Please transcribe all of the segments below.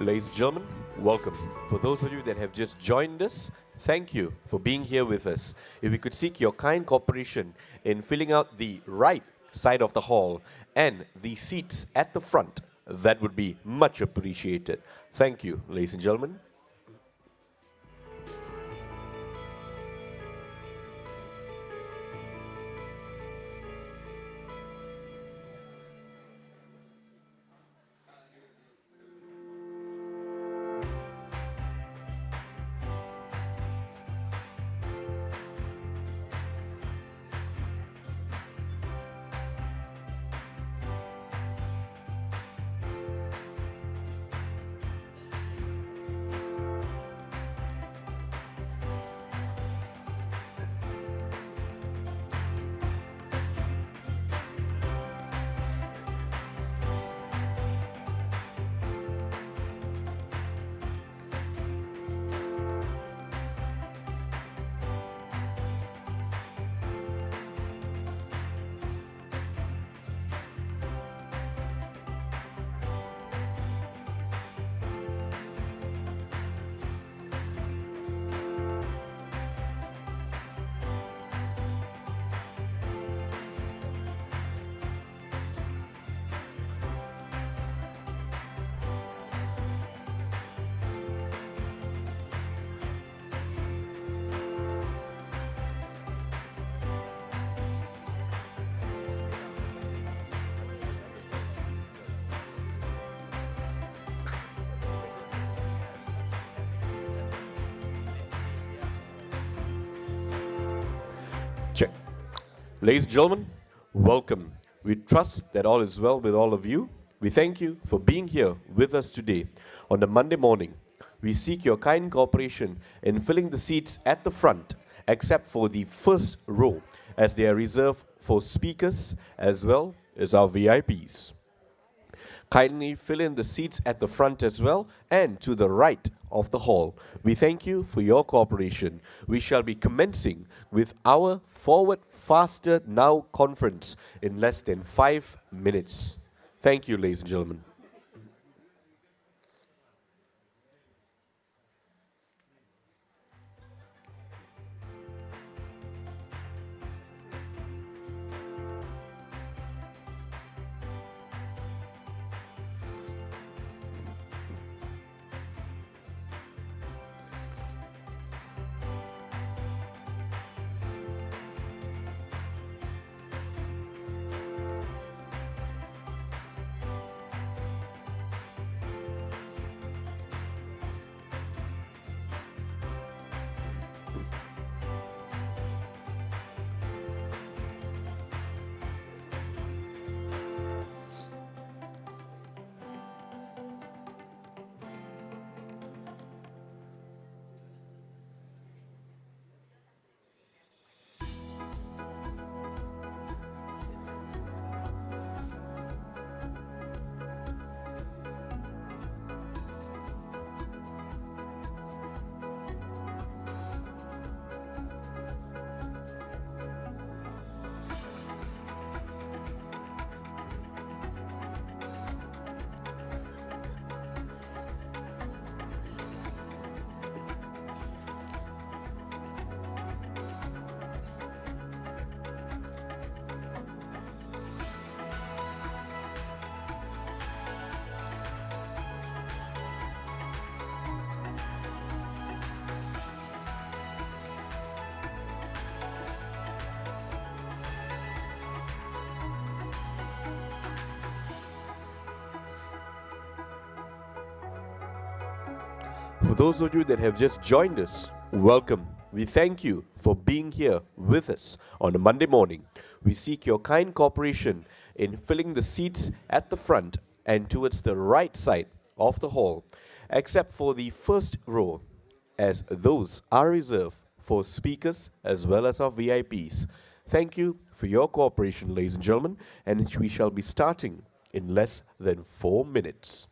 Ladies and gentlemen, welcome. For those of you that have just joined us, thank you for being here with us. If we could seek your kind cooperation in filling out the right side of the hall and the seats at the front, that would be much appreciated. Thank you, ladies and gentlemen. Check. Ladies and gentlemen, welcome. We trust that all is well with all of you. We thank you for being here with us today on the Monday morning. We seek your kind cooperation in filling the seats at the front, except for the first row, as they are reserved for speakers as well as our VIPs. Kindly fill in the seats at the front as well and to the right of the hall. We thank you for your cooperation. We shall be commencing with our Forward Faster Now conference in less than 5 minutes. Thank you, ladies and gentlemen. For those of you that have just joined us, welcome. We thank you for being here with us on a Monday morning. We seek your kind cooperation in filling the seats at the front and towards the right side of the hall, except for the first row, as those are reserved for speakers as well as our VIPs. Thank you for your cooperation, ladies and gentlemen, and we shall be starting in less than 4 minutes.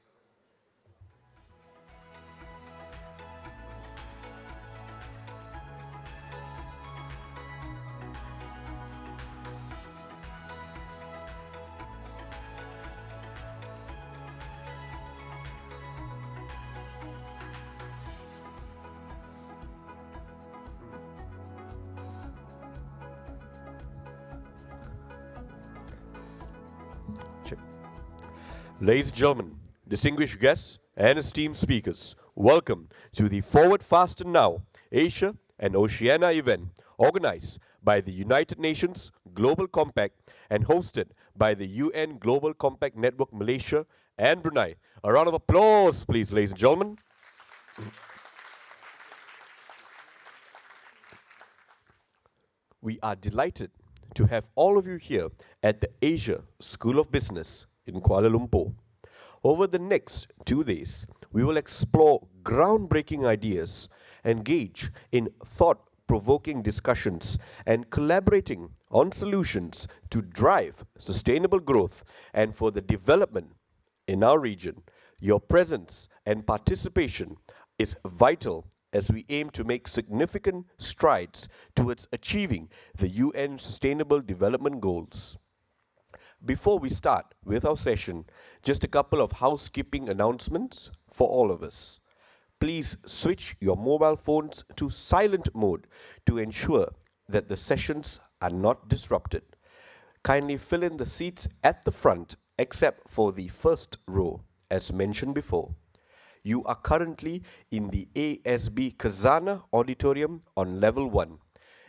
Ladies and gentlemen, distinguished guests and esteemed speakers, welcome to the Forward Faster Now Asia and Oceania event organized by the United Nations Global Compact and hosted by the UN Global Compact Network Malaysia and Brunei. A round of applause, please, ladies and gentlemen. We are delighted to have all of you here at the Asia School of Business in Kuala Lumpur. Over the next 2 days, we will explore groundbreaking ideas, engage in thought-provoking discussions, and collaborating on solutions to drive sustainable growth and for the development in our region. Your presence and participation is vital as we aim to make significant strides towards achieving the UN Sustainable Development Goals. Before we start with our session, just a couple of housekeeping announcements for all of us. Please switch your mobile phones to silent mode to ensure that the sessions are not disrupted. Kindly fill in the seats at the front except for the first row, as mentioned before. You are currently in the ASB Khazanah Auditorium on level 1.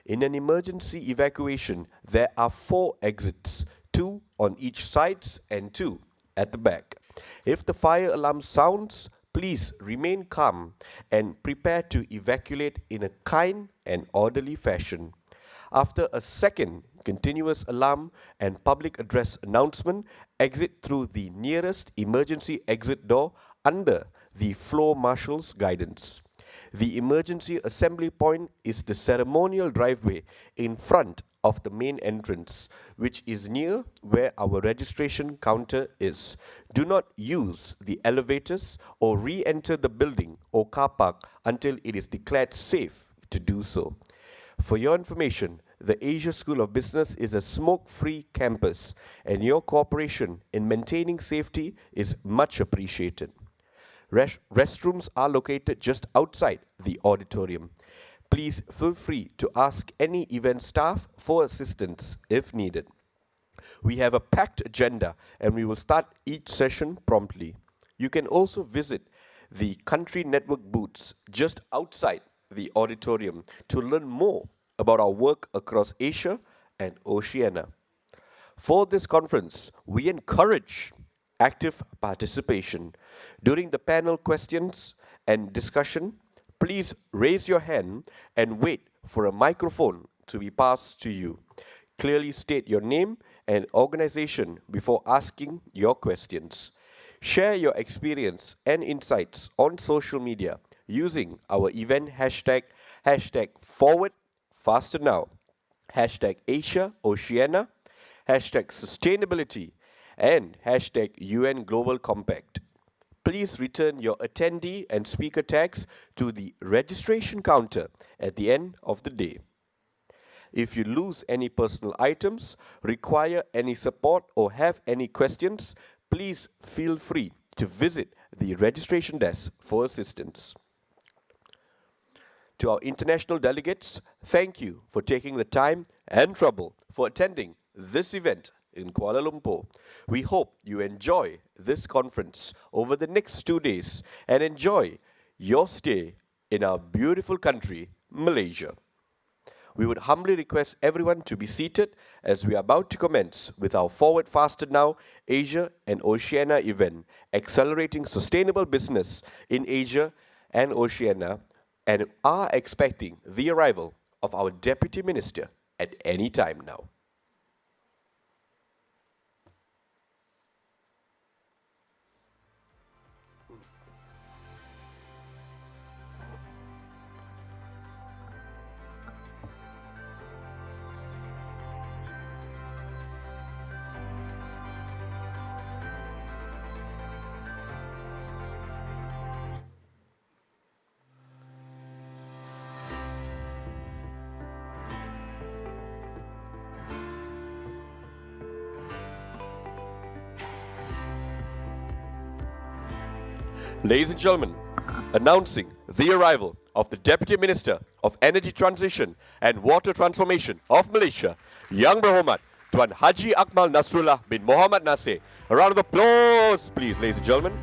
In an emergency evacuation, there are 4 exits, 2 on each sides and 2 at the back. If the fire alarm sounds, please remain calm and prepare to evacuate in a kind and orderly fashion. After a second continuous alarm and public address announcement, exit through the nearest emergency exit door under the floor marshal's guidance. The emergency assembly point is the ceremonial driveway in front of the main entrance, which is near where our registration counter is. Do not use the elevators or re-enter the building or car park until it is declared safe to do so. For your information, the Asia School of Business is a smoke-free campus, and your cooperation in maintaining safety is much appreciated. Restrooms are located just outside the auditorium. Please feel free to ask any event staff for assistance if needed. We have a packed agenda and we will start each session promptly. You can also visit the country network booths just outside the auditorium to learn more about our work across Asia and Oceania. For this conference, we encourage active participation. During the panel questions and discussion, please raise your hand and wait for a microphone to be passed to you. Clearly state your name and organization before asking your questions. Share your experience and insights on social media using our event hashtag #ForwardFasterNow, #Asia Oceania, #Sustainability, and #UN Global Compact. Please return your attendee and speaker tags to the registration counter at the end of the day. If you lose any personal items, require any support, or have any questions, please feel free to visit the registration desk for assistance. To our international delegates, thank you for taking the time and trouble for attending this event in Kuala Lumpur. We hope you enjoy this conference over the next 2 days and enjoy your stay in our beautiful country, Malaysia. We would humbly request everyone to be seated as we are about to commence with our Forward Faster Now Asia and Oceania event, accelerating sustainable business in Asia and Oceania, and are expecting the arrival of our Deputy Minister at any time now. Ladies and gentlemen, announcing the arrival of the Deputy Minister of Energy Transition and Water Transformation of Malaysia, Yang Berhormat Tuan Haji Akmal Nasrullah bin Muhammad Nasir. A round of applause, please, ladies and gentlemen.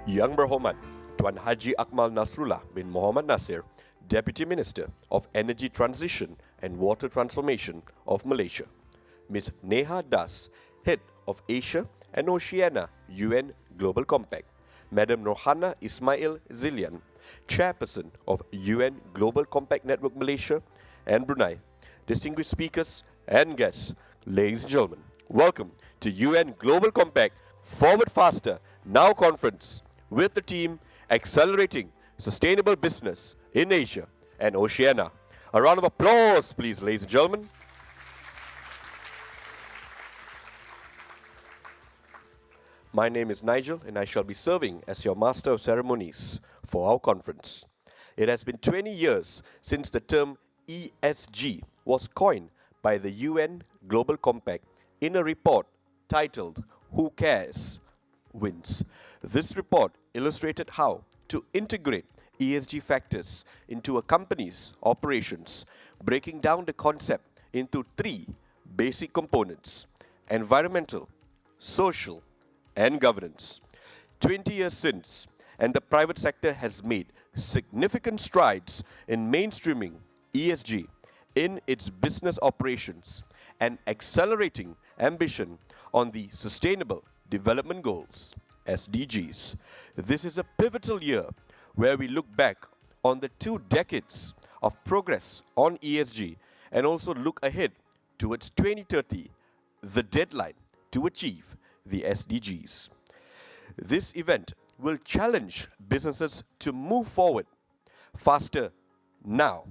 Yang Berhormat Tuan Haji Akmal Nasrullah bin Muhammad Nasir, Deputy Minister of Energy Transition and Water Transformation of Malaysia. Ms. Neha Das, Head of Asia and Oceania UN Global Compact. Madam Rohana Ismail Zilian, Chairperson of UN Global Compact Network Malaysia and Brunei. Distinguished speakers and guests, ladies and gentlemen, welcome to UN Global Compact Forward Faster Now Conference with the team Accelerating Sustainable Business in Asia and Oceania. A round of applause, please, ladies and gentlemen. My name is Nigel, and I shall be serving as your Master of Ceremonies for our conference. It has been 20 years since the term ESG was coined by the UN Global Compact in a report titled Who Cares? Wins. This report illustrated how to integrate ESG factors into a company's operations, breaking down the concept into three basic components: environmental, social, and governance. 20 years since, and the private sector has made significant strides in mainstreaming ESG in its business operations and accelerating ambition on the Sustainable Development Goals, SDGs. This is a pivotal year where we look back on the 2 decades of progress on ESG and also look ahead towards 2030, the deadline to achieve the SDGs. This event will challenge businesses to move forward faster now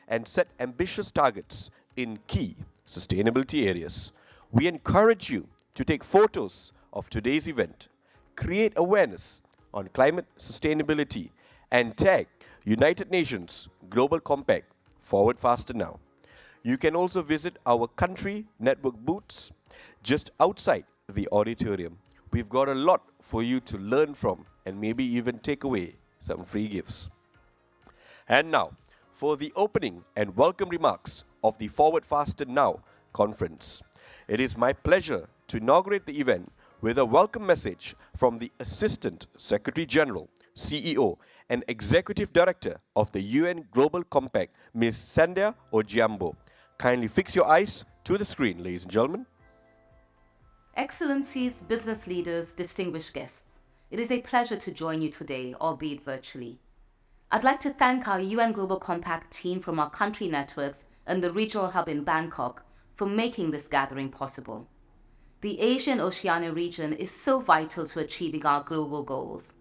and set ambitious targets in key sustainability areas. We encourage you to take photos of today's event, create awareness on climate sustainability, and tag United Nations Global Compact Forward Faster Now. You can also visit our country network booths just outside the auditorium. We've got a lot for you to learn from and maybe even take away some free gifts. And now, for the opening and welcome remarks of the Forward Faster Now conference. It is my pleasure to inaugurate the event with a welcome message from the Assistant Secretary General, CEO, and Executive Director of the UN Global Compact, Ms. Sandhya Ojiambo. Kindly fix your eyes to the screen, ladies and gentlemen. Excellencies, business leaders, distinguished guests, it is a pleasure to join you today, albeit virtually. I'd like to thank our UN Global Compact team from our country networks and the regional hub in Bangkok for making this gathering possible. The Asian Oceania region is so vital to achieving our global goals.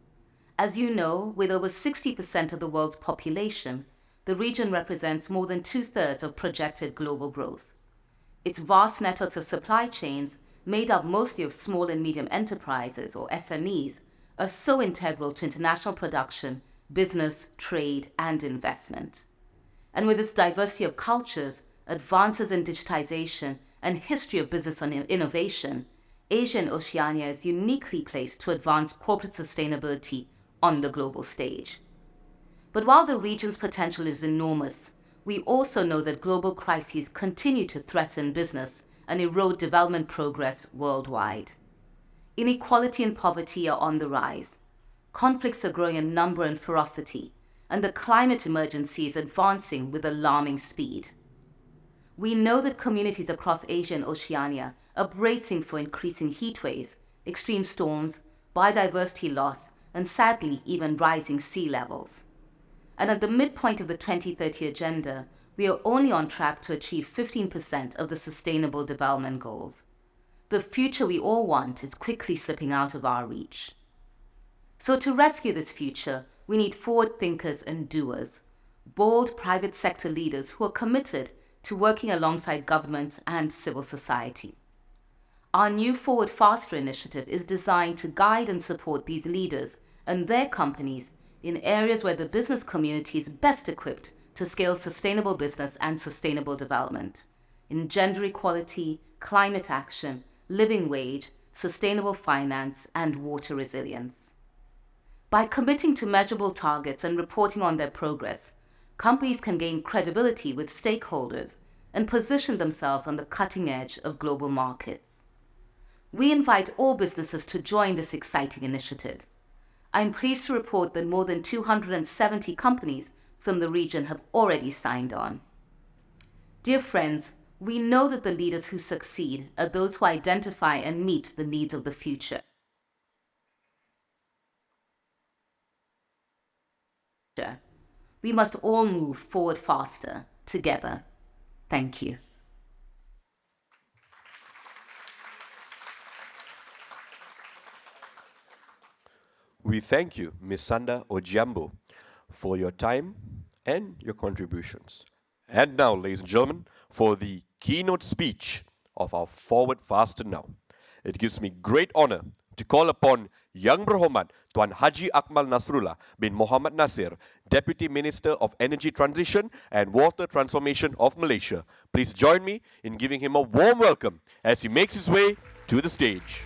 As you know, with over 60% of the world's population, the region represents more than 2/3 of projected global growth. Its vast networks of supply chains, made up mostly of small and medium enterprises, or SMEs, are so integral to international production, business, trade, and investment. And with its diversity of cultures, advances in digitization, and history of business and innovation, Asia and Oceania is uniquely placed to advance corporate sustainability on the global stage. But while the region's potential is enormous, we also know that global crises continue to threaten business and erode development progress worldwide. Inequality and poverty are on the rise. Conflicts are growing in number and ferocity, and the climate emergency is advancing with alarming speed. We know that communities across Asia and Oceania are bracing for increasing heat waves, extreme storms, biodiversity loss, and sadly, even rising sea levels. And at the midpoint of the 2030 agenda, we are only on track to achieve 15% of the Sustainable Development Goals. The future we all want is quickly slipping out of our reach. So to rescue this future, we need forward thinkers and doers, bold private sector leaders who are committed to working alongside governments and civil society. Our new Forward Faster initiative is designed to guide and support these leaders and their companies in areas where the business community is best equipped to scale sustainable business and sustainable development in gender equality, climate action, living wage, sustainable finance, and water resilience. By committing to measurable targets and reporting on their progress, companies can gain credibility with stakeholders and position themselves on the cutting edge of global markets. We invite all businesses to join this exciting initiative. I'm pleased to report that more than 270 companies from the region have already signed on. Dear friends, we know that the leaders who succeed are those who identify and meet the needs of the future. We must all move forward faster together. Thank you. We thank you, Ms. Sanda Ojiambo, for your time and your contributions. And now, ladies and gentlemen, for the keynote speech of our Forward Faster Now. It gives me great honor to call upon Yang Berhormat Tuan Haji Akmal Nasrullah bin Muhammad Nasir, Deputy Minister of Energy Transition and Water Transformation of Malaysia. Please join me in giving him a warm welcome as he makes his way to the stage.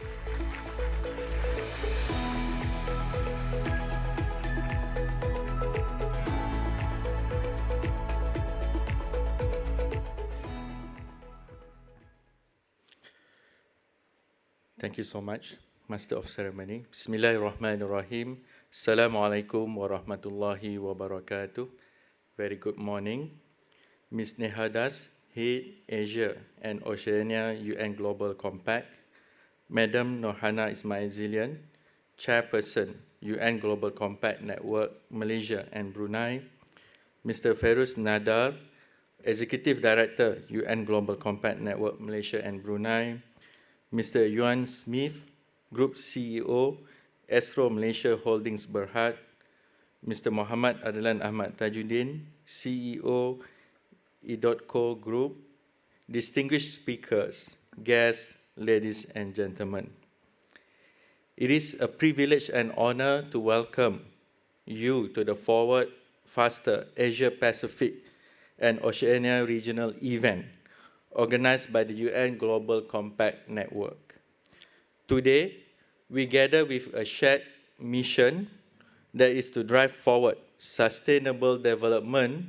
Thank you so much, Master of Ceremony. Bismillahirrahmanirrahim. Assalamualaikum warahmatullahi wabarakatuh. Very good morning. Ms. Nehadas, Head Asia and Oceania UN Global Compact. Madam Norhana Ismail Zilian, Chairperson, UN Global Compact Network, Malaysia and Brunei. Mr. Ferus Nadar, Executive Director, UN Global Compact Network, Malaysia and Brunei. Mr. Yuan Smith, Group CEO, Astro Malaysia Holdings Berhad. Mr. Muhammad Adlan Ahmad Tajuddin, CEO, Edotco Group. Distinguished speakers, guests, ladies and gentlemen. It is a privilege and honor to welcome you to the Forward Faster Asia Pacific and Oceania Regional event organized by the UN Global Compact Network. Today, we gather with a shared mission that is to drive forward sustainable development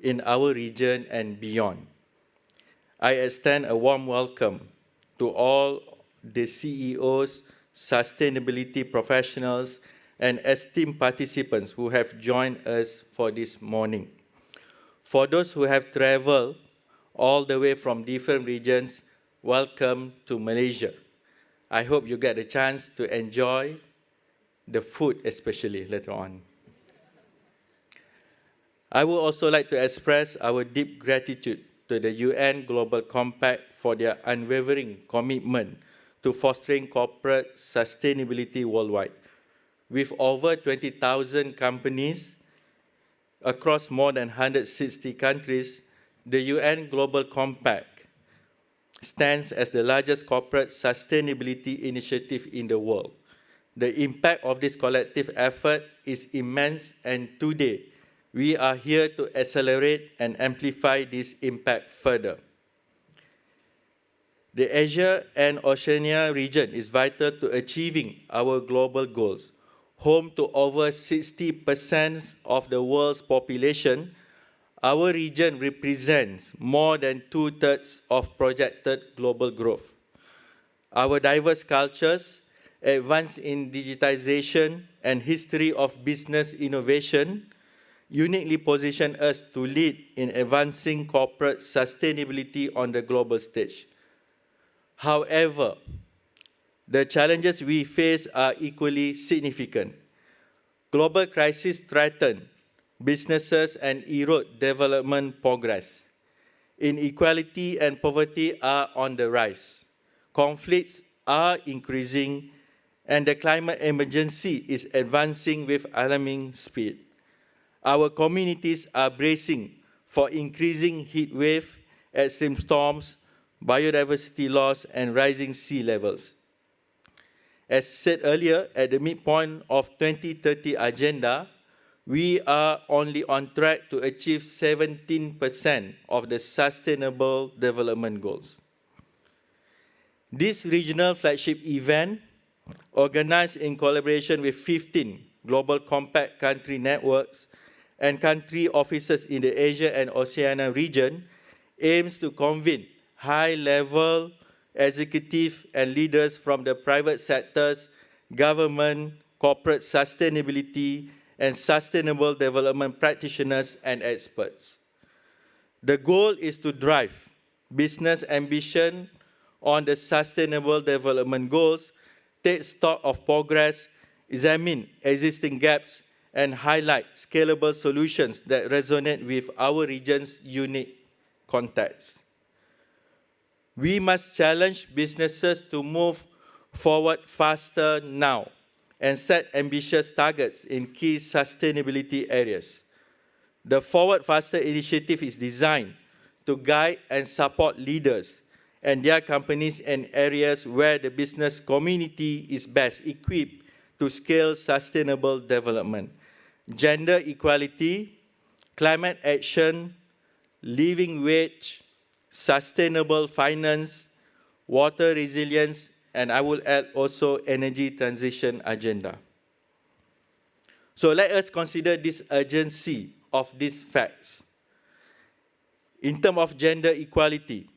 in our region and beyond. I extend a warm welcome to all the CEOs, sustainability professionals, and esteemed participants who have joined us for this morning. For those who have traveled all the way from different regions, welcome to Malaysia. I hope you get a chance to enjoy the food, especially later on. I would also like to express our deep gratitude to the UN Global Compact for their unwavering commitment to fostering corporate sustainability worldwide. With over 20,000 companies across more than 160 countries, the UN Global Compact stands as the largest corporate sustainability initiative in the world. The impact of this collective effort is immense, and today we are here to accelerate and amplify this impact further. The Asia and Oceania region is vital to achieving our global goals. Home to over 60% of the world's population, our region represents more than 2/3 of projected global growth. Our diverse cultures, advance in digitization, and history of business innovation uniquely position us to lead in advancing corporate sustainability on the global stage. However, the challenges we face are equally significant. Global crises threaten businesses and erode development progress. Inequality and poverty are on the rise. Conflicts are increasing, and the climate emergency is advancing with alarming speed. Our communities are bracing for increasing heat wave, extreme storms, biodiversity loss, and rising sea levels. As said earlier, at the midpoint of 2030 agenda, we are only on track to achieve 17% of the Sustainable Development Goals. This regional flagship event, organized in collaboration with 15 Global Compact country networks and country offices in the Asia and Oceania region, aims to convene high-level executives and leaders from the private sectors, government, corporate sustainability, and sustainable development practitioners and experts. The goal is to drive business ambition on the Sustainable Development Goals, take stock of progress, examine existing gaps, and highlight scalable solutions that resonate with our region's unique context. We must challenge businesses to move forward faster now and set ambitious targets in key sustainability areas. The Forward Faster initiative is designed to guide and support leaders and their companies in areas where the business community is best equipped to scale sustainable development. Gender equality, climate action, living wage, sustainable finance, water resilience, and I will add also energy transition agenda. So let us consider this urgency of these facts. In terms of gender equality,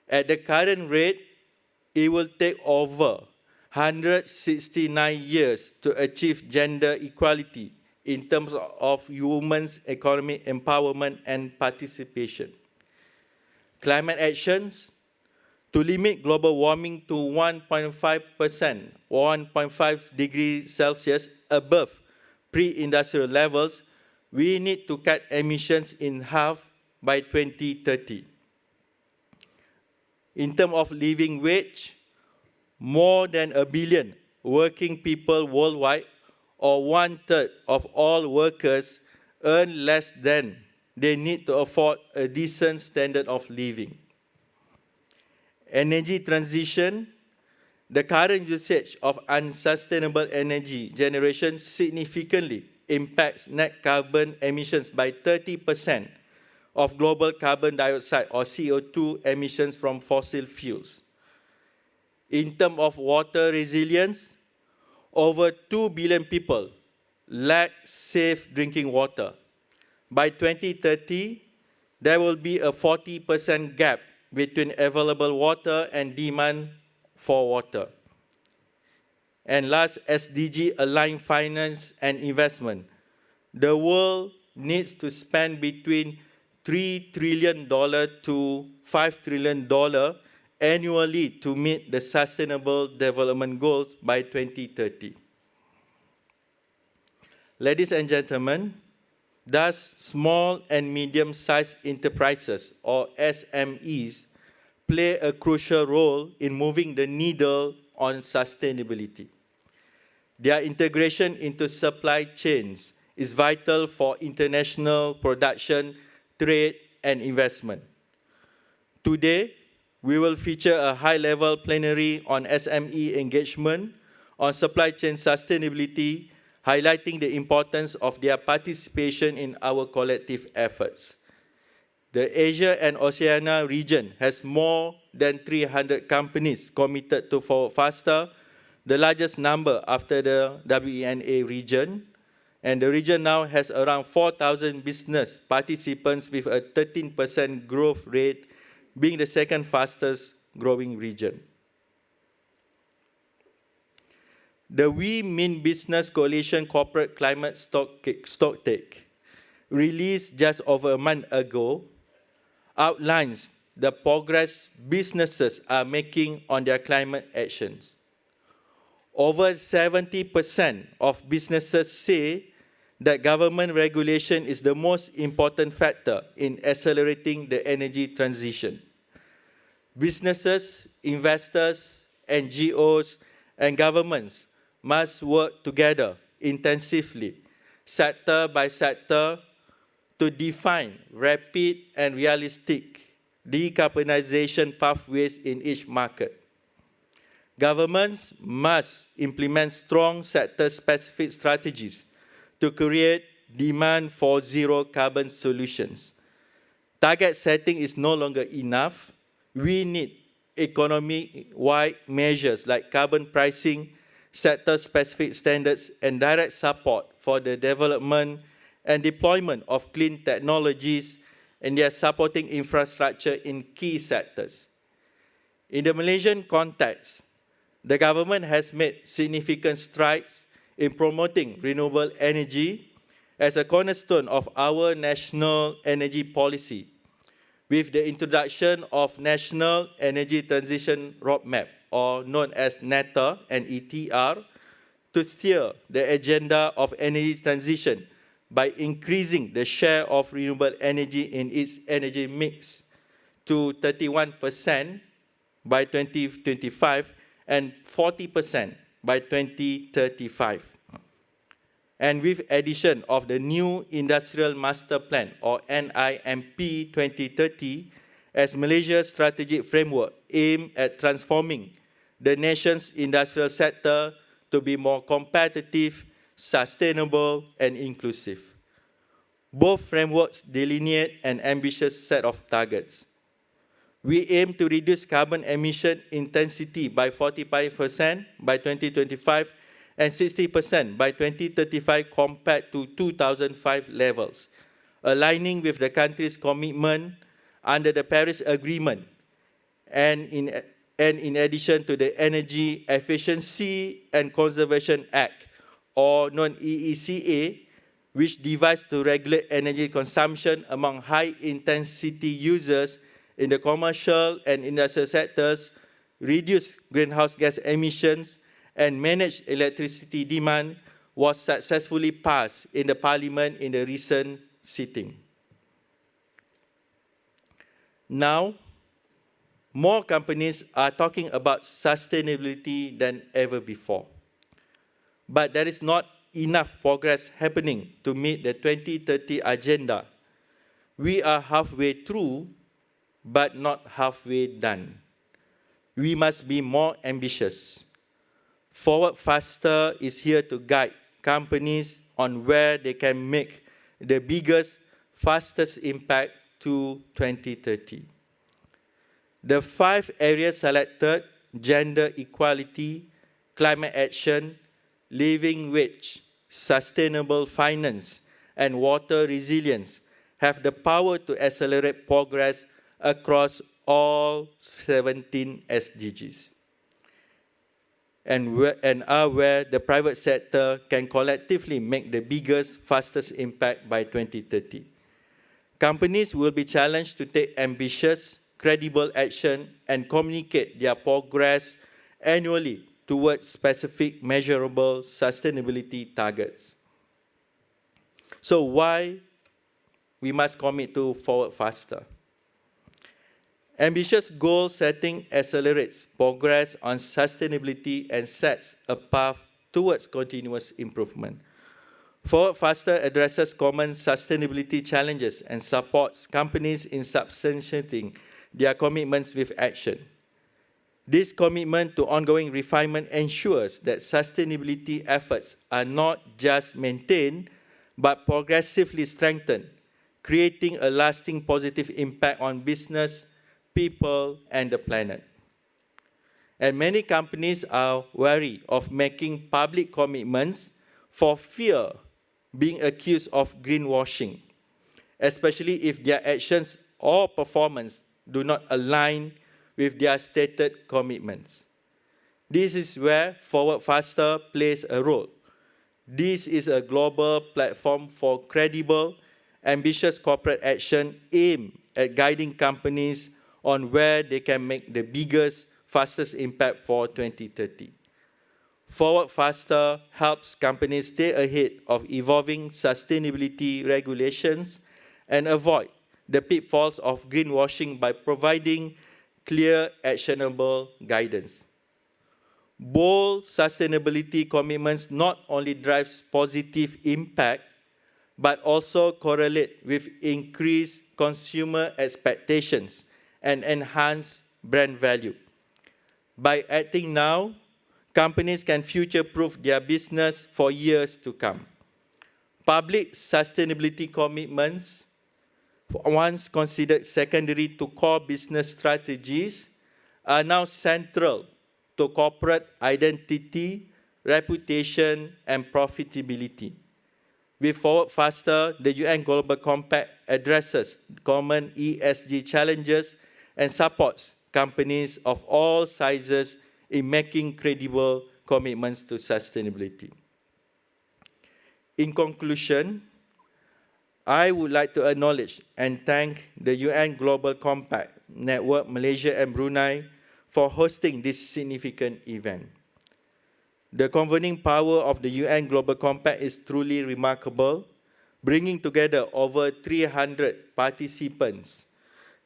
at the current rate, it will take over 169 years to achieve gender equality in terms of women's economic empowerment and participation. Climate actions to limit global warming to 1.5% or 1.5 degrees Celsius above pre-industrial levels, we need to cut emissions in half by 2030. In terms of living wage, more than 1 billion working people worldwide, or 1/3 of all workers, earn less than they need to afford a decent standard of living. Energy transition, the current usage of unsustainable energy generation significantly impacts net carbon emissions by 30% of global carbon dioxide or CO2 emissions from fossil fuels. In terms of water resilience, over 2 billion people lack safe drinking water. By 2030, there will be a 40% gap between available water and demand for water. And last, SDG-aligned finance and investment. The world needs to spend between $3 trillion to $5 trillion annually to meet the Sustainable Development Goals by 2030. Ladies and gentlemen, thus small and medium-sized enterprises, or SMEs, play a crucial role in moving the needle on sustainability. Their integration into supply chains is vital for international production, trade, and investment. Today, we will feature a high-level plenary on SME engagement, on supply chain sustainability, highlighting the importance of their participation in our collective efforts. The Asia and Oceania region has more than 300 companies committed to Forward Faster, the largest number after the WENA region, and the region now has around 4,000 business participants with a 13% growth rate, being the second fastest growing region. The We Mean Business Coalition Corporate Climate Stocktake, released just over a month ago, outlines the progress businesses are making on their climate actions. Over 70% of businesses say that government regulation is the most important factor in accelerating the energy transition. Businesses, investors, NGOs, and governments must work together intensively, sector by sector, to define rapid and realistic decarbonization pathways in each market. Governments must implement strong sector-specific strategies to create demand for zero-carbon solutions. Target setting is no longer enough. We need economy-wide measures like carbon pricing, sector-specific standards, and direct support for the development and deployment of clean technologies and their supporting infrastructure in key sectors. In the Malaysian context, the government has made significant strides in promoting renewable energy as a cornerstone of our national energy policy, with the introduction of National Energy Transition Roadmap, or known as NETA and ETR, to steer the agenda of energy transition by increasing the share of renewable energy in its energy mix to 31% by 2025 and 40% by 2035. And with addition of the new Industrial Master Plan, or NIMP 2030, as Malaysia's strategic framework aimed at transforming the nation's industrial sector to be more competitive, sustainable, and inclusive. Both frameworks delineate an ambitious set of targets. We aim to reduce carbon emission intensity by 45% by 2025 and 60% by 2035 compared to 2005 levels, aligning with the country's commitment under the Paris Agreement and in addition to the Energy Efficiency and Conservation Act, or known EECA, which devised to regulate energy consumption among high-intensity users in the commercial and industrial sectors, reduce greenhouse gas emissions, and manage electricity demand, was successfully passed in the Parliament in the recent sitting. Now, more companies are talking about sustainability than ever before. But there is not enough progress happening to meet the 2030 agenda. We are halfway through, but not halfway done. We must be more ambitious. Forward Faster is here to guide companies on where they can make the biggest, fastest impact to 2030. The 5 areas selected, gender equality, climate action, living wage, sustainable finance, and water resilience, have the power to accelerate progress across all 17 SDGs, and are where the private sector can collectively make the biggest, fastest impact by 2030. Companies will be challenged to take ambitious, credible action and communicate their progress annually towards specific, measurable sustainability targets. So why we must commit to Forward Faster? Ambitious goal setting accelerates progress on sustainability and sets a path towards continuous improvement. Forward Faster addresses common sustainability challenges and supports companies in substantiating their commitments with action. This commitment to ongoing refinement ensures that sustainability efforts are not just maintained, but progressively strengthened, creating a lasting positive impact on business, people, and the planet. And many companies are wary of making public commitments for fear being accused of greenwashing, especially if their actions or performance do not align with their stated commitments. This is where Forward Faster plays a role. This is a global platform for credible, ambitious corporate action aimed at guiding companies on where they can make the biggest, fastest impact for 2030. Forward Faster helps companies stay ahead of evolving sustainability regulations and avoid the pitfalls of greenwashing by providing clear, actionable guidance. Bold sustainability commitments not only drive positive impact, but also correlate with increased consumer expectations and enhance brand value. By acting now, companies can future-proof their business for years to come. Public sustainability commitments, once considered secondary to core business strategies, are now central to corporate identity, reputation, and profitability. With Forward Faster, the UN Global Compact addresses common ESG challenges and supports companies of all sizes in making credible commitments to sustainability. In conclusion, I would like to acknowledge and thank the UN Global Compact Network, Malaysia and Brunei for hosting this significant event. The convening power of the UN Global Compact is truly remarkable, bringing together over 300 participants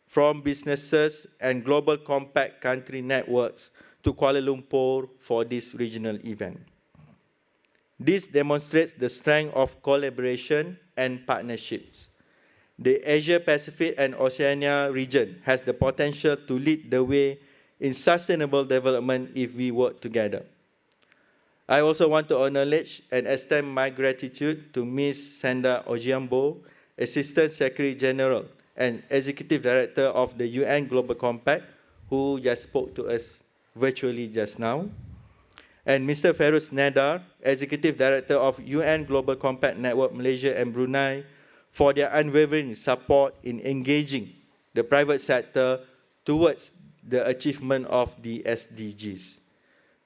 from businesses and Global Compact country networks to Kuala Lumpur for this regional event. This demonstrates the strength of collaboration and partnerships. The Asia-Pacific and Oceania region has the potential to lead the way in sustainable development if we work together. I also want to acknowledge and extend my gratitude to Ms. Sanda Ojiambo, Assistant Secretary General and Executive Director of the UN Global Compact, who just spoke to us virtually just now, and Mr. Feroz Nadar, Executive Director of UN Global Compact Network Malaysia and Brunei, for their unwavering support in engaging the private sector towards the achievement of the SDGs.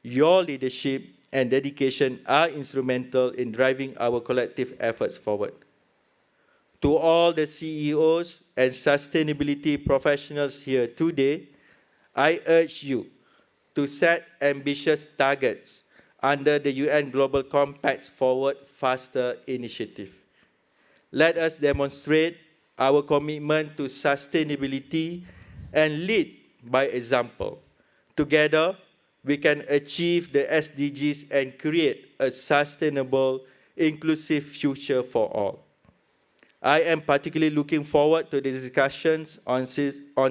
Your leadership and dedication are instrumental in driving our collective efforts forward. To all the CEOs and sustainability professionals here today, I urge you to set ambitious targets under the UN Global Compact's Forward Faster initiative. Let us demonstrate our commitment to sustainability and lead by example. Together, we can achieve the SDGs and create a sustainable, inclusive future for all. I am particularly looking forward to the discussions on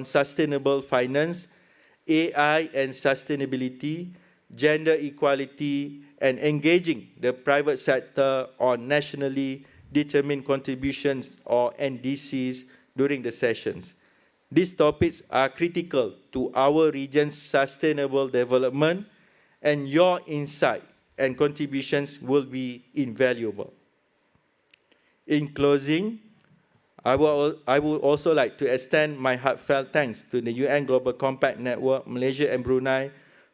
sustainable finance, AI and sustainability, gender equality, and engaging the private sector on nationally determined contributions or NDCs during the sessions. These topics are critical to our region's sustainable development, and your insight and contributions will be invaluable. In closing, I would also like to extend my heartfelt thanks to the UN Global Compact Network, Malaysia and Brunei,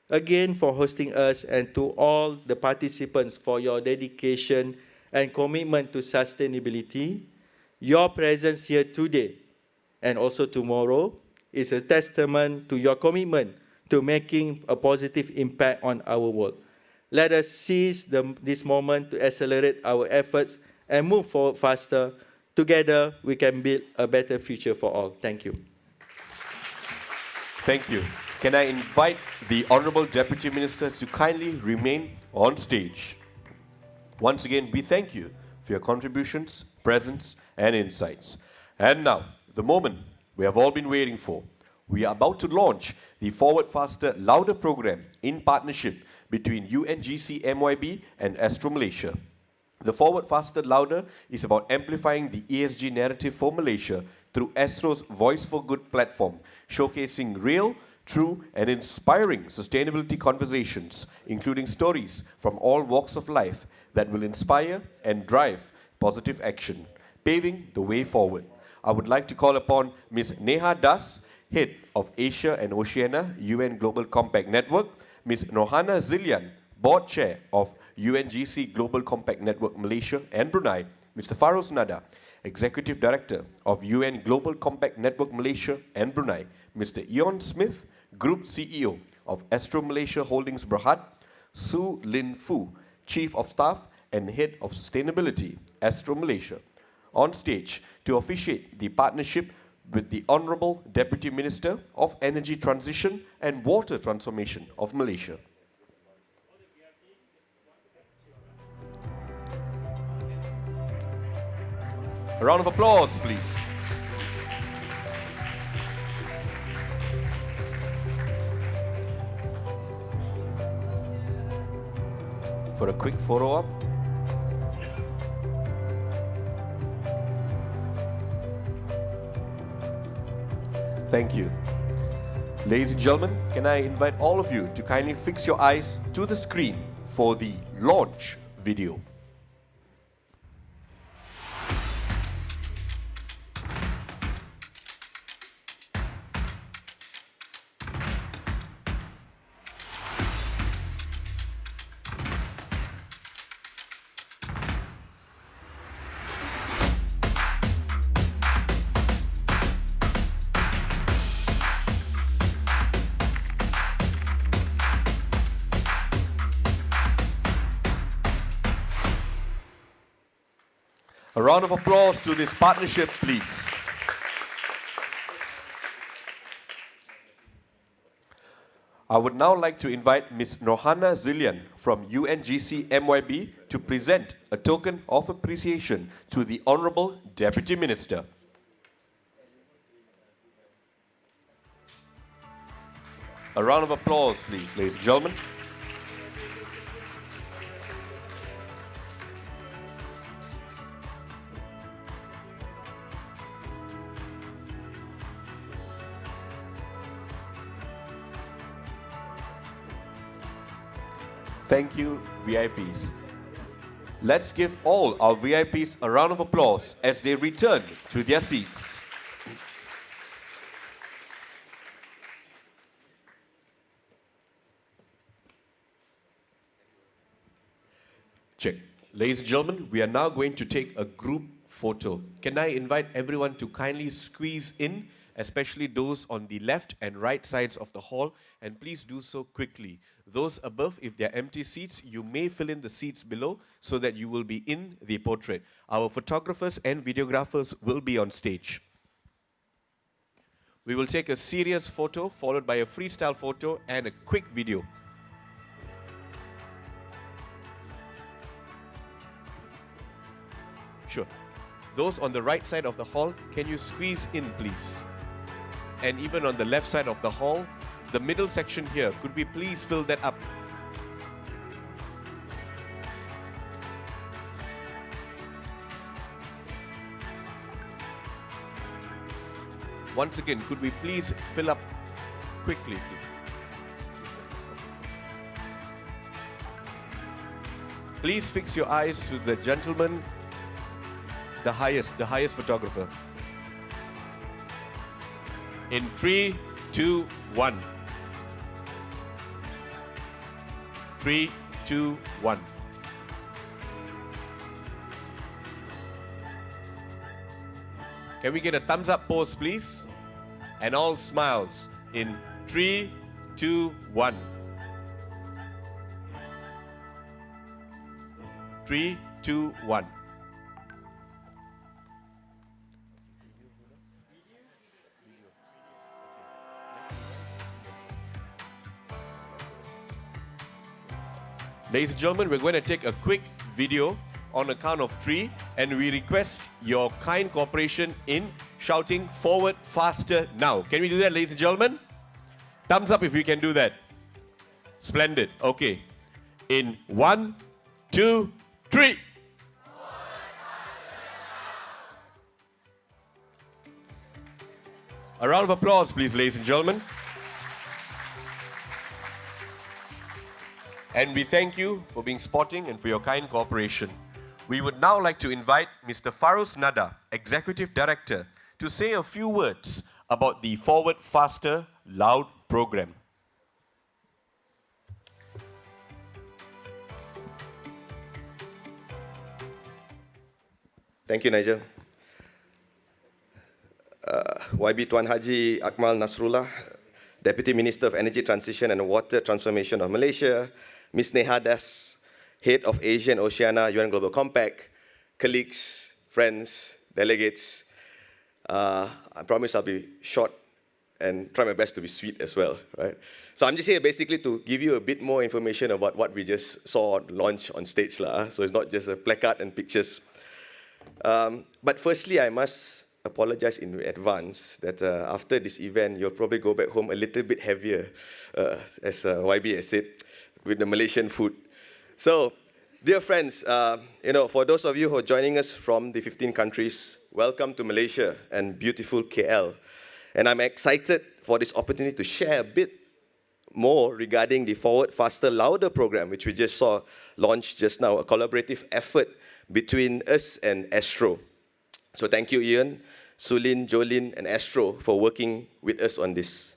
again for hosting us, and to all the participants for your dedication and commitment to sustainability. Your presence here today and also tomorrow is a testament to your commitment to making a positive impact on our world. Let us seize this moment to accelerate our efforts and move forward faster. Together, we can build a better future for all. Thank you. Thank you. Can I invite the Honorable Deputy Minister to kindly remain on stage? Once again, we thank you for your contributions, presence, and insights. And now, the moment we have all been waiting for. We are about to launch the Forward Faster Louder program in partnership between UNGC MYB and Astro Malaysia. The Forward Faster Louder is about amplifying the ESG narrative for Malaysia through Astro's Voice for Good platform, showcasing real, true, and inspiring sustainability conversations, including stories from all walks of life that will inspire and drive positive action, paving the way forward. I would like to call upon Ms. Neha Das, Head of Asia and Oceania, UN Global Compact Network, Ms. Nohana Zilian, Board Chair of UNGC Global Compact Network Malaysia and Brunei, Mr. Feroz Nadar, Executive Director of UN Global Compact Network Malaysia and Brunei, Mr. Eon Smith, Group CEO of Astro Malaysia Holdings Berhad, Su Lin Fu, Chief of Staff and Head of Sustainability, Astro Malaysia. On stage to officiate the partnership with the Honorable Deputy Minister of Energy Transition and Water Transformation of Malaysia. A round of applause, please. for a quick photo op. Thank you. Ladies and gentlemen, can I invite all of you to kindly fix your eyes to the screen for the launch video. A round of applause to this partnership, please. I would now like to invite Ms. Nohana Zillian from UNGC MYB to present a token of appreciation to the Honorable Deputy Minister. A round of applause, please, ladies and gentlemen. Thank you, VIPs. Let's give all our VIPs a round of applause as they return to their seats. Check. Ladies and gentlemen, we are now going to take a group photo. Can I invite everyone to kindly squeeze in, especially those on the left and right sides of the hall, and please do so quickly. Those above, if they're empty seats, you may fill in the seats below so that you will be in the portrait. Our photographers and videographers will be on stage. We will take a serious photo followed by a freestyle photo and a quick video. Sure. Those on the right side of the hall, can you squeeze in, please? And even on the left side of the hall, the middle section here, could we please fill that up? Once again, could we please fill up quickly, please? Please fix your eyes to the gentleman, the highest photographer. In 3, 2, 1. 3, 2, 1. Can we get a thumbs up pose, please? And all smiles. In 3, 2, 1. 3, 2, 1. Ladies and gentlemen, we're going to take a quick video on a count of 3, and we request your kind cooperation in shouting forward, faster, now. Can we do that, ladies and gentlemen? Thumbs up if we can do that. Splendid. Okay. In 1, 2, 3. A round of applause, please, ladies and gentlemen. And we thank you for being sporting and for your kind cooperation. We would now like to invite Mr. Farus Nada, Executive Director, to say a few words about the Forward, Faster, Loud program. Thank you, Nigel. YB Tuan Haji Akmal Nasrullah, Deputy Minister of Energy Transition and Water Transformation of Malaysia, Ms. Nehadas, Head of Asia and Oceania UN Global Compact, colleagues, friends, delegates. I promise I'll be short and try my best to be sweet as well, right? So I'm just here basically to give you a bit more information about what we just saw launch on stage. So it's not just a placard and pictures. But firstly, I must apologize in advance that after this event, you'll probably go back home a little bit heavier, as YB has said, with the Malaysian food. So Dear friends, for those of you who are joining us from the 15 countries, welcome to Malaysia and beautiful KL. And I'm excited for this opportunity to share a bit more regarding the Forward, Faster, Louder program, which we just saw launched just now, a collaborative effort between us and Astro. So thank you, Ian, Sulin, Jolin, and Astro for working with us on this.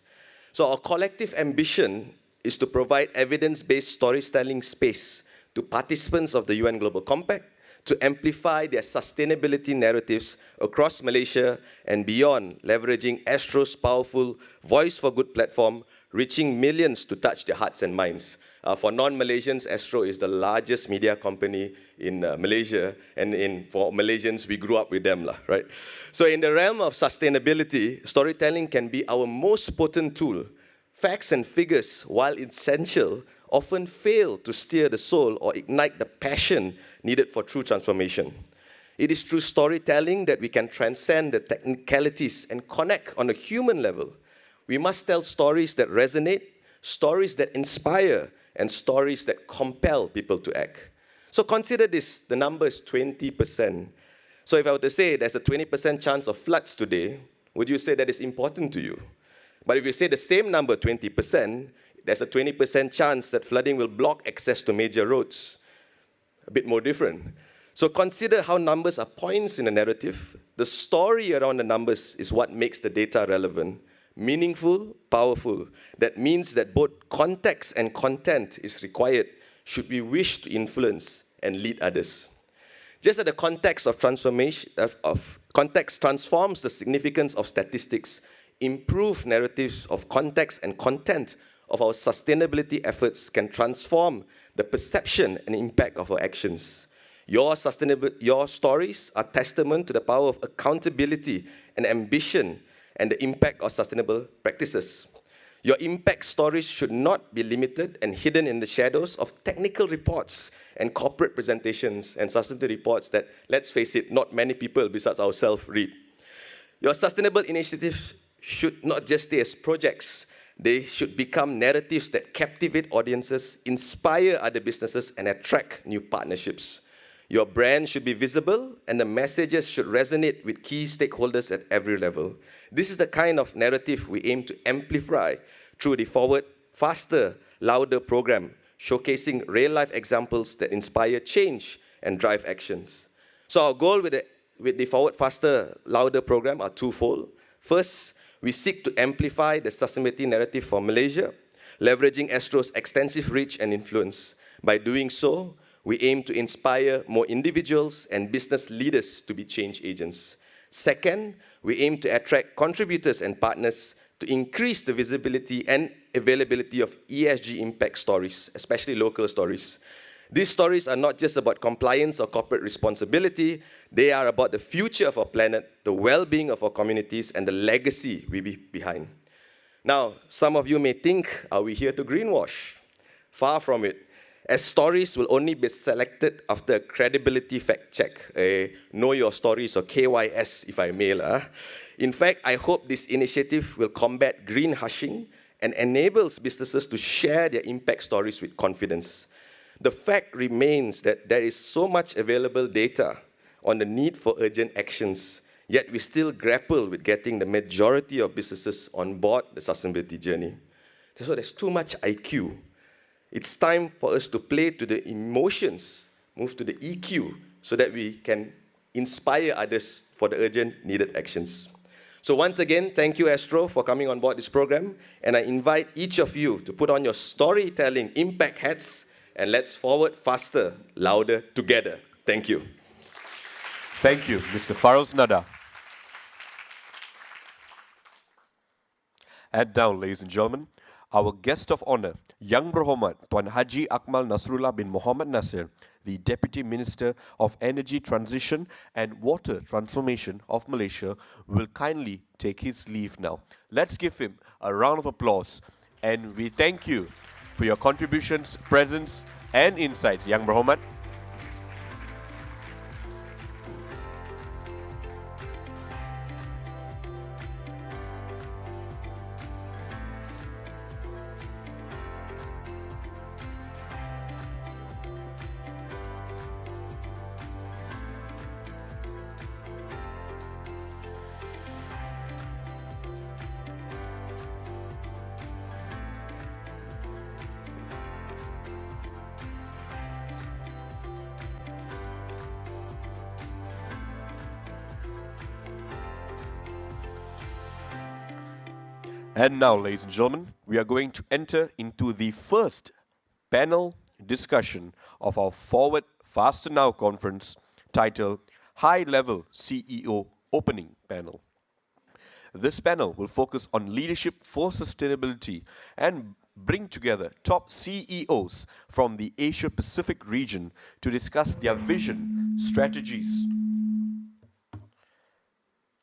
So our collective ambition is to provide evidence-based storytelling space to participants of the UN Global Compact to amplify their sustainability narratives across Malaysia and beyond, leveraging Astro's powerful Voice for Good platform, reaching millions to touch their hearts and minds. For non-Malaysians, Astro is the largest media company in Malaysia, and for Malaysians, we grew up with them, right? So in the realm of sustainability, storytelling can be our most potent tool. Facts and figures, while essential, often fail to steer the soul or ignite the passion needed for true transformation. It is through storytelling that we can transcend the technicalities and connect on a human level. We must tell stories that resonate, stories that inspire, and stories that compel people to act. So consider this, the number is 20%. So if I were to say there's a 20% chance of floods today, would you say that is important to you? But if you say the same number, 20%, there's a 20% chance that flooding will block access to major roads. A bit more different. So consider how numbers are points in a narrative. The story around the numbers is what makes the data relevant, meaningful, powerful. That means that both context and content is required should we wish to influence and lead others. Just as the context of transformation context transforms the significance of statistics, improved narratives of context and content of our sustainability efforts can transform the perception and impact of our actions. Your stories are testament to the power of accountability and ambition and the impact of sustainable practices. Your impact stories should not be limited and hidden in the shadows of technical reports and corporate presentations and sustainability reports that, let's face it, not many people besides ourselves read. Your sustainable initiatives should not just stay as projects. They should become narratives that captivate audiences, inspire other businesses, and attract new partnerships. Your brand should be visible, and the messages should resonate with key stakeholders at every level. This is the kind of narrative we aim to amplify through the Forward, Faster, Louder program, showcasing real-life examples that inspire change and drive actions. So our goal with the Forward, Faster, Louder program are twofold. First, we seek to amplify the sustainability narrative for Malaysia, leveraging Astro's extensive reach and influence. By doing so, we aim to inspire more individuals and business leaders to be change agents. Second, we aim to attract contributors and partners to increase the visibility and availability of ESG impact stories, especially local stories. These stories are not just about compliance or corporate responsibility, they are about the future of our planet, the well-being of our communities, and the legacy we leave behind. Now, some of you may think, are we here to greenwash? Far from it, as stories will only be selected after a credibility fact check, a Know Your Stories or KYS, if I may. In fact, I hope this initiative will combat green hushing and enables businesses to share their impact stories with confidence. The fact remains that there is so much available data on the need for urgent actions, yet we still grapple with getting the majority of businesses on board the sustainability journey. So there's too much IQ. It's time for us to play to the emotions, move to the EQ, so that we can inspire others for the urgent needed actions. So once again, thank you, Astro, for coming on board this program, and I invite each of you to put on your storytelling impact hats, and let's forward faster, louder together. Thank you. Thank you, Mr. Farouz Nada. And now, ladies and gentlemen, our guest of honor, Yang Berhormat Tuan Haji Akmal Nasrullah bin Muhammad Nasir, the Deputy Minister of Energy Transition and Water Transformation of Malaysia, will kindly take his leave now. Let's give him a round of applause, and we thank you for your contributions, presence, and insights, Yang Berhormat. And now, ladies and gentlemen, we are going to enter into the first panel discussion of our Forward Faster Now conference titled High Level CEO Opening Panel. This panel will focus on leadership for sustainability and bring together top CEOs from the Asia Pacific region to discuss their vision, strategies,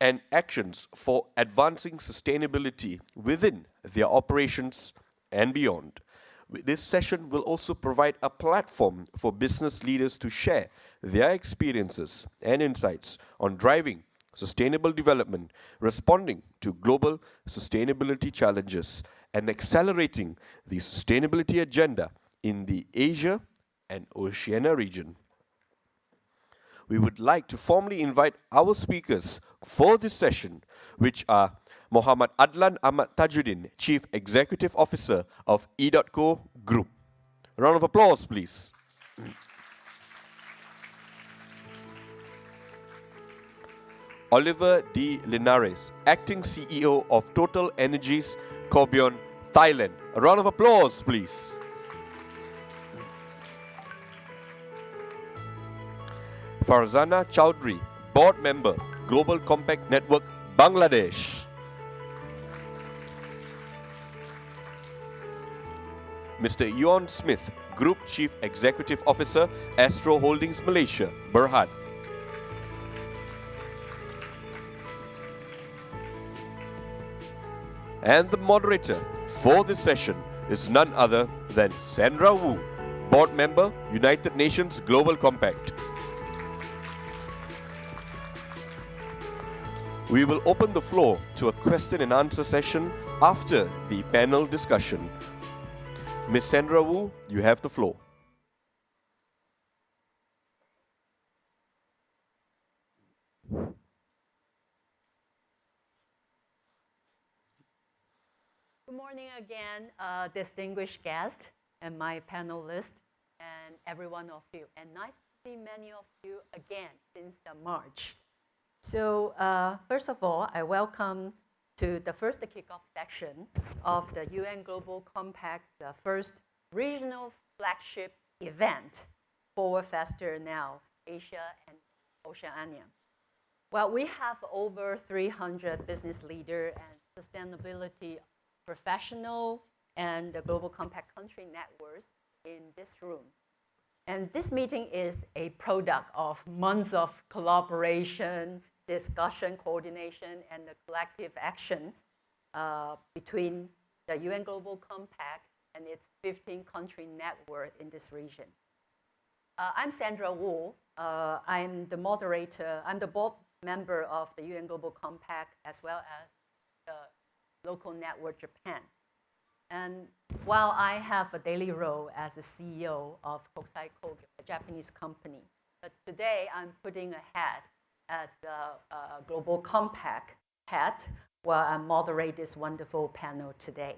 and actions for advancing sustainability within their operations and beyond. This session will also provide a platform for business leaders to share their experiences and insights on driving sustainable development, responding to global sustainability challenges, and accelerating the sustainability agenda in the Asia and Oceania region. We would like to formally invite our speakers for this session, which are Muhammad Adlan Ahmad Tajuddin, Chief Executive Officer of E.co Group. A round of applause, please. Oliver D. Linares, Acting CEO of Total Energies Corbion, Thailand. A round of applause, please. Farzana Chowdhury, Board Member, Global Compact Network, Bangladesh. Mr. Ewan Smith, Group Chief Executive Officer, Astro Holdings Malaysia, Berhad. And the moderator for this session is none other than Sandra Wu, Board Member, United Nations Global Compact. We will open the floor to a question and answer session after the panel discussion. Ms. Sandra Wu, you have the floor. Good morning again, distinguished guests and my panelists and every one of you. And nice to see many of you again since March. So first of all, I welcome to the first kickoff section of the UN Global Compact, the first regional flagship event, Forward Faster Now, Asia and Oceania. Well, we have over 300 business leaders and sustainability professional and the Global Compact country networks in this room. And this meeting is a product of months of collaboration, discussion, coordination, and the collective action between the UN Global Compact and its 15-country network in this region. I'm Sandra Wu. I'm the moderator. I'm the board member of the UN Global Compact as well as the local network Japan. And while I have a daily role as the CEO of Kokusai Kogyo, a Japanese company, but today I'm putting a hat as the Global Compact hat while I moderate this wonderful panel today.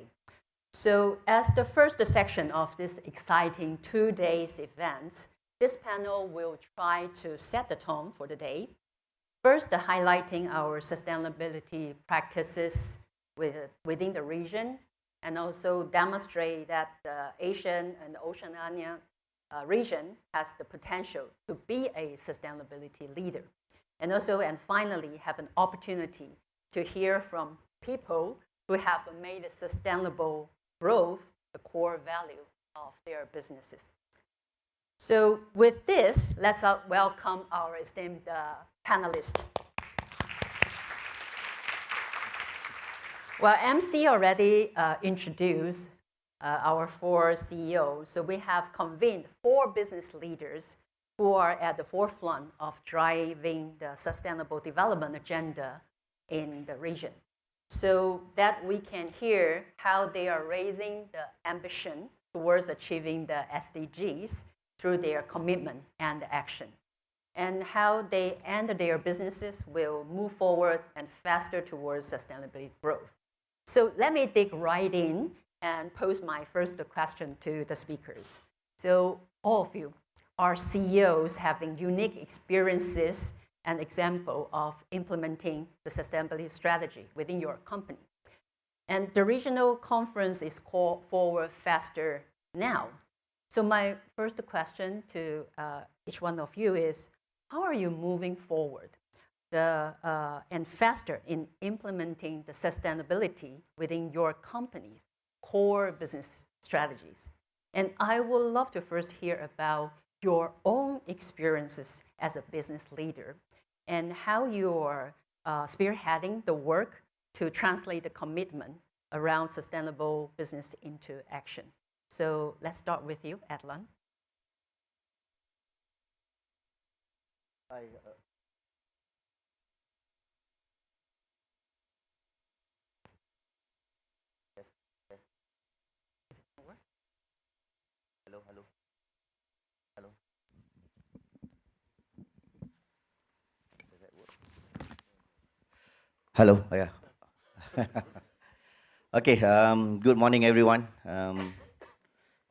So as the first section of this exciting 2 days event, this panel will try to set the tone for the day. First, highlighting our sustainability practices within the region, and also demonstrate that the Asian and Oceania region has the potential to be a sustainability leader. And also, and finally, have an opportunity to hear from people who have made sustainable growth the core value of their businesses. So with this, let's welcome our esteemed panelists. Well, MC already introduced our 4 CEOs. So we have convened 4 business leaders who are at the forefront of driving the sustainable development agenda in the region, so that we can hear how they are raising the ambition towards achieving the SDGs through their commitment and action, and how they and their businesses will move forward and faster towards sustainability growth. So let me dig right in and pose my first question to the speakers. So all of you are CEOs having unique experiences and example of implementing the sustainability strategy within your company. And the regional conference is called Forward Faster Now. So my first question to each one of you is, how are you moving forward and faster in implementing the sustainability within your company's core business strategies? And I would love to first hear about your own experiences as a business leader and how you're spearheading the work to translate the commitment around sustainable business into action. So let's start with you, Adlan. Hello. Hello. Yeah. Okay. Good morning, everyone.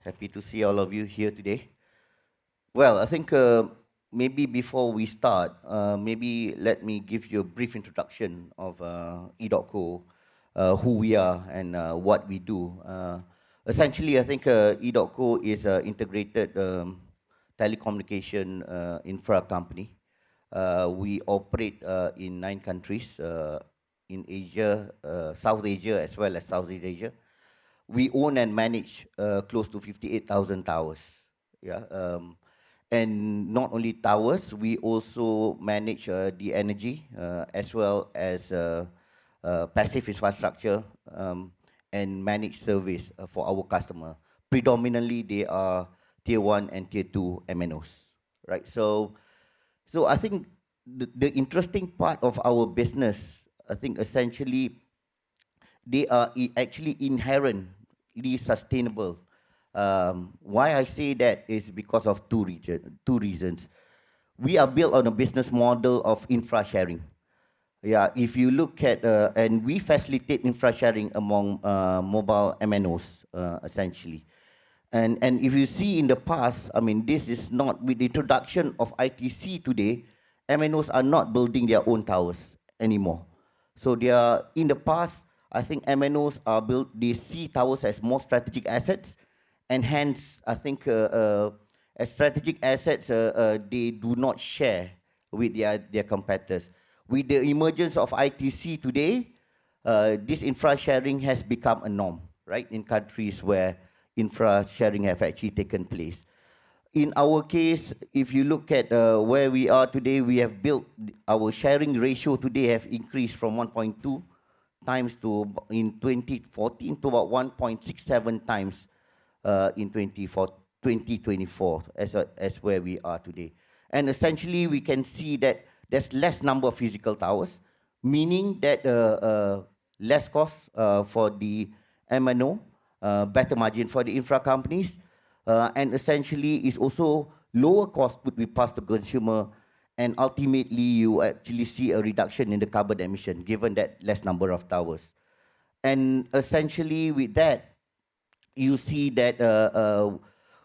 Happy to see all of you here today. Well, I think maybe before we start, maybe let me give you a brief introduction of E.co, who we are and what we do. Essentially, I think E.co is an integrated telecommunication infra company. We operate in 9 countries in Asia, South Asia, as well as Southeast Asia. We own and manage close to 58,000 towers. Yeah, and not only towers, we also manage the energy as well as passive infrastructure and manage service for our customer. Predominantly, they are tier 1 and tier 2 MNOs, right? So I think the interesting part of our business, I think essentially they are actually inherently sustainable. Why I say that is because of two reasons. We are built on a business model of infra sharing. Yeah, if you look at, and we facilitate infra sharing among mobile MNOs, essentially. And if you see in the past, I mean, this is not, with the introduction of ITC today, MNOs are not building their own towers anymore. So they are, in the past, I think MNOs are built, they see towers as more strategic assets, and hence, I think as strategic assets, they do not share with their competitors. With the emergence of ITC today, this infra sharing has become a norm, right, in countries where infra sharing have actually taken place. In our case, if you look at where we are today, we have built our sharing ratio today have increased from 1.2 times to in 2014 to about 1.67 times in 2024 as where we are today. And essentially, we can see that there's less number of physical towers, meaning that less cost for the MNO, better margin for the infra companies, and essentially is also lower cost would be passed to consumer, and ultimately you actually see a reduction in the carbon emission given that less number of towers. And essentially with that, you see that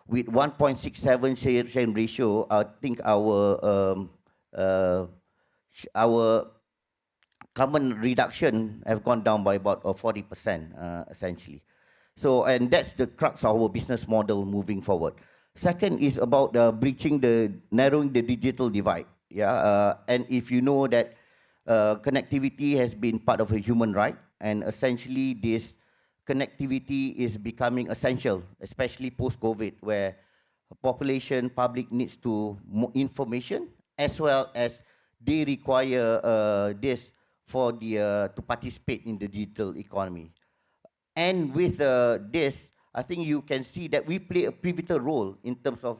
with 1.67 sharing ratio, I think our carbon reduction have gone down by about 40%, essentially. So, and that's the crux of our business model moving forward. Second is about narrowing the digital divide. Yeah, and if you know that connectivity has been part of a human right, and essentially this connectivity is becoming essential, especially post-COVID, where population, public needs to more information, as well as they require this for the to participate in the digital economy. And with this, I think you can see that we play a pivotal role in terms of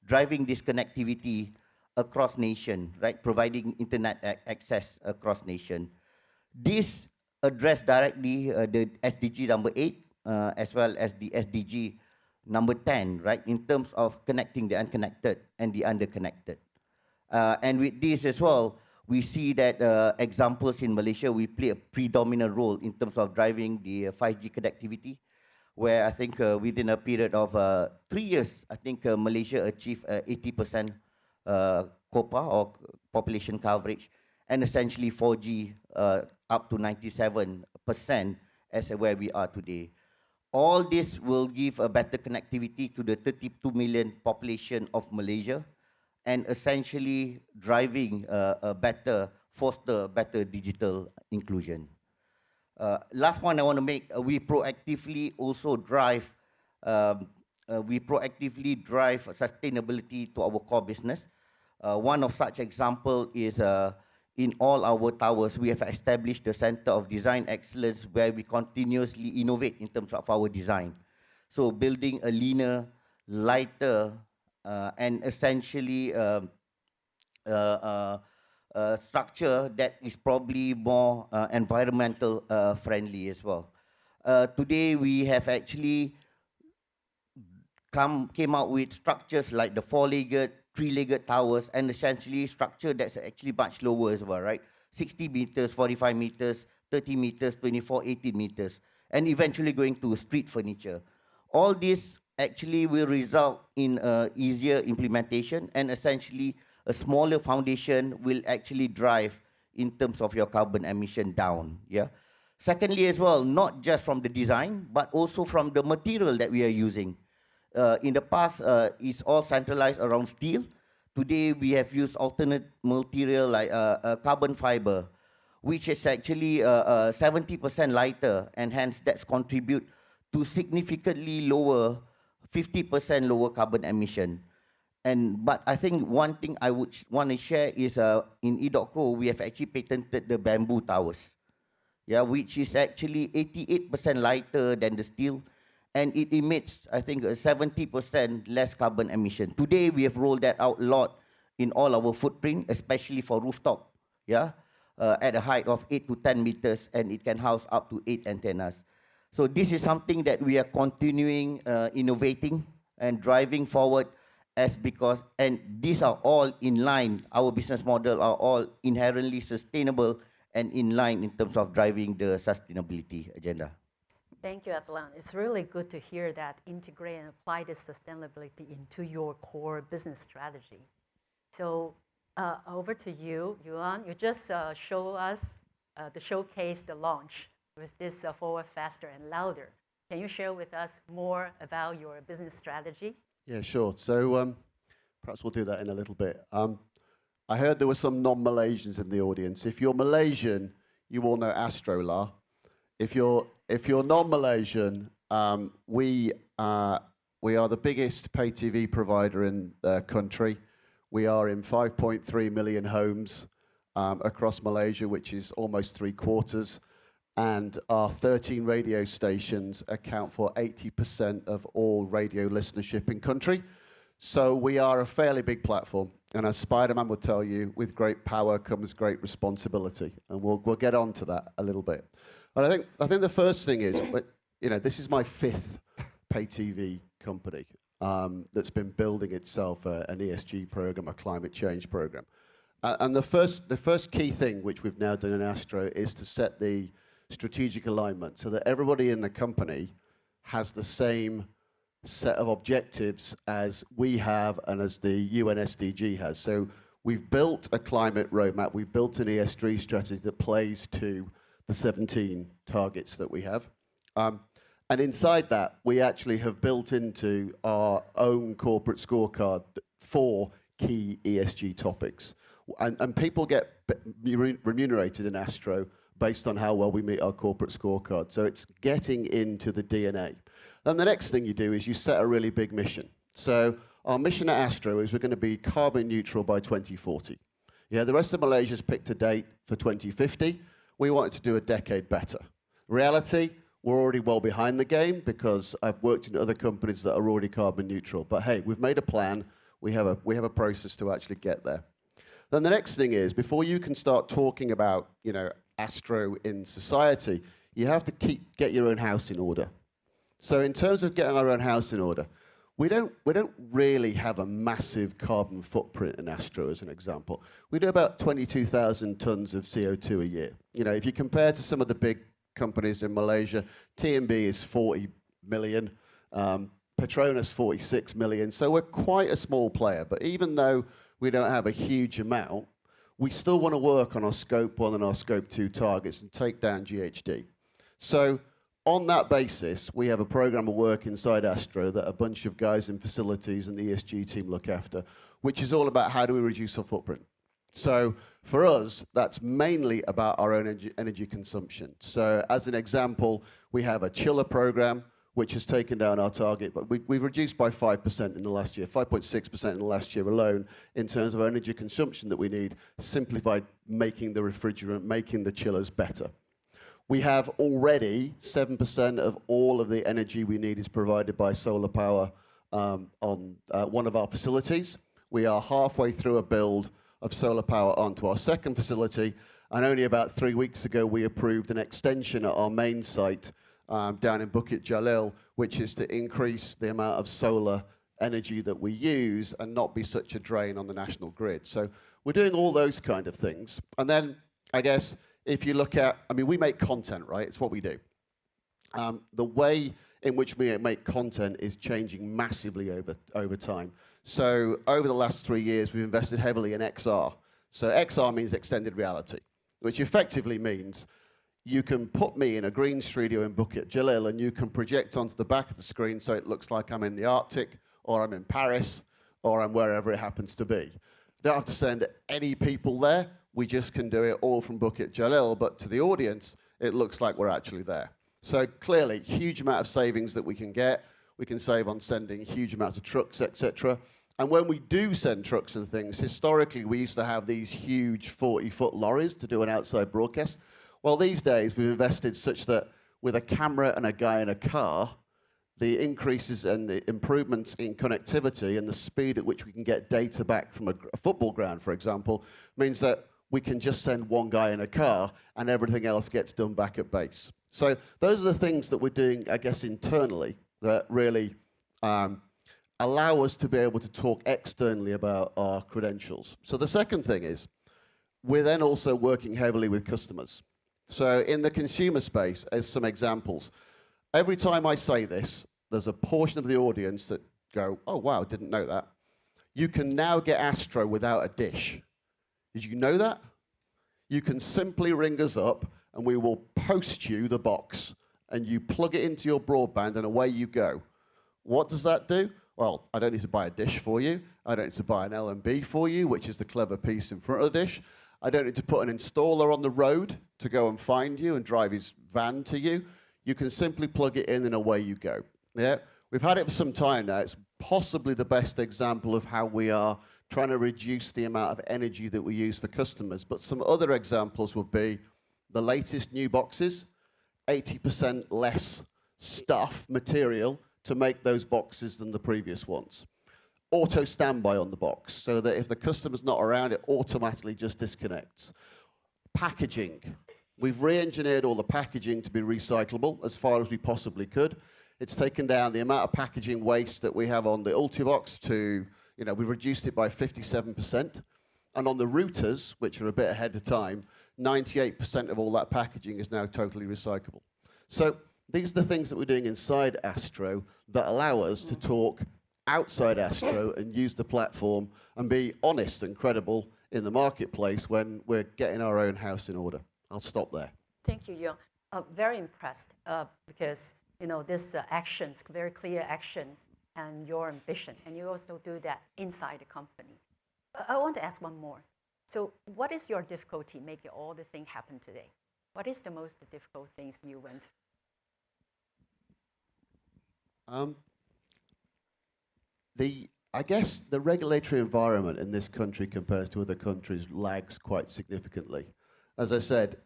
driving this connectivity across nation, right? Providing internet access across nation. This address directly the SDG number 8 as well as the SDG number 10, right? In terms of connecting the unconnected and the underconnected. And with this as well, we see that examples in Malaysia, we play a predominant role in terms of driving the 5G connectivity, where I think within a period of 3 years, I think Malaysia achieved 80% COPA or population coverage, and essentially 4G up to 97%, as where we are today. All this will give a better connectivity to the 32 million population of Malaysia, and essentially driving foster better digital inclusion. Last point I want to make, we proactively drive sustainability to our core business. One of such example is in all our towers, we have established the Center of Design Excellence where we continuously innovate in terms of our design. So building a leaner, lighter, and essentially structure that is probably more environmental friendly as well. Today we have actually came out with structures like the four-legged, three-legged towers, and essentially structure that's actually much lower as well, right? 60 meters, 45 meters, 30 meters, 24, 18 meters, and eventually going to street furniture. All this actually will result in easier implementation, and essentially a smaller foundation will actually drive in terms of your carbon emission down, yeah? Secondly as well, not just from the design, but also from the material that we are using. In the past, it's all centralized around steel. Today, we have used alternate material like carbon fiber, which is actually 70% lighter, and hence that's contribute to significantly lower, 50% lower carbon emission. But I think one thing I would want to share is in EDOTCO, we have actually patented the bamboo towers, yeah, which is actually 88% lighter than the steel, and it emits, I think, 70% less carbon emission. Today, we have rolled that out a lot in all our footprint, especially for rooftop, yeah, at a height of 8 to 10 meters, and it can house up to 8 antennas. So this is something that we are continuing innovating and driving forward and these are all in line, our business model are all inherently sustainable and in line in terms of driving the sustainability agenda. Thank you, Atlan. It's really good to hear that integrate and apply this sustainability into your core business strategy. So over to you, Yuan. You just show us the showcase, the launch with this forward, faster, and louder. Can you share with us more about your business strategy? Yeah, sure. So perhaps we'll do that in a little bit. I heard there were some non-Malaysians in the audience. If you're Malaysian, you all know Astrola. If you're non-Malaysian, we are the biggest pay TV provider in the country. We are in 5.3 million homes across Malaysia, which is almost 3/4. And our 13 radio stations account for 80% of all radio listenership in country. So we are a fairly big platform. And as Spider-Man would tell you, with great power comes great responsibility. And we'll get on to that a little bit. And I think the first thing is, this is my 5th pay TV company that's been building itself an ESG program, a climate change program. And the first key thing which we've now done in Astro is to set the strategic alignment so that everybody in the company has the same set of objectives as we have and as the UN SDG has. So we've built a climate roadmap, we've built an ESG strategy that plays to the 17 targets that we have. And inside that, we actually have built into our own corporate scorecard 4 key ESG topics. And people get remunerated in Astro based on how well we meet our corporate scorecard. So it's getting into the DNA. Then the next thing you do is you set a really big mission. So our mission at Astro is we're going to be carbon neutral by 2040. Yeah, the rest of Malaysia's picked a date for 2050. We wanted to do a decade better. Reality, we're already well behind the game because I've worked in other companies that are already carbon neutral. But hey, we've made a plan. We have a process to actually get there. Then the next thing is, before you can start talking about, Astro in society, you have to get your own house in order. So in terms of getting our own house in order, we don't really have a massive carbon footprint in Astro, as an example. We do about 22,000 tons of CO2 a year. If you compare to some of the big companies in Malaysia, TMB is 40 million, Petronas 46 million. So we're quite a small player. But even though we don't have a huge amount, we still want to work on our Scope 1 and our Scope 2 targets and take down GHG. So on that basis, we have a program of work inside Astro that a bunch of guys in facilities and the ESG team look after, which is all about how do we reduce our footprint. So for us, that's mainly about our own energy consumption. So as an example, we have a chiller program, which has taken down our target, but we've reduced by 5% in the last year, 5.6% in the last year alone, in terms of energy consumption that we need, simply by making the refrigerant, making the chillers better. We have already 7% of all of the energy we need is provided by solar power on one of our facilities. We are halfway through a build of solar power onto our second facility, and only about 3 weeks ago we approved an extension at our main site down in Bukit Jalil, which is to increase the amount of solar energy that we use and not be such a drain on the national grid. So we're doing all those kind of things. And then I guess if you look at, I mean, we make content, right? It's what we do. The way in which we make content is changing massively over time. So over the last 3 years, we've invested heavily in XR. So XR means extended reality, which effectively means you can put me in a green studio in Bukit Jalil and you can project onto the back of the screen so it looks like I'm in the Arctic, or I'm in Paris, or I'm wherever it happens to be. Don't have to send any people there. We just can do it all from Bukit Jalil, but to the audience, it looks like we're actually there. So clearly, huge amount of savings that we can get. We can save on sending huge amounts of trucks, etc. And when we do send trucks and things, historically, we used to have these huge 40-foot lorries to do an outside broadcast. Well, these days, we've invested such that with a camera and a guy in a car, the increases and the improvements in connectivity and the speed at which we can get data back from a football ground, for example, means that we can just send one guy in a car and everything else gets done back at base. So those are the things that we're doing, I guess, internally that really allow us to be able to talk externally about our credentials. So the second thing is, we're then also working heavily with customers. So in the consumer space, as some examples, every time I say this, there's a portion of the audience that go, oh wow, didn't know that. You can now get Astro without a dish. Did you know that? You can simply ring us up and we will post you the box and you plug it into your broadband and away you go. What does that do? Well, I don't need to buy a dish for you. I don't need to buy an LMB for you, which is the clever piece in front of the dish. I don't need to put an installer on the road to go and find you and drive his van to you. You can simply plug it in and away you go. Yeah? We've had it for some time now. It's possibly the best example of how we are trying to reduce the amount of energy that we use for customers. But some other examples would be the latest new boxes, 80% less stuff, material, to make those boxes than the previous ones. Auto standby on the box, so that if the customer's not around, it automatically just disconnects. Packaging. We've re-engineered all the packaging to be recyclable as far as we possibly could. It's taken down the amount of packaging waste that we have on the Ultibox to, we've reduced it by 57%. And on the routers, which are a bit ahead of time, 98% of all that packaging is now totally recyclable. So these are the things that we're doing inside Astro that allow us to talk outside Astro and use the platform and be honest and credible in the marketplace when we're getting our own house in order. I'll stop there. Thank you, Young. Very impressed because this actions, very clear action, and your ambition, and you also do that inside the company. I want to ask one more. So, what is your difficulty making all the things happen today? What is the most difficult things you went through? I guess the regulatory environment in this country compared to other countries lags quite significantly. As I said,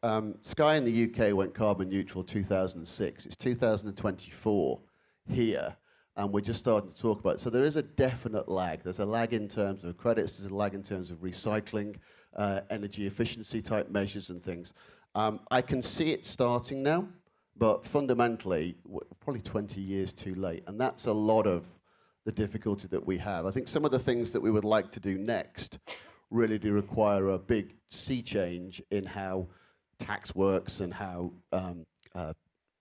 Sky in the UK went carbon neutral 2006. It's 2024 here, and we're just starting to talk about it. So there is a definite lag. There's a lag in terms of credits, there's a lag in terms of recycling, energy efficiency type measures and things. I can see it starting now, but fundamentally, probably 20 years too late, and that's a lot of the difficulty that we have. I think some of the things that we would like to do next really do require a big sea change in how tax works and how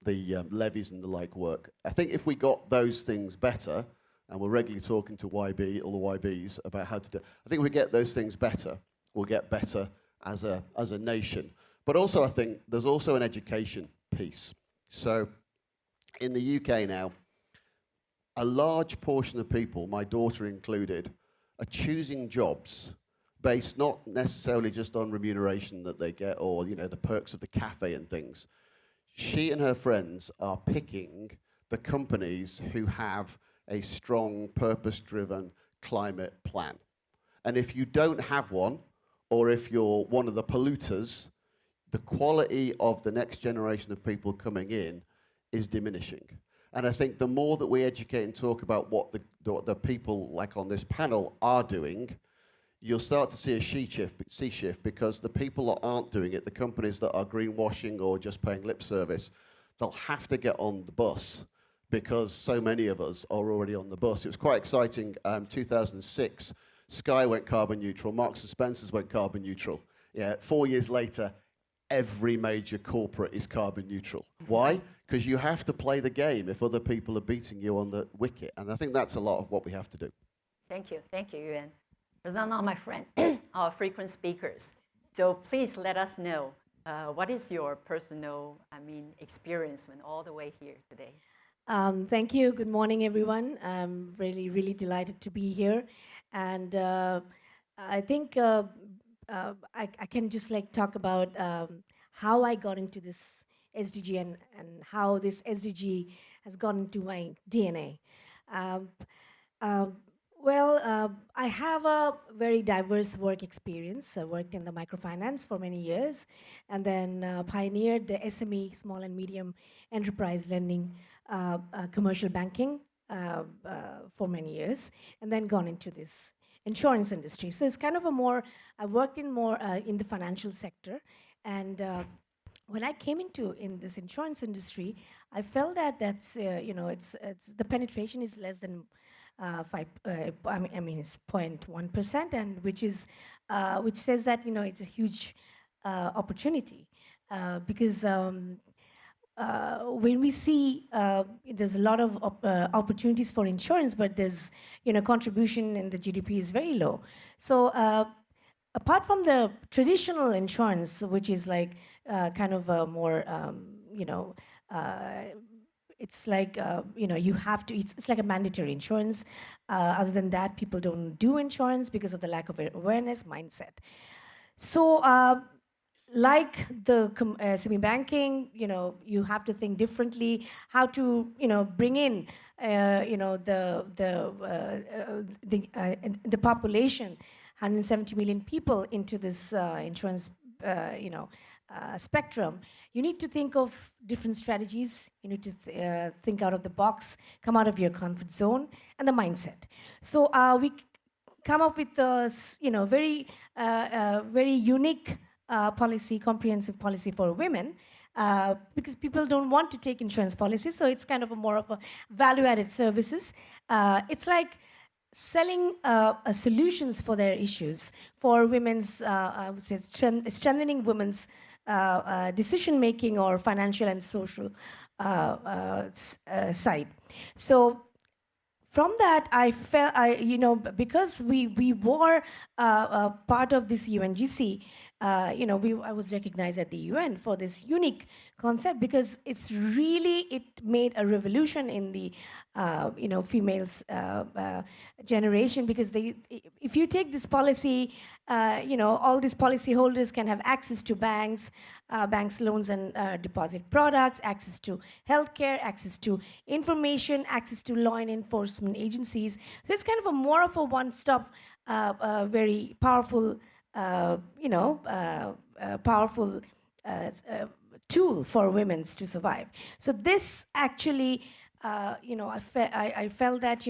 the levies and the like work. I think if we got those things better, and we're regularly talking to YB, all the YBs, about how to do, I think if we get those things better, we'll get better as a nation. But also I think there's also an education piece. So In the UK now, a large portion of people, my daughter included, are choosing jobs based not necessarily just on remuneration that they get or, you know, the perks of the cafe and things. She and her friends are picking the companies who have a strong, purpose-driven climate plan. And if you don't have one, or if you're one of the polluters, the quality of the next generation of people coming in is diminishing. And I think the more that we educate and talk about what the people like on this panel are doing, you'll start to see a sea shift because the people that aren't doing it, the companies that are greenwashing or just paying lip service, they'll have to get on the bus because so many of us are already on the bus. It was quite exciting. 2006, Sky went carbon neutral, Marks and Spencer's went carbon neutral. Yeah, 4 years later, every major corporate is carbon neutral. Why? Because you have to play the game if other people are beating you on the wicket. And I think that's a lot of what we have to do. Thank you, Yuan. Those are not my friend, our frequent speakers. So please let us know what is your personal, experience when all the way here today. Thank you. Good morning, everyone. I'm really, really delighted to be here. And I think I can just like talk about how I got into this SDG and how this SDG has gone into my DNA. I have a very diverse work experience. I worked in the microfinance for many years and then pioneered the SME, small and medium enterprise lending, commercial banking for many years, and then gone into this insurance industry. So it's kind of a more, I worked in more in the financial sector. And when I came in this insurance industry, I felt that that's, it's the penetration is less than it's 0.1%, and which says that it's a huge opportunity because when we see there's a lot of opportunities for insurance, but there's contribution in the GDP is very low. So apart from the traditional insurance, which is like kind of a more it's like, you have to, it's like a mandatory insurance. Other than that, people don't do insurance because of the lack of awareness mindset. So like the semi-banking, you have to think differently, how to, bring in, the population, 170 million people into this insurance, spectrum. You need to think of different strategies. You need to think out of the box, come out of your comfort zone, and the mindset. So we come up with this, very unique policy, comprehensive policy for women, because people don't want to take insurance policies. So it's kind of more of a value-added services. It's like selling solutions for their issues, for women's, I would say, strengthening women's decision-making or financial and social side. So from that, I felt, because we were part of this UNGC, I was recognized at the UN for this unique concept because it made a revolution in the, females generation, because if you take this policy, all these policy holders can have access to banks loans and deposit products, access to healthcare, access to information, access to law and enforcement agencies. So it's kind of more of a one-stop, very powerful, powerful tool for women to survive. So this actually, I felt that,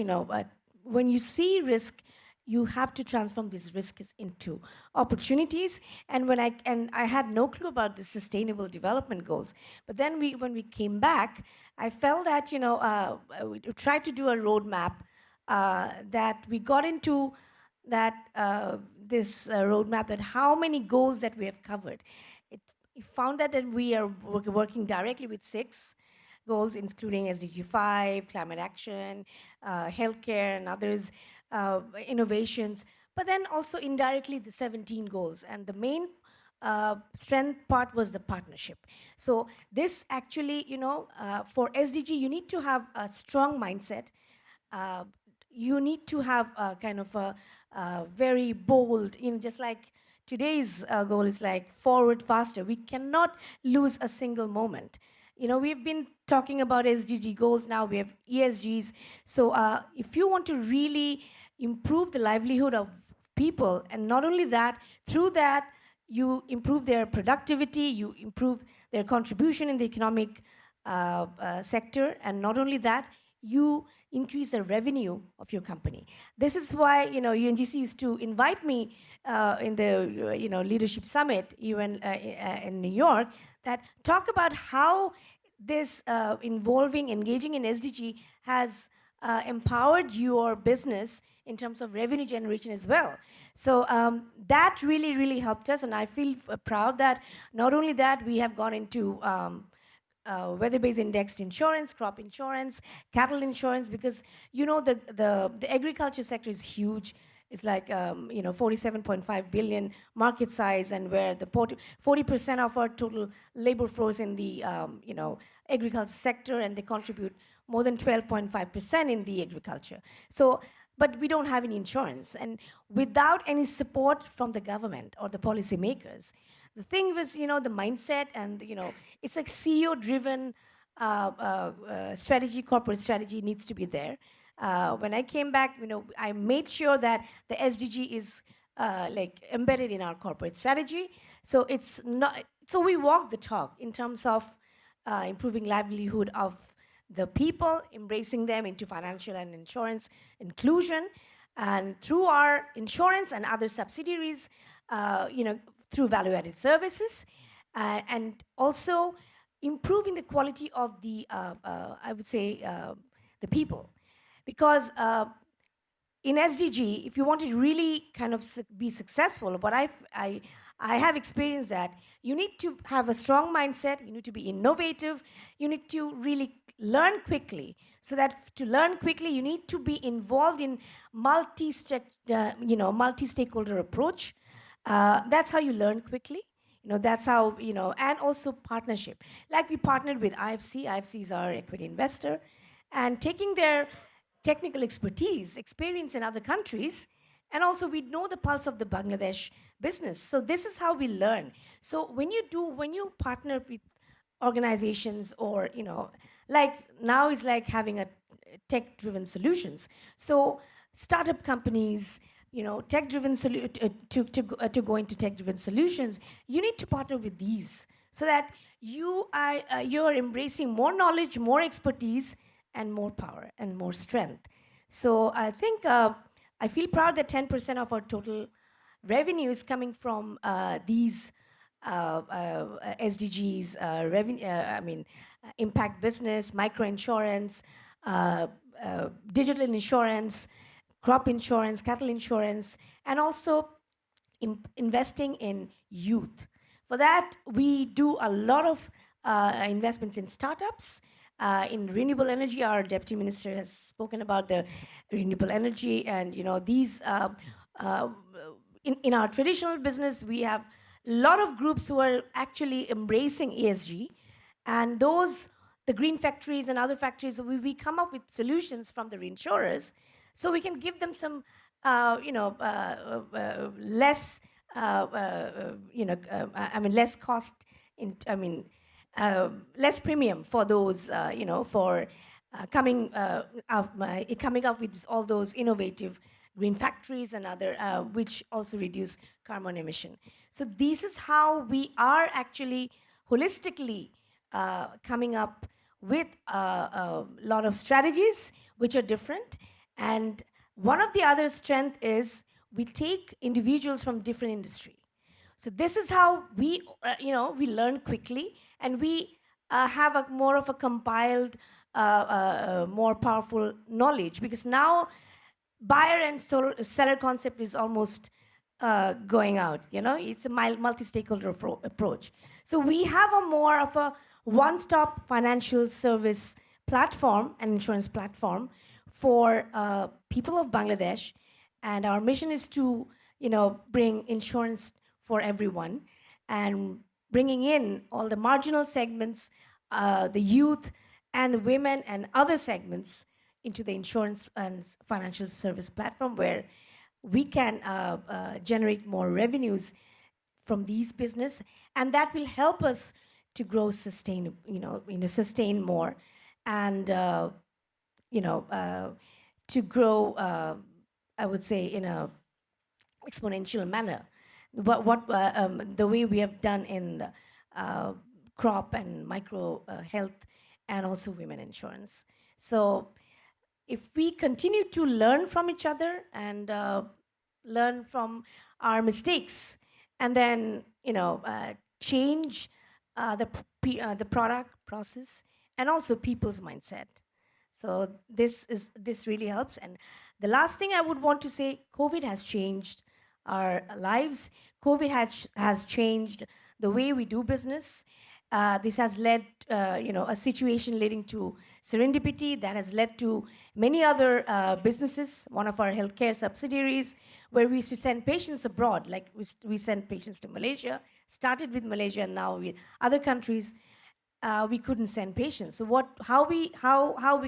when you see risk, you have to transform these risks into opportunities. And when I had no clue about the Sustainable Development Goals. But then when we came back, I felt that, we tried to do a roadmap that we got into that this roadmap, that how many goals that we have covered. We found that we are working directly with 6 goals, including SDG 5, climate action, healthcare, and others, innovations, but then also indirectly the 17 goals. And the main strength part was the partnership. So this actually, for SDG, you need to have a strong mindset. You need to have a kind of a very bold, just like today's goal is like forward faster. We cannot lose a single moment. We've been talking about SDG goals, now we have ESGs. So if you want to really improve the livelihood of people, and not only that, through that, you improve their productivity, you improve their contribution in the economic sector, and not only that, you increase the revenue of your company. This is why UNGC used to invite me in the leadership summit UN in New York, that talk about how this engaging in SDG has empowered your business in terms of revenue generation as well. So that really, really helped us, and I feel proud that not only that, we have gone into weather-based indexed insurance, crop insurance, cattle insurance, because the agriculture sector is huge. It's like 47.5 billion market size, and where the 40% of our total labor force in the agriculture sector, and they contribute more than 12.5% in the agriculture. So, but we don't have any insurance, and without any support from the government or the policymakers. The thing was, the mindset, and it's like CEO-driven strategy, corporate strategy needs to be there. When I came back, I made sure that the SDG is like embedded in our corporate strategy. So it's not. So we walk the talk in terms of improving livelihood of the people, embracing them into financial and insurance inclusion, and through our insurance and other subsidiaries, through value-added services, and also improving the quality of the, I would say, the people. Because in SDG, if you want to really kind of be successful, but I have experienced that you need to have a strong mindset, you need to be innovative, you need to really learn quickly. So that to learn quickly, you need to be involved in multi-stakeholder approach. That's how you learn quickly. That's how, and also partnership. Like we partnered with IFC. IFC is our equity investor, and taking their technical experience in other countries, and also we know the pulse of the Bangladesh business. So this is how we learn. So when you partner with organizations, or like now it's like having a tech-driven solutions. So startup companies, tech-driven to go into tech-driven solutions, you need to partner with these, so that you're embracing more knowledge, more expertise, and more power and more strength. So I think I feel proud that 10% of our total revenue is coming from these SDGs, impact business, microinsurance, digital insurance, crop insurance, cattle insurance, and also investing in youth. For that, we do a lot of investments in startups. In renewable energy, our deputy minister has spoken about the renewable energy, and these in our traditional business, we have a lot of groups who are actually embracing ESG, and the green factories and other factories, we come up with solutions from the reinsurers, so we can give them some less less cost less premium for those, for coming up with all those innovative green factories and other, which also reduce carbon emission. So this is how we are actually holistically coming up with a lot of strategies which are different. And one of the other strength is we take individuals from different industry. So this is how we, we learn quickly, and we have more of a compiled, more powerful knowledge, because now buyer and seller concept is almost going out. It's a multi-stakeholder approach. So we have a more of a one-stop financial service platform and insurance platform for people of Bangladesh, and our mission is to, bring insurance for everyone. and bringing in all the marginal segments, the youth, and the women and other segments into the insurance and financial service platform where we can generate more revenues from these business, and that will help us to grow sustain more, and to grow, I would say, in a exponential manner. The way we have done in the, crop and micro health, and also women insurance. So if we continue to learn from each other and learn from our mistakes, and then change the product process and also people's mindset. So this really helps. And the last thing I would want to say, COVID has changed our lives. COVID has changed the way we do business. This has led, a situation leading to serendipity that has led to many other businesses. One of our healthcare subsidiaries, where we used to send patients abroad, like we send patients to Malaysia. Started with Malaysia, and now with other countries, we couldn't send patients. So how we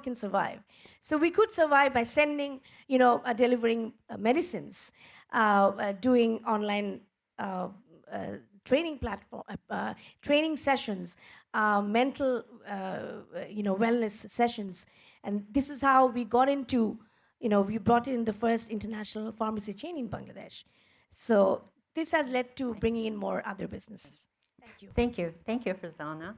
can survive? So we could survive by sending, delivering medicines, doing online training platform, training sessions, mental, wellness sessions, and this is how we got into, we brought in the first international pharmacy chain in Bangladesh. So this has led to bringing in more other businesses. Thank you. Thank you, Farzana.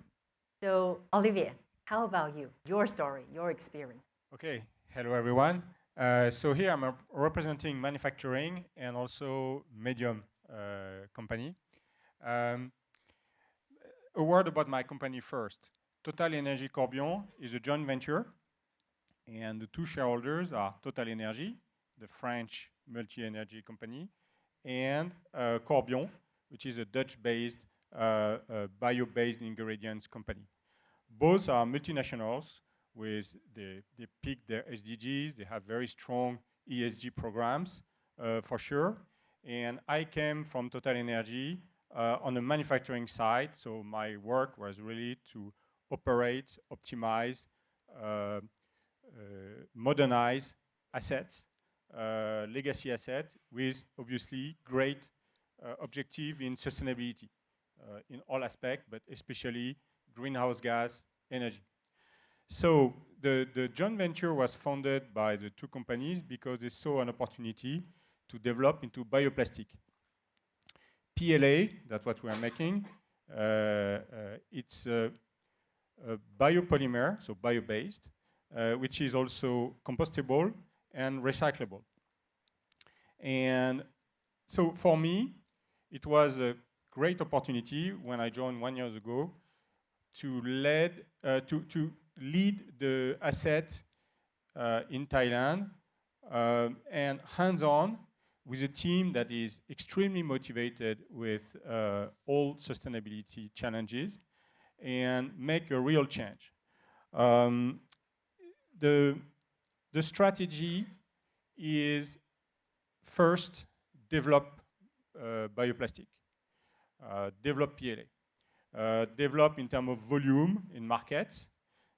So Olivier, how about you? Your story, your experience. Okay, hello everyone. So here I'm representing manufacturing and also medium company. A word about my company first. Total Energy Corbion is a joint venture, and the two shareholders are Total Energy, the French multi-energy company, and Corbion, which is a Dutch-based bio-based ingredients company. Both are multinationals they pick their SDGs, they have very strong ESG programs for sure. And I came from Total Energy on the manufacturing side, so my work was really to operate, optimize, modernize assets, legacy assets, with obviously great objective in sustainability in all aspects, but especially greenhouse gas energy. So the joint venture was founded by the two companies because they saw an opportunity to develop into bioplastic. PLA, that's what we are making. It's a biopolymer, so bio-based, which is also compostable and recyclable. And so for me, it was a great opportunity when I joined 1 year ago to lead the asset in Thailand and hands-on with a team that is extremely motivated with all sustainability challenges and make a real change. The strategy is first develop bioplastic, develop PLA, develop in terms of volume in markets.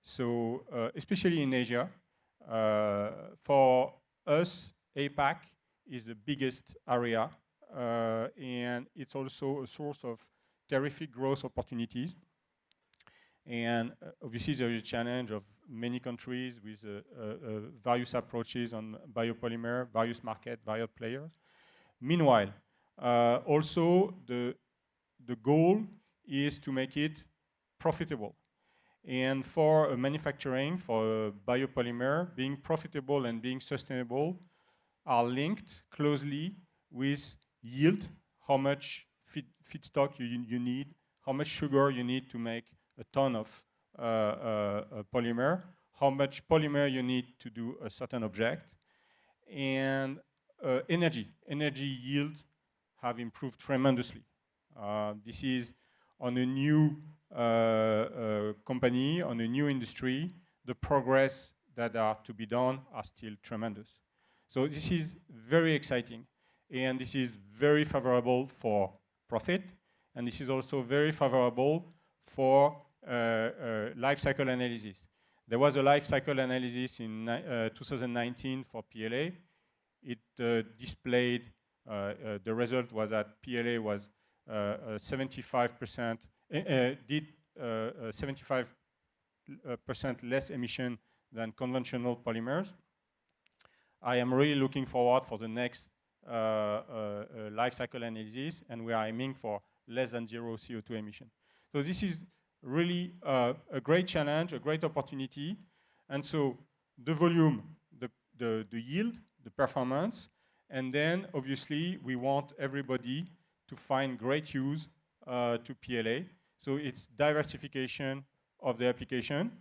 So especially in Asia, for us, APAC is the biggest area, and it's also a source of terrific growth opportunities. And obviously there is a challenge of many countries with various approaches on biopolymer, various markets, various players. Meanwhile, also the goal is to make it profitable. And for manufacturing, for biopolymer, being profitable and being sustainable are linked closely with yield, how much feedstock you need, how much sugar you need to make a ton of polymer, how much polymer you need to do a certain object, and energy yield have improved tremendously. This is on a new company, on a new industry. The progress that are to be done are still tremendous. So this is very exciting, and this is very favorable for profit, and this is also very favorable for life cycle analysis. There was a life cycle analysis in 2019 for PLA. It displayed, the result was that PLA was 75%, did 75% less emission than conventional polymers. I am really looking forward for the next life cycle analysis, and we are aiming for less than 0 CO2 emission. So this is really a great challenge, a great opportunity. And so the volume, the yield, the performance, and then obviously we want everybody to find great use to PLA. So it's diversification of the application.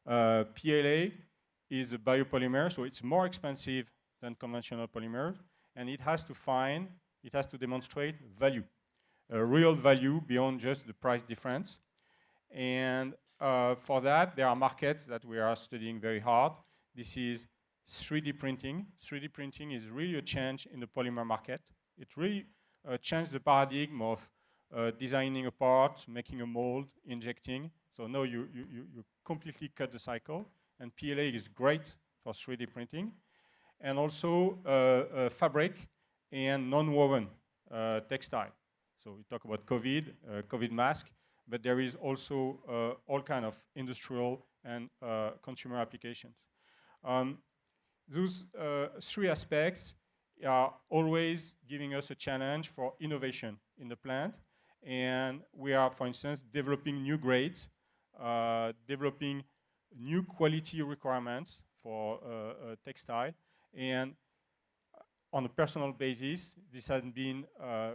PLA is a biopolymer, so it's more expensive than conventional polymers, and it has to demonstrate value, real value beyond just the price difference. And for that, there are markets that we are studying very hard. This is 3D printing. 3D printing is really a change in the polymer market. It really changed the paradigm of designing a part, making a mold, injecting. So now you completely cut the cycle, and PLA is great for 3D printing. And also fabric and non-woven textile. So we talk about COVID mask, but there is also all kind of industrial and consumer applications. Those three aspects are always giving us a challenge for innovation in the plant. And we are, for instance, developing new grades, developing new quality requirements for textile. And on a personal basis, this has been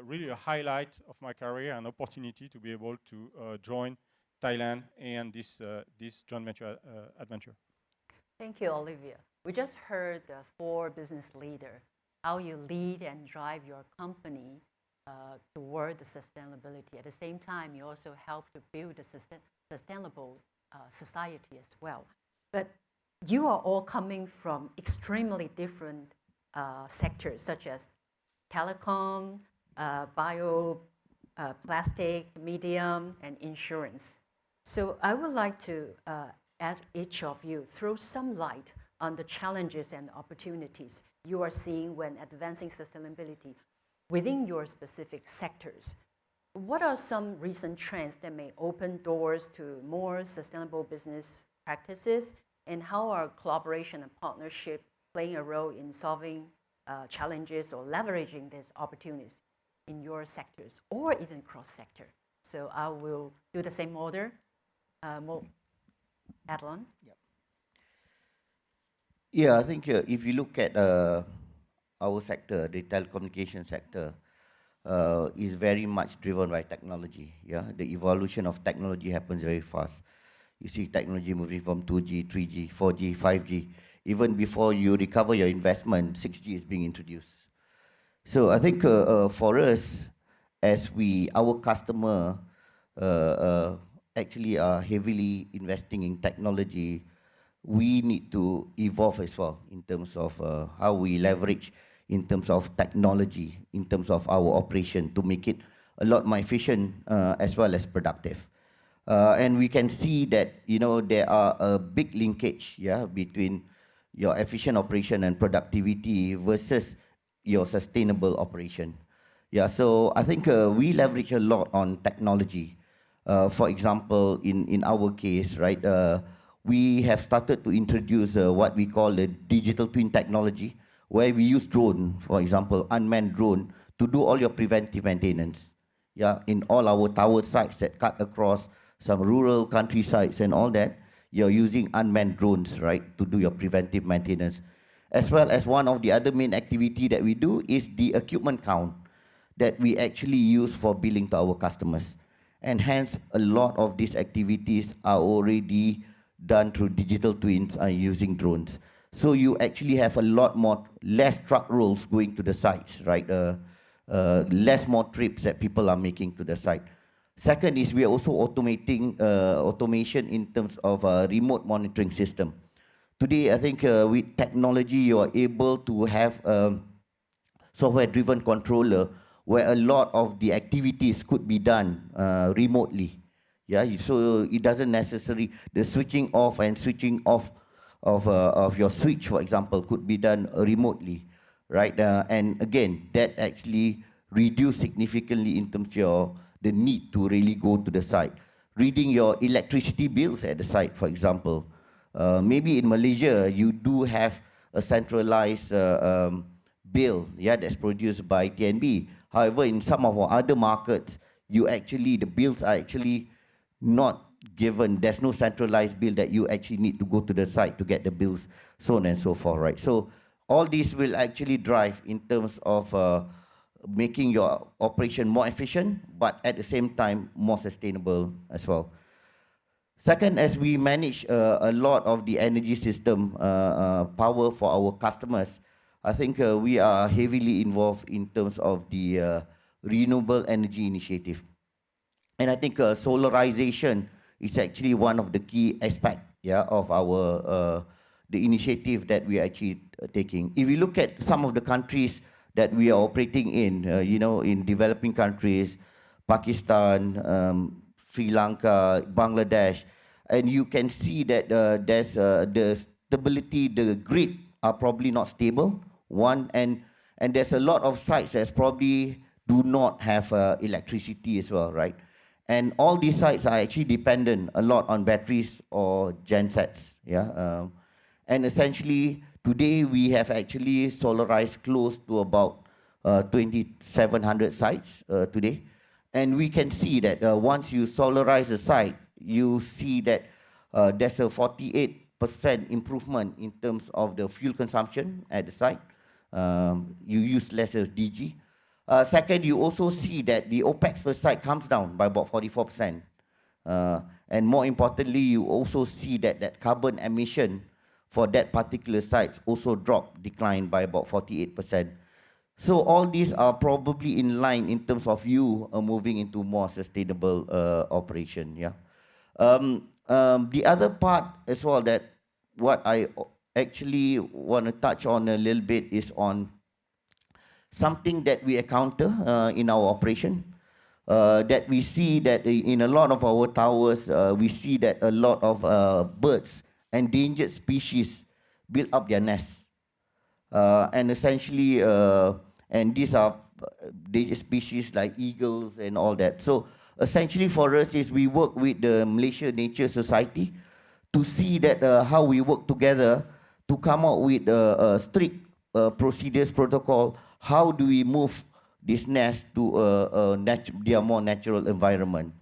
really a highlight of my career, an opportunity to be able to join Thailand and this joint venture adventure. Thank you, Olivia. We just heard the 4 business leaders, how you lead and drive your company toward the sustainability. At the same time, you also help to build a sustainable society as well. But you are all coming from extremely different sectors, such as telecom, bio, plastic, medium, and insurance. So I would like to ask each of you throw some light on the challenges and opportunities you are seeing when advancing sustainability within your specific sectors. What are some recent trends that may open doors to more sustainable business practices, and how are collaboration and partnership playing a role in solving challenges or leveraging these opportunities in your sectors or even cross-sector? So I will do the same order. Adlon? Yep. Yeah, I think if you look at our sector, the telecommunication sector, is very much driven by technology. Yeah, the evolution of technology happens very fast. You see technology moving from 2G, 3G, 4G, 5G. Even before you recover your investment, 6G is being introduced. So I think for us, as our customer actually are heavily investing in technology, we need to evolve as well in terms of how we leverage in terms of technology, in terms of our operation to make it a lot more efficient as well as productive. And we can see that, there are a big linkage, between your efficient operation and productivity versus your sustainable operation. Yeah, so I think we leverage a lot on technology. For example, in our case, right, we have started to introduce what we call the digital twin technology, where we use drone, for example, unmanned drone, to do all your preventive maintenance. Yeah, in all our tower sites that cut across some rural countrysides and all that, you're using unmanned drones, right, to do your preventive maintenance. As well as one of the other main activity that we do is the equipment count that we actually use for billing to our customers. And hence, a lot of these activities are already done through digital twins using drones. So you actually have a lot less truck rolls going to the sites, right? Less more trips that people are making to the site. Second is we are also automating automation in terms of a remote monitoring system. Today, I think with technology, you are able to have a software-driven controller where a lot of the activities could be done remotely. Yeah, so it doesn't necessarily, the switching off and switching off of your switch, for example, could be done remotely, right? And again, that actually reduce significantly in terms of the need to really go to the site. Reading your electricity bills at the site, for example. Maybe in Malaysia, you do have a centralized bill, yeah, that's produced by TNB. However, in some of our other markets, the bills are actually not given. There's no centralized bill that you actually need to go to the site to get the bills, so on and so forth, right? So all this will actually drive in terms of making your operation more efficient, but at the same time, more sustainable as well. Second, as we manage a lot of the energy system power for our customers, I think we are heavily involved in terms of the renewable energy initiative. And I think solarization is actually one of the key aspects, yeah, of our the initiative that we are actually taking. If you look at some of the countries that we are operating in, in developing countries, Pakistan, Sri Lanka, Bangladesh, and you can see that there's the stability, the grid are probably not stable. One, and there's a lot of sites that probably do not have electricity as well, right? And all these sites are actually dependent a lot on batteries or gensets, yeah. And essentially, today we have actually solarized close to about 2,700 sites today. And we can see that once you solarize a site, you see that there's a 48% improvement in terms of the fuel consumption at the site. You use less of DG. Second, you also see that the OPEX per site comes down by about 44%. And more importantly, you also see that that carbon emission for that particular site also declined by about 48%. So all these are probably in line in terms of you moving into more sustainable operation. Yeah. The other part as well that what I actually want to touch on a little bit is on something that we encounter in our operation. That we see that in a lot of our towers, we see that a lot of birds, endangered species, build up their nests. And essentially, and these are endangered species like eagles and all that. So essentially for us is we work with the Malaysia Nature Society to see that how we work together to come up with a strict procedures protocol. How do we move this nest to their more natural environment?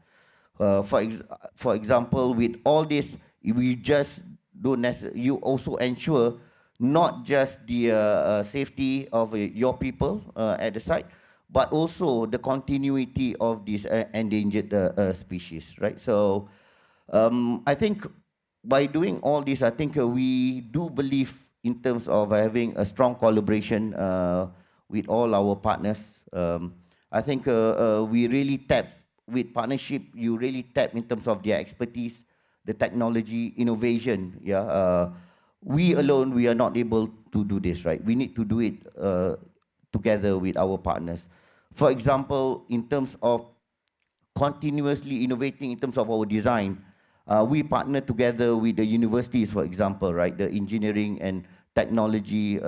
For example, with all this, we just don't necessarily, you also ensure not just the safety of your people at the site, but also the continuity of these endangered species, right? So I think by doing all this, I think we do believe in terms of having a strong collaboration with all our partners. I think we really tap with partnership, you really tap in terms of their expertise, the technology, innovation, yeah. We alone, we are not able to do this, right? We need to do it together with our partners. For example, in terms of continuously innovating in terms of our design, we partner together with the universities, for example, right? The engineering and technology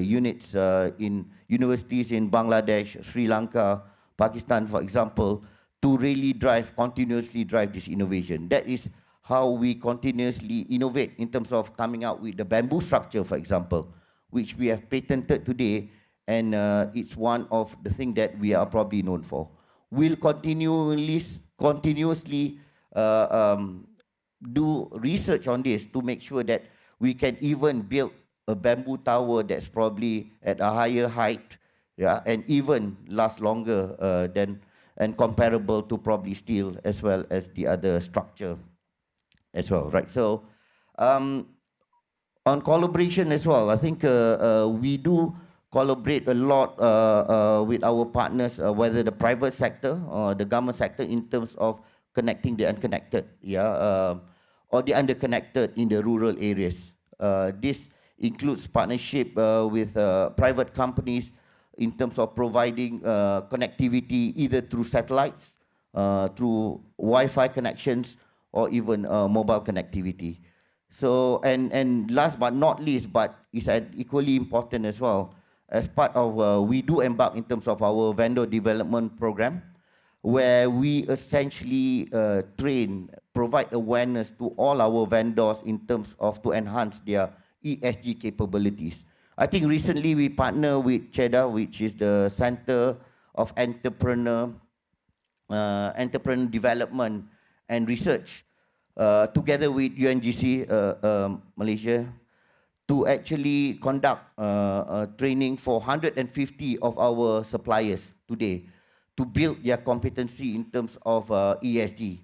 units in universities in Bangladesh, Sri Lanka, Pakistan, for example, to really continuously drive this innovation. That is how we continuously innovate in terms of coming out with the bamboo structure, for example, which we have patented today, and it's one of the things that we are probably known for. We'll continuously do research on this to make sure that we can even build a bamboo tower that's probably at a higher height, yeah, and even last longer and comparable to probably steel as well as the other structure as well, right? So on collaboration as well, I think we do collaborate a lot with our partners, whether the private sector or the government sector, in terms of connecting the unconnected, yeah, or the underconnected in the rural areas. This includes partnership with private companies, in terms of providing connectivity either through satellites, through Wi-Fi connections, or even mobile connectivity. So, and last but not least, but is equally important as well, as part of, we do embark in terms of our vendor development program, where we essentially provide awareness to all our vendors in terms of to enhance their ESG capabilities. I think recently we partner with CHEDA, which is the Center of Entrepreneur Development and Research, together with UNGC Malaysia, to actually conduct training for 150 of our suppliers today to build their competency in terms of ESG.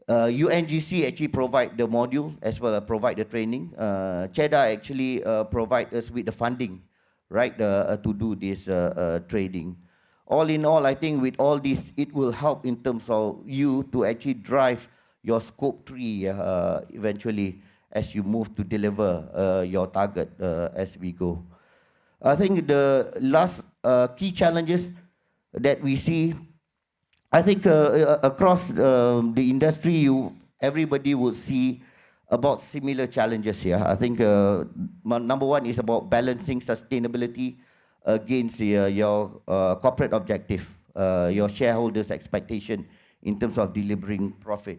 UNGC actually provide the module as well as provide the training. CHEDA actually provide us with the funding, right, to do this training. All in all, I think with all this, it will help in terms of you to actually drive your scope 3 eventually as you move to deliver your target as we go. I think the last key challenges that we see, I think across the industry, everybody will see about similar challenges here. I think number one is about balancing sustainability against your corporate objective, your shareholders' expectation in terms of delivering profit.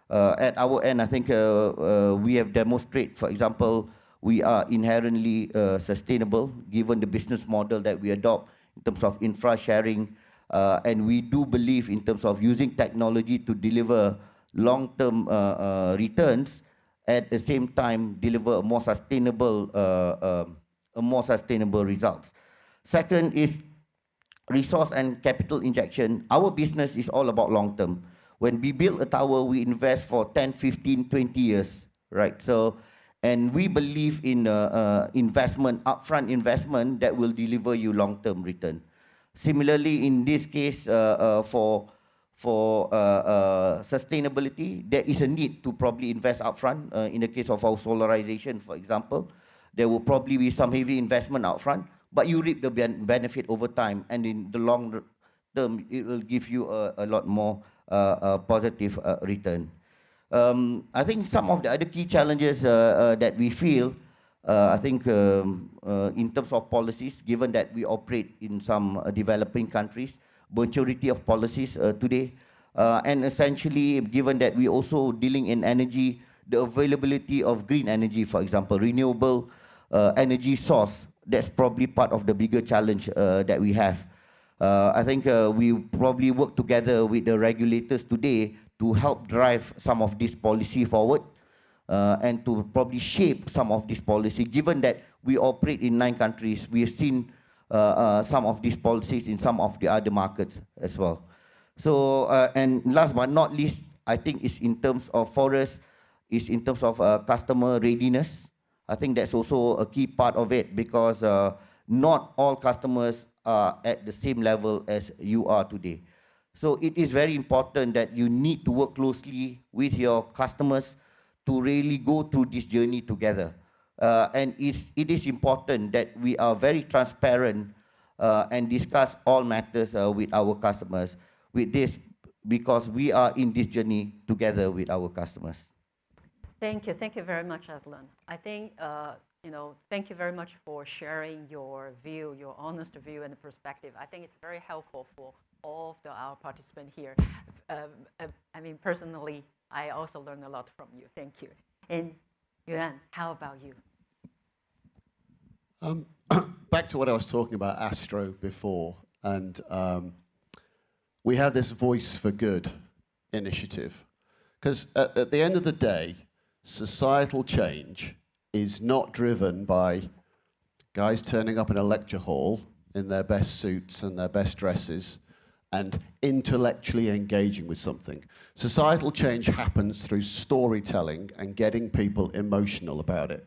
At our end, I think we have demonstrated, for example, we are inherently sustainable given the business model that we adopt in terms of infra sharing, and we do believe in terms of using technology to deliver long-term returns, at the same time deliver a more sustainable results. Second is resource and capital injection. Our business is all about long-term. When we build a tower, we invest for 10, 15, 20 years, right? So, and we believe in investment, upfront investment that will deliver you long-term return. Similarly, in this case, for sustainability, there is a need to probably invest upfront. In the case of our solarization, for example, there will probably be some heavy investment upfront, but you reap the benefit over time, and in the long term, it will give you a lot more positive return. I think some of the other key challenges that we feel, I think in terms of policies, given that we operate in some developing countries, maturity of policies today, and essentially given that we also dealing in energy, the availability of green energy, for example, renewable energy source, that's probably part of the bigger challenge that we have. I think we probably work together with the regulators today to help drive some of this policy forward, and to probably shape some of this policy, given that we operate in 9 countries. We have seen some of these policies in some of the other markets as well. So, and last but not least, I think is in terms of forest, is in terms of customer readiness. I think that's also a key part of it, because not all customers are at the same level as you are today. So it is very important that you need to work closely with your customers to really go through this journey together. And it is important that we are very transparent and discuss all matters with our customers with this, because we are in this journey together with our customers. Thank you very much, Adlan. I think, thank you very much for sharing your view, your honest view and perspective. I think it's very helpful for all of our participants here. I mean, personally, I also learned a lot from you. Thank you. And Yuan, how about you? Back to what I was talking about Astro before, and we have this Voice for Good initiative, because at the end of the day, societal change is not driven by guys turning up in a lecture hall in their best suits and their best dresses and intellectually engaging with something. Societal change happens through storytelling and getting people emotional about it.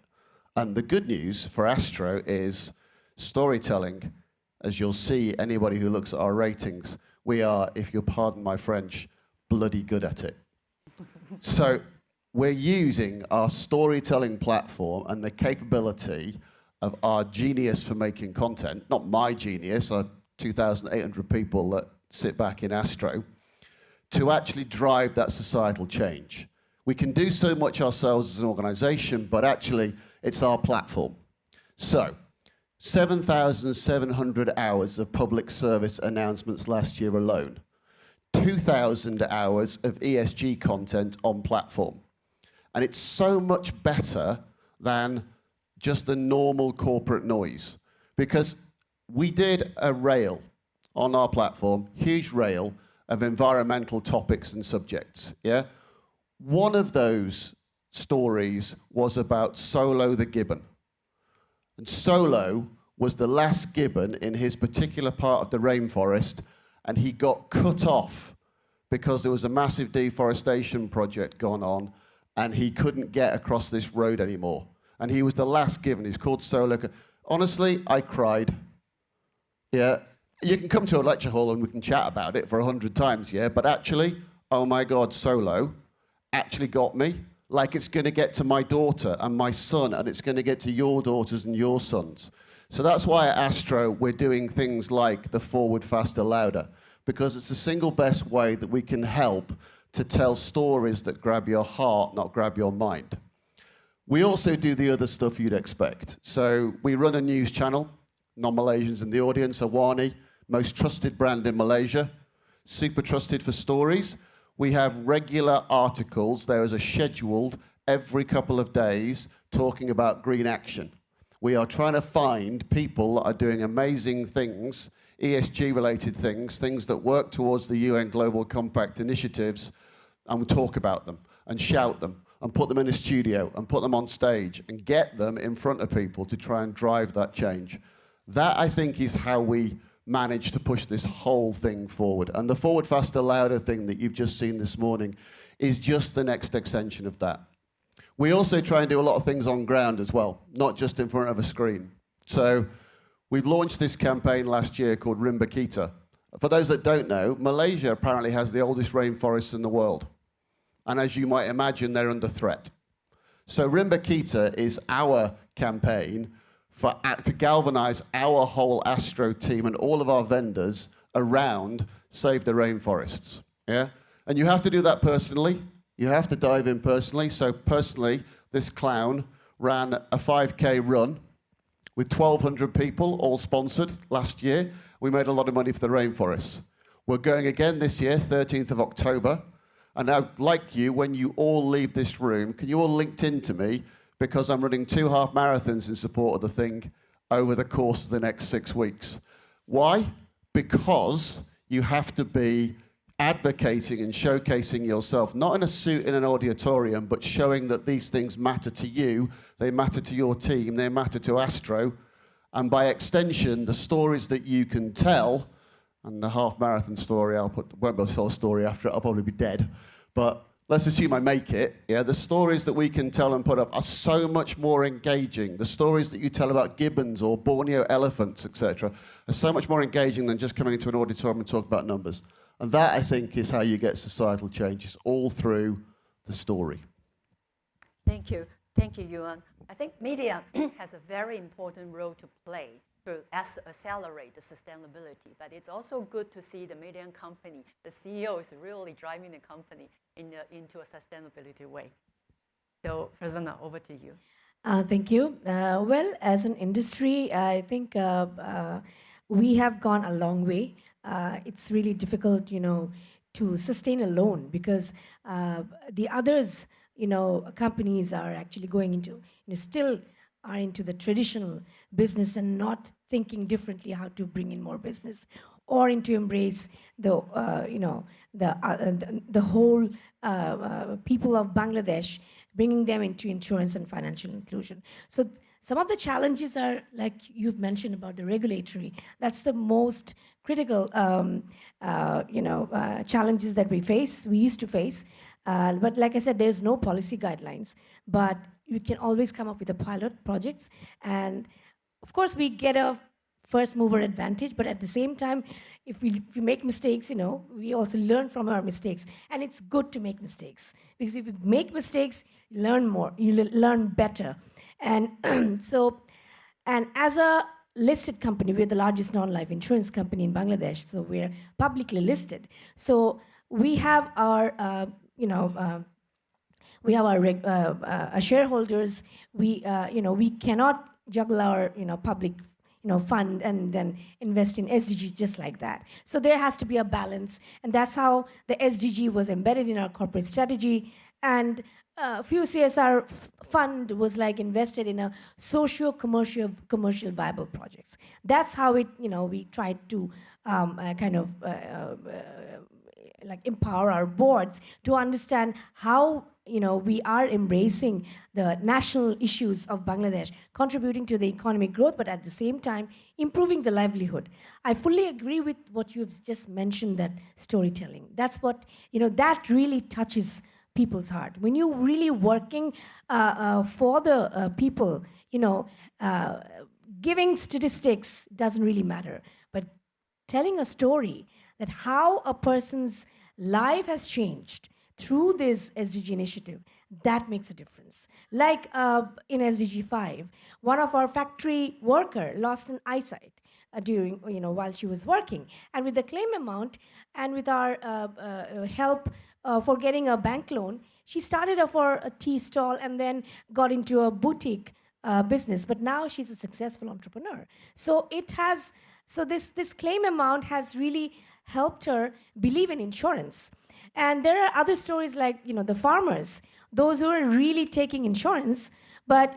And the good news for Astro is storytelling, as you'll see, anybody who looks at our ratings, we are, if you'll pardon my French, bloody good at it. So we're using our storytelling platform and the capability of our genius for making content, not my genius, our 2,800 people that sit back in Astro, to actually drive that societal change. We can do so much ourselves as an organization, but actually it's our platform. So, 7,700 hours of public service announcements last year alone. 2,000 hours of ESG content on platform. And it's so much better than just the normal corporate noise. Because we did a rail on our platform, huge rail of environmental topics and subjects, yeah? One of those stories was about Solo the gibbon. And Solo was the last gibbon in his particular part of the rainforest, and he got cut off because there was a massive deforestation project going on, and he couldn't get across this road anymore. And he was the last gibbon. He's called Solo. Honestly, I cried. Yeah, you can come to a lecture hall and we can chat about it for 100 times, yeah? But actually, oh my God, Solo actually got me, like it's going to get to my daughter and my son, and it's going to get to your daughters and your sons. So that's why at Astro we're doing things like the Forward, Faster, Louder, because it's the single best way that we can help to tell stories that grab your heart, not grab your mind. We also do the other stuff you'd expect. So we run a news channel, non-Malaysians in the audience, Awani, most trusted brand in Malaysia, super trusted for stories. We have regular articles. There is a scheduled every couple of days talking about green action. We are trying to find people that are doing amazing things, ESG-related things, things that work towards the UN Global Compact initiatives, and we talk about them and shout them and put them in a studio and put them on stage and get them in front of people to try and drive that change. That, I think, is how we manage to push this whole thing forward. And the Forward, Faster, Louder thing that you've just seen this morning is just the next extension of that. We also try and do a lot of things on ground as well, not just in front of a screen. So we've launched this campaign last year called Rimba Kita. For those that don't know, Malaysia apparently has the oldest rainforests in the world. And as you might imagine, they're under threat. So Rimba Kita is our campaign to galvanize our whole Astro team and all of our vendors around Save the Rainforests. Yeah? And you have to do that personally. You have to dive in personally. So personally, this clown ran a 5K run with 1,200 people, all sponsored, last year. We made a lot of money for the rainforests. We're going again this year, 13th of October. And I'd like you, when you all leave this room, can you all LinkedIn to me? Because I'm running 2 half marathons in support of the thing over the course of the next 6 weeks. Why? Because you have to be advocating and showcasing yourself, not in a suit in an auditorium, but showing that these things matter to you, they matter to your team, they matter to Astro, and by extension, the stories that you can tell, and the half marathon story, won't be a whole story after it, I'll probably be dead, but let's assume I make it, yeah, the stories that we can tell and put up are so much more engaging. The stories that you tell about gibbons or Borneo elephants, etc., are so much more engaging than just coming into an auditorium and talking about numbers. And that, I think, is how you get societal change. It's all through the story. Thank you. Thank you, Yuan. I think media has a very important role to play to accelerate the sustainability. But it's also good to see the media company, the CEO is really driving the company into a sustainability way. So, Prasanna, over to you. Thank you. Well, as an industry, I think we have gone a long way. It's really difficult, to sustain alone because the others, companies are actually going into, still are into the traditional business and not thinking differently how to bring in more business or into embrace the, the whole people of Bangladesh, bringing them into insurance and financial inclusion. So some of the challenges are, like you've mentioned about the regulatory, that's the most critical, challenges that we used to face. But like I said, there's no policy guidelines, but you can always come up with a pilot projects. And of course, we get a first mover advantage, but at the same time, if we make mistakes, we also learn from our mistakes. And it's good to make mistakes, because if you make mistakes, you learn more, you learn better. And so And as a listed company, we're the largest non-life insurance company in Bangladesh, so we're publicly listed. So we have our, we have our shareholders. We cannot juggle our public fund and then invest in SDG just like that. So there has to be a balance, and that's how the SDG was embedded in our corporate strategy. And few CSR fund was like invested in a commercial viable projects. That's how it we tried to like empower our boards to understand how we are embracing the national issues of Bangladesh, contributing to the economic growth, but at the same time improving the livelihood. I fully agree with what you've just mentioned, that storytelling. That's what that really touches people's heart. When you're really working for the people, giving statistics doesn't really matter, but telling a story that how a person's life has changed through this SDG initiative, that makes a difference. Like in SDG 5, one of our factory worker lost an eyesight during, while she was working. And with the claim amount and with our help for getting a bank loan, she started for a tea stall and then got into a boutique business. But now she's a successful entrepreneur. So it has, this claim amount has really helped her believe in insurance. And there are other stories like, the farmers, those who are really taking insurance, but,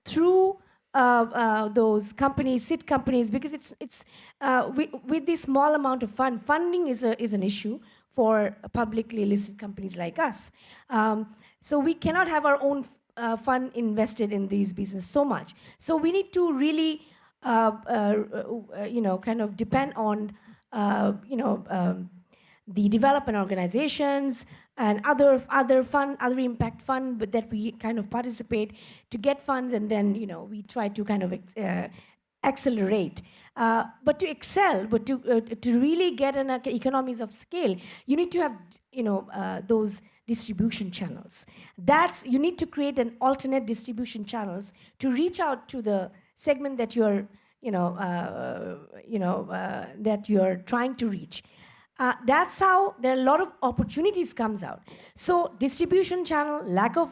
through those companies, seed companies, because it's with this small amount of funding is an issue for publicly listed companies like us. So we cannot have our own fund invested in these business so much. So we need to really, kind of depend on, the development organizations and other impact fund that we kind of participate to get funds, and then we try to kind of accelerate. But to excel, but to really get an economies of scale, you need to have those distribution channels. You need to create an alternate distribution channels to reach out to the segment that you're that you're trying to reach. That's how there are a lot of opportunities comes out. So distribution channel, lack of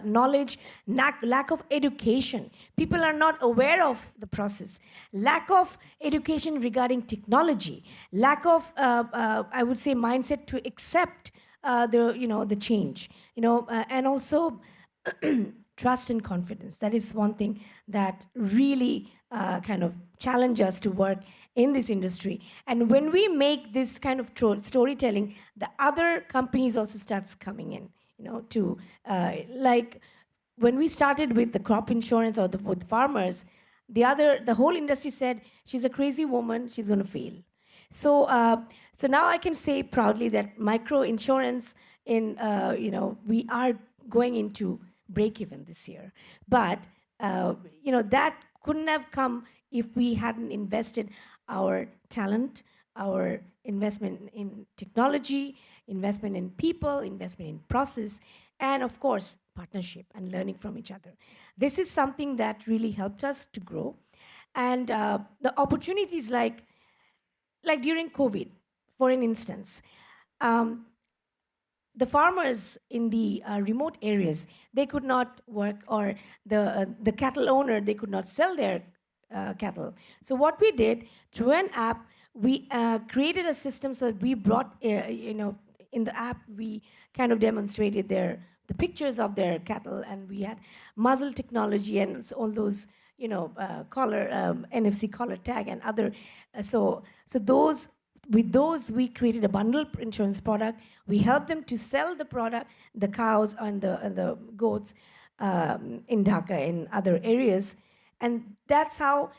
knowledge, lack of education. People are not aware of the process. Lack of education regarding technology. Lack of, I would say, mindset to accept the change. And also trust and confidence. That is one thing that really kind of challenge us to work in this industry. And when we make this kind of storytelling, the other companies also starts coming in, to like when we started with the crop insurance or with farmers, the whole industry said, she's a crazy woman, she's going to fail. So so now I can say proudly that micro insurance we are going into break even this year. But that couldn't have come if we hadn't invested our talent, our investment in technology, investment in people, investment in process, and of course, partnership and learning from each other. This is something that really helped us to grow. And the opportunities like during COVID, for an instance, the farmers in the remote areas, they could not work, or the cattle owner, they could not sell their cattle. So what we did, through an app, we created a system so that we brought, in the app, we kind of demonstrated the pictures of their cattle, and we had muzzle technology and all those, collar, NFC collar tag and other. So with those, we created a bundle insurance product. We helped them to sell the product, the cows and the goats in Dhaka, in other areas. And that's how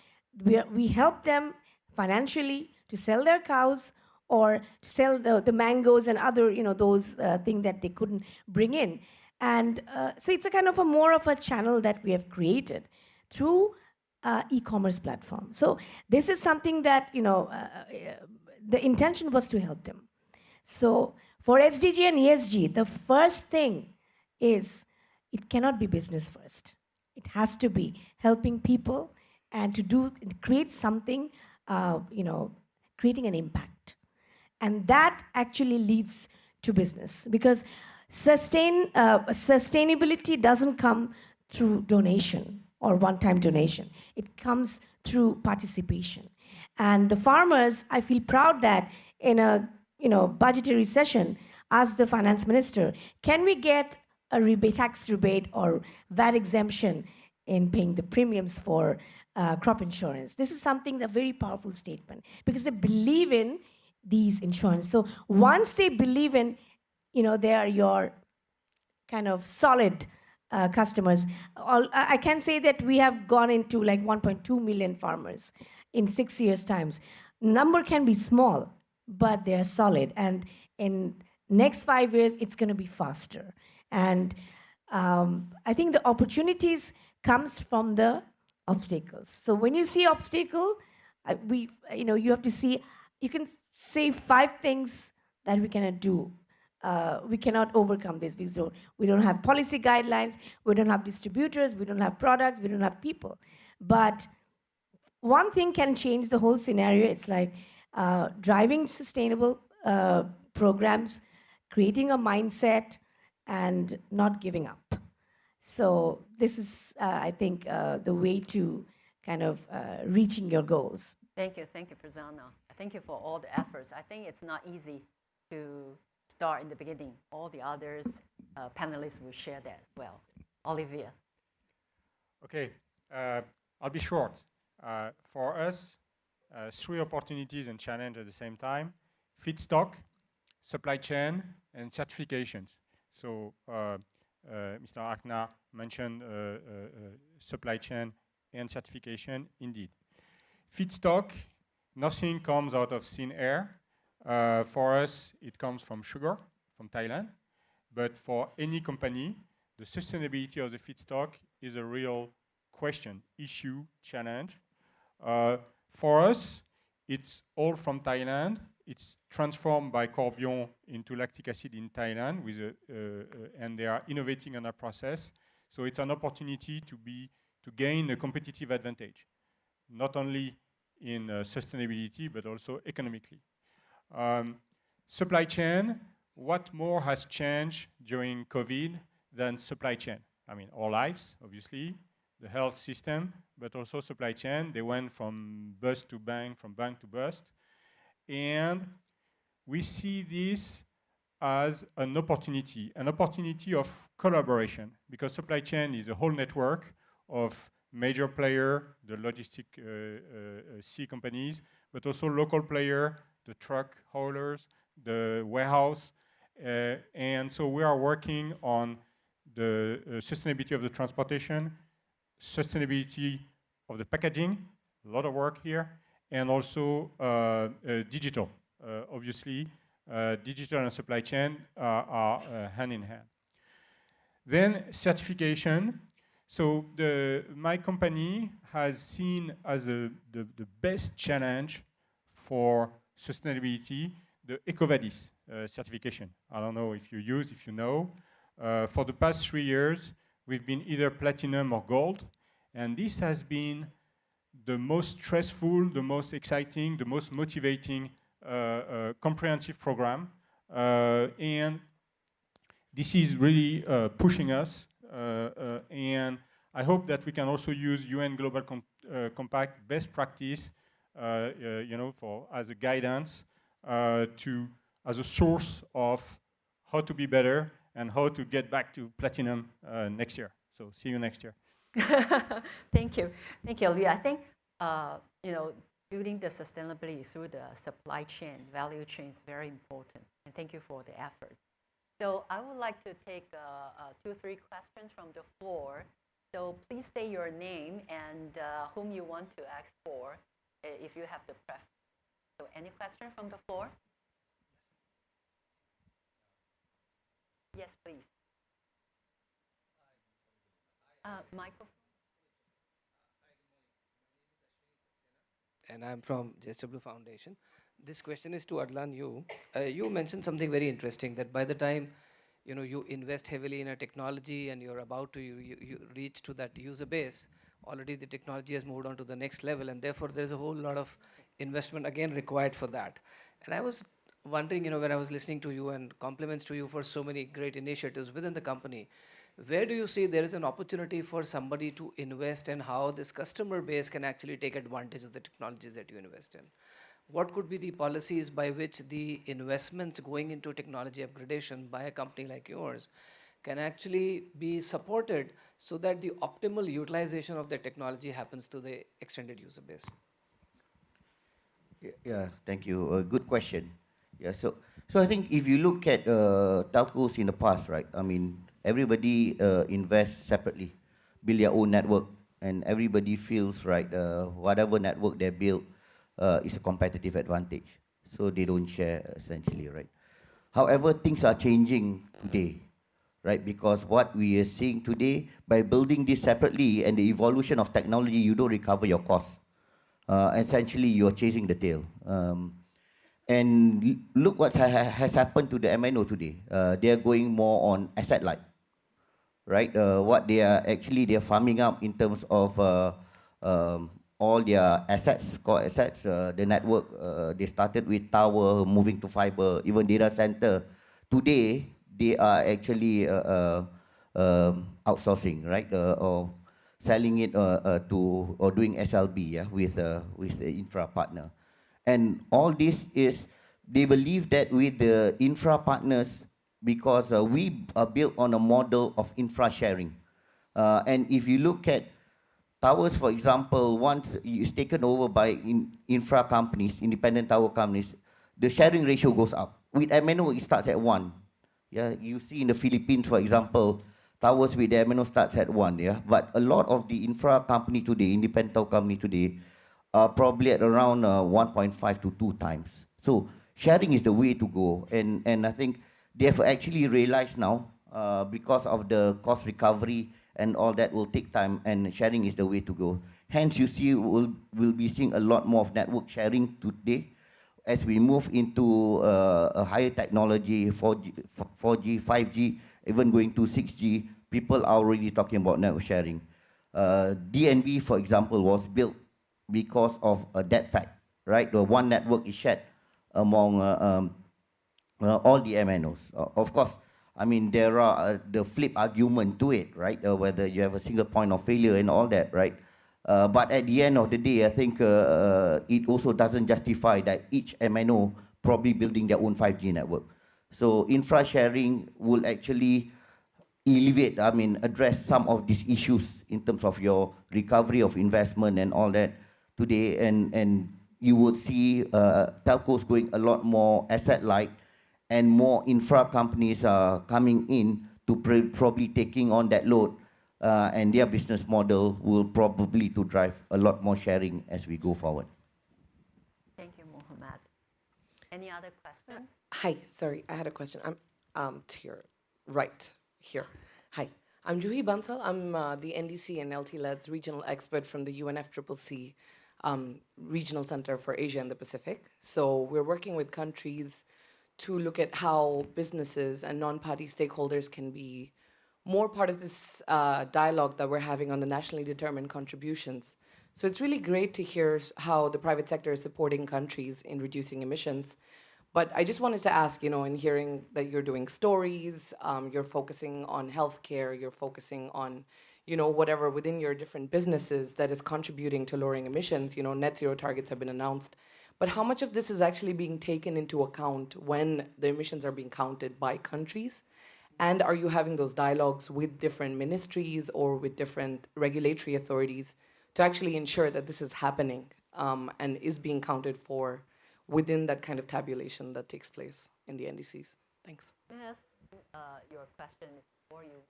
we help them financially to sell their cows or to sell the mangoes and other, those things that they couldn't bring in. And so it's a kind of a more of a channel that we have created through e-commerce platform. So this is something that, the intention was to help them. So for SDG and ESG, the first thing is it cannot be business first. It has to be helping people and to create something, creating an impact. And that actually leads to business, because sustainability doesn't come through donation or one-time donation. It comes through participation. And the farmers, I feel proud that in a budgetary session, asked the finance minister, can we get a tax rebate or VAT exemption in paying the premiums for crop insurance? This is something, a very powerful statement, because they believe in these insurance. So once they believe in, they are your kind of solid customers. I can say that we have gone into like 1.2 million farmers in 6 years' times. Number can be small, but they're solid. And in next 5 years, it's going to be faster. And I think the opportunities comes from the obstacles. So when you see obstacle, you have to see, you can say 5 things that we cannot do. We cannot overcome this because we don't have policy guidelines, we don't have distributors, we don't have products, we don't have people. But one thing can change the whole scenario. It's like driving sustainable programs, creating a mindset, and not giving up. So this is, I think, the way to kind of reaching your goals. Thank you, Farzana. Thank you for all the efforts. I think it's not easy to start in the beginning. All the others panelists will share that as well. Olivia. Okay, I'll be short. For us, 3 opportunities and challenge at the same time: feedstock, supply chain, and certifications. So Mr. Akna mentioned supply chain and certification. Indeed. Feedstock, nothing comes out of thin air. For us, it comes from sugar, from Thailand. But for any company, the sustainability of the feedstock is a real question, issue, challenge. For us, it's all from Thailand. It's transformed by Corbion into lactic acid in Thailand, and they are innovating on that process. So it's an opportunity to gain a competitive advantage, not only in sustainability, but also economically. Supply chain, what more has changed during COVID than supply chain? I mean, our lives, obviously, the health system, but also supply chain. They went from bust to bank, from bank to bust. And we see this as an opportunity of collaboration, because supply chain is a whole network of major player, the logistic sea companies, but also local player, the truck haulers, the warehouse. And so we are working on the sustainability of the transportation, sustainability of the packaging, a lot of work here, and also digital. Obviously, digital and supply chain are hand in hand. Then certification. So my company has seen as the best challenge for sustainability the EcoVadis certification. I don't know if you know. For the past 3 years, we've been either platinum or gold, and this has been the most stressful, the most exciting, the most motivating comprehensive program. And this is really pushing us, and I hope that we can also use UN Global Compact best practice, as a guidance, as a source of how to be better and how to get back to platinum next year. So see you next year. Thank you, Olivia. I think building the sustainability through the supply chain, value chain is very important. And thank you for the efforts. So I would like to take 2, 3 questions from the floor. So please state your name and whom you want to ask for, if you have the preference. So any question from the floor? Yes, please. Michael. And I'm from JSW Foundation. This question is to Adlan. You mentioned something very interesting, that by the time you invest heavily in a technology and you're about to you reach to that user base, already the technology has moved on to the next level, and therefore there's a whole lot of investment again required for that. And I was wondering, when I was listening to you, and compliments to you for so many great initiatives within the company, where do you see there is an opportunity for somebody to invest, and how this customer base can actually take advantage of the technologies that you invest in? What could be the policies by which the investments going into technology upgradation by a company like yours can actually be supported so that the optimal utilization of the technology happens to the extended user base? Yeah, thank you. Good question. Yeah, so I think if you look at telcos in the past, right? I mean, everybody invests separately, build their own network, and everybody feels right. Whatever network they build is a competitive advantage, so they don't share essentially, right? However, things are changing today, right? Because what we are seeing today, by building this separately and the evolution of technology, you don't recover your costs. Essentially, you're chasing the tail. And look what has happened to the MNO today. They are going more on asset light, right? What they are farming up in terms of all their assets, core assets, the network. They started with tower, moving to fiber, even data center. Today, they are actually outsourcing, right? Or selling it to, or doing SLB, yeah, with the infra partner. And all this is, they believe that with the infra partners, because we are built on a model of infra sharing. And if you look at towers, for example, once it's taken over by infra companies, independent tower companies, the sharing ratio goes up. With MNO, it starts at 1. Yeah, you see in the Philippines, for example, towers with the MNO starts at 1. Yeah, but a lot of the infra company today, independent tower company today, are probably at around 1.5 to 2 times. So sharing is the way to go, and I think they have actually realized now, because of the cost recovery and all that will take time, and sharing is the way to go. Hence, you see, we'll be seeing a lot more of network sharing today as we move into a higher technology, 4G, 5G, even going to 6G. People are already talking about network sharing. DNB, for example, was built because of that fact, right? The one network is shared among all the MNOs. Of course, I mean, there are the flip argument to it, right? Whether you have a single point of failure and all that, right? But at the end of the day, I think it also doesn't justify that each MNO probably building their own 5G network. So infra sharing will actually alleviate, I mean, address some of these issues in terms of your recovery of investment and all that today. And you would see telcos going a lot more asset-light, and more infra companies are coming in to probably taking on that load, and their business model will probably to drive a lot more sharing as we go forward. Thank you, Mohammed. Any other questions? Hi, sorry, I had a question. I'm here, right here. Hi, I'm Juhi Bansal. I'm the NDC and LT-LED's regional expert from the UNFCCC Regional Center for Asia and the Pacific. So we're working with countries to look at how businesses and non-party stakeholders can be more part of this dialogue that we're having on the nationally determined contributions. So it's really great to hear how the private sector is supporting countries in reducing emissions. But I just wanted to ask, in hearing that you're doing stories, you're focusing on healthcare, you're focusing on, whatever within your different businesses that is contributing to lowering emissions, net zero targets have been announced. But how much of this is actually being taken into account when the emissions are being counted by countries? And are you having those dialogues with different ministries or with different regulatory authorities to actually ensure that this is happening and is being counted for within that kind of tabulation that takes place in the NDCs? Thanks. Yes, your question is for you.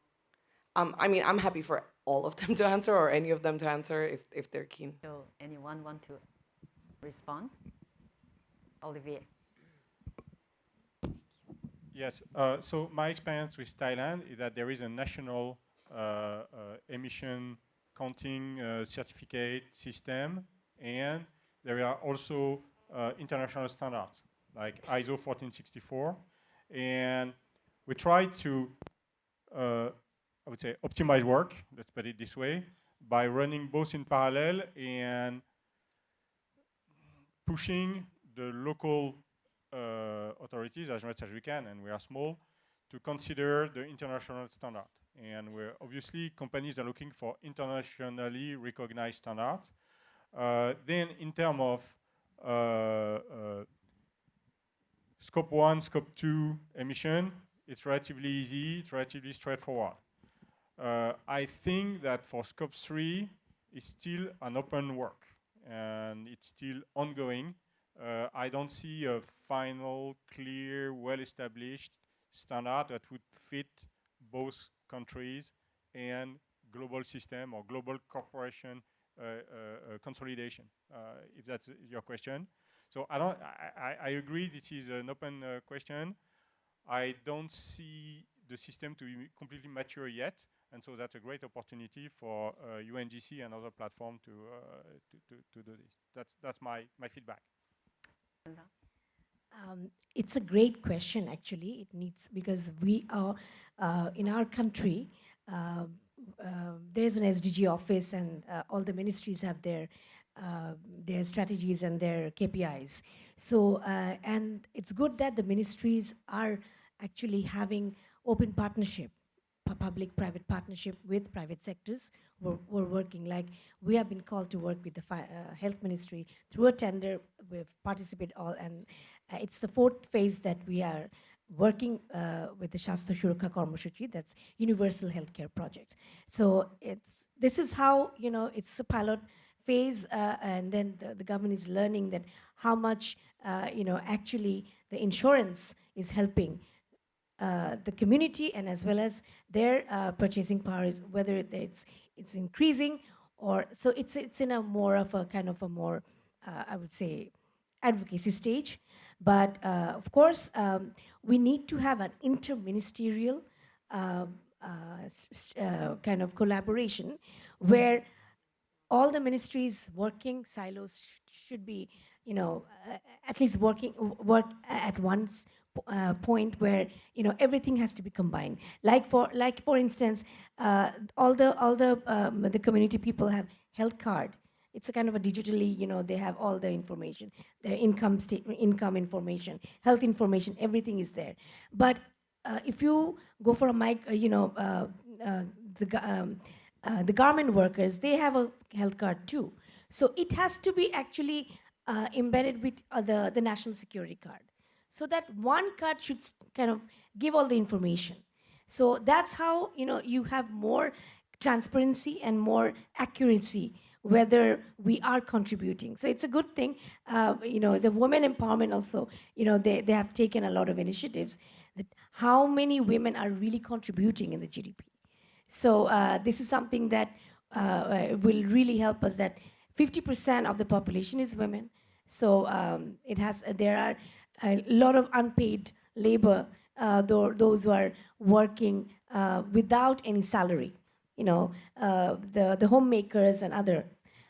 I mean, I'm happy for all of them to answer, or any of them to answer if they're keen. So anyone want to respond? Olivier. Yes, so my experience with Thailand is that there is a national emission counting certificate system, and there are also international standards like ISO 1464, and we try to, I would say, optimize work, let's put it this way, by running both in parallel and pushing the local authorities as much as we can, and we are small, to consider the international standard. And we're obviously companies are looking for internationally recognized standard. Then in terms of scope 1, scope 2 emission, it's relatively easy, it's relatively straightforward. I think that for scope 3, it's still an open work, and it's still ongoing. I don't see a final, clear, well-established standard that would fit both countries and global system or global corporation consolidation, if that's your question. So I agree this is an open question. I don't see the system to be completely mature yet, and so that's a great opportunity for UNGC and other platforms to do this. That's my feedback. It's a great question, actually. It needs, because we are, in our country, there's an SDG office, and all the ministries have their strategies and their KPIs. So, and it's good that the ministries are actually having open partnership, public-private partnership with private sectors. We're working, like we have been called to work with the health ministry through a tender. We've participated all, and it's the 4th phase that we are working with the Shastra Shuraka Karmashuchi, that's Universal Healthcare Project. So this is how, it's a pilot phase, and then the government is learning that how much, actually the insurance is helping the community, and as well as their purchasing power, is whether it's increasing, or so it's in a more of a kind of a more, I would say, advocacy stage. But of course, we need to have an interministerial kind of collaboration where all the ministries working silos should be, at least work at one point where everything has to be combined. Like for instance, all the community people have health card. It's a kind of a digitally, they have all the information, their income statement, income information, health information, everything is there. But if you go for a the garment workers, they have a health card too. So it has to be actually embedded with the national security card. So that one card should kind of give all the information. So that's how, you have more transparency and more accuracy whether we are contributing. So it's a good thing. The women empowerment also, they have taken a lot of initiatives that how many women are really contributing in the GDP. So this is something that will really help us, that 50% of the population is women. So there are a lot of unpaid labor, those who are working without any salary. The homemakers and other,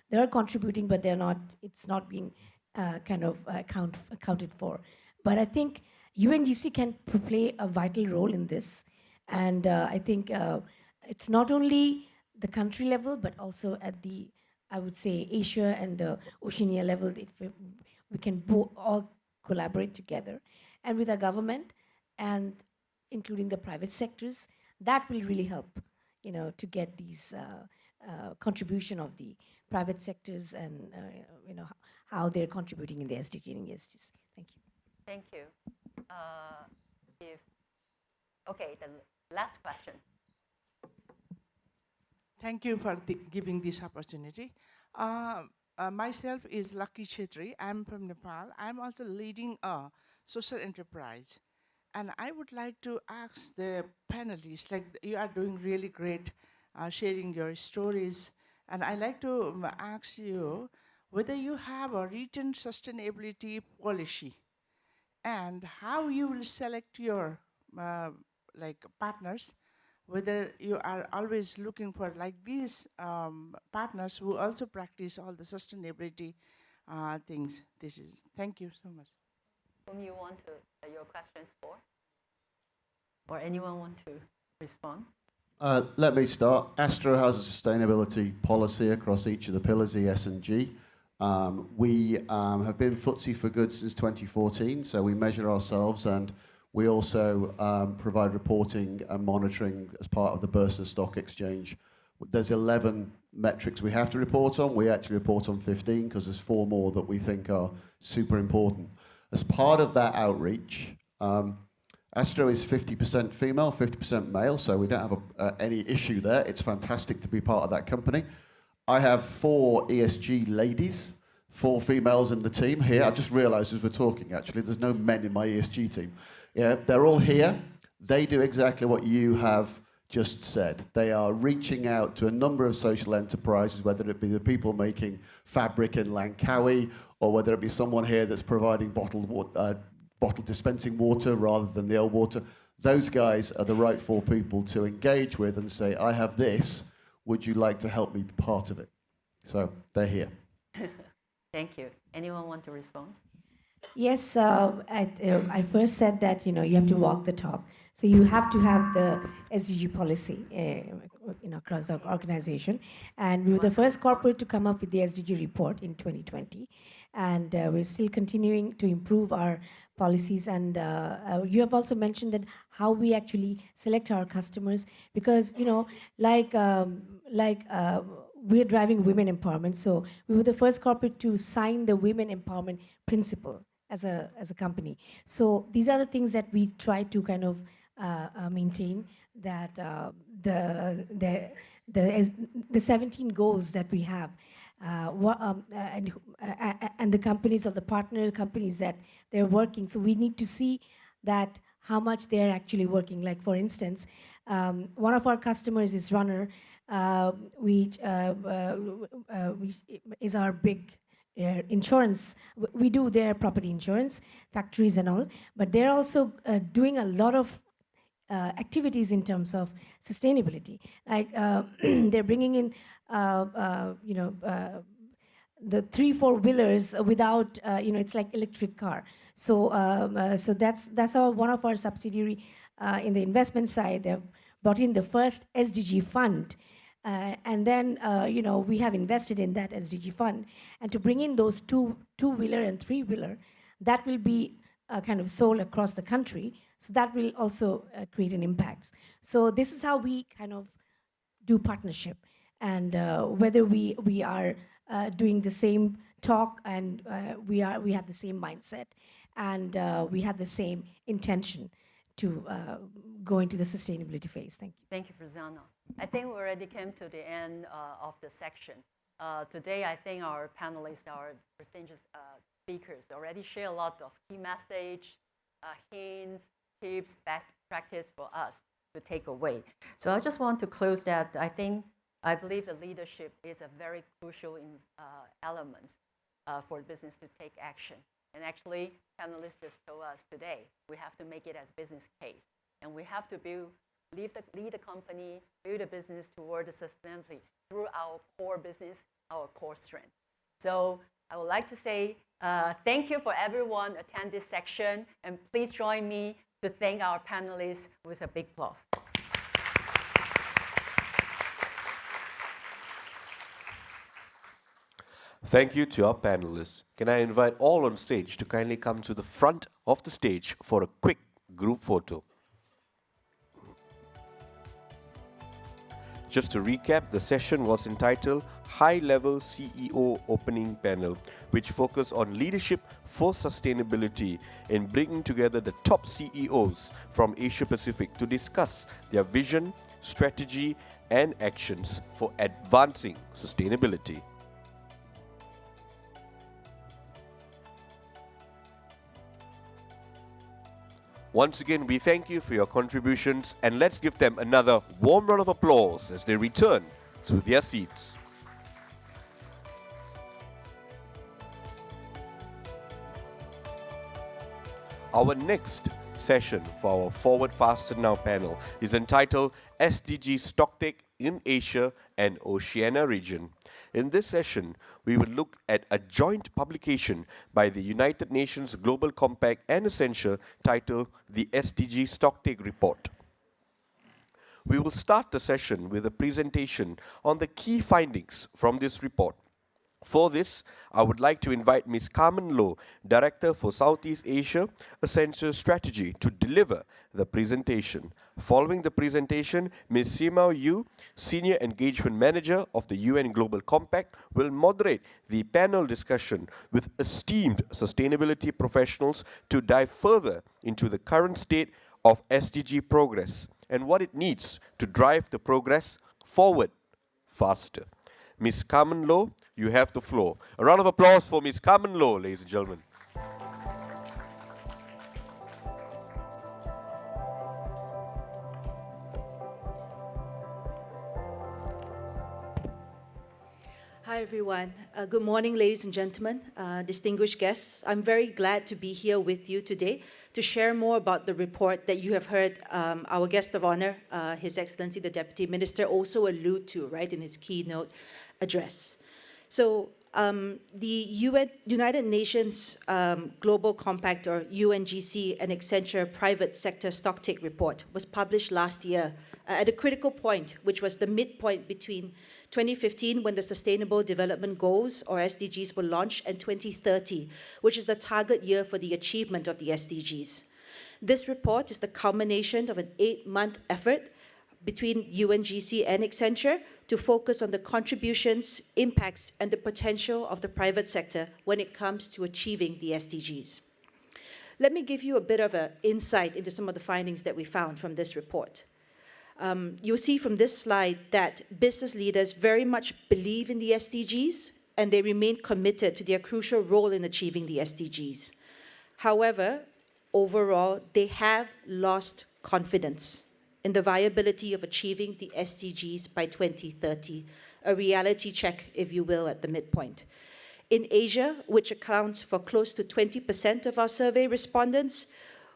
they are contributing, but they're not. It's not being kind of accounted for. But I think UNGC can play a vital role in this, and I think it's not only the country level, but also at the, I would say, Asia and the Oceania level. We can all collaborate together, and with our government, and including the private sectors, that will really help. To get these contribution of the private sectors, and how they're contributing in the SDG and ESGs. Thank you. Thank you. Okay, the last question. Thank you for giving this opportunity. Myself is Lucky Chetri. I'm from Nepal. I'm also leading a social enterprise. And I would like to ask the panelists, like you are doing really great sharing your stories. And I'd like to ask you whether you have a written sustainability policy and how you will select your partners, whether you are always looking for like these partners who also practice all the sustainability things. Thank you so much. Whom you want to your questions for? Or anyone want to respond? Let me start. Astro has a sustainability policy across each of the pillars, E, S, and G. We have been FTSE for Good since 2014, so we measure ourselves, and we also provide reporting and monitoring as part of the Bursa Stock Exchange. There's 11 metrics we have to report on. We actually report on 15 because there's 4 more that we think are super important. As part of that outreach, Astro is 50% female, 50% male, so we don't have any issue there. It's fantastic to be part of that company. I have 4 ESG ladies, 4 females in the team here. I've just realized as we're talking, actually, there's no men in my ESG team. Yeah, they're all here. They do exactly what you have just said. They are reaching out to a number of social enterprises, whether it be the people making fabric in Langkawi, or whether it be someone here that's providing bottle dispensing water rather than the old water. Those guys are the right 4 people to engage with and say, I have this, would you like to help me be part of it? So they're here. Thank you. Anyone want to respond? Yes, I first said that you have to walk the talk. So you have to have the SDG policy across the organization. And we were the first corporate to come up with the SDG report in 2020. And we're still continuing to improve our policies. And you have also mentioned that how we actually select our customers, because we're driving women empowerment. So we were the first corporate to sign the women empowerment principle as a company. So these are the things that we try to kind of maintain, that the 17 goals that we have, and the companies or the partner companies that they're working. So we need to see that how much they're actually working. Like for instance, one of our customers is Runner, which is our big insurance. We do their property insurance, factories and all, but they're also doing a lot of activities in terms of sustainability. Like they're bringing in, the 3-4 wheelers without, it's like electric car. So so that's one of our subsidiary in the investment side. They've brought in the first SDG fund. And then, we have invested in that SDG fund. And to bring in those two-wheeler and 3-wheeler, that will be kind of sold across the country. So that will also create an impact. So this is how we kind of do partnership. And whether we are doing the same talk, and we have the same mindset, and we have the same intention to go into the sustainability phase. Thank you. Thank you, Frizano. I think we already came to the end of the section. Today, I think our panelists, our prestigious speakers already share a lot of key message, hints, tips, best practice for us to take away. So I just want to close that. I believe the leadership is a very crucial element for business to take action. And actually, panelists just told us today, we have to make it as business case. And we have to lead the company, build a business toward the sustainability through our core business, our core strength. So I would like to say thank you for everyone attend this section. And please join me to thank our panelists with a big applause. Thank you to our panelists. Can I invite all on stage to kindly come to the front of the stage for a quick group photo. Just to recap, the session was entitled High-Level CEO Opening Panel, which focused on leadership for sustainability in bringing together the top CEOs from Asia Pacific to discuss their vision, strategy, and actions for advancing sustainability. Once again, we thank you for your contributions, and let's give them another warm round of applause as they return to their seats. Our next session for our Forward Faster Now panel is entitled SDG Stocktake in Asia and Oceania region. In this session, we will look at a joint publication by the United Nations Global Compact and Accenture titled the SDG Stocktake Report. We will start the session with a presentation on the key findings from this report. For this, I would like to invite Ms. Carmen Loh, Director for Southeast Asia Essential Strategy, to deliver the presentation. Following the presentation, Ms. Simao Yu, Senior Engagement Manager of the UN Global Compact, will moderate the panel discussion with esteemed sustainability professionals to dive further into the current state of SDG progress and what it needs to drive the progress forward faster. Ms. Carmen Loh, you have the floor. A round of applause for Ms. Carmen Loh, ladies and gentlemen. Hi, everyone. Good morning, ladies and gentlemen, distinguished guests. I'm very glad to be here with you today to share more about the report that you have heard our guest of honor, His Excellency the Deputy Minister, also allude to, right, in his keynote address. So the United Nations Global Compact, or UNGC, and Accenture Private Sector Stocktake Report was published last year at a critical point, which was the midpoint between 2015, when the Sustainable Development Goals, or SDGs, were launched, and 2030, which is the target year for the achievement of the SDGs. This report is the culmination of an 8-month effort between UNGC and Accenture to focus on the contributions, impacts, and the potential of the private sector when it comes to achieving the SDGs. Let me give you a bit of an insight into some of the findings that we found from this report. You'll see from this slide that business leaders very much believe in the SDGs, and they remain committed to their crucial role in achieving the SDGs. However, overall, they have lost confidence in the viability of achieving the SDGs by 2030, a reality check, if you will, at the midpoint. In Asia, which accounts for close to 20% of our survey respondents,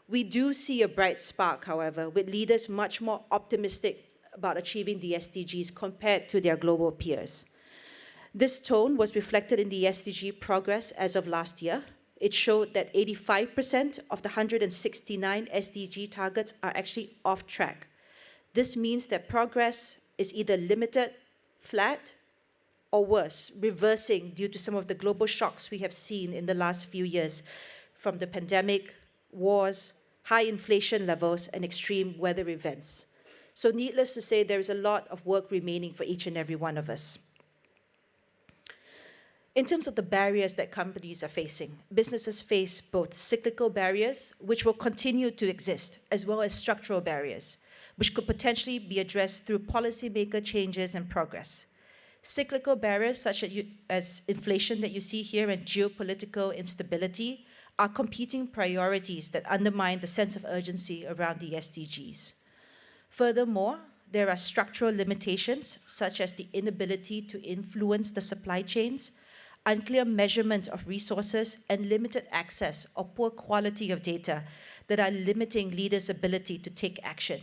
we do see a bright spark, however, with leaders much more optimistic about achieving the SDGs compared to their global peers. This tone was reflected in the SDG progress as of last year. It showed that 85% of the 169 SDG targets are actually off track. This means that progress is either limited, flat, or worse, reversing due to some of the global shocks we have seen in the last few years, from the pandemic, wars, high inflation levels, and extreme weather events. So needless to say, there is a lot of work remaining for each and every one of us. In terms of the barriers that companies are facing, businesses face both cyclical barriers, which will continue to exist, as well as structural barriers, which could potentially be addressed through policymaker changes and progress. Cyclical barriers such as inflation that you see here and geopolitical instability are competing priorities that undermine the sense of urgency around the SDGs. Furthermore, there are structural limitations, such as the inability to influence the supply chains, unclear measurement of resources, and limited access or poor quality of data that are limiting leaders' ability to take action.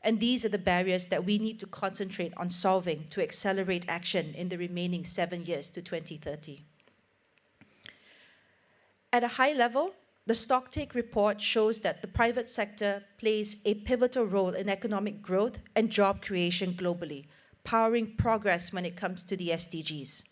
And these are the barriers that we need to concentrate on solving to accelerate action in the remaining 7 years to 2030. At a high level, the Stocktake report shows that the private sector plays a pivotal role in economic growth and job creation globally, powering progress when it comes to the SDGs.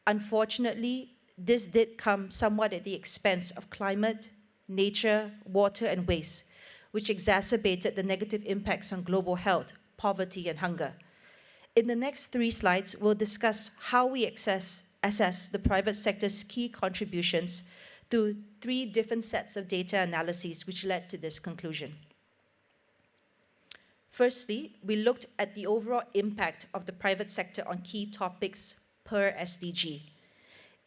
Unfortunately, this did come somewhat at the expense of climate, nature, water, and waste, which exacerbated the negative impacts on global health, poverty, and hunger. In the next 3 slides, we'll discuss how we assess the private sector's key contributions through 3 different sets of data analyses which led to this conclusion. Firstly, we looked at the overall impact of the private sector on key topics per SDG,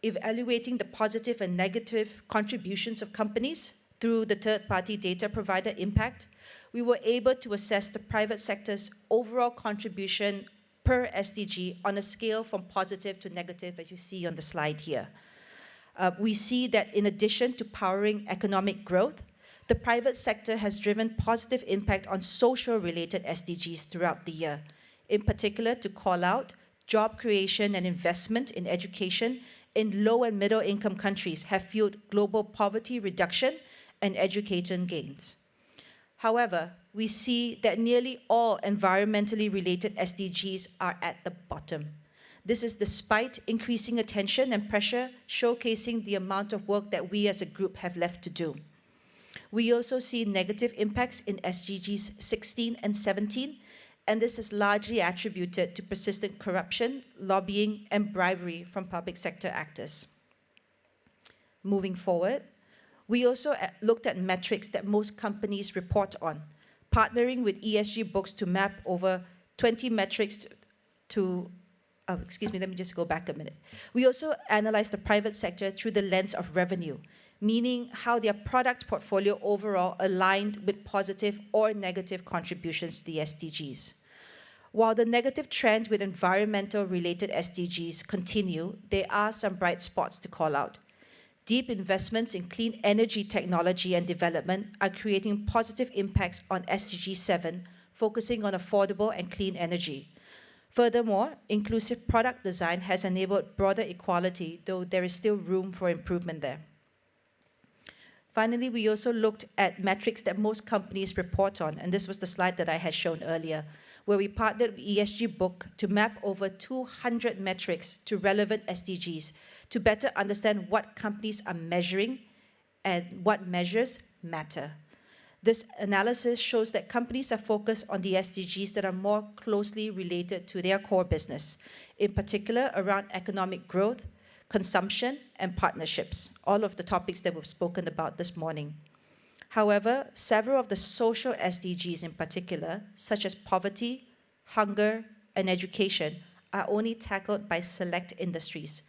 evaluating the positive and negative contributions of companies through the third-party data provider impact. We were able to assess the private sector's overall contribution per SDG on a scale from positive to negative, as you see on the slide here. We see that in addition to powering economic growth, the private sector has driven positive impact on social-related SDGs throughout the year. In particular, to call out, job creation and investment in education in low and middle income countries have fueled global poverty reduction and education gains. However, we see that nearly all environmentally related SDGs are at the bottom. This is despite increasing attention and pressure, showcasing the amount of work that we as a group have left to do. We also see negative impacts in SDGs 16 and 17, and this is largely attributed to persistent corruption, lobbying, and bribery from public sector actors. Moving forward, we also looked at metrics that most companies report on, partnering with ESG books to map over 20 metrics let me just go back a minute. We also analyzed the private sector through the lens of revenue, meaning how their product portfolio overall aligned with positive or negative contributions to the SDGs. While the negative trend with environmental-related SDGs continue, there are some bright spots to call out. Deep investments in clean energy technology and development are creating positive impacts on SDG 7, focusing on affordable and clean energy. Furthermore, inclusive product design has enabled broader equality, though there is still room for improvement there. Finally, we also looked at metrics that most companies report on, and this was the slide that I had shown earlier, where we partnered with ESG Book to map over 200 metrics to relevant SDGs to better understand what companies are measuring and what measures matter. This analysis shows that companies are focused on the SDGs that are more closely related to their core business, in particular around economic growth, consumption, and partnerships, all of the topics that we've spoken about this morning. However, several of the social SDGs in particular, such as poverty, hunger, and education, are only tackled by select industries,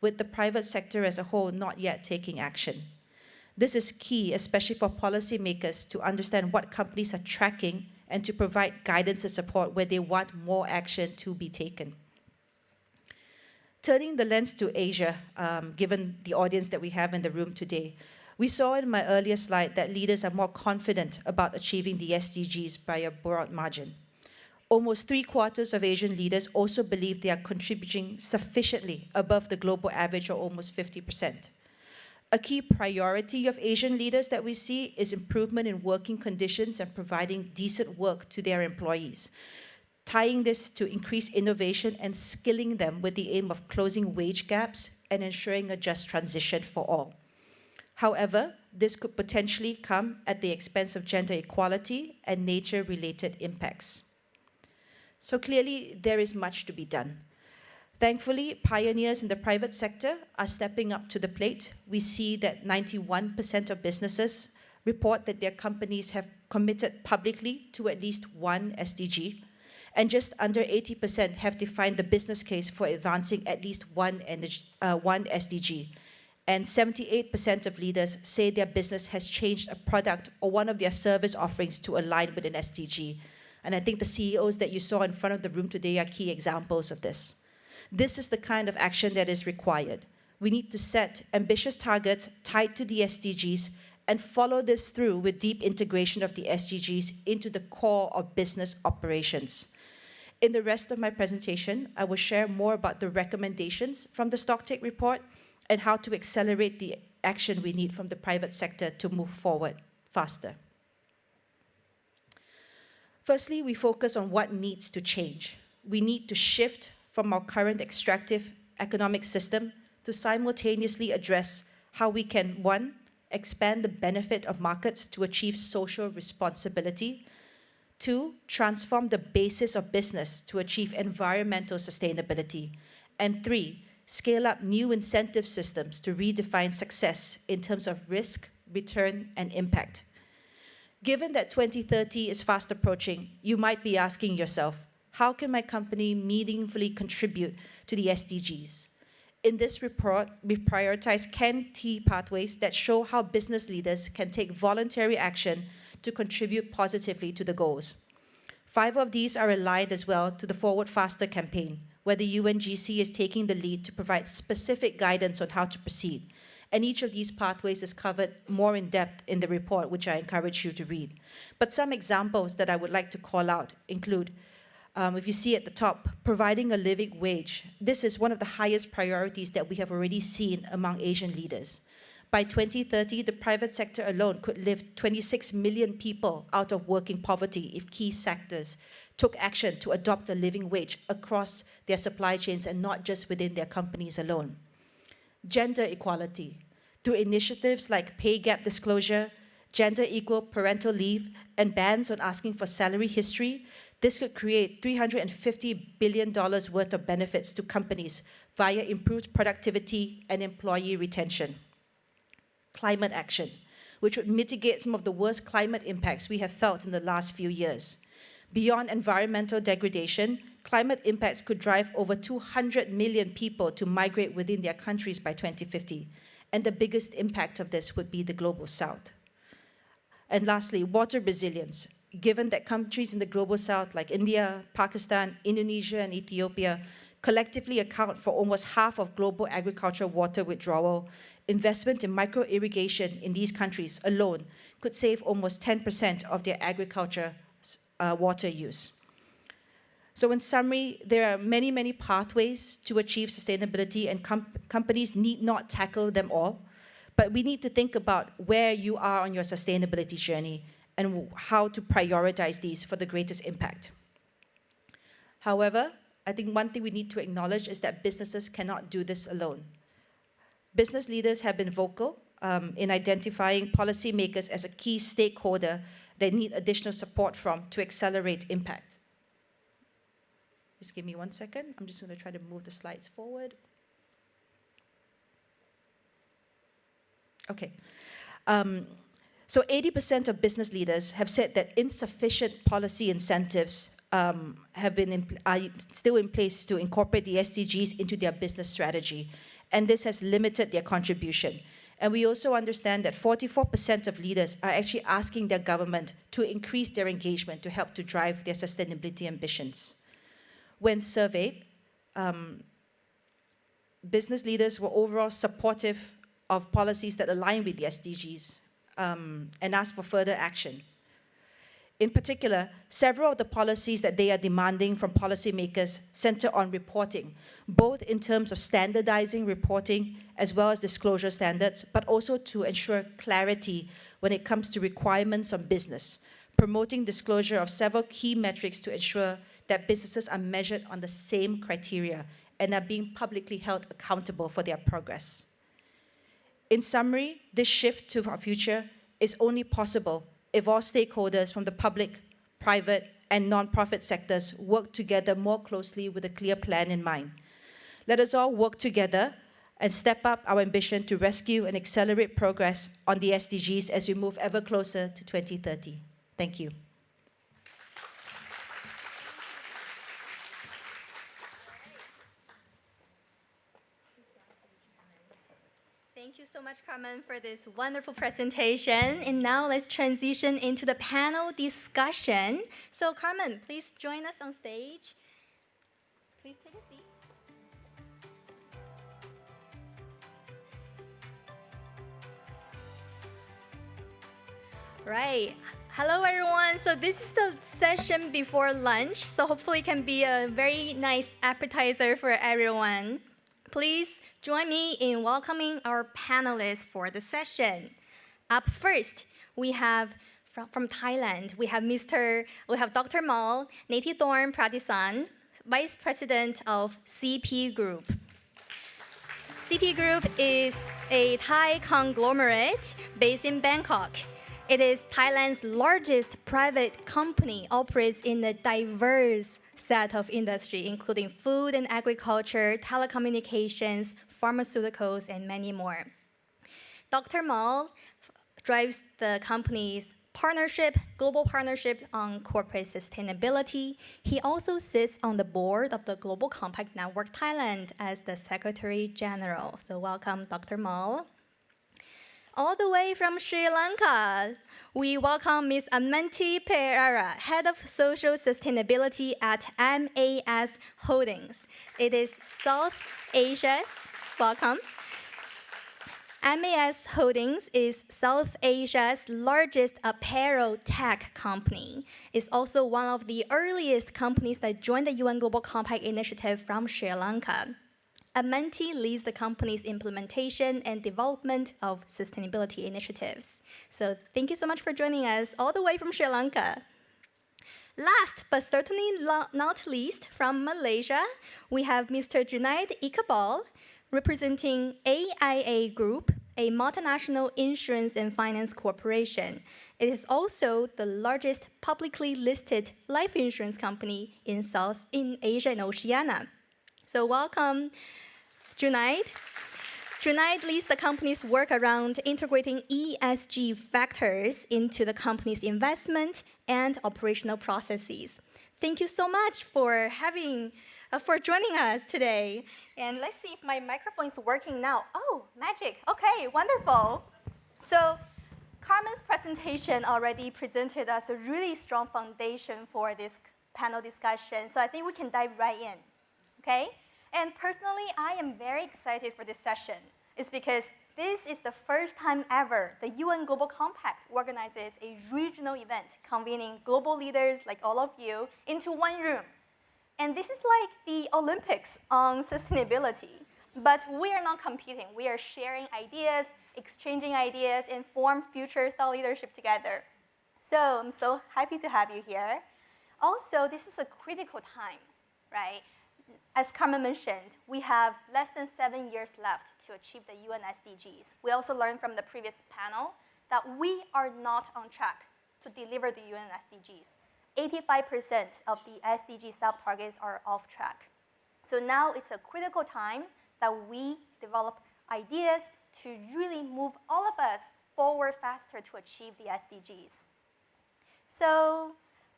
with the private sector as a whole not yet taking action. This is key, especially for policymakers, to understand what companies are tracking and to provide guidance and support where they want more action to be taken. Turning the lens to Asia, given the audience that we have in the room today, we saw in my earlier slide that leaders are more confident about achieving the SDGs by a broad margin. Almost 3/4 of Asian leaders also believe they are contributing sufficiently above the global average of almost 50%. A key priority of Asian leaders that we see is improvement in working conditions and providing decent work to their employees, tying this to increased innovation and skilling them with the aim of closing wage gaps and ensuring a just transition for all. However, this could potentially come at the expense of gender equality and nature-related impacts. So clearly, there is much to be done. Thankfully, pioneers in the private sector are stepping up to the plate. We see that 91% of businesses report that their companies have committed publicly to at least one SDG, and just under 80% have defined the business case for advancing at least one SDG. And 78% of leaders say their business has changed a product or one of their service offerings to align with an SDG. And I think the CEOs that you saw in front of the room today are key examples of this. This is the kind of action that is required. We need to set ambitious targets tied to the SDGs and follow this through with deep integration of the SDGs into the core of business operations. In the rest of my presentation, I will share more about the recommendations from the Stocktake report and how to accelerate the action we need from the private sector to move forward faster. Firstly, we focus on what needs to change. We need to shift from our current extractive economic system to simultaneously address how we can, 1, expand the benefit of markets to achieve social responsibility, 2, transform the basis of business to achieve environmental sustainability, and 3, scale up new incentive systems to redefine success in terms of risk, return, and impact. Given that 2030 is fast approaching, you might be asking yourself, how can my company meaningfully contribute to the SDGs? In this report, we prioritize 10 key pathways that show how business leaders can take voluntary action to contribute positively to the goals. 5 of these are aligned as well to the Forward Faster campaign, where the UNGC is taking the lead to provide specific guidance on how to proceed. And each of these pathways is covered more in depth in the report, which I encourage you to read. But some examples that I would like to call out include, if you see at the top, providing a living wage. This is one of the highest priorities that we have already seen among Asian leaders. By 2030, the private sector alone could lift 26 million people out of working poverty if key sectors took action to adopt a living wage across their supply chains and not just within their companies alone. Gender equality. Through initiatives like pay gap disclosure, gender equal parental leave, and bans on asking for salary history, this could create $350 billion worth of benefits to companies via improved productivity and employee retention. Climate action, which would mitigate some of the worst climate impacts we have felt in the last few years. Beyond environmental degradation, climate impacts could drive over 200 million people to migrate within their countries by 2050. And the biggest impact of this would be the global south. And lastly, water resilience. Given that countries in the global south like India, Pakistan, Indonesia, and Ethiopia collectively account for almost half of global agricultural water withdrawal, investment in micro-irrigation in these countries alone could save almost 10% of their agriculture water use. So in summary, there are many, many pathways to achieve sustainability, and companies need not tackle them all. But we need to think about where you are on your sustainability journey and how to prioritize these for the greatest impact. However, I think one thing we need to acknowledge is that businesses cannot do this alone. Business leaders have been vocal in identifying policymakers as a key stakeholder they need additional support from to accelerate impact. Just give me 1 second. I'm just going to try to move the slides forward. Okay. So 80% of business leaders have said that insufficient policy incentives are still in place to incorporate the SDGs into their business strategy, and this has limited their contribution. And we also understand that 44% of leaders are actually asking their government to increase their engagement to help to drive their sustainability ambitions. When surveyed, business leaders were overall supportive of policies that align with the SDGs and asked for further action. In particular, several of the policies that they are demanding from policymakers center on reporting, both in terms of standardizing reporting as well as disclosure standards, but also to ensure clarity when it comes to requirements on business, promoting disclosure of several key metrics to ensure that businesses are measured on the same criteria and are being publicly held accountable for their progress. In summary, this shift to our future is only possible if all stakeholders from the public, private, and non-profit sectors work together more closely with a clear plan in mind. Let us all work together and step up our ambition to rescue and accelerate progress on the SDGs as we move ever closer to 2030. Thank you. Thank you so much, Carmen, for this wonderful presentation. And now let's transition into the panel discussion. So Carmen, please join us on stage. Please take a seat. Right. Hello, everyone. So this is the session before lunch. So hopefully it can be a very nice appetizer for everyone. Please join me in welcoming our panelists for the session. Up first, we have from Thailand, we have Dr. Mal Natithorn Pratisan, Vice President of CP Group. CP Group is a Thai conglomerate based in Bangkok. It is Thailand's largest private company, operates in a diverse set of industry, including food and agriculture, telecommunications, pharmaceuticals, and many more. Dr. Mal drives the company's global partnership on corporate sustainability. He also sits on the board of the Global Compact Network Thailand as the Secretary General. So welcome, Dr. Mal. All the way from Sri Lanka, we welcome Ms. Amanti Pereira, Head of Social Sustainability at MAS Holdings. It is South Asia's, welcome. MAS Holdings is South Asia's largest apparel tech company. It's also one of the earliest companies that joined the UN Global Compact initiative from Sri Lanka. Amanti leads the company's implementation and development of sustainability initiatives. So thank you so much for joining us all the way from Sri Lanka. Last but certainly not least, from Malaysia, we have Mr. Junaid Iqbal, representing AIA Group, a multinational insurance and finance corporation. It is also the largest publicly listed life insurance company in Asia and Oceania. So welcome, Junaid. Junaid leads the company's work around integrating ESG factors into the company's investment and operational processes. Thank you so much for joining us today. And let's see if my microphone is working now. Oh, magic. Okay, wonderful. So Carmen's presentation already presented us a really strong foundation for this panel discussion. So I think we can dive right in, okay? And personally, I am very excited for this session. It's because this is the first time ever the UN Global Compact organizes a regional event convening global leaders like all of you into one room. And this is like the Olympics on sustainability. But we are not competing. We are sharing ideas, exchanging ideas, and form future thought leadership together. So I'm so happy to have you here. Also, this is a critical time, right? As Carmen mentioned, we have less than 7 years left to achieve the UN SDGs. We also learned from the previous panel that we are not on track to deliver the UN SDGs. 85% of the SDG sub-targets are off track. So now it's a critical time that we develop ideas to really move all of us forward faster to achieve the SDGs. So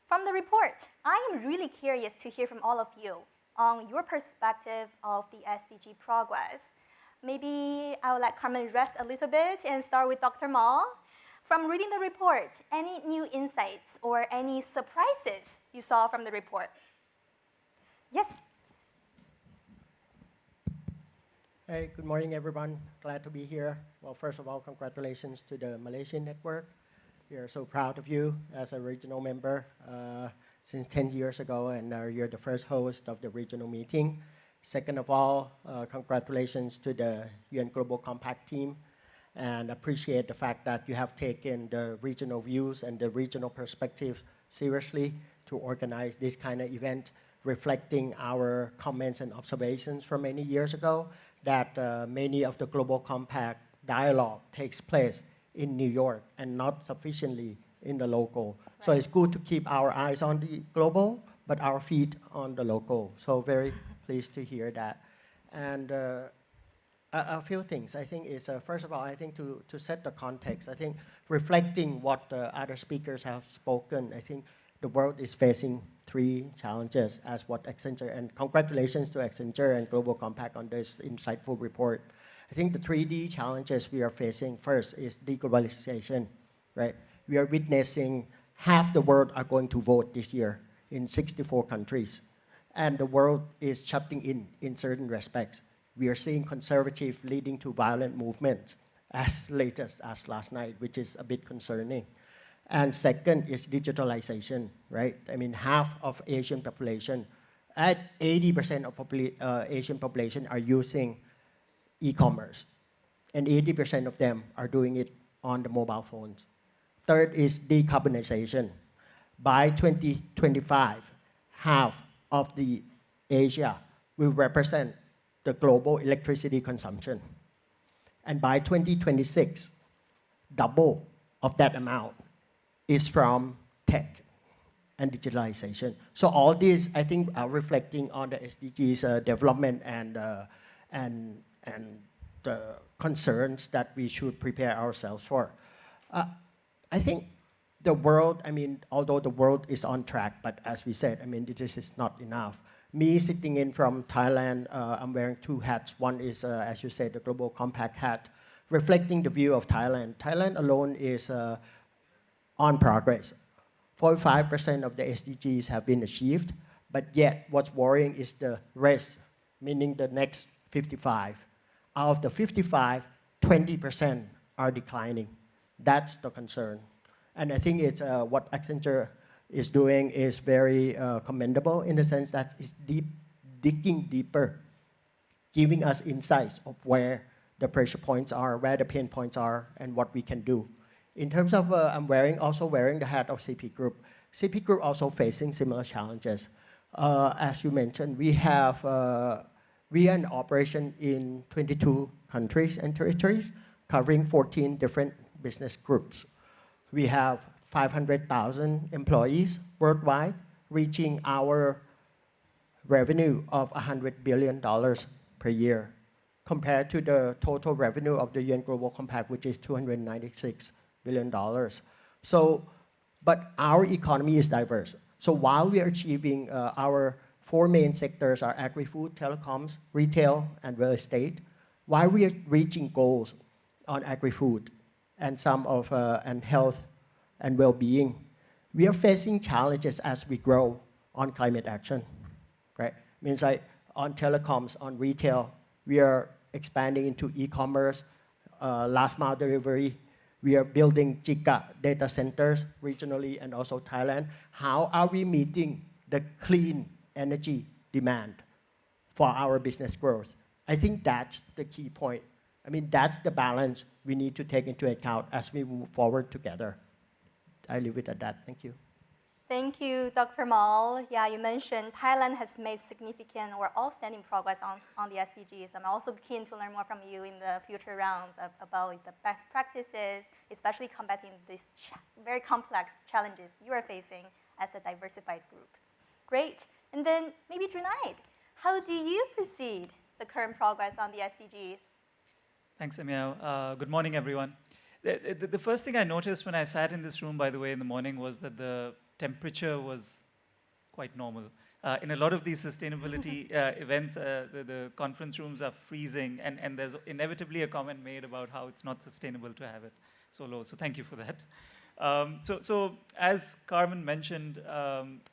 from the report, I am really curious to hear from all of you on your perspective of the SDG progress. Maybe I will let Carmen rest a little bit and start with Dr. Ma. From reading the report, any new insights or any surprises you saw from the report? Yes? Hey, good morning, everyone. Glad to be here. Well, first of all, congratulations to the Malaysian network. We are so proud of you as a regional member since 10 years ago, and you're the first host of the regional meeting. Second of all, congratulations to the UN Global Compact team, and appreciate the fact that you have taken the regional views and the regional perspective seriously to organize this kind of event, reflecting our comments and observations from many years ago, that many of the Global Compact dialogue takes place in New York and not sufficiently in the local. Right. So it's good to keep our eyes on the global, but our feet on the local. So very pleased to hear that. And a few things. I think is, first of all, I think to set the context, I think reflecting what the other speakers have spoken, I think the world is facing 3 challenges as what Accenture, and congratulations to Accenture and Global Compact on this insightful report. I think the 3D challenges we are facing first is deglobalization, right? We are witnessing half the world are going to vote this year in 64 countries. And the world is shutting in certain respects. We are seeing conservative leading to violent movements as late as last night, which is a bit concerning. And second is digitalization, right? I mean, half of Asian population, at 80% of Asian population are using e-commerce, and 80% of them are doing it on the mobile phones. Third is decarbonization. By 2025, half of the Asia will represent the global electricity consumption. And by 2026, double of that amount is from tech and digitalization. So all these, I think, are reflecting on the SDGs development and the concerns that we should prepare ourselves for. I think the world, I mean, although the world is on track, but as we said, I mean, this is not enough. Me sitting in from Thailand, I'm wearing 2 hats. One is, as you said, the Global Compact hat, reflecting the view of Thailand. Thailand alone is on progress. 45% of the SDGs have been achieved, but yet what's worrying is the rest, meaning the next 55. Out of the 55, 20% are declining. That's the concern. And I think it's what Accenture is doing is very commendable in the sense that it's digging deeper giving us insights of where the pressure points are, where the pain points are, and what we can do. In terms of, I'm also wearing the hat of CP Group. CP Group also facing similar challenges. As you mentioned, we are in operation in 22 countries and territories, covering 14 different business groups. We have 500,000 employees worldwide, reaching our revenue of $100 billion per year, compared to the total revenue of the UN Global Compact, which is $296 billion. But our economy is diverse. So while we are achieving our four main sectors are agri-food, telecoms, retail, and real estate, while we are reaching goals on agri-food and some of and health and well-being, we are facing challenges as we grow on climate action, right? Means like on telecoms, on retail, we are expanding into e-commerce, last mile delivery. We are building giga data centers regionally and also Thailand. How are we meeting the clean energy demand for our business growth? I think that's the key point. I mean, that's the balance we need to take into account as we move forward together. I leave it at that. Thank you. Thank you, Dr. Mal. Yeah, you mentioned Thailand has made significant or outstanding progress on the SDGs. I'm also keen to learn more from you in the future rounds about the best practices, especially combating these very complex challenges you are facing as a diversified group. Great. And then maybe Junaid, how do you perceive the current progress on the SDGs? Thanks, Emil. Good morning, everyone. The first thing I noticed when I sat in this room, by the way, in the morning was that the temperature was quite normal. In a lot of these sustainability events, the conference rooms are freezing, and there's inevitably a comment made about how it's not sustainable to have it so low. So thank you for that. So as Carmen mentioned,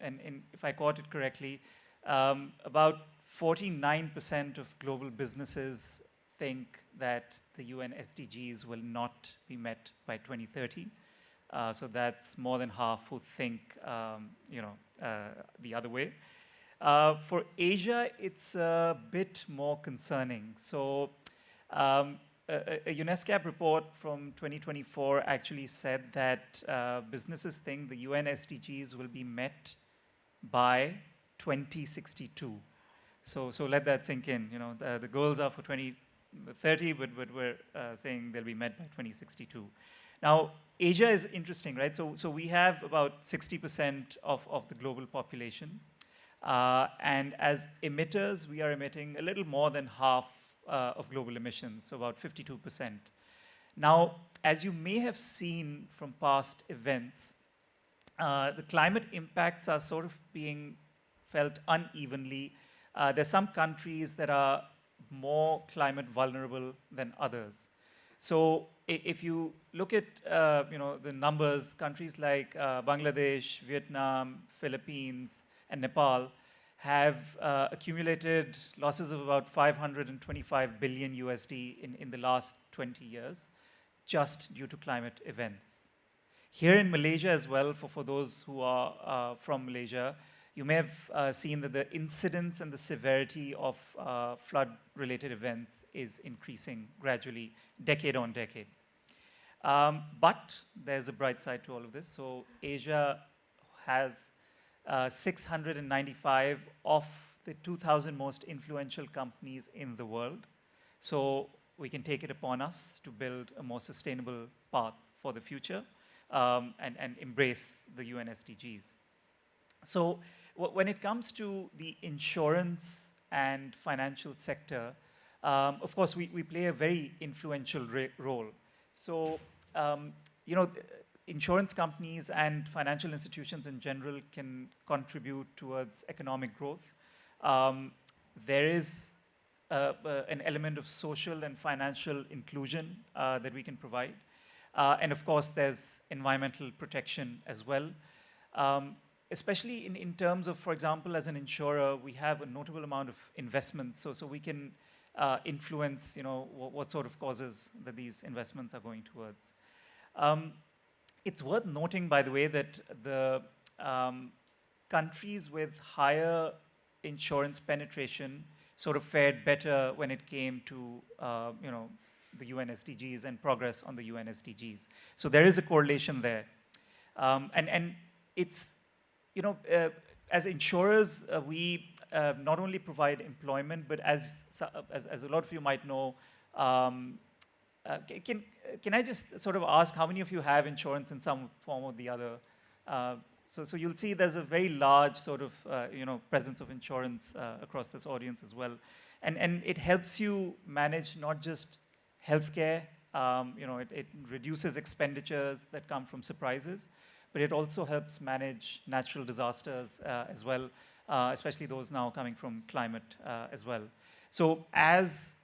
and if I caught it correctly, about 49% of global businesses think that the UN SDGs will not be met by 2030. So that's more than half who think, the other way. For Asia, it's a bit more concerning. So a UNESCO report from 2024 actually said that businesses think the UN SDGs will be met by 2062. So let that sink in. The goals are for 2030, but we're saying they'll be met by 2062. Now, Asia is interesting, right? So we have about 60% of the global population. And as emitters, we are emitting a little more than half of global emissions, so about 52%. Now, as you may have seen from past events, the climate impacts are sort of being felt unevenly. There's some countries that are more climate vulnerable than others. So if you look at the numbers, countries like Bangladesh, Vietnam, Philippines, and Nepal have accumulated losses of about 525 billion USD in the last 20 years, just due to climate events. Here in Malaysia as well, for those who are from Malaysia, you may have seen that the incidence and the severity of flood-related events is increasing gradually, decade on decade. But there's a bright side to all of this. So Asia has 695 of the 2,000 most influential companies in the world. So we can take it upon us to build a more sustainable path for the future and embrace the UN SDGs. So when it comes to the insurance and financial sector, of course, we play a very influential role. So, insurance companies and financial institutions in general can contribute towards economic growth. There is an element of social and financial inclusion that we can provide. And of course, there's environmental protection as well. Especially in terms of, for example, as an insurer, we have a notable amount of investments, so we can influence, what sort of causes that these investments are going towards. It's worth noting, by the way, that the countries with higher insurance penetration, sort of fared better when it came to, the UN SDGs and progress on the UN SDGs. So there is a correlation there. And it's, as insurers, we not only provide employment, but as a lot of you might know, can I just sort of ask how many of you have insurance in some form or the other? So you'll see there's a very large sort of presence of insurance across this audience as well, and it helps you manage not just healthcare. It reduces expenditures that come from surprises, but it also helps manage natural disasters as well, especially those now coming from climate as well. So as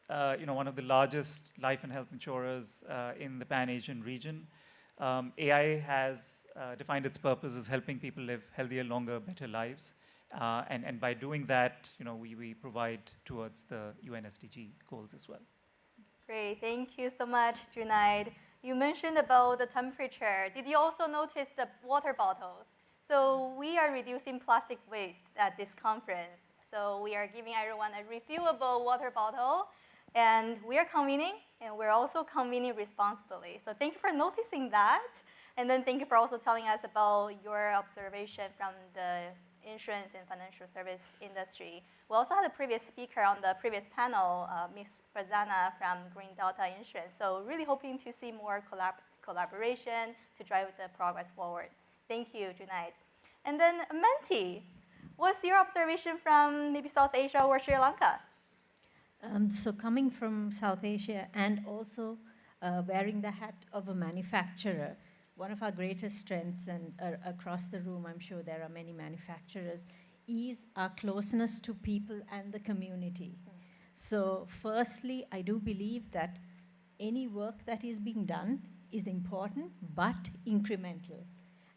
one of the largest life and health insurers in the Pan-Asian region, AI has defined its purpose as helping people live healthier, longer, better lives. And by doing that, we provide towards the UN SDG goals as well. Great, thank you so much, Junaid. You mentioned about the temperature. Did you also notice the water bottles? So we are reducing plastic waste at this conference. So we are giving everyone a refillable water bottle, and we are convening, and we're also convening responsibly. So thank you for noticing that. And then thank you for also telling us about your observation from the insurance and financial service industry. We also had a previous speaker on the previous panel, Ms. Fazana from Green Delta Insurance. So really hoping to see more collaboration to drive the progress forward. Thank you, Junaid. And then Menti, what's your observation from maybe South Asia or Sri Lanka? So coming from South Asia and also wearing the hat of a manufacturer, one of our greatest strengths, and across the room I'm sure there are many manufacturers, is our closeness to people and the community. So firstly, I do believe that any work that is being done is important but incremental.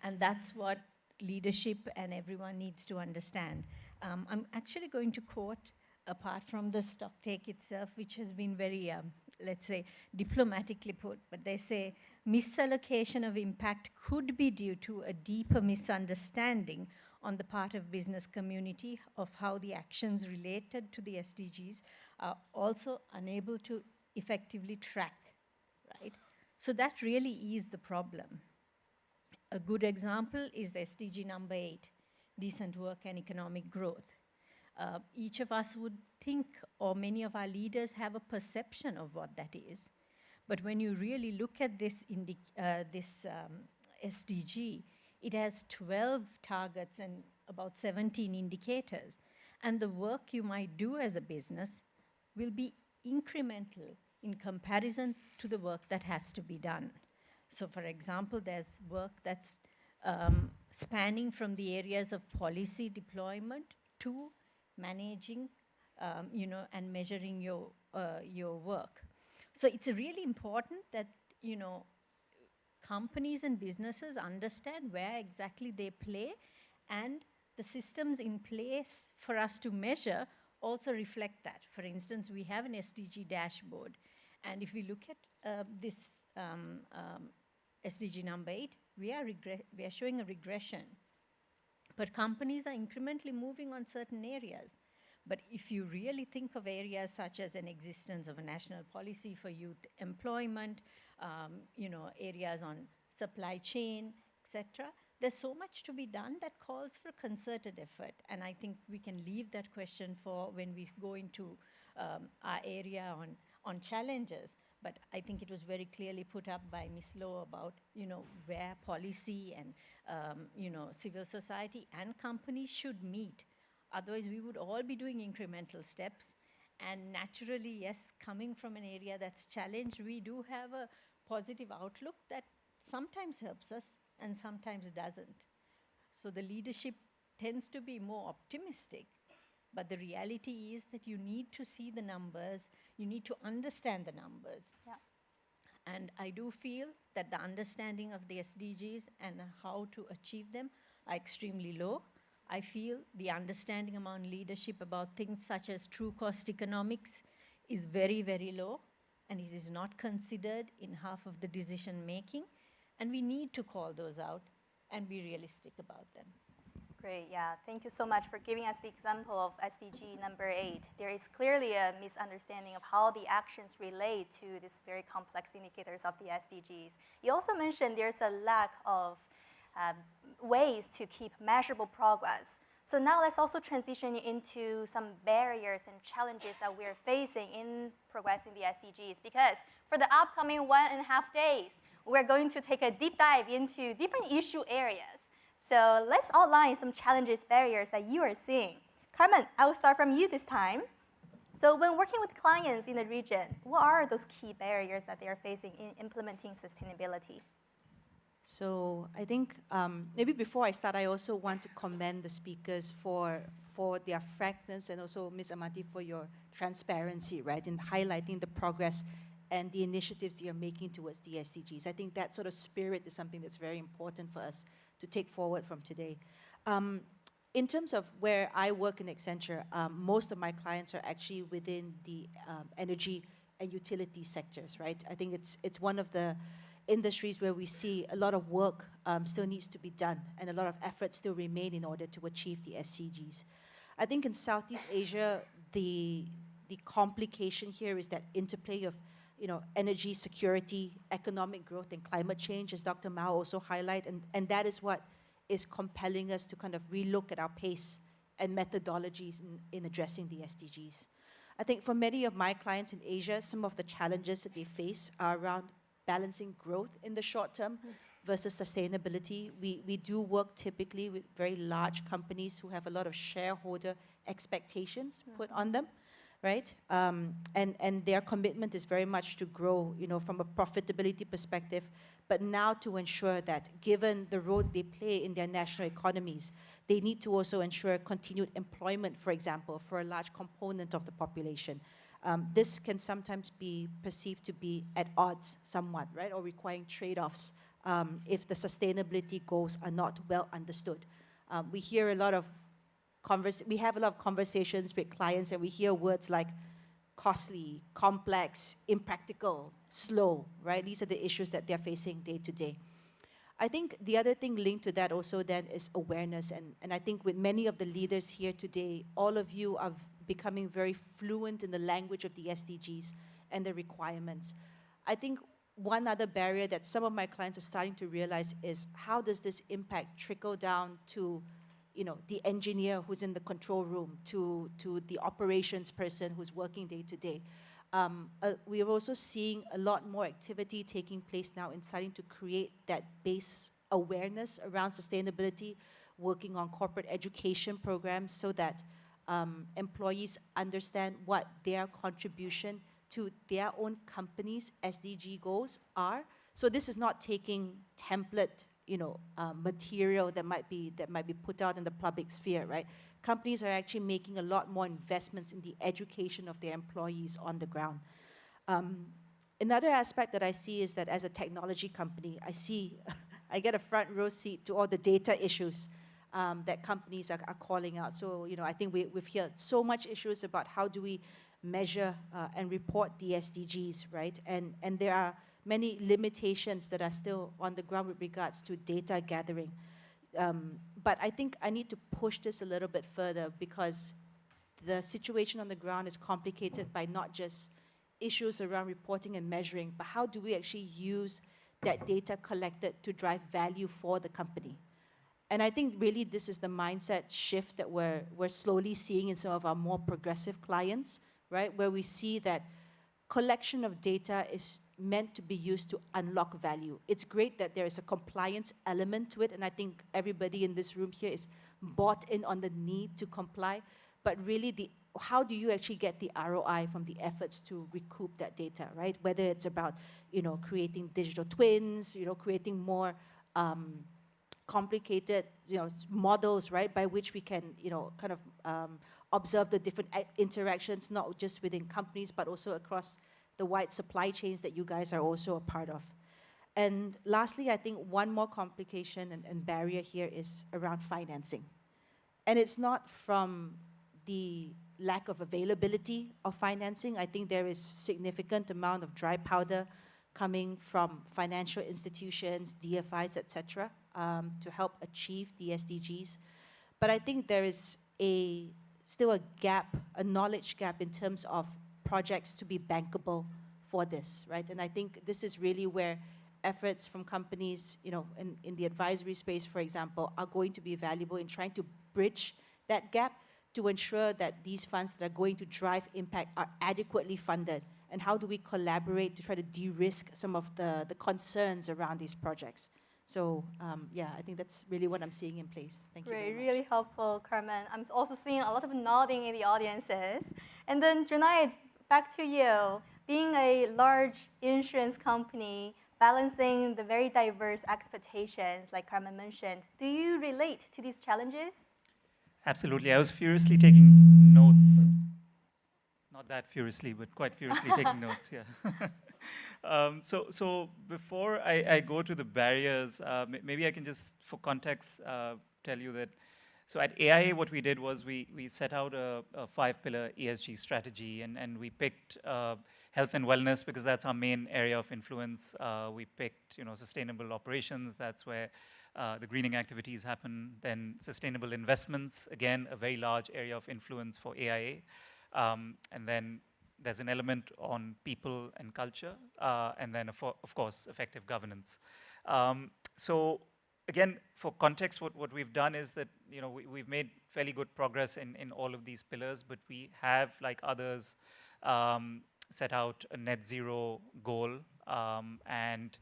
And that's what leadership and everyone needs to understand. I'm actually going to quote, apart from the stock take itself, which has been very, let's say, diplomatically put, but they say, misallocation of impact could be due to a deeper misunderstanding on the part of business community of how the actions related to the SDGs are also unable to effectively track, right? So that really is the problem. A good example is SDG number 8, decent work and economic growth. Each of us would think, or many of our leaders have a perception of what that is. But when you really look at this SDG, it has 12 targets and about 17 indicators. And the work you might do as a business will be incremental in comparison to the work that has to be done. So for example, there's work that's spanning from the areas of policy deployment to managing, and measuring your work. So it's really important that, companies and businesses understand where exactly they play, and the systems in place for us to measure also reflect that. For instance, we have an SDG dashboard, and if we look at this SDG number 8, we are showing a regression. But companies are incrementally moving on certain areas. But if you really think of areas such as an existence of a national policy for youth employment, areas on supply chain, etc., there's so much to be done that calls for concerted effort. And I think we can leave that question for when we go into our area on challenges. But I think it was very clearly put up by Ms. Lowe about, where policy and, civil society and companies should meet. Otherwise, we would all be doing incremental steps. And naturally, yes, coming from an area that's challenged, we do have a positive outlook that sometimes helps us and sometimes doesn't. So the leadership tends to be more optimistic. But the reality is that you need to see the numbers, you need to understand the numbers. Yeah. And I do feel that the understanding of the SDGs and how to achieve them are extremely low. I feel the understanding among leadership about things such as true cost economics is very, very low, and it is not considered in half of the decision making. And we need to call those out and be realistic about them. Great, yeah. Thank you so much for giving us the example of SDG number 8. There is clearly a misunderstanding of how the actions relate to these very complex indicators of the SDGs. You also mentioned there's a lack of ways to keep measurable progress. So now let's also transition into some barriers and challenges that we're facing in progressing the SDGs, because for the upcoming 1.5 days, we're going to take a deep dive into different issue areas. So let's outline some challenges, barriers that you are seeing. Carmen, I will start from you this time. So when working with clients in the region, what are those key barriers that they are facing in implementing sustainability? So I think maybe before I start, I also want to commend the speakers for their frankness, and also Ms. Amati for your transparency, right, in highlighting the progress and the initiatives you're making towards the SDGs. I think that sort of spirit is something that's very important for us to take forward from today. In terms of where I work in Accenture, most of my clients are actually within the energy and utility sectors, right? I think it's one of the industries where we see a lot of work still needs to be done, and a lot of effort still remain in order to achieve the SDGs. I think in Southeast Asia, the complication here is that interplay of energy security, economic growth, and climate change, as Dr. Mao also highlighted, and that is what is compelling us to kind of relook at our pace and methodologies in addressing the SDGs. I think for many of my clients in Asia, some of the challenges that they face are around balancing growth in the short term versus sustainability. We do work typically with very large companies who have a lot of shareholder expectations put on them, right? And their commitment is very much to grow, from a profitability perspective, but now to ensure that given the role they play in their national economies, they need to also ensure continued employment, for example, for a large component of the population. This can sometimes be perceived to be at odds somewhat, right, or requiring trade-offs if the sustainability goals are not well understood. We have a lot of conversations with clients, and we hear words like costly, complex, impractical, slow, right? These are the issues that they're facing day to day. I think the other thing linked to that also then is awareness, and I think with many of the leaders here today, all of you are becoming very fluent in the language of the SDGs and the requirements. I think one other barrier that some of my clients are starting to realize is how does this impact trickle down to the engineer who's in the control room, to the operations person who's working day to day. We are also seeing a lot more activity taking place now in starting to create that base awareness around sustainability, working on corporate education programs so that employees understand what their contribution to their own company's SDG goals are. So this is not taking template material that might be put out in the public sphere, right? Companies are actually making a lot more investments in the education of their employees on the ground. Another aspect that I see is that as a technology company, I get a front row seat to all the data issues that companies are calling out. So, I think we've heard so much issues about how do we measure and report the SDGs, right? And there are many limitations that are still on the ground with regards to data gathering. But I think I need to push this a little bit further because the situation on the ground is complicated by not just issues around reporting and measuring, but how do we actually use that data collected to drive value for the company? And I think really this is the mindset shift that we're slowly seeing in some of our more progressive clients, right? Where we see that collection of data is meant to be used to unlock value. It's great that there is a compliance element to it, and I think everybody in this room here is bought in on the need to comply, but really how do you actually get the ROI from the efforts to recoup that data, right? Whether it's about, creating digital twins, creating more complicated, models, right, by which we can, observe the different interactions, not just within companies, but also across the wide supply chains that you guys are also a part of. And lastly, I think one more complication and barrier here is around financing. And it's not from the lack of availability of financing. I think there is significant amount of dry powder coming from financial institutions, DFIs, etc., to help achieve the SDGs. But I think there is still a gap, a knowledge gap in terms of projects to be bankable for this, right? And I think this is really where efforts from companies, in the advisory space, for example, are going to be valuable in trying to bridge that gap to ensure that these funds that are going to drive impact are adequately funded. And how do we collaborate to try to de-risk some of the concerns around these projects? So yeah, I think that's really what I'm seeing in place. Thank you very Great, much. really helpful, Carmen. I'm also seeing a lot of nodding in the audiences. And then Junaid, back to you. Being a large insurance company, balancing the very diverse expectations, like Carmen mentioned, do you relate to these challenges? Absolutely. I was furiously taking notes. Not that furiously, but quite furiously taking notes, yeah. So before I go to the barriers, maybe I can just, for context, tell you that, so at AIA, what we did was we set out a 5-pillar ESG strategy, and we picked health and wellness because that's our main area of influence. We picked, sustainable operations. That's where the greening activities happen. Then sustainable investments, again, a very large area of influence for AIA. And then there's an element on people and culture, and then, of course, effective governance. So again, for context, what we've done is that we've made fairly good progress in all of these pillars, but we have, like others, set out a net zero goal, and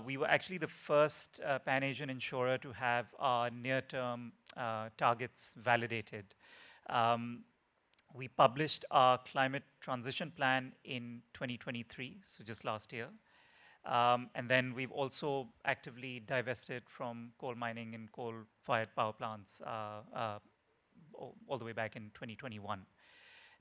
we were actually the first Pan-Asian insurer to have our near-term targets validated. We published our climate transition plan in 2023, so just last year. And then we've also actively divested from coal mining and coal-fired power plants all the way back in 2021.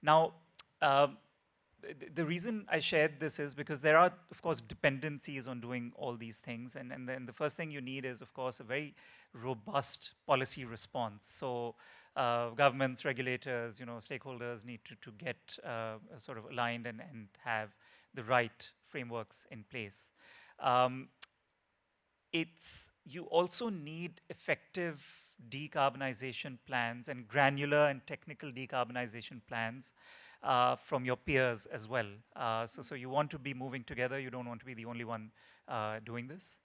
Now, the reason I shared this is because there are, of course, dependencies on doing all these things. And then the first thing you need is, of course, a very robust policy response. So governments, regulators, stakeholders need to get sort of aligned and have the right frameworks in place. You also need effective decarbonization plans and granular and technical decarbonization plans from your peers as well. So you want to be moving together. You don't want to be the only one doing this.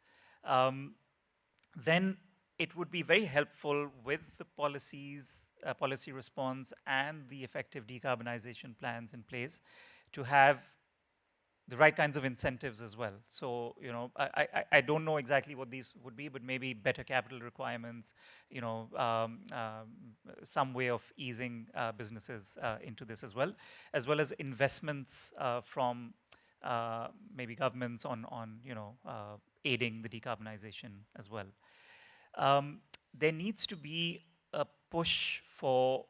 Then it would be very helpful with the policy response and the effective decarbonization plans in place to have the right kinds of incentives as well. So, I don't know exactly what these would be, but maybe better capital requirements, some way of easing businesses into this as well as investments from maybe governments on aiding the decarbonization as well. There needs to be a push for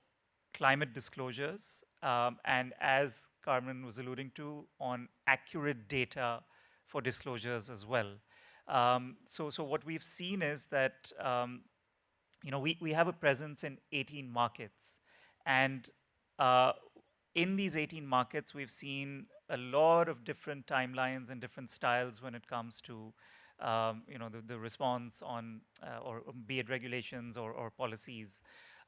climate disclosures, and as Carmen was alluding to, on accurate data for disclosures as well. So what we've seen is that we have a presence in 18 markets, and in these 18 markets, we've seen a lot of different timelines and different styles when it comes to the response on, or be it regulations or policies.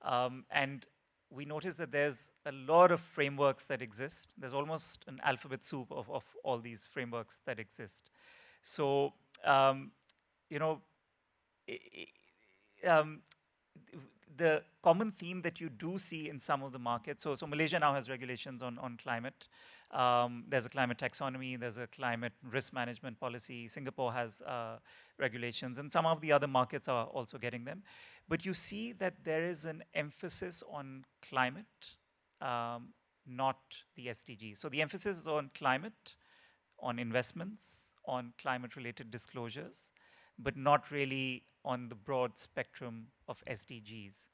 And we notice that there's a lot of frameworks that exist. There's almost an alphabet soup of all these frameworks that exist. So, the common theme that you do see in some of the markets, so Malaysia now has regulations on climate. There's a climate taxonomy, there's a climate risk management policy. Singapore has regulations, and some of the other markets are also getting them. But you see that there is an emphasis on climate, not the SDGs. So the emphasis is on climate, on investments, on climate-related disclosures, but not really on the broad spectrum of SDGs.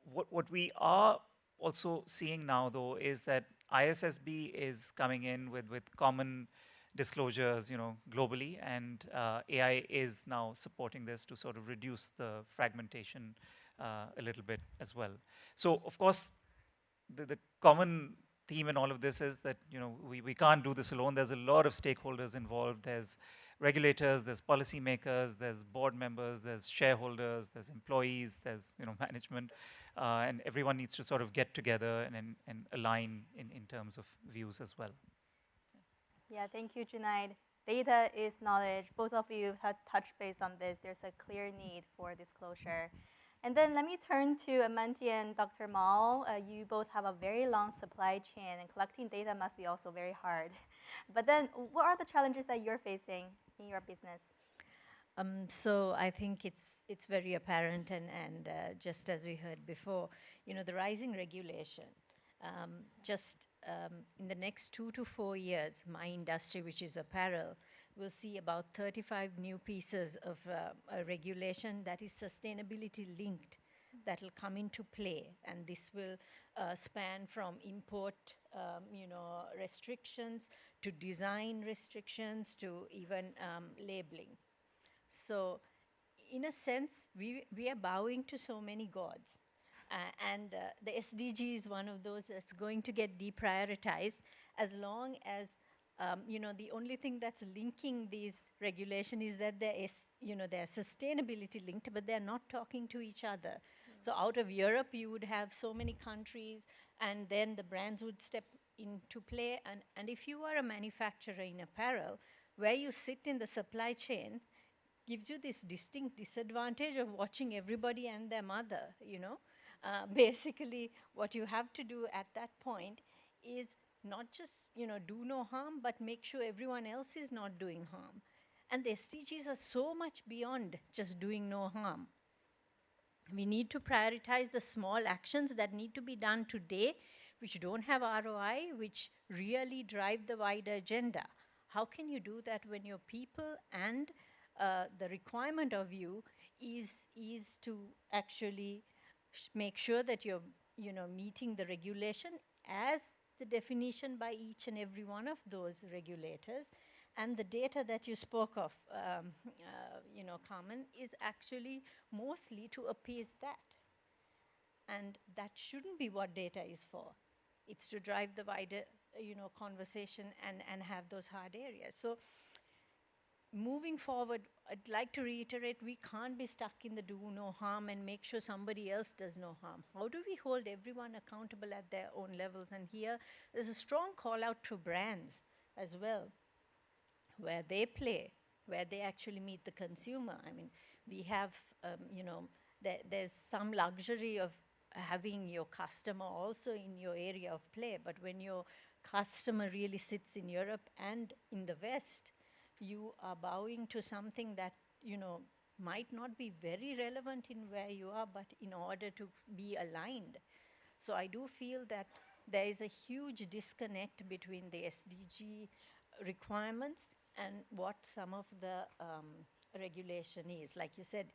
What we are also seeing now, though, is that ISSB is coming in with common disclosures, globally, and AI is now supporting this to sort of reduce the fragmentation a little bit as well. So, of course, the common theme in all of this is that we can't do this alone. There's a lot of stakeholders involved. There's regulators, there's policymakers, there's board members, there's shareholders, there's employees, there's management, and everyone needs to sort of get together and align in terms of views as well. Yeah, thank you, Junaid. Data is knowledge. Both of you have touched base on this. There's a clear need for disclosure. And then let me turn to Amanti and Dr. Mal. You both have a very long supply chain, and collecting data must be also very hard. But then, what are the challenges that you're facing in your business? So I think it's very apparent, and just as we heard before, the rising regulation. In the next 2 to 4 years, my industry, which is apparel, will see about 35 new pieces of regulation that is sustainability linked that will come into play. And this will span from import restrictions to design restrictions to even labeling. So in a sense, we are bowing to so many gods. And the SDG is one of those that's going to get deprioritized as long as the only thing that's linking these regulation is that they're sustainability linked, but they're not talking to each other. So out of Europe, you would have so many countries, and then the brands would step into play. And if you are a manufacturer in apparel, where you sit in the supply chain gives you this distinct disadvantage of watching everybody and their mother, Basically, what you have to do at that point is not just, do no harm, but make sure everyone else is not doing harm. And the SDGs are so much beyond just doing no harm. We need to prioritize the small actions that need to be done today, which don't have ROI, which really drive the wider agenda. How can you do that when your people and the requirement of you is to actually make sure that you're meeting the regulation as the definition by each and every one of those regulators, and the data that you spoke of, Carmen, is actually mostly to appease that. And that shouldn't be what data is for. It's to drive the wider conversation and have those hard areas. So moving forward, I'd like to reiterate, we can't be stuck in the do no harm and make sure somebody else does no harm. How do we hold everyone accountable at their own levels? And here, there's a strong call out to brands as well, where they play, where they actually meet the consumer. I mean, we have, there's some luxury of having your customer also in your area of play, but when your customer really sits in Europe and in the West, you are bowing to something that, might not be very relevant in where you are, but in order to be aligned. So I do feel that there is a huge disconnect between the SDG requirements and what some of the regulation is. Like you said,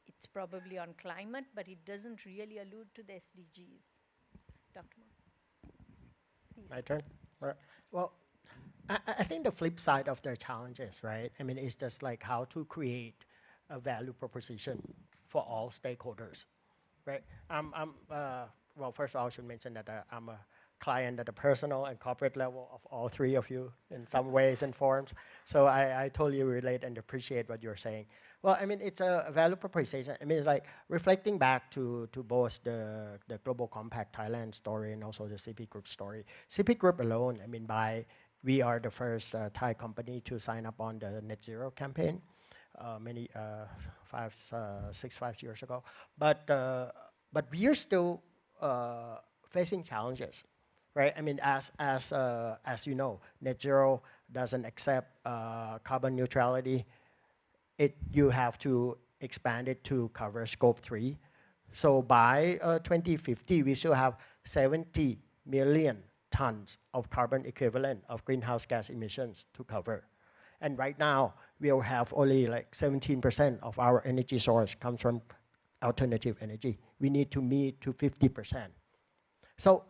it's probably on climate, but it doesn't really allude to the SDGs. Dr. Ma. Please. My turn? All right. Well, I think the flip side of the challenges, right? I mean, it's just like how to create a value proposition for all stakeholders, right? Well, first of all, I should mention that I'm a client at the personal and corporate level of all three of you in some ways and forms. So I totally relate and appreciate what you're saying. Well, I mean, it's a value proposition. I mean, it's like reflecting back to both the Global Compact Thailand story and also the CP Group story. CP Group alone, I mean, we are the first Thai company to sign up on the net zero campaign five years ago. But we are still facing challenges, right? I mean, as you know, net zero doesn't accept carbon neutrality. You have to expand it to cover scope 3. So by 2050, we should have 70 million tons of carbon equivalent of greenhouse gas emissions to cover. And right now, we'll have only like 17% of our energy source comes from alternative energy. We need to meet to 50%. So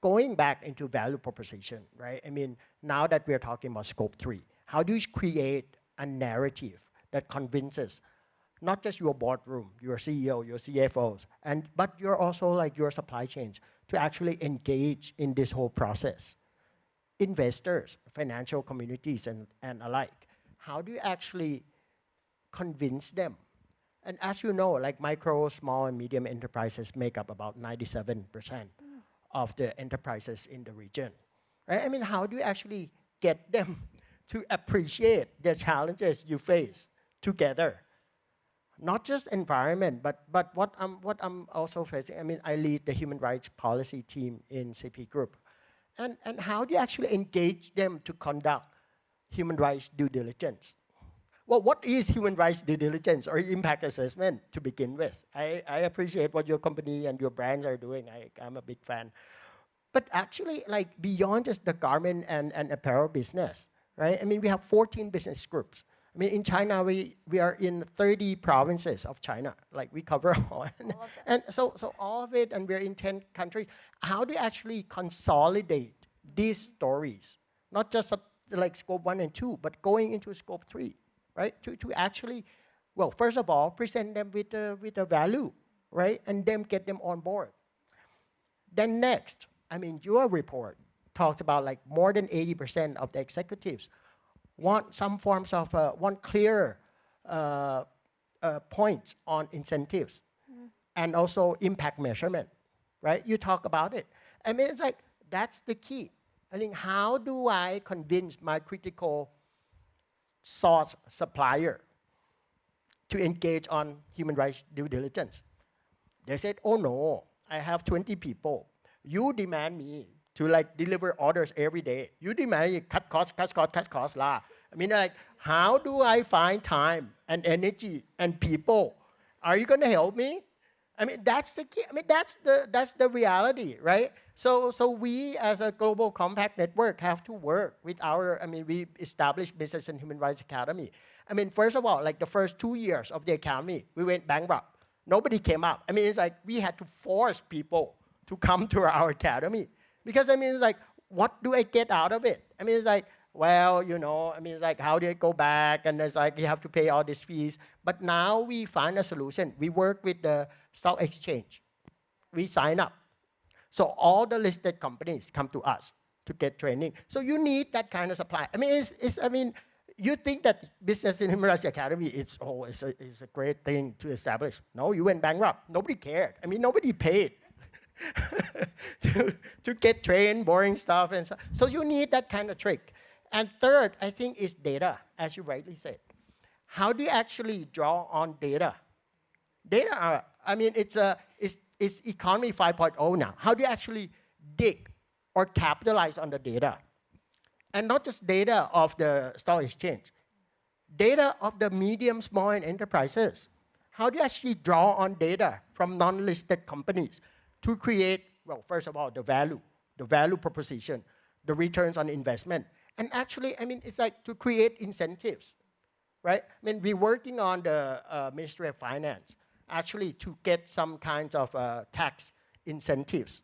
going back into value proposition, right? I mean, now that we're talking about scope 3, how do you create a narrative that convinces not just your boardroom, your CEO, your CFOs, but you're also like your supply chains to actually engage in this whole process? Investors, financial communities, and alike. How do you actually convince them? And as you know, like micro, small, and medium enterprises make up about 97% of the enterprises in the region. Right? I mean, how do you actually get them to appreciate the challenges you face together? Not just environment, but what I'm also facing. I mean, I lead the human rights policy team in CP Group. And how do you actually engage them to conduct human rights due diligence? Well, what is human rights due diligence or impact assessment to begin with? I appreciate what your company and your brands are doing. I'm a big fan. But actually, like beyond just the garment and apparel business, right? I mean, we have 14 business groups. I mean, in China, we are in 30 provinces of China. Like, we cover all. And so all of it, and we're in 10 countries. How do you actually consolidate these stories? Not just like scope 1 and 2, but going into scope 3, right? To actually, well, first of all, present them with a value, right? And then get them on board. Then next, I mean, your report talks about like more than 80% of the executives want some forms of, want clear points on incentives and also impact measurement, right? You talk about it. I mean, it's like, that's the key. I think, how do I convince my critical source supplier to engage on human rights due diligence? They said, oh no, I have 20 people. You demand me to like deliver orders every day. You demand me cut costs lah. I mean, like, how do I find time and energy and people? Are you going to help me? I mean, that's the key. I mean, that's the reality, right? So we as a global compact network have to work with our, I mean, we established Business and Human Rights Academy. I mean, first of all, like the first 2 years of the academy, we went bankrupt. Nobody came up. I mean, it's like we had to force people to come to our academy. Because, I mean, it's like, what do I get out of it? I mean, it's like, well, you know, I mean, it's like, how do I go back? And it's like, you have to pay all these fees. But now we find a solution. We work with the stock exchange. We sign up. So all the listed companies come to us to get training. So you need that kind of supply. I mean, I mean, you think that Business and Human Rights Academy is a great thing to establish. No, you went bankrupt. Nobody cared. I mean, nobody paid to get trained, boring stuff. And so you need that kind of trick. And third, I think, is data, as you rightly said. How do you actually draw on data? Data are, I mean, it's economy 5.0 now. How do you actually dig or capitalize on the data? And not just data of the stock exchange, data of the medium, small, and enterprises. How do you actually draw on data from non-listed companies to create, well, first of all, the value proposition, the returns on investment. And actually, I mean, it's like to create incentives, right? I mean, we're working on the Ministry of Finance, actually to get some kinds of tax incentives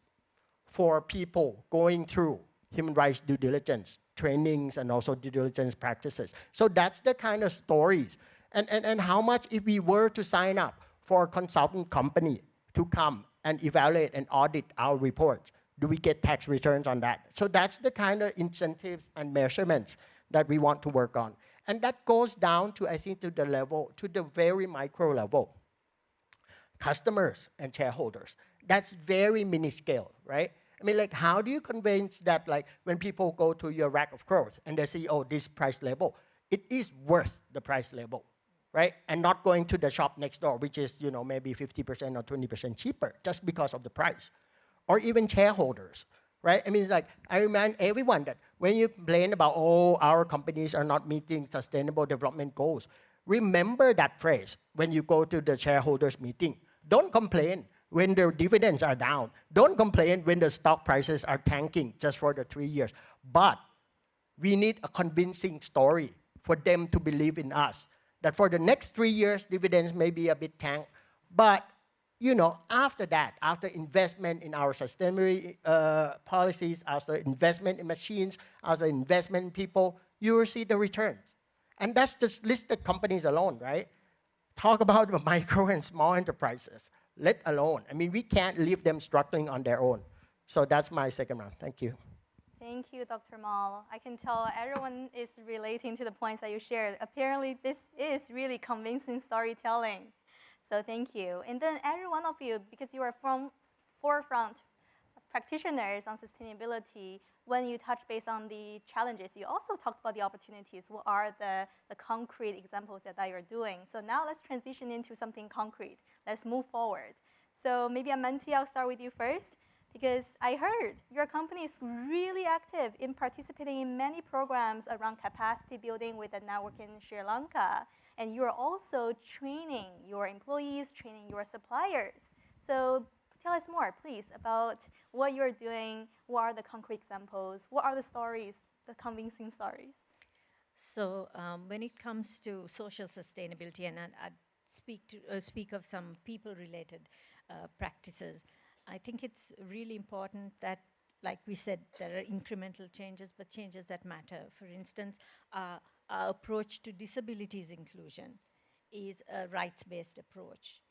for people going through human rights due diligence trainings and also due diligence practices. So that's the kind of stories. And how much if we were to sign up for a consultant company to come and evaluate and audit our reports, do we get tax returns on that? So that's the kind of incentives and measurements that we want to work on. And that goes down to, I think, to the level, to the very micro level. Customers and shareholders. That's very mini scale, right? I mean, like, how do you convince that, like, when people go to your rack of clothes and they see, oh, this price label, it is worth the price label, right? And not going to the shop next door, which is, you know, maybe 50% or 20% cheaper just because of the price. Or even shareholders, right? I mean, it's like, I remind everyone that when you complain about, oh, our companies are not meeting sustainable development goals, remember that phrase when you go to the shareholders meeting. Don't complain when their dividends are down. Don't complain when the stock prices are tanking just for the 3 years. But we need a convincing story for them to believe in us, that for the next 3 years, dividends may be a bit tanked, but you know, after that, after investment in our sustainability policies, after investment in machines, after investment in people, you will see the returns. And that's just listed companies alone, right? Talk about the micro and small enterprises, let alone. I mean, we can't leave them struggling on their own. So that's my second round. Thank you. Thank you, Dr. Mal. I can tell everyone is relating to the points that you shared. Apparently, this is really convincing storytelling. So thank you. And then every one of you, because you are from forefront practitioners on sustainability, when you touch base on the challenges, you also talked about the opportunities. What are the concrete examples that you're doing? So now let's transition into something concrete. Let's move forward. So maybe Amanti, I'll start with you first, because I heard your company is really active in participating in many programs around capacity building with the network in Sri Lanka. And you're also training your employees, training your suppliers. So tell us more, please, about what you're doing. What are the concrete examples? What are the stories, the convincing stories? So when it comes to social sustainability, and I'd speak of some people-related practices, I think it's really important that, like we said, there are incremental changes, but changes that matter. For instance, our approach to disabilities inclusion is a rights-based approach.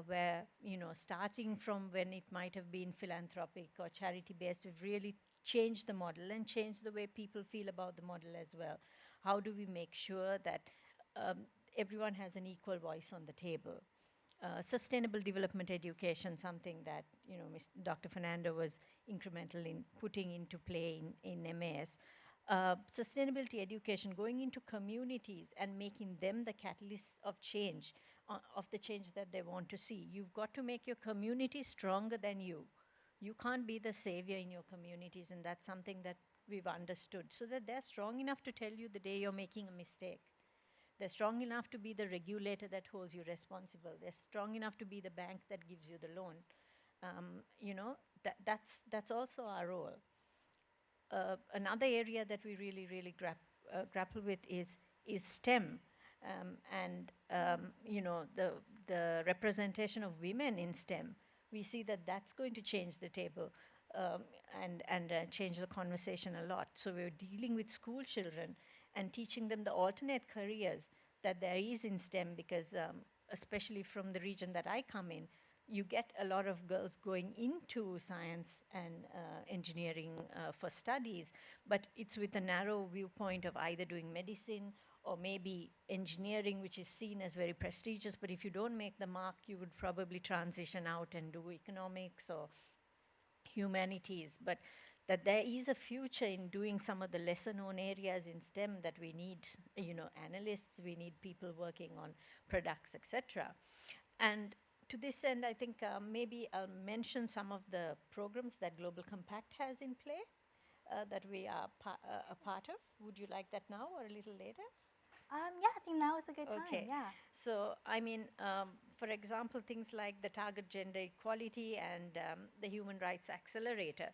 Where, starting from when it might have been philanthropic or charity-based, we've really changed the model and changed the way people feel about the model as well. How do we make sure that everyone has an equal voice on the table? Sustainable development education, something that, Dr. Fernando was incremental in putting into play in MAS. Sustainability education, going into communities and making them the catalysts of change, of the change that they want to see. You've got to make your community stronger than you. You can't be the savior in your communities, and that's something that we've understood, so that they're strong enough to tell you the day you're making a mistake. They're strong enough to be the regulator that holds you responsible. They're strong enough to be the bank that gives you the loan. That's also our role. Another area that we really grapple with is STEM, the representation of women in STEM. We see that that's going to change the table and change the conversation a lot. So we're dealing with school children and teaching them the alternate careers that there is in STEM, because especially from the region that I come in, you get a lot of girls going into science and engineering for studies, but it's with a narrow viewpoint of either doing medicine or maybe engineering, which is seen as very prestigious, but if you don't make the mark, you would probably transition out and do economics or humanities. But that there is a future in doing some of the lesser known areas in STEM that we need, analysts, we need people working on products, etc. And to this end, I think maybe I'll mention some of the programs that Global Compact has in play that we are a part of. Would you like that now or a little later? Yeah, I think now is a good time. Okay. Yeah. So, for example, things like the Target Gender Equality and the Human Rights Accelerator.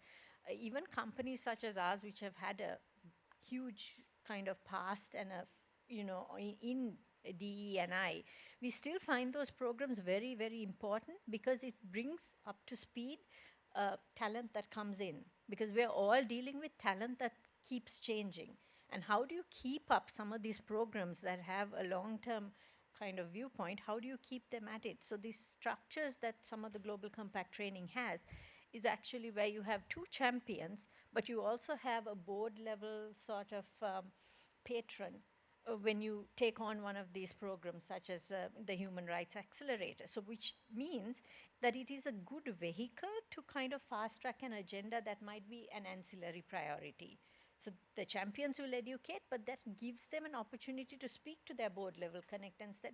Even companies such as ours, which have had a huge kind of past and in DE&I, we still find those programs very important, because it brings up to speed talent that comes in, because we're all dealing with talent that keeps changing. And how do you keep up some of these programs that have a long-term kind of viewpoint? How do you keep them at it? So these structures that some of the Global Compact training has is actually where you have two champions, but you also have a board-level sort of patron when you take on one of these programs, such as the Human Rights Accelerator. So which means that it is a good vehicle to kind of fast-track an agenda that might be an ancillary priority. So the champions will educate, but that gives them an opportunity to speak to their board-level connect and said,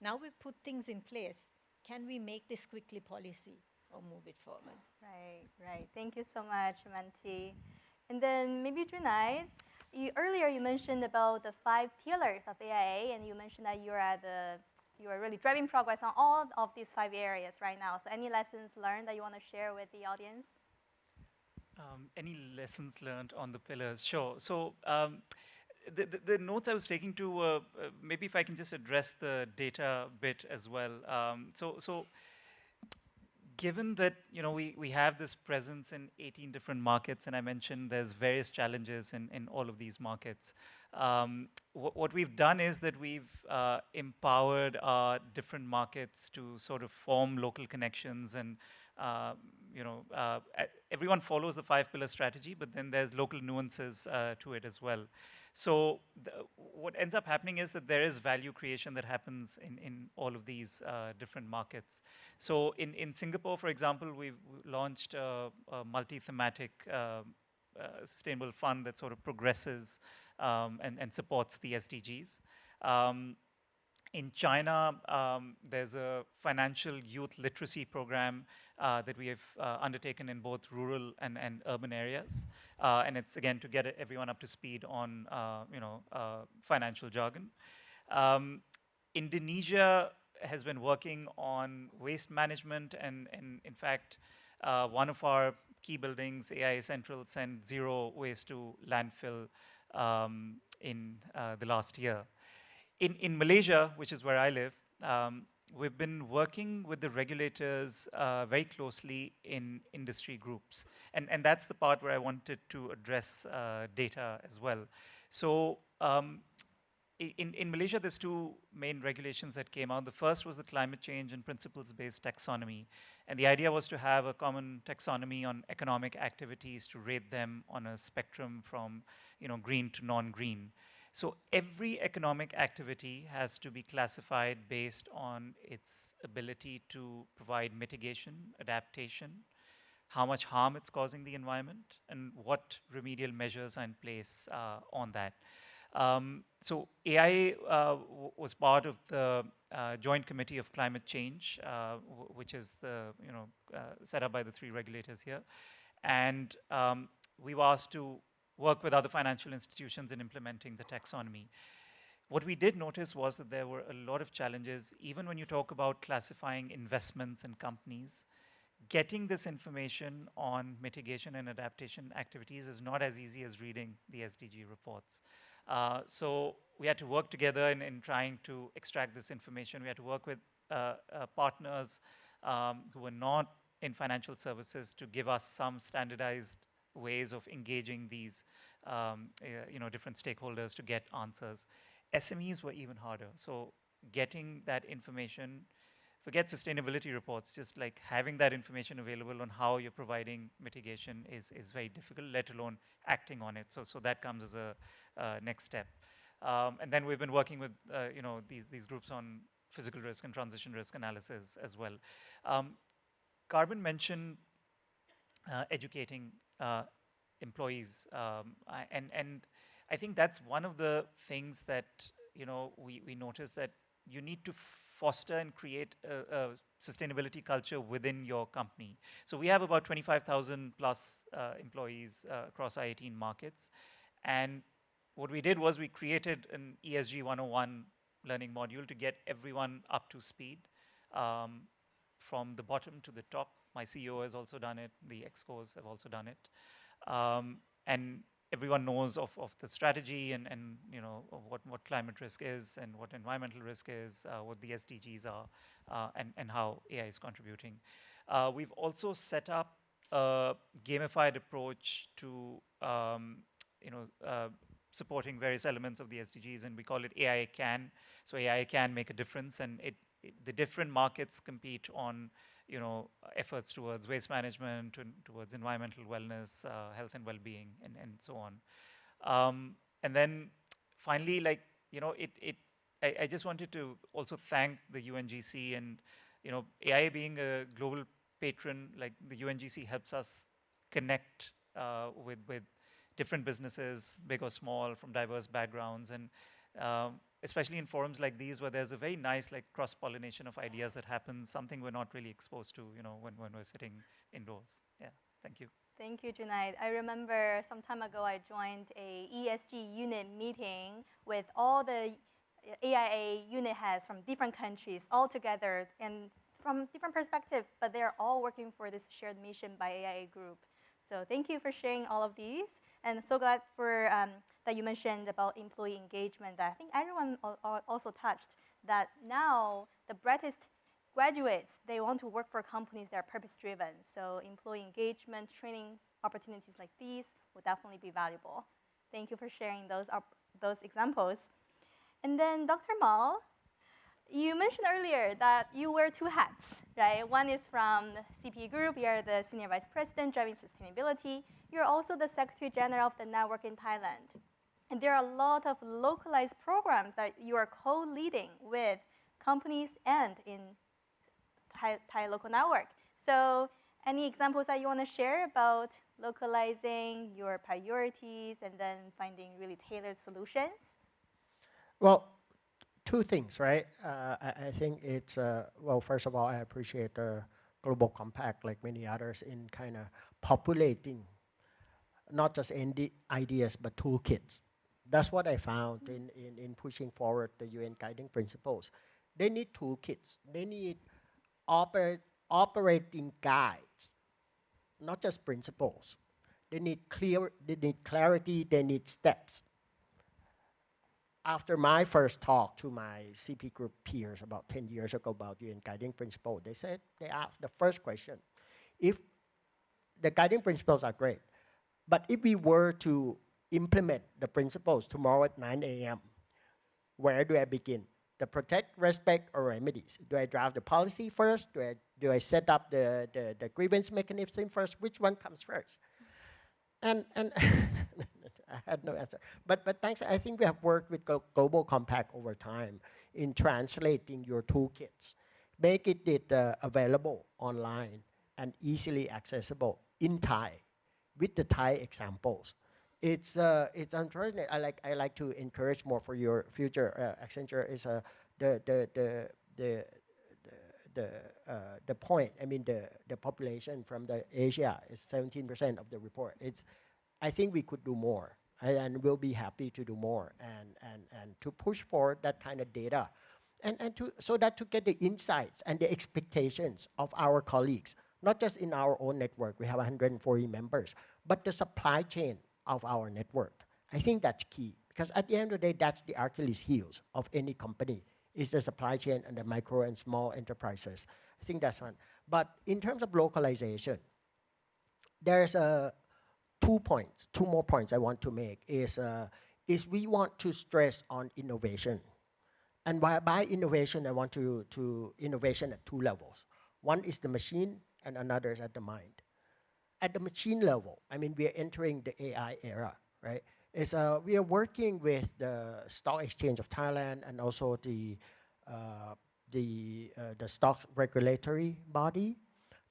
now we put things in place, can we make this quickly policy or move it forward? Right. Thank you so much, Manti. And then maybe Brunei, earlier you mentioned about the 5 pillars of AIA, and you mentioned that you are really driving progress on all of these 5 areas right now. So any lessons learned that you want to share with the audience? Any lessons learned on the pillars? Sure. So the notes I was taking to, maybe if I can just address the data bit as well. So given that we have this presence in 18 different markets, and I mentioned there's various challenges in all of these markets, what we've done is that we've empowered our different markets to sort of form local connections and everyone follows the 5-pillar strategy, but then there's local nuances to it as well. So what ends up happening is that there is value creation that happens in all of these different markets. So in Singapore, for example, we've launched a multi-thematic sustainable fund that sort of progresses and supports the SDGs. In China, there's a financial youth literacy program that we have undertaken in both rural and urban areas. And it's, again, to get everyone up to speed on financial jargon. Indonesia has been working on waste management, and in fact, one of our key buildings, AI Central, sent 0 waste to landfill in the last year. In Malaysia, which is where I live, we've been working with the regulators very closely in industry groups. And that's the part where I wanted to address data as well. So in Malaysia, there's 2 main regulations that came out. The first was the climate change and principles-based taxonomy. And the idea was to have a common taxonomy on economic activities to rate them on a spectrum from green to non-green. So every economic activity has to be classified based on its ability to provide mitigation, adaptation, how much harm it's causing the environment, and what remedial measures are in place on that. So AI was part of the Joint Committee of Climate Change, which is set up by the 3 regulators here. And we were asked to work with other financial institutions in implementing the taxonomy. What we did notice was that there were a lot of challenges, even when you talk about classifying investments and companies. Getting this information on mitigation and adaptation activities is not as easy as reading the SDG reports. So we had to work together in trying to extract this information. We had to work with partners who were not in financial services to give us some standardized ways of engaging these different stakeholders to get answers. SMEs were even harder. So getting that information, forget sustainability reports, just like having that information available on how you're providing mitigation is very difficult, let alone acting on it. So that comes as a next step. And then we've been working with these groups on physical risk and transition risk analysis as well. Carbon mentioned educating employees, and I think that's one of the things that we noticed, that you need to foster and create a sustainability culture within your company. So we have about 25,000 plus employees across our 18 markets, and what we did was we created an ESG 101 learning module to get everyone up to speed from the bottom to the top. My CEO has also done it, the ExCos have also done it. And everyone knows of the strategy and what climate risk is and what environmental risk is, what the SDGs are, and how AI is contributing. We've also set up a gamified approach to supporting various elements of the SDGs, and we call it AI Can. So AI can make a difference, and the different markets compete on efforts towards waste management, towards environmental wellness, health and well-being, and so on. And then finally, I just wanted to also thank the UNGC, and AI being a global patron, like the UNGC helps us connect with different businesses, big or small, from diverse backgrounds, and especially in forums like these, where there's a very nice cross-pollination of ideas that happens, something we're not really exposed to when we're sitting indoors. Yeah, thank you. Thank you, Junaid. I remember some time ago I joined a ESG unit meeting with all the AIA unit heads from different countries all together and from different perspectives, but they're all working for this shared mission by AIA Group. So thank you for sharing all of these. And so glad for that you mentioned about employee engagement. That I think everyone also touched that now the brightest graduates, they want to work for companies that are purpose-driven. So employee engagement, training opportunities like these will definitely be valuable. Thank you for sharing those examples. And then Dr. Mal, you mentioned earlier that you wear 2 hats, right? One is from the CP Group. You're the Senior Vice President driving sustainability. You're also the Secretary General of the network in Thailand. And there are a lot of localized programs that you are co-leading with companies and in Thai local network. So any examples that you want to share about localizing your priorities and then finding really tailored solutions? Well, two things, right? I think it's, well, first of all, I appreciate the Global Compact, like many others, in kind of populating not just ideas, but toolkits. That's what I found in pushing forward the UN guiding principles. They need toolkits. They need operating guides, not just principles. They need clarity, they need steps. After my first talk to my CP group peers about 10 years ago about UN guiding principle, they asked the first question, if the guiding principles are great, but if we were to implement the principles tomorrow at 9 a.m., where do I begin? The protect, respect, or remedies? Do I draft the policy first? Do I set up the grievance mechanism first? Which one comes first? And I had no answer. But thanks, I think we have worked with Global Compact over time in translating your toolkits, make it available online and easily accessible in Thai with the Thai examples. It's unfortunate. I like to encourage more for your future. Accenture is the point. I mean the population from the Asia is 17% of the report. I think we could do more, and we'll be happy to do more and to push forward that kind of data, so that to get the insights and the expectations of our colleagues, not just in our own network. We have 140 members, but the supply chain of our network. I think that's key, because at the end of the day, that's the Achilles heels of any company, is the supply chain and the micro and small enterprises. I think that's one. But in terms of localization, there's two more points I want to make is we want to stress on innovation. And by innovation, I want to innovation at two levels. One is the machine and another is at the mind. At the machine level, I mean, we are entering the AI era, right? We are working with the Stock Exchange of Thailand and also the stock regulatory body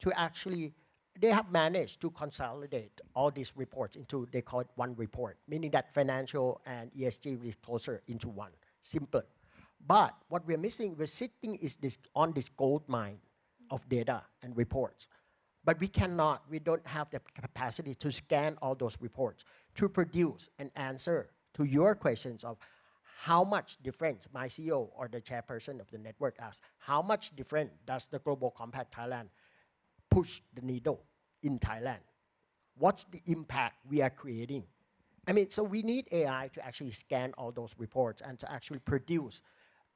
to actually, they have managed to consolidate all these reports into, they call it one report, meaning that financial and ESG disclosure into one, simple. But what we're missing, we're sitting on this gold mine of data and reports. But we don't have the capacity to scan all those reports to produce an answer to your questions of how much difference, my CEO or the chairperson of the network asks, how much different does the Global Compact Thailand push the needle in Thailand? What's the impact we are creating? I mean, so we need AI to actually scan all those reports and to actually produce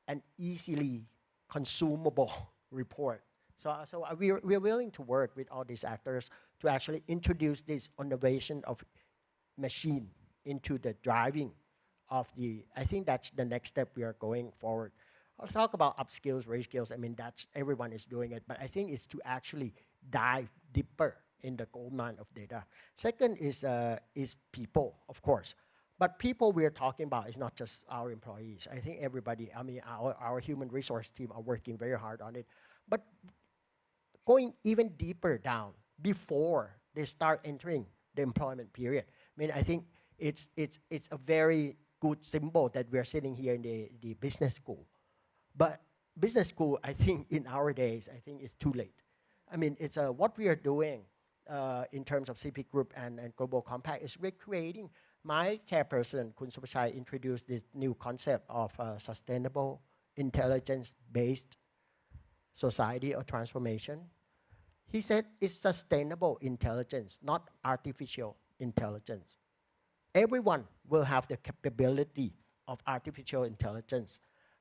an easily consumable report. So we're willing to work with all these actors to actually introduce this innovation of machine into the driving of the, I think that's the next step we are going forward. I'll talk about upskills, reskills. I mean, that's, everyone is doing it, but I think it's to actually dive deeper in the gold mine of data. Second is people, of course. But people we're talking about is not just our employees. I think everybody, I mean, our human resource team are working very hard on it. But going even deeper down before they start entering the employment period. I mean, I think it's a very good symbol that we're sitting here in the business school. But business school, I think in our days, I think it's too late. I mean, it's what we are doing in terms of CP Group and Global Compact is we're creating, my chairperson, Kun Supachai, introduced this new concept of sustainable intelligence-based society or transformation. He said it's sustainable intelligence, not artificial intelligence. Everyone will have the capability of artificial intelligence,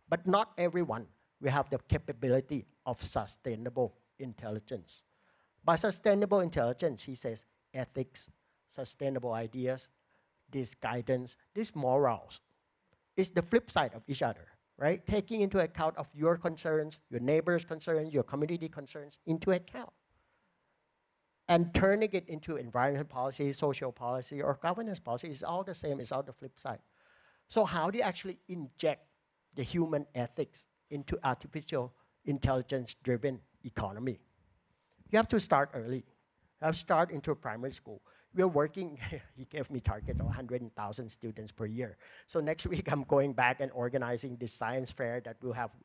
but not everyone will have the capability of sustainable intelligence. By sustainable intelligence, he says ethics, sustainable ideas, this guidance, these morals is the flip side of each other, right? Taking into account of your concerns, your neighbors' concerns, your community concerns into account. And turning it into environmental policy, social policy, or governance policy is all the same, it's all the flip side. So how do you actually inject the human ethics into artificial intelligence-driven economy? You have to start early. You have to start into primary school. We're working, he gave me target of 100,000 students per year. So next week I'm going back and organizing this science fair that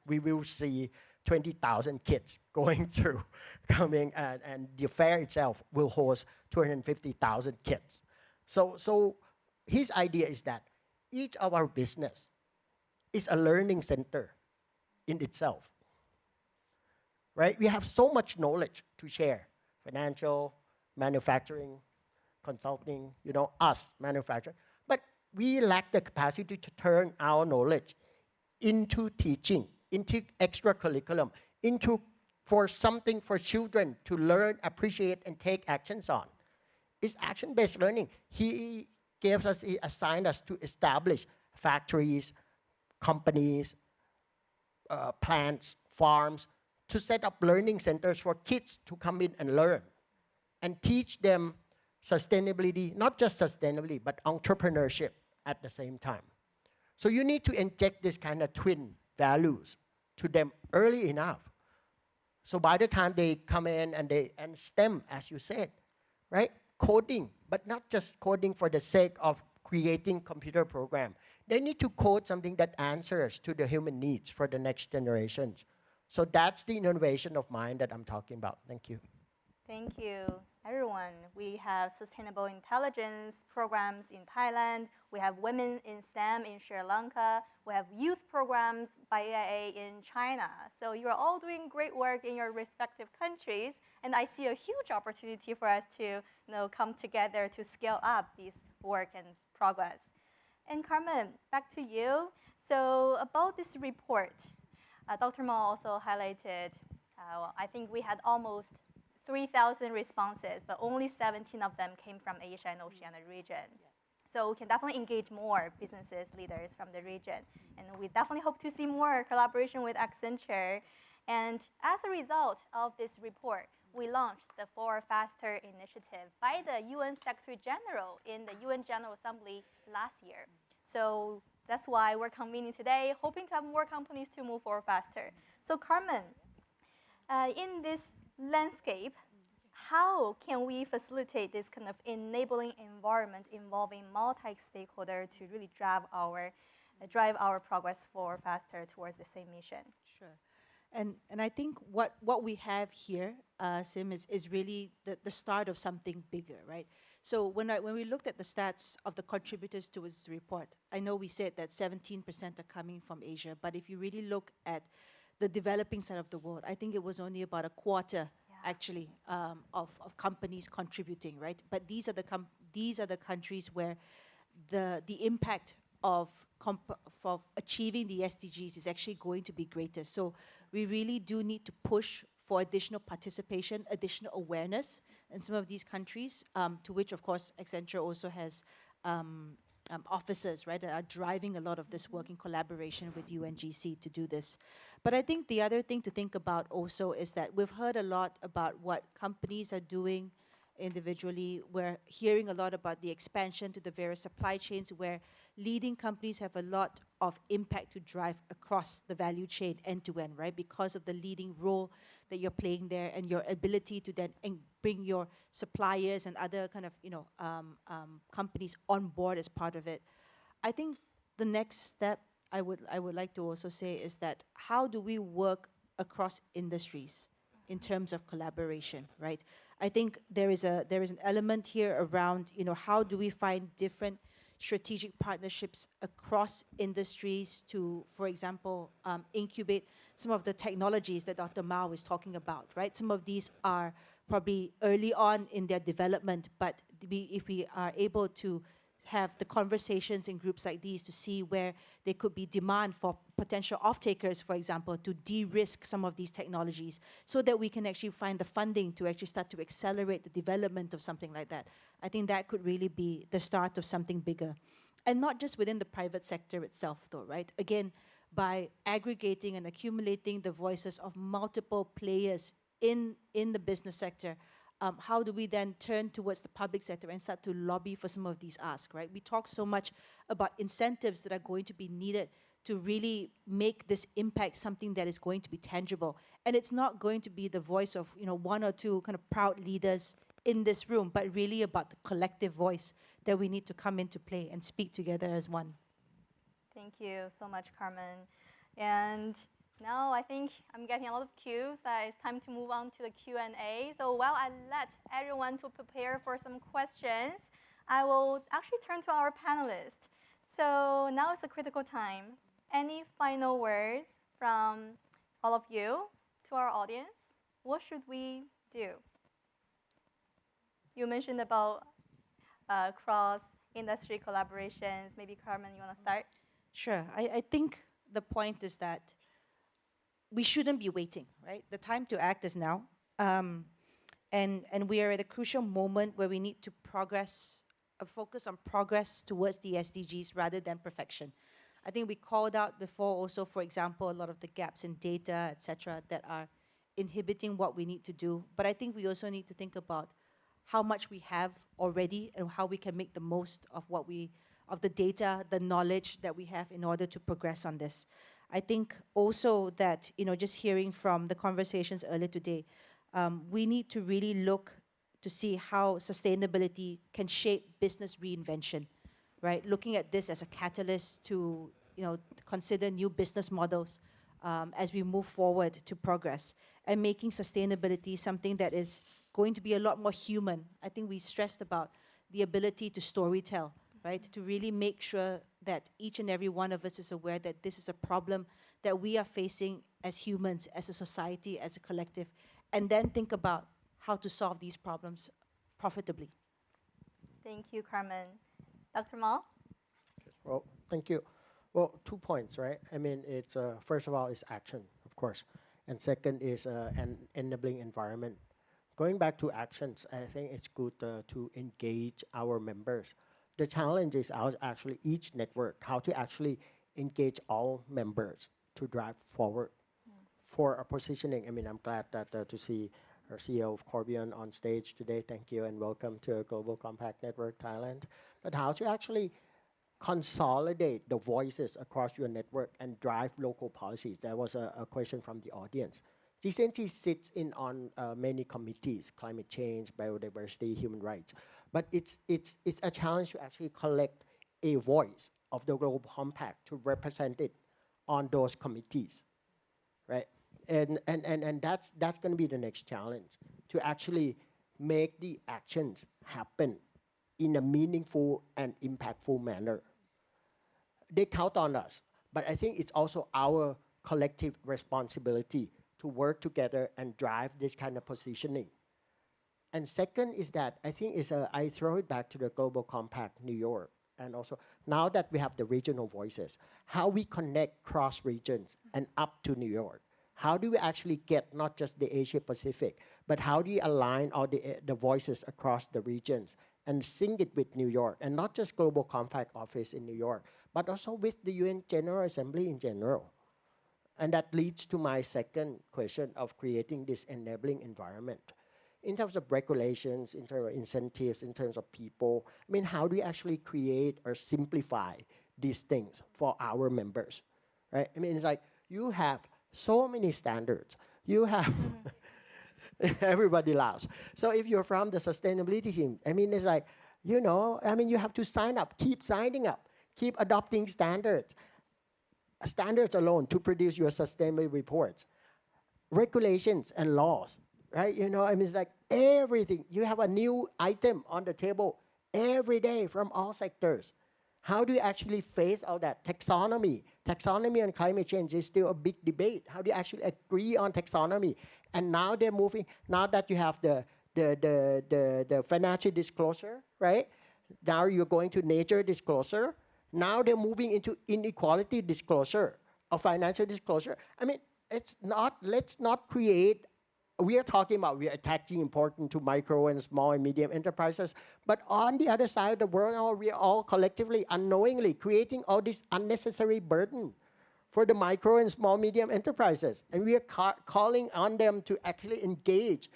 we will see 20,000 kids going through, coming, and the fair itself will host 250,000 kids. So his idea is that each of our business is a learning center in itself, right? We have so much knowledge to share, financial, manufacturing, consulting, us, manufacturing, but we lack the capacity to turn our knowledge into teaching, into extra curriculum, for something for children to learn, appreciate, and take actions on. It's action-based learning. He assigned us to establish factories, companies, plants, farms, to set up learning centers for kids to come in and learn and teach them sustainability, not just sustainability, but entrepreneurship at the same time. So you need to inject this kind of twin values to them early enough. So by the time they come in and STEM, as you said, right? Coding, but not just coding for the sake of creating computer program. They need to code something that answers to the human needs for the next generations. So that's the innovation of mind that I'm talking about. Thank you. Thank you, everyone. We have sustainable intelligence programs in Thailand. We have women in STEM in Sri Lanka. We have youth programs by EIA in China. So you're all doing great work in your respective countries. And I see a huge opportunity for us to come together to scale up this work and progress. And Carmen, back to you. So about this report, Dr. Ma also highlighted, I think we had almost 3,000 responses, but only 17 of them came from Asia and Oceania region. So we can definitely engage more businesses, leaders from the region. And we definitely hope to see more collaboration with Accenture. And as a result of this report, we launched the For Faster initiative by the UN Secretary General in the UN General Assembly last year. So that's why we're convening today, hoping to have more companies to move forward faster. So Carmen, in this landscape, how can we facilitate this kind of enabling environment involving multi-stakeholder to really drive our progress forward faster towards the same mission? Sure. And I think what we have here, Sim, is really the start of something bigger, right? So when we looked at the stats of the contributors towards the report, I know we said that 17% are coming from Asia, but if you really look at the developing side of the world, I think it was only about a quarter, actually, of companies contributing, right? But these are the countries where the impact of achieving the SDGs is actually going to be greater. So we really do need to push for additional participation, additional awareness in some of these countries, to which, of course, Accenture also has officers, right, that are driving a lot of this work in collaboration with UNGC to do this. But I think the other thing to think about also is that we've heard a lot about what companies are doing individually. We're hearing a lot about the expansion to the various supply chains where leading companies have a lot of impact to drive across the value chain end to end, right? Because of the leading role that you're playing there and your ability to then bring your suppliers and other kind of, companies on board as part of it. I think the next step I would like to also say is that how do we work across industries in terms of collaboration, right? I think there is an element here around, how do we find different strategic partnerships across industries to, for example, incubate some of the technologies that Dr. Mao is talking about, right? Some of these are probably early on in their development, but if we are able to have the conversations in groups like these to see where there could be demand for potential off-takers, for example, to de-risk some of these technologies so that we can actually find the funding to actually start to accelerate the development of something like that. I think that could really be the start of something bigger. And not just within the private sector itself, though, right? Again, by aggregating and accumulating the voices of multiple players in the business sector, how do we then turn towards the public sector and start to lobby for some of these asks, right? We talk so much about incentives that are going to be needed to really make this impact something that is going to be tangible. And it's not going to be the voice of, you know, one or two kind of proud leaders in this room, but really about the collective voice that we need to come into play and speak together as one. Thank you so much, Carmen. And now I think I'm getting a lot of cues that it's time to move on to the Q&A. So while I let everyone to prepare for some questions, I will actually turn to our panelists. So now it's a critical time. Any final words from all of you to our audience? What should we do? You mentioned about cross-industry collaborations. Maybe Carmen, you want to start? Sure. I think the point is that we shouldn't be waiting, right? The time to act is now. And we are at a crucial moment where we need to focus on progress towards the SDGs rather than perfection. I think we called out before also, for example, a lot of the gaps in data, et cetera, that are inhibiting what we need to do. But I think we also need to think about how much we have already and how we can make the most of of the data, the knowledge that we have in order to progress on this. I think also that, you know, just hearing from the conversations earlier today, we need to really look to see how sustainability can shape business reinvention, right? Looking at this as a catalyst to, you know, consider new business models as we move forward to progress, and making sustainability something that is going to be a lot more human. I think we stressed about the ability to storytell, right? To really make sure that each and every one of us is aware that this is a problem that we are facing as humans, as a society, as a collective, and then think about how to solve these problems profitably. Thank you, Carmen. Dr. Mal? Well, thank you. Well, 2 points, right? I mean, it's first of all, it's action, of course. And second is an enabling environment. Going back to actions, I think it's good to engage our members. The challenge is actually each network, how to actually engage all members to drive forward for a positioning. I mean, I'm glad that to see our CEO of Corbion on stage today. Thank you and welcome to Global Compact Network Thailand. But how to actually consolidate the voices across your network and drive local policies. That was a question from the audience. CCNT sits in on many committees, climate change, biodiversity, human rights. But it's a challenge to actually collect a voice of the Global Compact to represent it on those committees, right? And that's going to be the next challenge, to actually make the actions happen in a meaningful and impactful manner. They count on us, but I think it's also our collective responsibility to work together and drive this kind of positioning. And second is that I think I throw it back to the Global Compact New York, and also now that we have the regional voices, how we connect cross regions and up to New York. How do we actually get not just the Asia Pacific, but how do you align all the voices across the regions and sync it with New York, and not just Global Compact office in New York, but also with the UN General Assembly in general. And that leads to my second question of creating this enabling environment. In terms of regulations, in terms of incentives, in terms of people, I mean, how do we actually create or simplify these things for our members, right? I mean, it's like you have so many standards. You have, everybody laughs. So if you're from the sustainability team, I mean, it's like, you know, I mean, you have to sign up, keep signing up, keep adopting standards. Standards alone to produce your sustainability reports. Regulations and laws, right? You know, I mean, it's like everything. You have a new item on the table every day from all sectors. How do you actually face all that? Taxonomy. Taxonomy on climate change is still a big debate. How do you actually agree on taxonomy? And now they're moving, now that you have the financial disclosure, right? Now you're going to nature disclosure. Now they're moving into inequality disclosure or financial disclosure. I mean, it's not, let's not create, we are talking about, we are attaching importance to micro and small and medium enterprises, but on the other side of the world, we are all collectively, unknowingly creating all this unnecessary burden for the micro and small medium enterprises. And we are calling on them to actually engage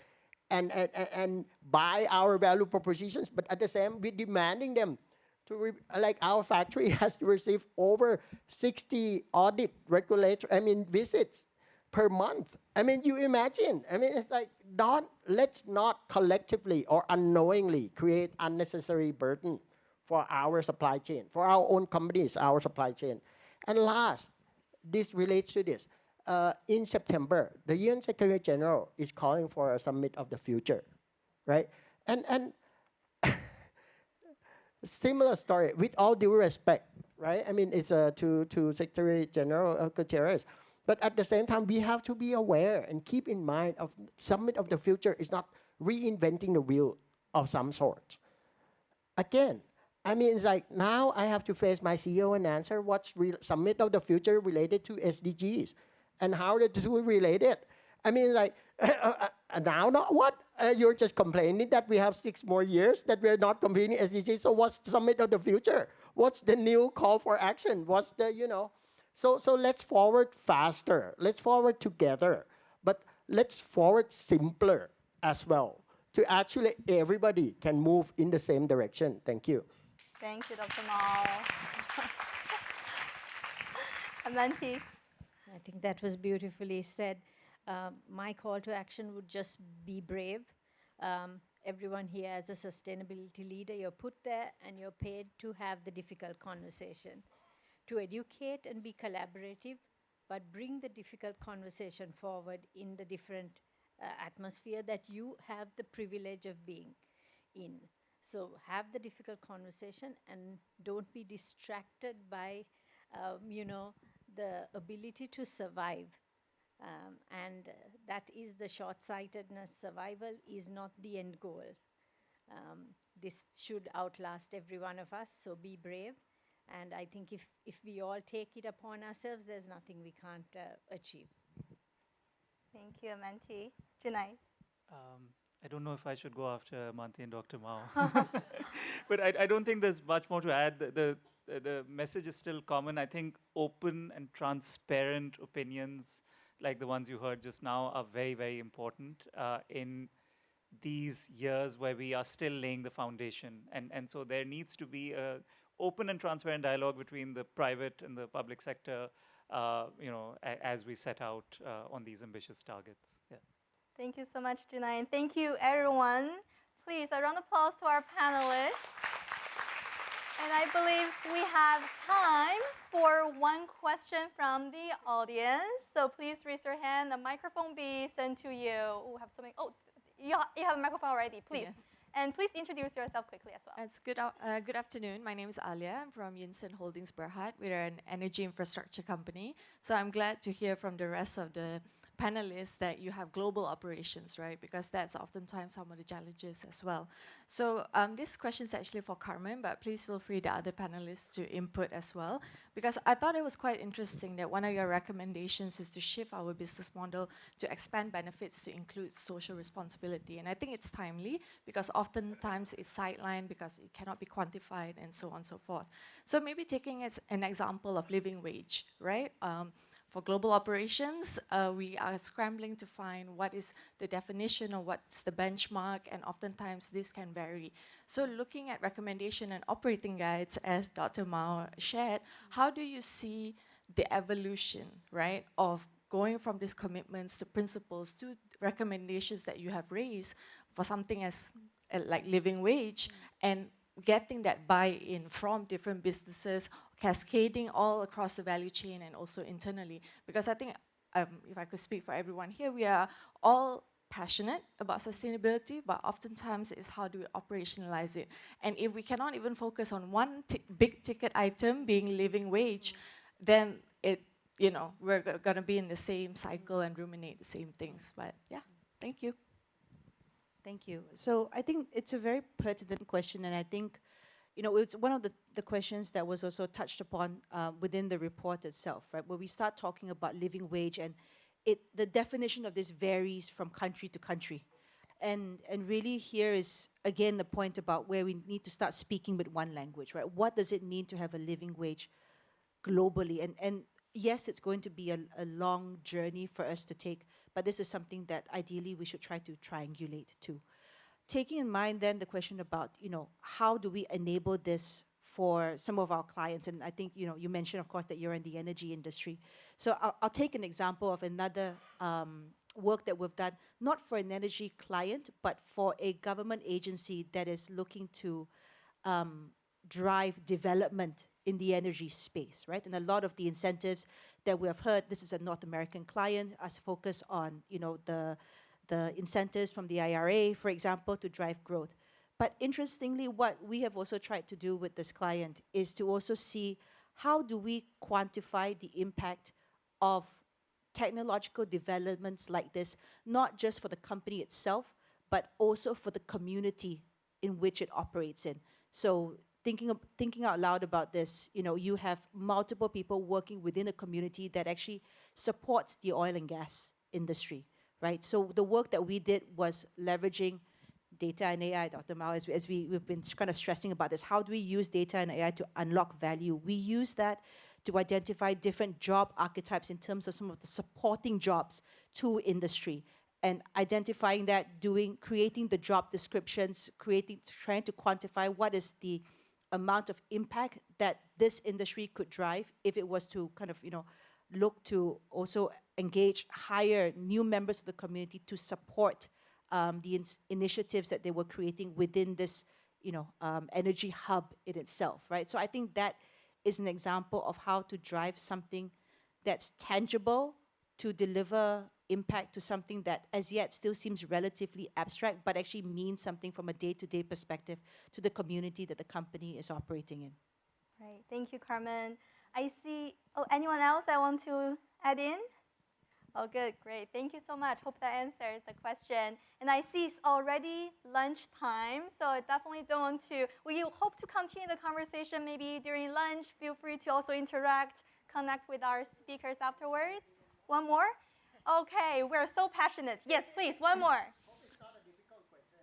and buy our value propositions, but at the same, we're demanding them to, like our factory has to receive over 60 audit visits per month. I mean, you imagine, I mean, it's like, let's not collectively or unknowingly create unnecessary burden for our supply chain, for our own companies, our supply chain. And last, this relates to this. In September, the UN Secretary General is calling for a summit of the future, right? And similar story, with all due respect, right? I mean, it's to Secretary General Guterres. But at the same time, we have to be aware and keep in mind of summit of the future is not reinventing the wheel of some sort. Again, I mean, it's like now I have to face my CEO and answer what's summit of the future related to SDGs. And how the two related. I mean, like, now not what? You're just complaining that we have 6 more years, that we're not completing SDGs. So what's the summit of the future? What's the new call for action? What's the, So let's forward faster. Let's forward together. But let's forward simpler as well. To actually everybody can move in the same direction. Thank you. Thank you, Dr. Mao. Amanti. I think that was beautifully said. My call to action would just be brave. Everyone here as a sustainability leader, you're put there and you're paid to have the difficult conversation, to educate and be collaborative, but bring the difficult conversation forward in the different atmosphere that you have the privilege of being in. So have the difficult conversation and don't be distracted by, the ability to survive. And that is the short-sightedness. Survival is not the end goal. This should outlast every one of us, so be brave. And I think if we all take it upon ourselves, there's nothing we can't achieve. Thank you, Amanti. Junai. I don't know if I should go after Amanti and Dr. Mao. But I don't think there's much more to add. The message is still common. I think open and transparent opinions like the ones you heard just now are very, very important in these years where we are still laying the foundation. And so there needs to be a open and transparent dialogue between the private and the public sector, as we set out on these ambitious targets. Yeah. Thank you so much, Junai. And thank you, everyone. Please, a round of applause to our panelists. And I believe we have time for one question from the audience. So please raise your hand. The microphone be sent to you. Oh, have something. Oh, you have a microphone already. Please. Yes. And please introduce yourself quickly as well. It's good afternoon. My name is Alia. I'm from Yinsen Holdings Berhad. We're an energy infrastructure company. So I'm glad to hear from the rest of the panelists that you have global operations, right? Because that's oftentimes some of the challenges as well. So this question is actually for Carmen, but please feel free the other panelists to input as well. Because I thought it was quite interesting that one of your recommendations is to shift our business model to expand benefits to include social responsibility. And I think it's timely because oftentimes it's sidelined because it cannot be quantified and so on and so forth. So maybe taking as an example of living wage, right? For global operations, we are scrambling to find what is the definition or what's the benchmark, and oftentimes this can vary. So looking at recommendation and operating guides, as Dr. Mao shared, how do you see the evolution, right, of going from these commitments to principles to recommendations that you have raised for something as like living wage, and getting that buy-in from different businesses, cascading all across the value chain and also internally? Because I think, if I could speak for everyone here, we are all passionate about sustainability, but oftentimes it's how do we operationalize it. And if we cannot even focus on one big ticket item being living wage, then we're gonna be in the same cycle and ruminate the same things. But yeah, thank you. Thank you. So I think it's a very pertinent question, and I think, it's one of the questions that was also touched upon within the report itself, right? Where we start talking about living wage, and the definition of this varies from country to country. And really here is, again, the point about where we need to start speaking with one language, right? What does it mean to have a living wage globally? And yes, it's going to be a long journey for us to take, but this is something that ideally we should try to triangulate to. Taking in mind then the question about, how do we enable this for some of our clients? And I think, you mentioned, of course, that you're in the energy industry. So I'll take an example of another work that we've done, not for an energy client, but for a government agency that is looking to drive development in the energy space, right? And a lot of the incentives that we have heard, this is a North American client, us focus on, the incentives from the IRA, for example, to drive growth. But interestingly, what we have also tried to do with this client is to also see how do we quantify the impact of technological developments like this, not just for the company itself, but also for the community in which it operates in. So thinking out loud about this, you have multiple people working within a community that actually supports the oil and gas industry, right? So the work that we did was leveraging data and AI, Dr. Mao, as we've been kind of stressing about this. How do we use data and AI to unlock value? We use that to identify different job archetypes in terms of some of the supporting jobs to industry, and identifying that, creating the job descriptions, trying to quantify what is the amount of impact that this industry could drive if it was to kind of, look to also engage, hire new members of the community to support the initiatives that they were creating within this, energy hub in itself, right? So I think that is an example of how to drive something that's tangible to deliver impact to something that as yet still seems relatively abstract, but actually means something from a day-to-day perspective to the community that the company is operating in. Right. Thank you, Carmen. I see. Oh, anyone else that want to add in? Oh, good. Great. Thank you so much. Hope that answers the question. And I see it's already lunchtime, so I definitely don't want to. We hope to continue the conversation maybe during lunch. Feel free to also interact, connect with our speakers afterwards. One more? Okay, we're so passionate. Yes, please, one more.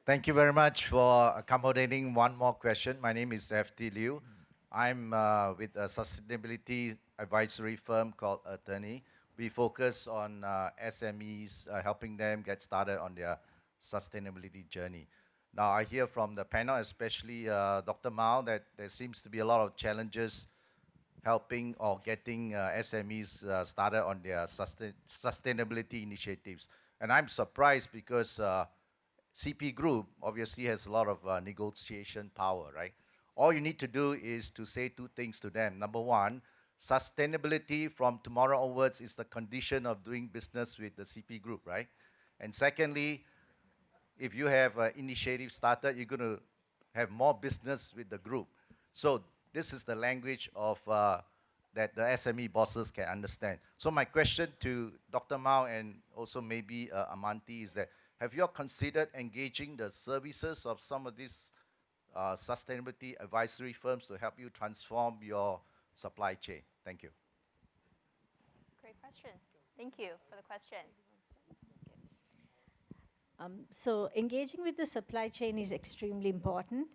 Thank you very much for accommodating one more question. My name is FT Liu. I'm with a sustainability advisory firm called Oceania. We focus on SMEs, helping them get started on their sustainability journey. Now, I hear from the panel, especially Dr. Mao, that there seems to be a lot of challenges helping or getting SMEs started on their sustainability initiatives. And I'm surprised because CP Group obviously has a lot of negotiation power, right? All you need to do is to say two things to them. Number one, sustainability from tomorrow onwards is the condition of doing business with the CP Group, right? And secondly, if you have an initiative started, you're going to have more business with the group. So this is the language of that the SME bosses can understand. So my question to Dr. Mao and also maybe Amanti is that, have you all considered engaging the services of some of these sustainability advisory firms to help you transform your supply chain? Thank you. Great question. Thank you for the question. So engaging with the supply chain is extremely important.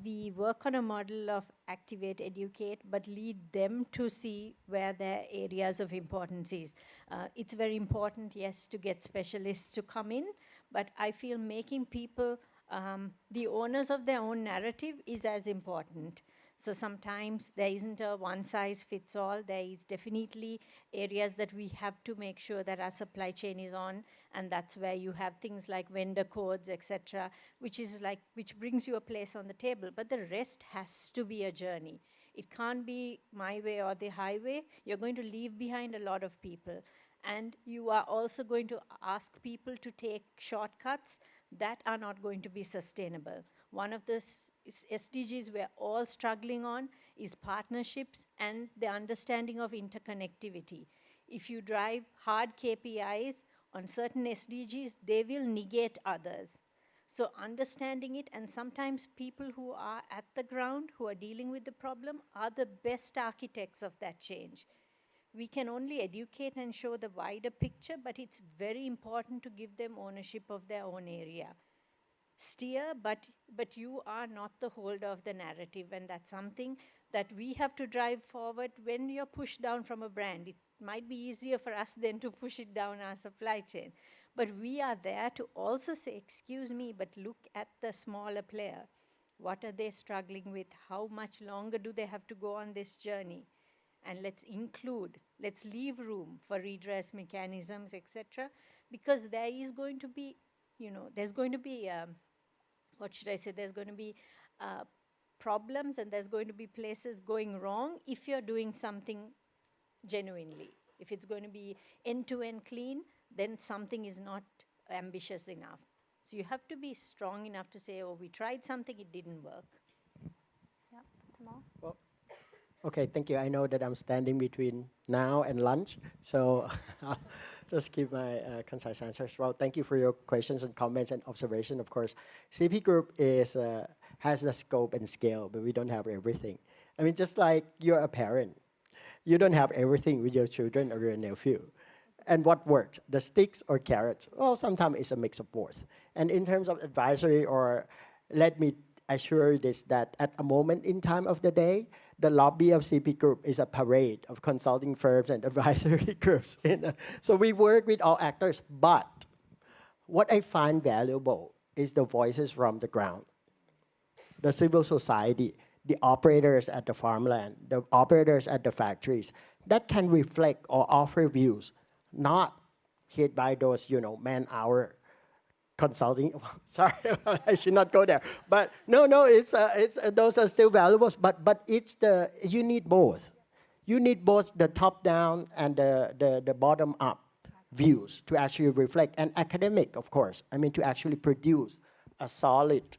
We work on a model of activate, educate, but lead them to see where their areas of importance is. It's very important, yes, to get specialists to come in, but I feel making people the owners of their own narrative is as important. So sometimes there isn't a one-size-fits-all. There is definitely areas that we have to make sure that our supply chain is on, and that's where you have things like vendor codes, etc., which brings you a place on the table. But the rest has to be a journey. It can't be my way or the highway. You're going to leave behind a lot of people, and you are also going to ask people to take shortcuts that are not going to be sustainable. One of the SDGs we're all struggling on is partnerships and the understanding of interconnectivity. If you drive hard KPIs on certain SDGs, they will negate others. So understanding it, and sometimes people who are at the ground, who are dealing with the problem, are the best architects of that change. We can only educate and show the wider picture, but it's very important to give them ownership of their own area. Steer, but you are not the holder of the narrative, and that's something that we have to drive forward. When you're pushed down from a brand, it might be easier for us then to push it down our supply chain. But we are there to also say, excuse me, but look at the smaller player. What are they struggling with? How much longer do they have to go on this journey? And let's leave room for redress mechanisms, etc. Because there is going to be, there's going to be, what should I say, there's going to be problems, and there's going to be places going wrong if you're doing something genuinely. If it's going to be end-to-end clean, then something is not ambitious enough. So you have to be strong enough to say, oh, we tried something, it didn't work. Yeah, Tamal? Well, okay, thank you. I know that I'm standing between now and lunch, so I'll just give my concise answers. Well, thank you for your questions and comments and observation. Of course, CP Group has the scope and scale, but we don't have everything. I mean, just like you're a parent, you don't have everything with your children or your nephew. And what works, the sticks or carrots? Well, sometimes it's a mix of both. And in terms of advisory, or let me assure you this, that at a moment in time of the day, the lobby of CP Group is a parade of consulting firms and advisory groups. So we work with all actors, but what I find valuable is the voices from the ground. The civil society, the operators at the farmland, the operators at the factories, that can reflect or offer views, not hit by those, man-hour consulting. Sorry, I should not go there. But no, it's those are still valuables. But it's you need both. You need both the top-down and the bottom-up views to actually reflect, and academic, of course. I mean, to actually produce a solid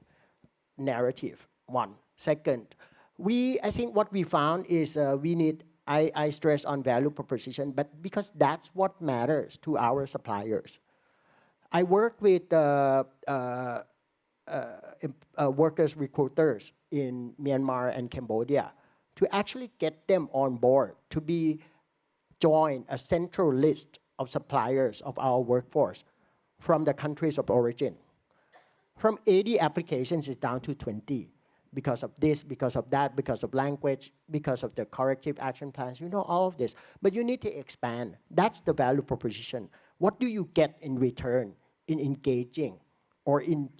narrative. One. Second, I think what we found is we need. I stress on value proposition, but because that's what matters to our suppliers. I work with workers recruiters in Myanmar and Cambodia to actually get them on board to join a central list of suppliers of our workforce from the countries of origin. From 80 applications, it's down to 20. Because of this, because of that, because of language, because of the corrective action plans, all of this. But you need to expand. That's the value proposition. What do you get in return in engaging or in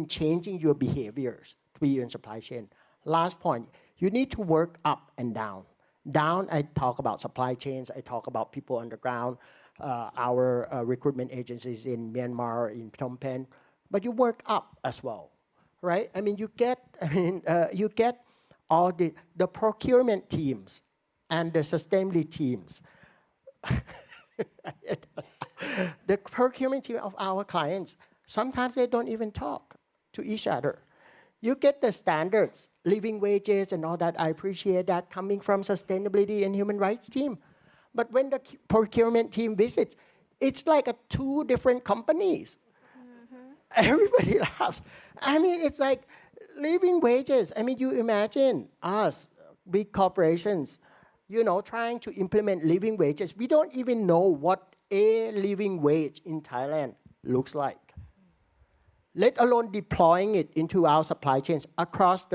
changing your behaviors to be in supply chain? Last point, you need to work up and down. Down, I talk about supply chains, I talk about people on the ground, our recruitment agencies in Myanmar, in Phnom Penh, but you work up as well. Right? I mean, you get all the procurement teams and the sustainability teams. The procurement team of our clients, sometimes they don't even talk to each other. You get the standards, living wages and all that. I appreciate that coming from sustainability and human rights team. But when the procurement team visits, it's like two different companies. Everybody laughs. I mean, it's like living wages. I mean, you imagine us, big corporations, trying to implement living wages. We don't even know what a living wage in Thailand looks like, let alone deploying it into our supply chains across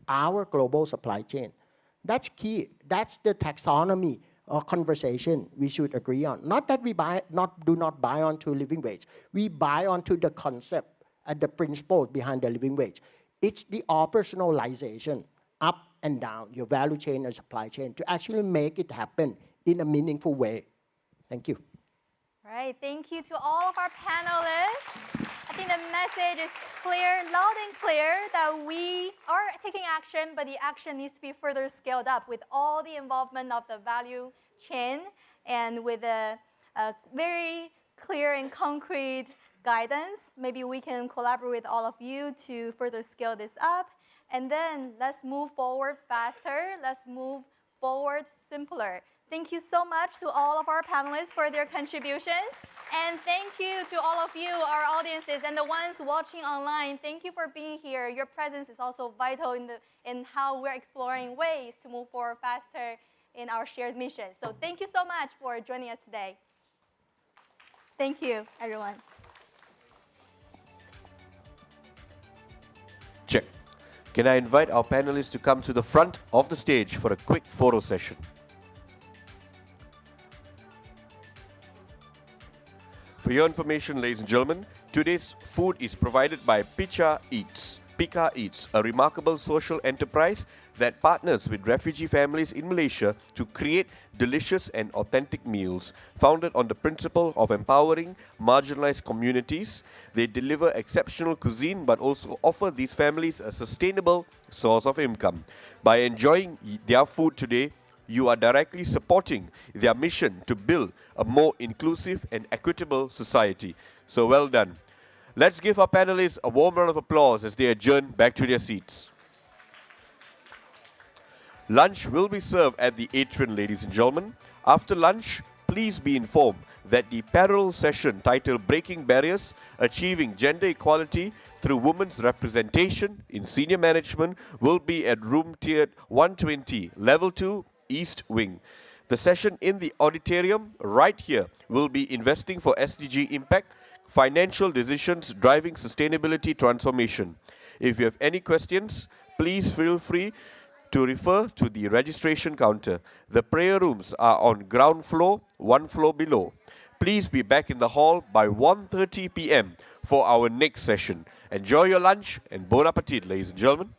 our global supply chain. That's key. That's the taxonomy or conversation we should agree on. Not that we do not buy onto living wage. We buy onto the concept and the principle behind the living wage. It's the operationalization up and down your value chain and supply chain to actually make it happen in a meaningful way. Thank you. All right, thank you to all of our panelists. I think the message is clear, loud and clear, that we are taking action, but the action needs to be further scaled up with all the involvement of the value chain and with a very clear and concrete guidance. Maybe we can collaborate with all of you to further scale this up. And then let's move forward faster. Let's move forward simpler. Thank you so much to all of our panelists for their contributions. And thank you to all of you, our audiences, and the ones watching online. Thank you for being here. Your presence is also vital in how we're exploring ways to move forward faster in our shared mission. So thank you so much for joining us today. Thank you, everyone. Check. Can I invite our panelists to come to the front of the stage for a quick photo session? For your information, ladies and gentlemen, today's food is provided by Pika Eats, a remarkable social enterprise that partners with refugee families in Malaysia to create delicious and authentic meals. Founded on the principle of empowering marginalized communities, they deliver exceptional cuisine but also offer these families a sustainable source of income. By enjoying their food today, you are directly supporting their mission to build a more inclusive and equitable society. So well done. Let's give our panelists a warm round of applause as they adjourn back to their seats. Lunch will be served at the atrium, ladies and gentlemen. After lunch, please be informed that the parallel session titled Breaking Barriers, Achieving Gender Equality Through Women's Representation in Senior Management will be at room tiered 120, level 2, East Wing. The session in the auditorium right here will be Investing for SDG Impact, Financial Decisions Driving Sustainability Transformation. If you have any questions, please feel free to refer to the registration counter. The prayer rooms are on ground floor, one floor below. Please be back in the hall by 1:30 p.m. for our next session. Enjoy your lunch and bon appetit, ladies and gentlemen.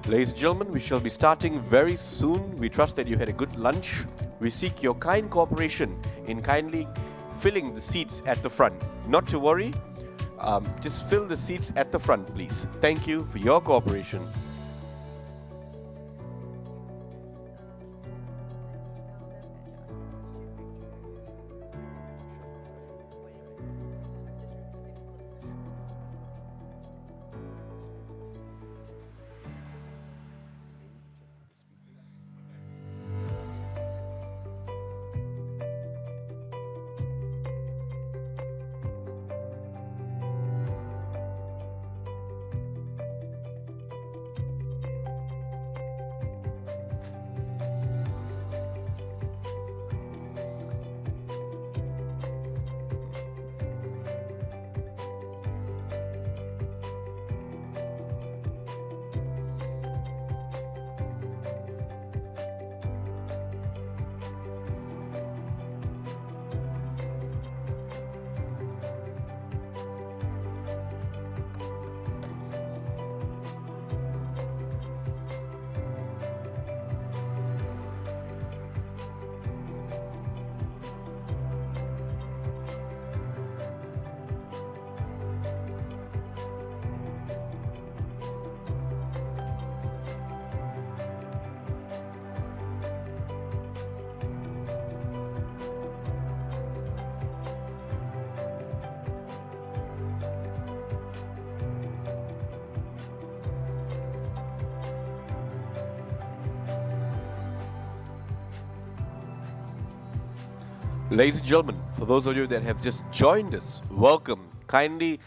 Ladies and gentlemen, we shall be starting very soon. We trust that you had a good lunch. We seek your kind cooperation in kindly filling the seats at the front. Not to worry, just fill the seats at the front, please. Thank you for your cooperation. Ladies and gentlemen, for those of you that have just joined us, welcome. Kindly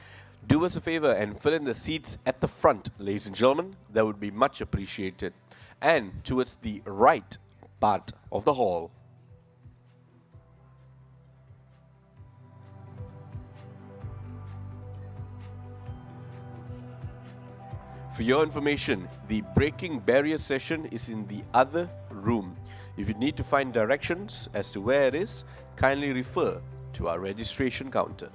do us a favor and fill in the seats at the front, ladies and gentlemen. That would be much appreciated. And towards the right part of the hall. For your information, the breaking barrier session is in the other room. If you need to find directions as to where it is, kindly refer to our registration counter.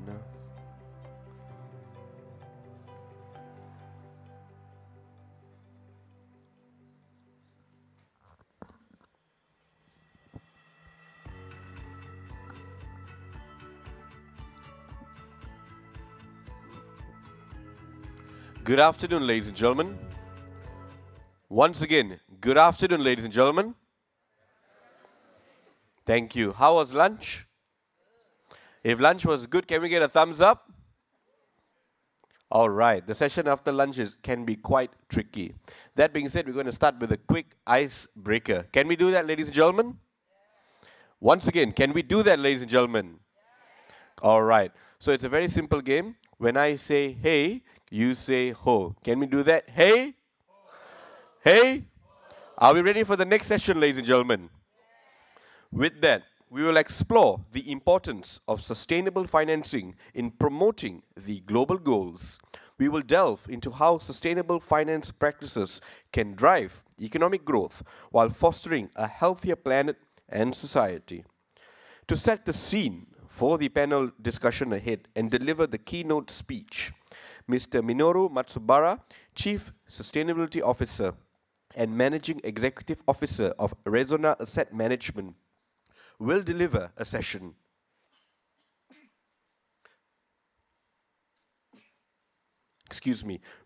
No. Good afternoon, ladies and gentlemen. Once again, good afternoon, ladies and gentlemen. Thank you. How was lunch? If lunch was good, can we get a thumbs up? All right, the session after lunch can be quite tricky. That being said, we're going to start with a quick icebreaker. Can we do that, ladies and gentlemen? Once again, can we do that, ladies and gentlemen? All right, so it's a very simple game. When I say hey, you say ho. Can we do that? Hey? Hey? Are we ready for the next session, ladies and gentlemen? With that, we will explore the importance of sustainable financing in promoting the global goals. We will delve into how sustainable finance practices can drive economic growth while fostering a healthier planet and society. To set the scene for the panel discussion ahead and deliver the keynote speech, Mr. Minoru Matsubara, Chief Sustainability Officer and Managing Executive Officer of Resona Asset Management, will deliver a session.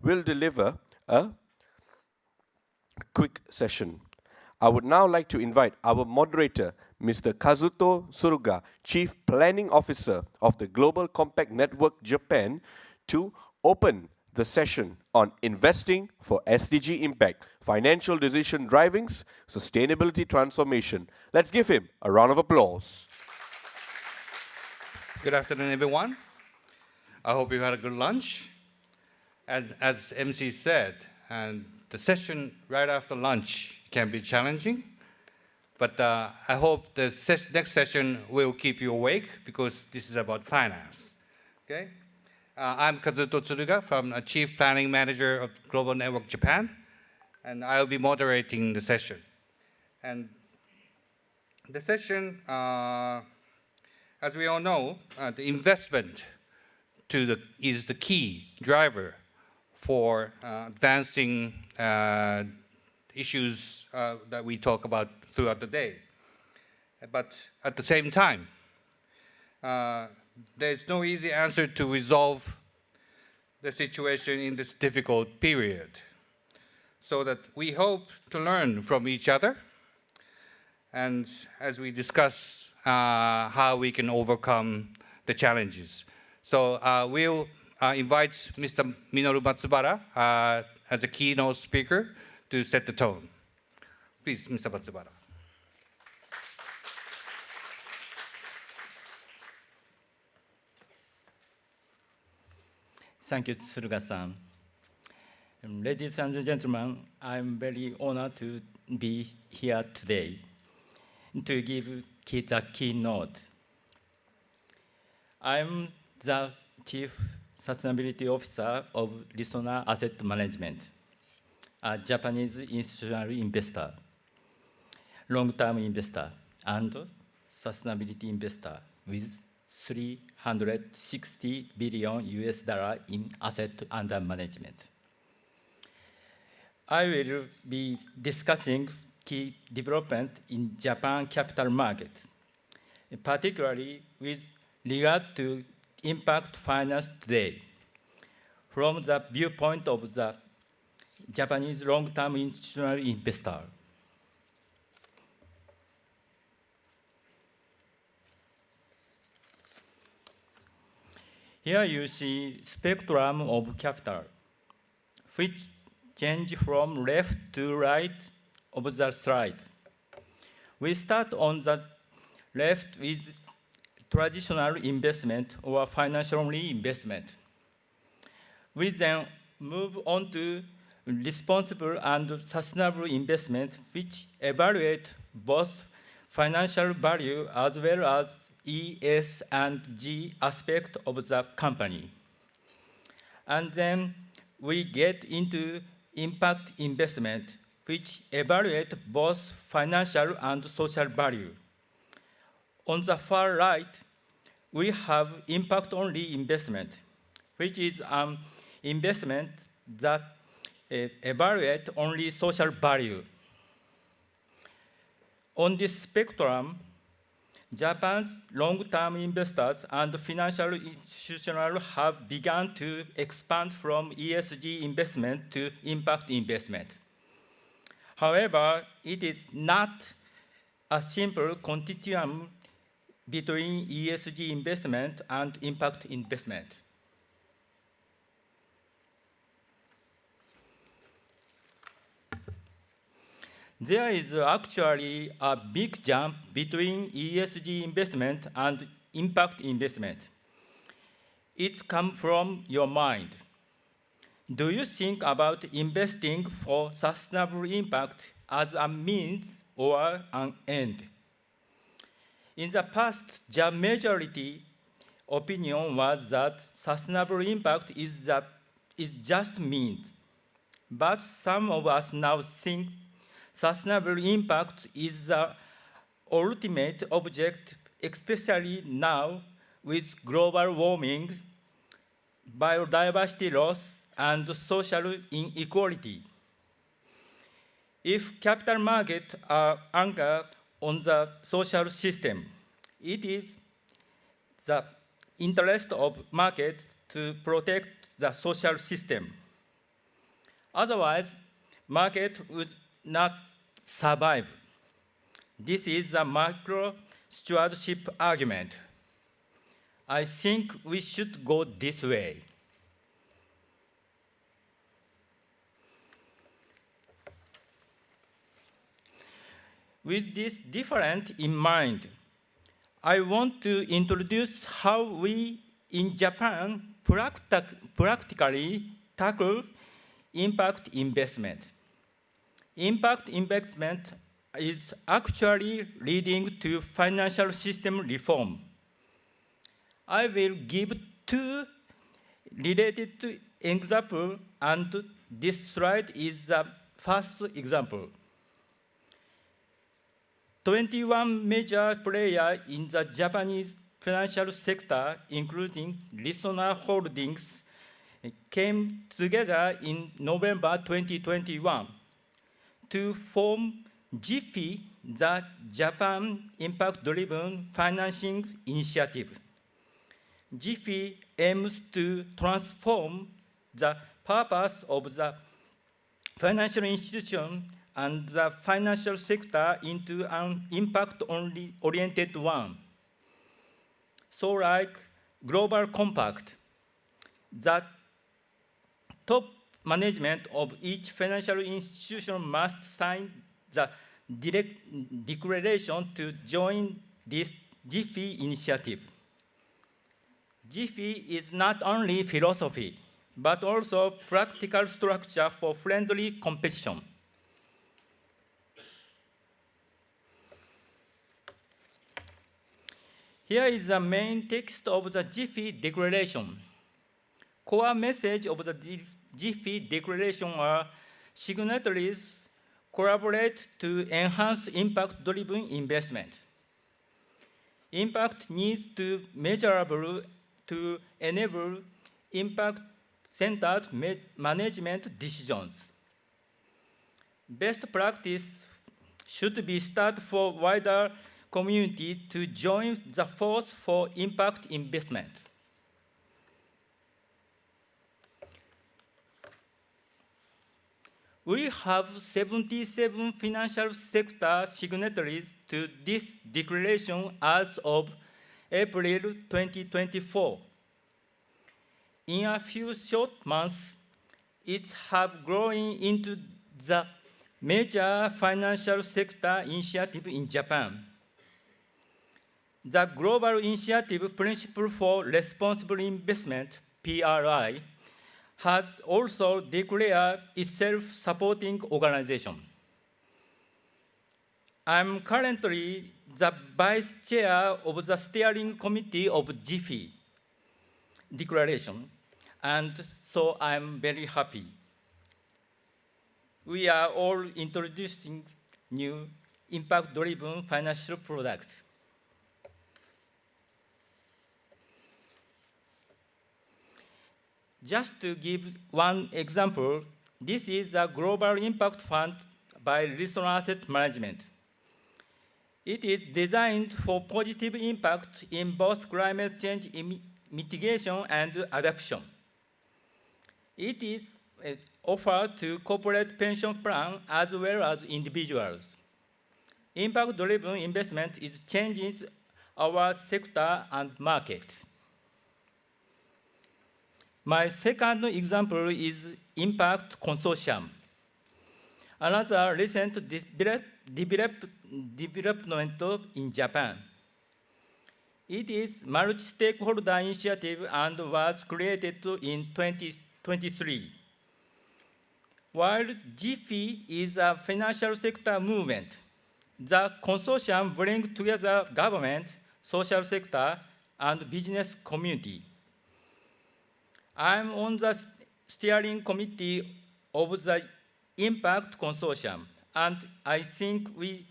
Will deliver a quick session. I would now like to invite our moderator, Mr. Kazuto Suruga, Chief Planning Officer of the Global Compact Network Japan, to open the session on investing for SDG impact, financial decision drivings, sustainability transformation. Let's give him a round of applause. Good afternoon, everyone. I hope you had a good lunch. And as MC said, and the session right after lunch can be challenging, but I hope the next session will keep you awake because this is about finance. Okay? I'm Kazuto Tsuruga from Chief Planning Manager of Global Network Japan, and I'll be moderating the session. And the session, as we all know, the investment is the key driver for advancing issues that we talk about throughout the day. But at the same time, there's no easy answer to resolve the situation in this difficult period. So that we hope to learn from each other, and as we discuss how we can overcome the challenges. So we'll invite Mr. Minoru Matsubara as a keynote speaker to set the tone. Please, Mr. Matsubara. Thank you, Tsuruga-san. Ladies and gentlemen, I'm very honored to be here today to give the keynote. I'm the Chief Sustainability Officer of Resona Asset Management, a Japanese institutional investor, long-term investor, and sustainability investor with 360 billion US dollar in asset under management. I will be discussing key development in Japan capital market, particularly with regard to impact finance today, from the viewpoint of the Japanese long-term institutional investor. Here you see spectrum of capital, which change from left to right of the slide. We start on the left with traditional investment or financial investment. We then move on to responsible and sustainable investment, which evaluate both financial value as well as E, S, and G aspect of the company. And then we get into impact investment, which evaluate both financial and social value. On the far right, we have impact-only investment, which is an investment that evaluate only social value. On this spectrum, Japan's long-term investors and financial institutions have begun to expand from ESG investment to impact investment. However, it is not a simple continuum between ESG investment and impact investment. There is actually a big jump between ESG investment and impact investment. It comes from your mind. Do you think about investing for sustainable impact as a means or an end? In the past, the majority opinion was that sustainable impact is just means. But some of us now think sustainable impact is the ultimate object, especially now with global warming, biodiversity loss, and social inequality. If capital markets are anchored on the social system, it is the interest of markets to protect the social system. Otherwise, market would not survive. This is the macro stewardship argument. I think we should go this way. With this difference in mind, I want to introduce how we in Japan practically tackle impact investment. Impact investment is actually leading to financial system reform. I will give two related examples, and this slide is the first example. 21 major players in the Japanese financial sector, including Listener Holdings, came together in November 2021 to form JIFI, the Japan Impact-Driven Financing Initiative. JIFI aims to transform the purpose of the financial institution and the financial sector into an impact-oriented one. So like Global Compact, the top management of each financial institution must sign the direct declaration to join this JIFI initiative. JIFI is not only philosophy, but also practical structure for friendly competition. Here is the main text of the JIFI declaration. Core message of the JIFI declaration are signatories collaborate to enhance impact-driven investment. Impact needs to be measurable to enable impact-centered management decisions. Best practice should be started for wider community to join the force for impact investment. We have 77 financial sector signatories to this declaration as of April 2024. In a few short months, it has grown into the major financial sector initiative in Japan. The Global Initiative Principle for Responsible Investment, PRI, has also declared itself supporting organization. I'm currently the vice chair of the steering committee of JIFI declaration, and so I'm very happy. We are all introducing new impact-driven financial products. Just to give one example, this is a global impact fund by Listener Asset Management. It is designed for positive impact in both climate change mitigation and adaptation. It is offered to corporate pension plans as well as individuals. Impact-driven investment is changing our sector and market. My second example is Impact Consortium, another recent development in Japan. It is a multi-stakeholder initiative and was created in 2023. While JIFI is a financial sector movement, the consortium brings together government, social sector, and business community. I'm on the steering committee of the Impact Consortium, and I think we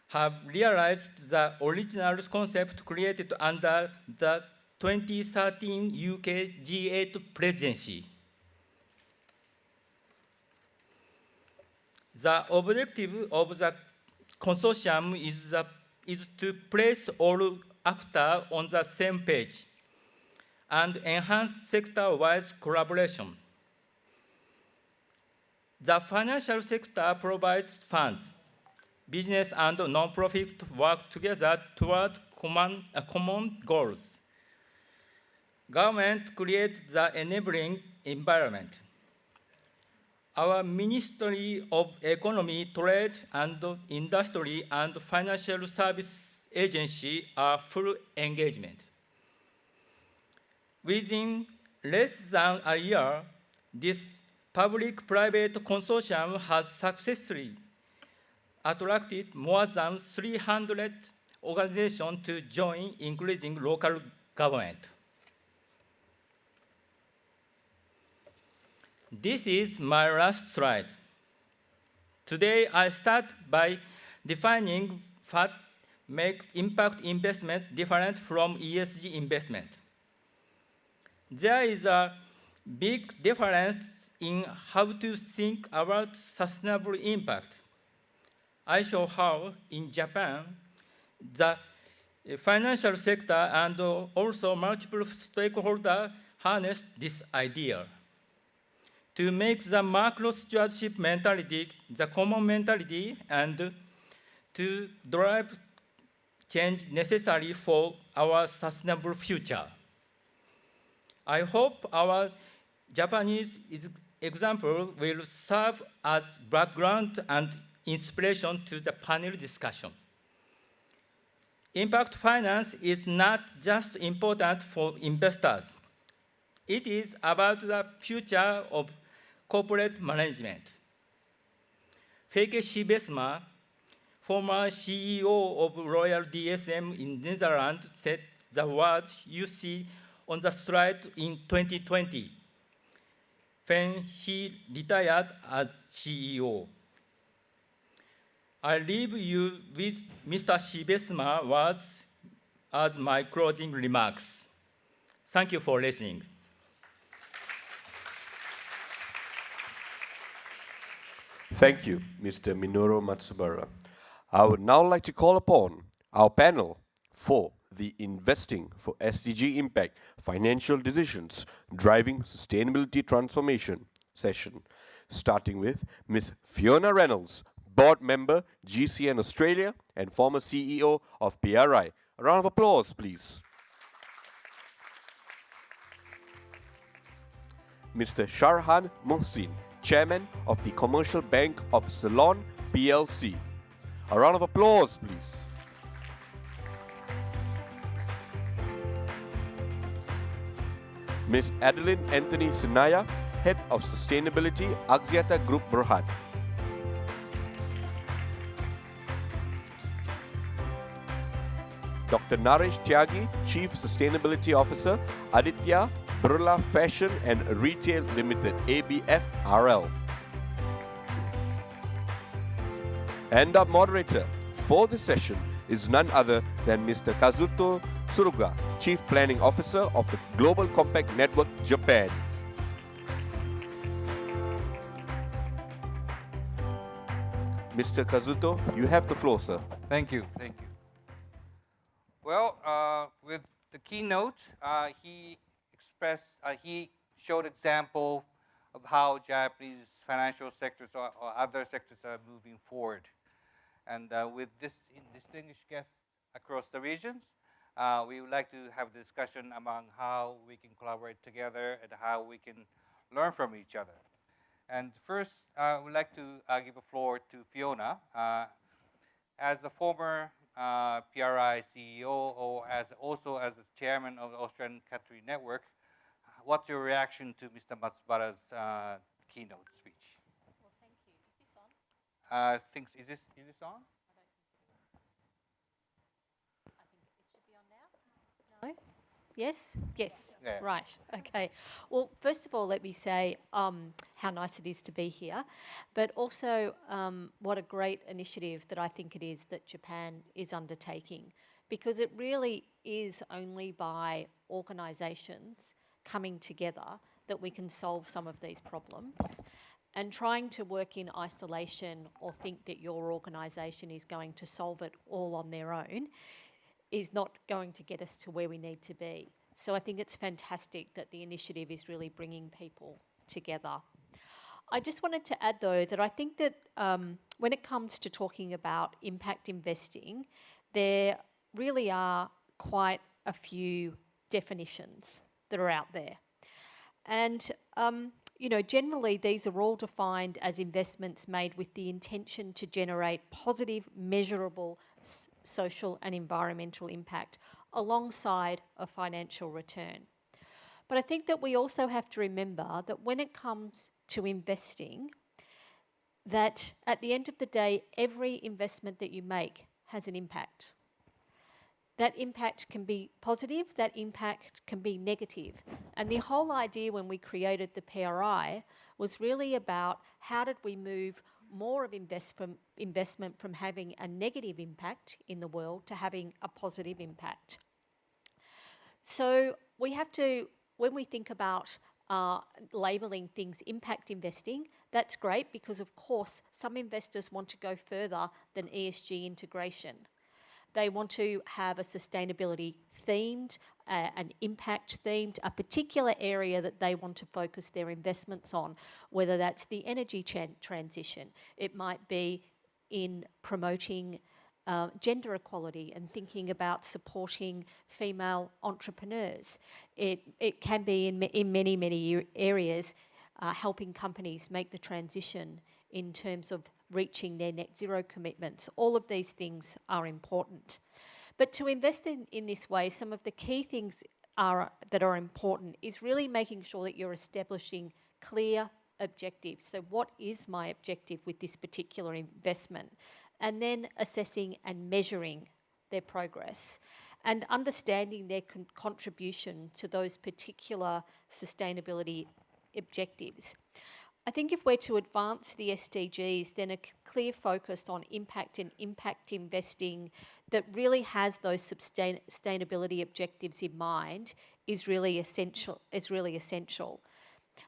have realized the original concept created under the 2013 UK G8 presidency. The objective of the consortium is to place all actors on the same page and enhance sector-wide collaboration. The financial sector provides funds, business and non-profit work together toward common goals. Government creates the enabling environment. Our Ministry of Economy, Trade and Industry and Financial Service Agency are full engagement. Within less than a year, this public-private consortium has successfully attracted more than 300 organizations to join, including local government. This is my last slide. Today, I start by defining what makes impact investment different from ESG investment. There is a big difference in how to think about sustainable impact. I show how, in Japan, the financial sector and also multiple stakeholders harness this idea to make the macro stewardship mentality the common mentality and to drive change necessary for our sustainable future. I hope our Japanese example will serve as background and inspiration to the panel discussion. Impact finance is not just important for investors. It is about the future of corporate management. Feike Sibesma, former CEO of Royal DSM in Netherlands, said the words you see on the slide in 2020 when he retired as CEO. I leave you with Mr. Sibesma's words as my closing remarks. Thank you for listening. Thank you, Mr. Minoru Matsubara. I would now like to call upon our panel for the Investing for SDG Impact Financial Decisions Driving Sustainability Transformation session, starting with Ms. Fiona Reynolds, Board Member, GCN Australia, and former CEO of PRI. A round of applause, please. Mr. Sharhan Mohsin, Chairman of the Commercial Bank of Ceylon, PLC. A round of applause, please. Ms. Adeline Anthony Sinaya, Head of Sustainability, Axiata Group Berhad. Dr. Naresh Tyagi, Chief Sustainability Officer, Aditya Birla Fashion and Retail Limited, ABFRL. And our moderator for this session is none other than Mr. Kazuto Tsuruga, Chief Planning Officer of the Global Compact Network, Japan. Mr. Kazuto, you have the floor, sir. Thank you. Thank you. Well, with the keynote, he showed example of how Japanese financial sectors or other sectors are moving forward. And with this distinguished guests across the regions, we would like to have a discussion among how we can collaborate together and how we can learn from each other. And first, I would like to give a floor to Fiona. As a former PRI CEO, or also as the chairman of the Austrian Qatari Network, what's your reaction to Mr. Matsubara's keynote speech? Well, thank you. Is this on? Is this on? I think it should be on now. No? Yes? Yes. Yeah. Right. Okay. Well, first of all, let me say how nice it is to be here, but also what a great initiative that I think it is that Japan is undertaking, because it really is only by organisations coming together that we can solve some of these problems. And trying to work in isolation or think that your organisation is going to solve it all on their own is not going to get us to where we need to be. So I think it's fantastic that the initiative is really bringing people together. I just wanted to add, though, that I think that when it comes to talking about impact investing, there really are quite a few definitions that are out there. And, you know, generally these are all defined as investments made with the intention to generate positive, measurable social and environmental impact alongside a financial return. But I think that we also have to remember that when it comes to investing, that at the end of the day, every investment that you make has an impact. That impact can be positive, that impact can be negative. And the whole idea when we created the PRI was really about how did we move more of investment from having a negative impact in the world to having a positive impact. So we have to, when we think about labelling things impact investing, that's great because of course some investors want to go further than ESG integration. They want to have a sustainability themed, an impact themed, a particular area that they want to focus their investments on, whether that's the energy transition. It might be in promoting gender equality and thinking about supporting female entrepreneurs. It can be in many, many areas helping companies make the transition in terms of reaching their net zero commitments. All of these things are important. But to invest in this way, some of the key things that are important is really making sure that you're establishing clear objectives. So what is my objective with this particular investment? And then assessing and measuring their progress and understanding their contribution to those particular sustainability objectives. I think if we're to advance the SDGs, then a clear focus on impact and impact investing that really has those sustainability objectives in mind is really essential.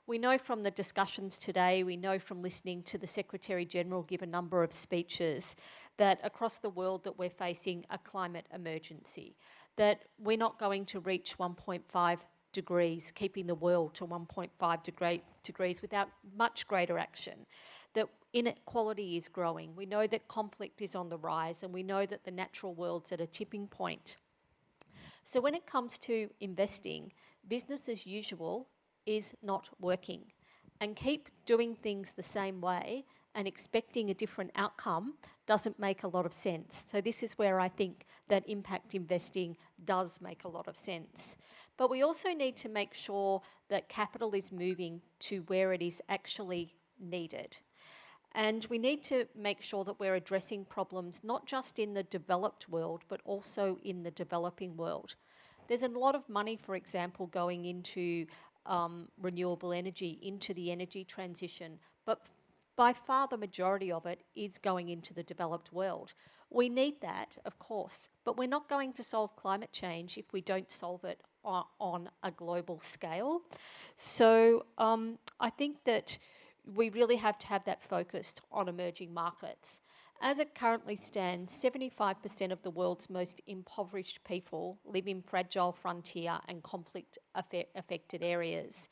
We know from the discussions today, we know from listening to the Secretary-General give a number of speeches that across the world that we're facing a climate emergency, that we're not going to reach 1.5 degrees, keeping the world to 1.5 degrees without much greater action, that inequality is growing. We know that conflict is on the rise, and we know that the natural world's at a tipping point. So when it comes to investing, business as usual is not working, and keep doing things the same way and expecting a different outcome doesn't make a lot of sense. So this is where I think that impact investing does make a lot of sense. But we also need to make sure that capital is moving to where it is actually needed. And we need to make sure that we're addressing problems not just in the developed world, but also in the developing world. There's a lot of money, for example, going into renewable energy, into the energy transition, but by far the majority of it is going into the developed world. We need that, of course, but we're not going to solve climate change if we don't solve it on a global scale. So I think that we really have to have that focused on emerging markets. As it currently stands, 75% of the world's most impoverished people live in fragile frontier and conflict-affected areas.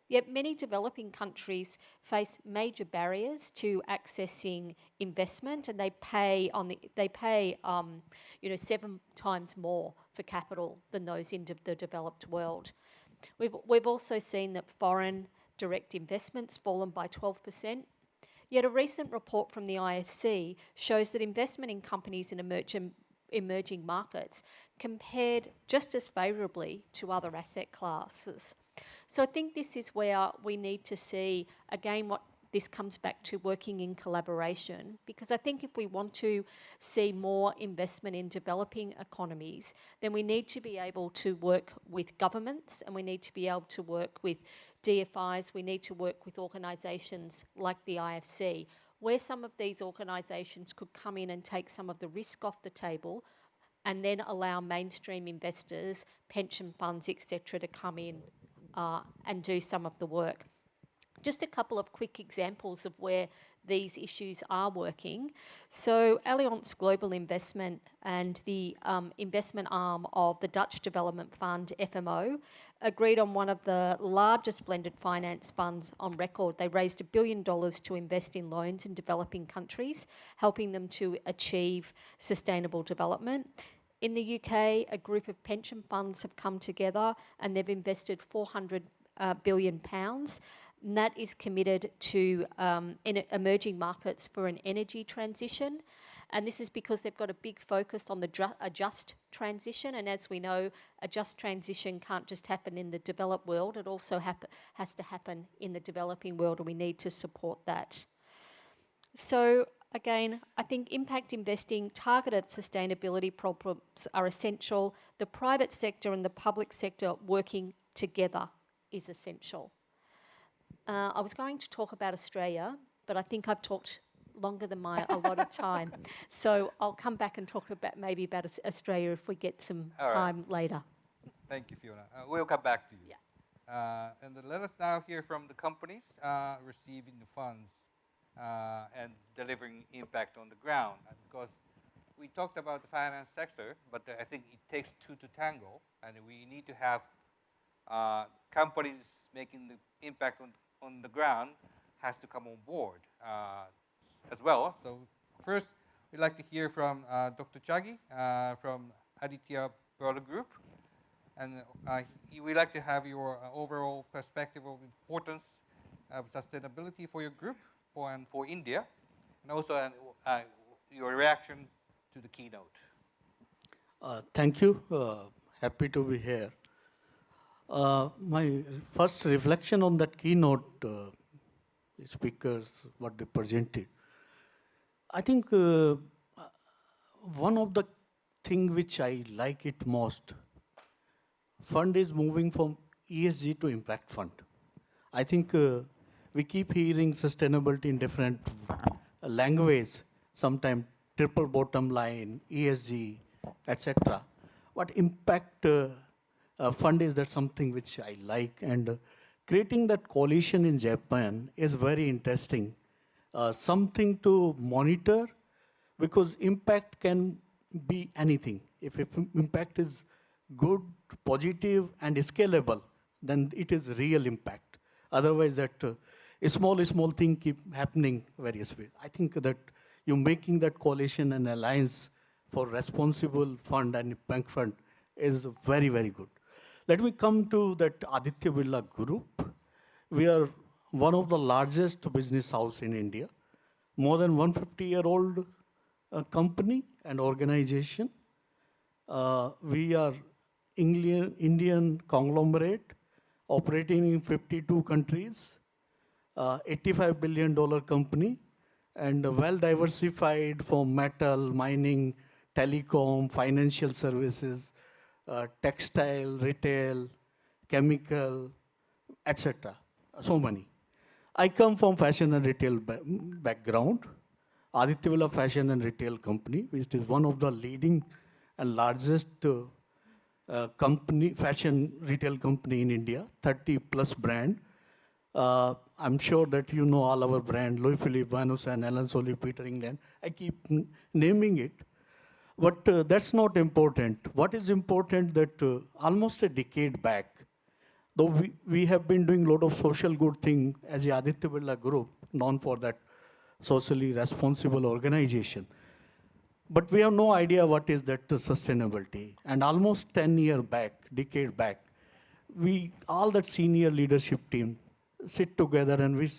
Yet many developing countries face major barriers to accessing investment, and they pay 7 times more for capital than those in the developed world. We've also seen that foreign direct investments fallen by 12%. Yet a recent report from the ISC shows that investment in companies in emerging markets compared just as favourably to other asset classes. So I think this is where we need to see, again, what this comes back to working in collaboration, because I think if we want to see more investment in developing economies, then we need to be able to work with governments, and we need to be able to work with DFIs, we need to work with organisations like the IFC, where some of these organisations could come in and take some of the risk off the table and then allow mainstream investors, pension funds, etc., to come in and do some of the work. just a couple of quick examples of where these issues are working. So Allianz Global Investment and the investment arm of the Dutch Development Fund, FMO, agreed on one of the largest blended finance funds on record. They raised $1 billion to invest in loans in developing countries, helping them to achieve sustainable development. In the UK, a group of pension funds have come together and they've invested £400 billion. And that is committed to in emerging markets for an energy transition. And this is because they've got a big focus on a just transition. And as we know, a just transition can't just happen in the developed world. It also has to happen in the developing world, and we need to support that. So again, I think impact investing, targeted sustainability problems are essential. The private sector and the public sector working together is essential. I was going to talk about Australia, but I think I've talked longer than my allotted time. So I'll come back and talk about maybe about Australia if we get some time later. Thank you, Fiona. We'll come back to you. And then let us now hear from the companies receiving the funds and delivering impact on the ground. Because we talked about the finance sector, but I think it takes two to tango, and we need to have companies making the impact on the ground has to come on board as well. So first, we'd like to hear from Dr. Chagi from Aditya Birla Group. And we'd like to have your overall perspective of importance of sustainability for your group and for India, and also your reaction to the keynote. Thank you. Happy to be here. My first reflection on that keynote, speakers, what they presented. I think one of the things which I like it most, fund is moving from ESG to impact fund. I think we keep hearing sustainability in different languages, sometimes triple bottom line, ESG, etc. But impact fund is that something which I like, and creating that coalition in Japan is very interesting. Something to monitor, because impact can be anything. If impact is good, positive, and scalable, then it is real impact. Otherwise, that a small thing keep happening various ways. I think that you making that coalition and alliance for responsible fund and impact fund is very, very good. Let me come to that Aditya Birla Group. We are one of the largest business house in India, more than 150-year-old company and organization. We are Indian conglomerate operating in 52 countries, $85 billion company, and well diversified from metal, mining, telecom, financial services, textile, retail, chemical, etc. So many. I come from fashion and retail background. Aditya Birla Fashion and Retail Company, which is one of the leading and largest fashion retail company in India, 30+ brand. I'm sure that you know all our brand, Louis Philippe, Van Heusen, Allen Solly, Peter England. I keep naming it. But that's not important. What is important that almost a decade back, though we have been doing a lot of social good thing as the Aditya Birla Group, known for that socially responsible organization. But we have no idea what is that sustainability. And almost 10 years back, decade back, all that senior leadership team sit together and we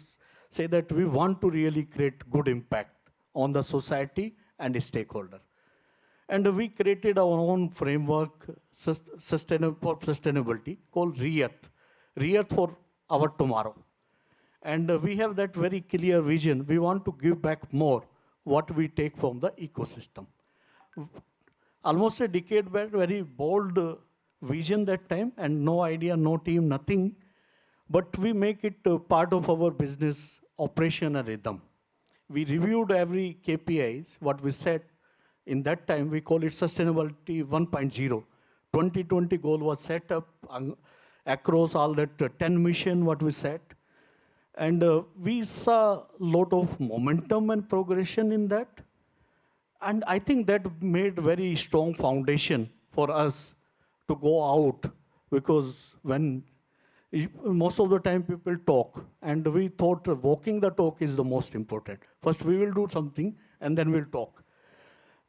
say that we want to really create good impact on the society and the stakeholder. And we created our own framework for sustainability called REARTH for our tomorrow. And we have that very clear vision. We want to give back more what we take from the ecosystem. Almost a decade back, very bold vision that time, and no idea, no team, nothing. But we make it part of our business operation and rhythm. We reviewed every KPIs, what we set. In that time, we call it Sustainability 1.0. 2020 goal was set up across all that 10 mission what we set. And we saw a lot of momentum and progression in that. And I think that made very strong foundation for us to go out, because when most of the time people talk, and we thought walking the talk is the most important. First we will do something and then we'll talk.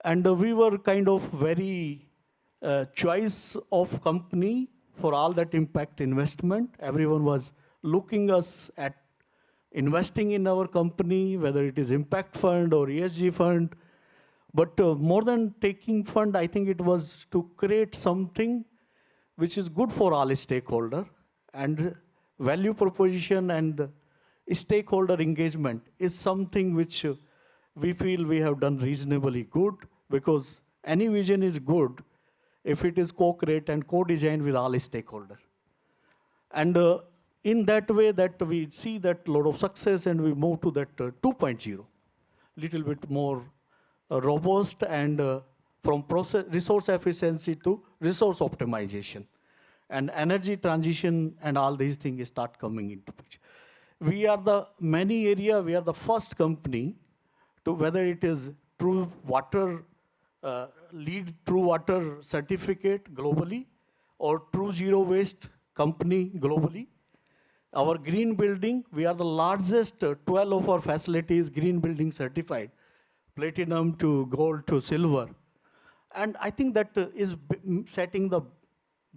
And we were kind of very choice of company for all that impact investment. Everyone was looking us at investing in our company, whether it is impact fund or ESG fund. But more than taking fund, I think it was to create something which is good for all stakeholder, and value proposition and stakeholder engagement is something which we feel we have done reasonably good, because any vision is good if it is co-create and co-designed with all stakeholders. And in that way that we see that lot of success, and we move to that 2.0, little bit more robust, and from resource efficiency to resource optimization. And energy transition and all these things start coming into picture. We are we are the first company to, whether it is True Water, lead True Water certificate globally, or True Zero Waste company globally. Our green building, we are the largest, 12 of our facilities green building certified, platinum to gold to silver. And I think that is setting the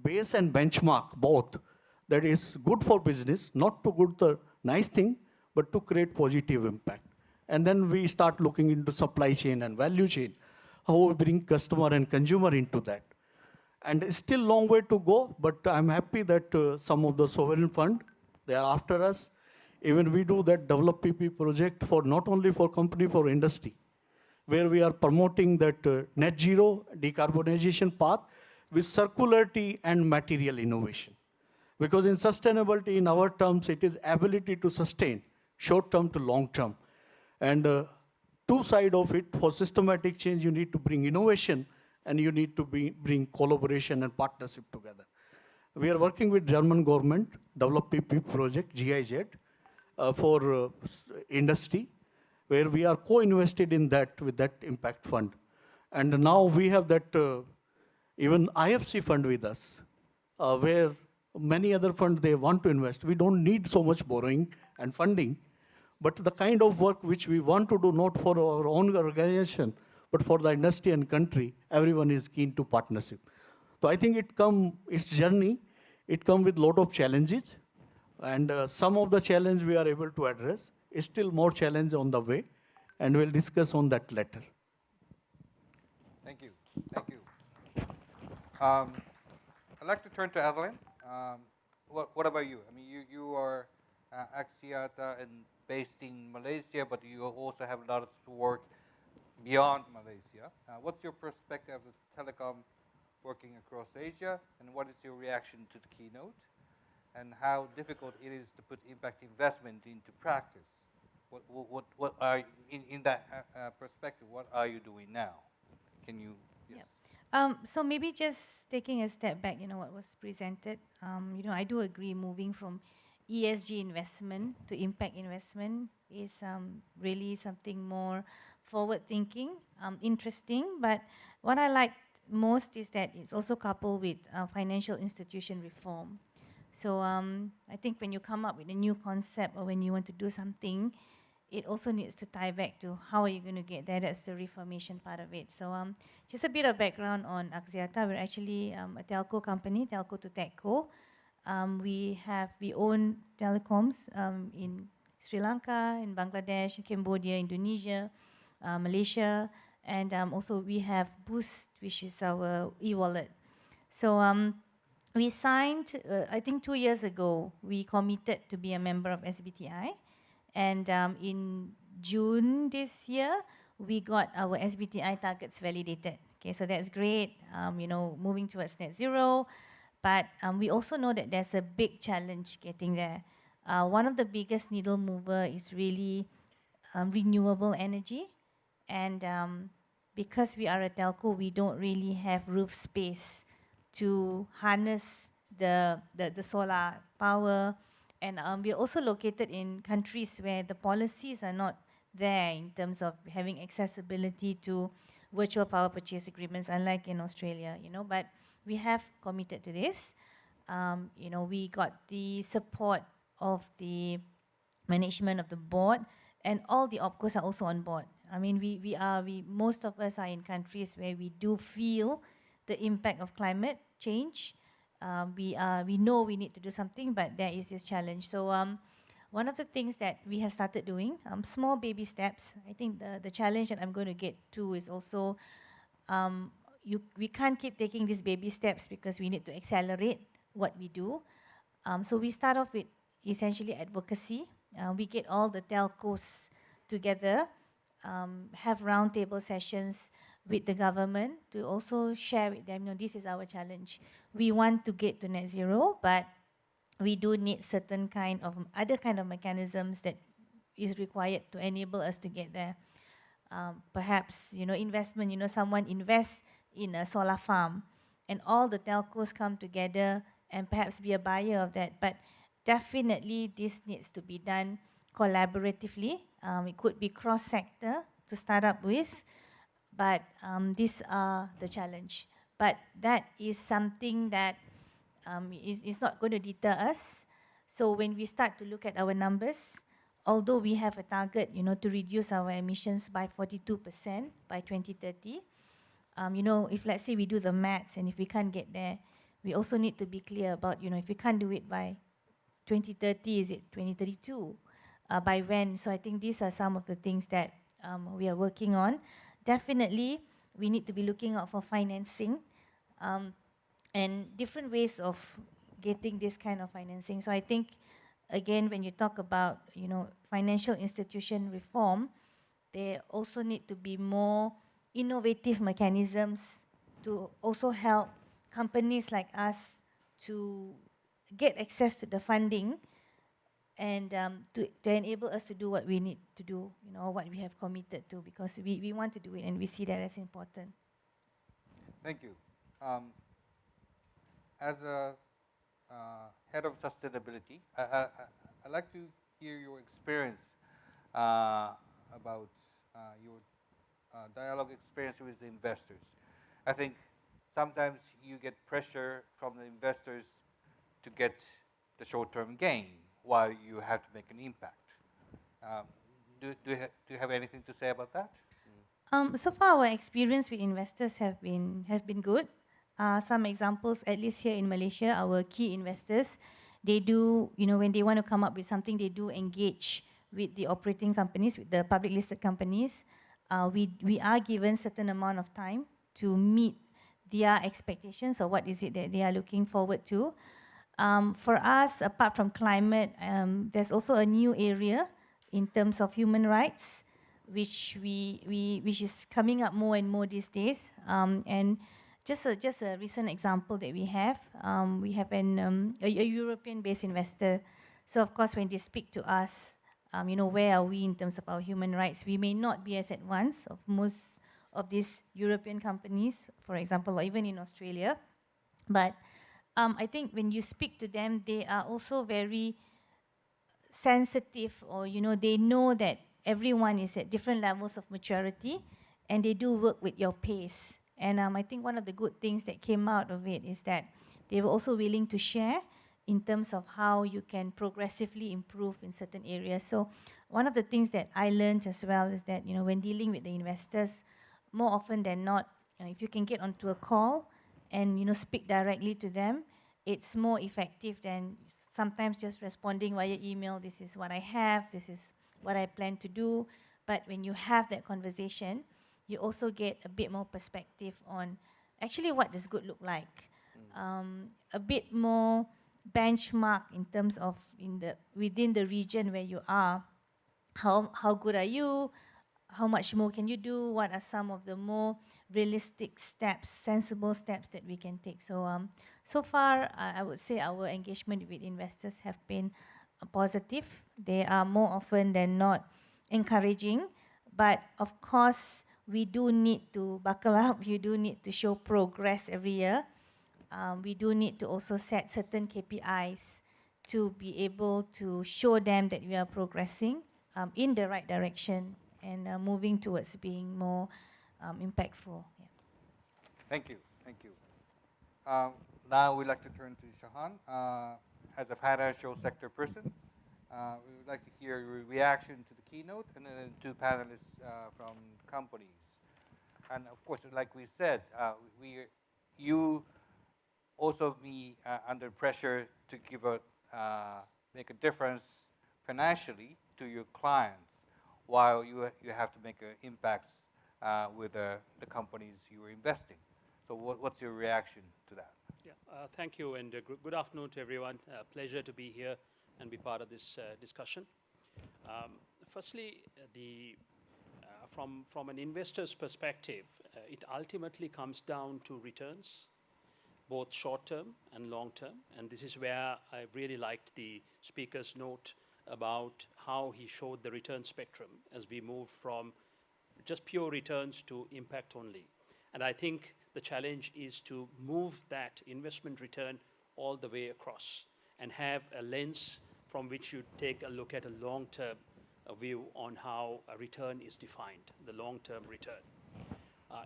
base and benchmark both, that is good for business, not to good the nice thing, but to create positive impact. And then we start looking into supply chain and value chain, how we bring customer and consumer into that. And it's still long way to go, but I'm happy that some of the sovereign fund, they are after us. Even we do that develop PP project for not only for company, for industry, where we are promoting that net zero decarbonization path with circularity and material innovation. Because in sustainability, in our terms, it is ability to sustain short term to long term. And two sides of it, for systematic change, you need to bring innovation, and you need to bring collaboration and partnership together. We are working with German government, develop PP project, GIZ, for industry, where we are co-invested in that with that impact fund. And now we have that even IFC fund with us, where many other funds, they want to invest. We don't need so much borrowing and funding, but the kind of work which we want to do, not for our own organization, but for the industry and country, everyone is keen to partnership. So I think its journey, it comes with a lot of challenges, and some of the challenge we are able to address. Is still more challenge on the way, and we'll discuss on that later. Thank you. Thank you. I'd like to turn to Evelyn. What about you? I mean, you are Axiata and based in Malaysia, but you also have a lot of work beyond Malaysia. What's your perspective as a telecom working across Asia, and what is your reaction to the keynote, and how difficult it is to put impact investment into practice? What are in that perspective? What are you doing now? Can you? Yes. So maybe just taking a step back, what was presented. I do agree moving from ESG investment to impact investment is really something more forward-thinking, interesting. But what I like most is that it's also coupled with financial institution reform. So I think when you come up with a new concept or when you want to do something, it also needs to tie back to how are you going to get there. That's the reformation part of it. So just a bit of background on Axiata. We're actually a telco company, telco to techco. We own telecoms in Sri Lanka, in Bangladesh, in Cambodia, Indonesia, Malaysia, and also we have Boost, which is our e-wallet. So we signed, I think 2 years ago, we committed to be a member of SBTi. And in June this year, we got our SBTi targets validated. Okay, so that's great, moving towards net zero. But we also know that there's a big challenge getting there. One of the biggest needle mover is really renewable energy. And because we are a telco, we don't really have roof space to harness the solar power. And we're also located in countries where the policies are not there in terms of having accessibility to virtual power purchase agreements, unlike in Australia, but we have committed to this. We got the support of the management of the board, and all the opcos are also on board. I mean, most of us are in countries where we do feel the impact of climate change. We know we need to do something, but there is this challenge. So one of the things that we have started doing, small baby steps. I think the challenge that I'm going to get to is also, we can't keep taking these baby steps because we need to accelerate what we do. So we start off with essentially advocacy. We get all the telcos together, have roundtable sessions with the government to also share with them, this is our challenge. We want to get to net zero, but we do need certain kind of other kind of mechanisms that is required to enable us to get there. Perhaps, investment, someone invests in a solar farm and all the telcos come together and perhaps be a buyer of that. But definitely this needs to be done collaboratively. It could be cross-sector to start up with, but these are the challenge. But that is something that is not going to deter us. So when we start to look at our numbers, although we have a target, to reduce our emissions by 42% by 2030, if let's say we do the maths and if we can't get there, we also need to be clear about, if we can't do it by 2030, is it 2032? By when? So I think these are some of the things that we are working on. Definitely, we need to be looking out for financing and different ways of getting this kind of financing. So I think, again, when you talk about, financial institution reform, there also need to be more innovative mechanisms to also help companies like us to get access to the funding and to enable us to do what we need to do, what we have committed to, because we want to do it and we see that as important. Thank you. As a head of sustainability, I'd like to hear your experience about your dialogue experience with the investors. I think sometimes you get pressure from the investors to get the short-term gain while you have to make an impact. Do you have anything to say about that? So far, our experience with investors have been good. Some examples, at least here in Malaysia, our key investors, they do, when they want to come up with something, they do engage with the operating companies, with the public listed companies. We are given certain amount of time to meet their expectations or what is it that they are looking forward to. For us, apart from climate, there's also a new area in terms of human rights, which is coming up more and more these days. And just a recent example that we have a European-based investor. So of course, when they speak to us, where are we in terms of our human rights? We may not be as advanced of most of these European companies, for example, or even in Australia. But I think when you speak to them, they are also very sensitive, or they know that everyone is at different levels of maturity, and they do work with your pace. And I think one of the good things that came out of it is that they were also willing to share in terms of how you can progressively improve in certain areas. So one of the things that I learned as well is that, when dealing with the investors, more often than not, if you can get onto a call and, speak directly to them, it's more effective than sometimes just responding via email. This is what I have, this is what I plan to do. But when you have that conversation, you also get a bit more perspective on actually what does good look like. A bit more benchmark in terms of within the region where you are. How good are you? How much more can you do? What are some of the more realistic steps, sensible steps that we can take? So, so far, I would say our engagement with investors have been positive. They are more often than not encouraging. But of course, we do need to buckle up. You do need to show progress every year. We do need to also set certain KPIs to be able to show them that we are progressing in the right direction and moving towards being more impactful. Yeah. Thank you. Thank you. Now we'd like to turn to Shahan. As a financial sector person, we would like to hear your reaction to the keynote and then two panelists from companies. And of course, like we said, you also be under pressure to give make a difference financially to your clients, while you have to make an impact with the companies you are investing. So what's your reaction to that? Yeah, thank you, and good afternoon to everyone. Pleasure to be here and be part of this discussion. Firstly, from an investor's perspective, it ultimately comes down to returns, both short-term and long-term. And this is where I really liked the speaker's note about how he showed the return spectrum as we move from just pure returns to impact only. And I think the challenge is to move that investment return all the way across and have a lens from which you take a look at a long-term view on how a return is defined, the long-term return.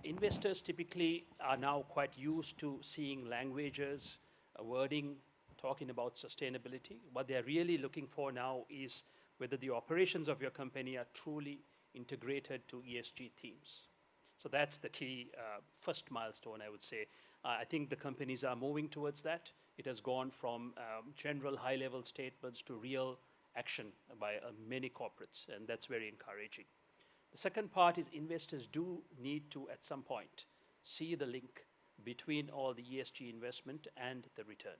Investors typically are now quite used to seeing languages, wording, talking about sustainability. What they're really looking for now is whether the operations of your company are truly integrated to ESG themes. So that's the key first milestone, I would say. I think the companies are moving towards that. It has gone from general high-level statements to real action by many corporates, and that's very encouraging. The second part is investors do need to, at some point, see the link between all the ESG investment and the return.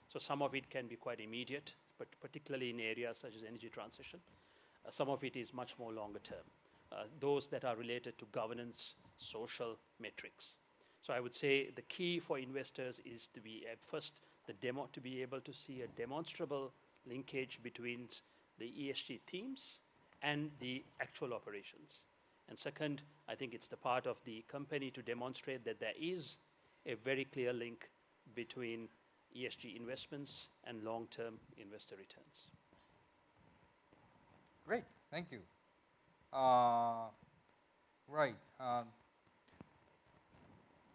So some of it can be quite immediate, but particularly in areas such as energy transition. Some of it is much more longer term. Those that are related to governance, social metrics. So I would say the key for investors is to be at first to be able to see a demonstrable linkage between the ESG themes and the actual operations. And second, I think it's the part of the company to demonstrate that there is a very clear link between ESG investments and long-term investor returns. Great, thank you. Right.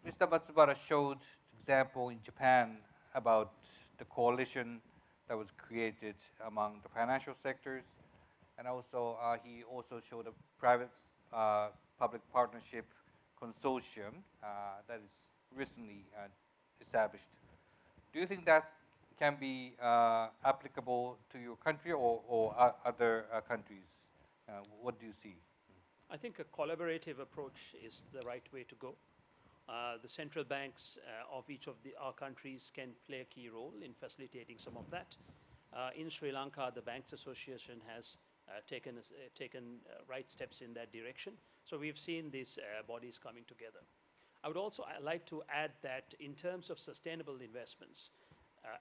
Mr. Matsubara showed example in Japan about the coalition that was created among the financial sectors, and also he also showed a private-public partnership consortium that is recently established. Do you think that can be applicable to your country or other countries? What do you see? I think a collaborative approach is the right way to go. The central banks of each of our countries can play a key role in facilitating some of that. In Sri Lanka, the Banks Association has taken right steps in that direction. So we've seen these bodies coming together. I would also like to add that in terms of sustainable investments,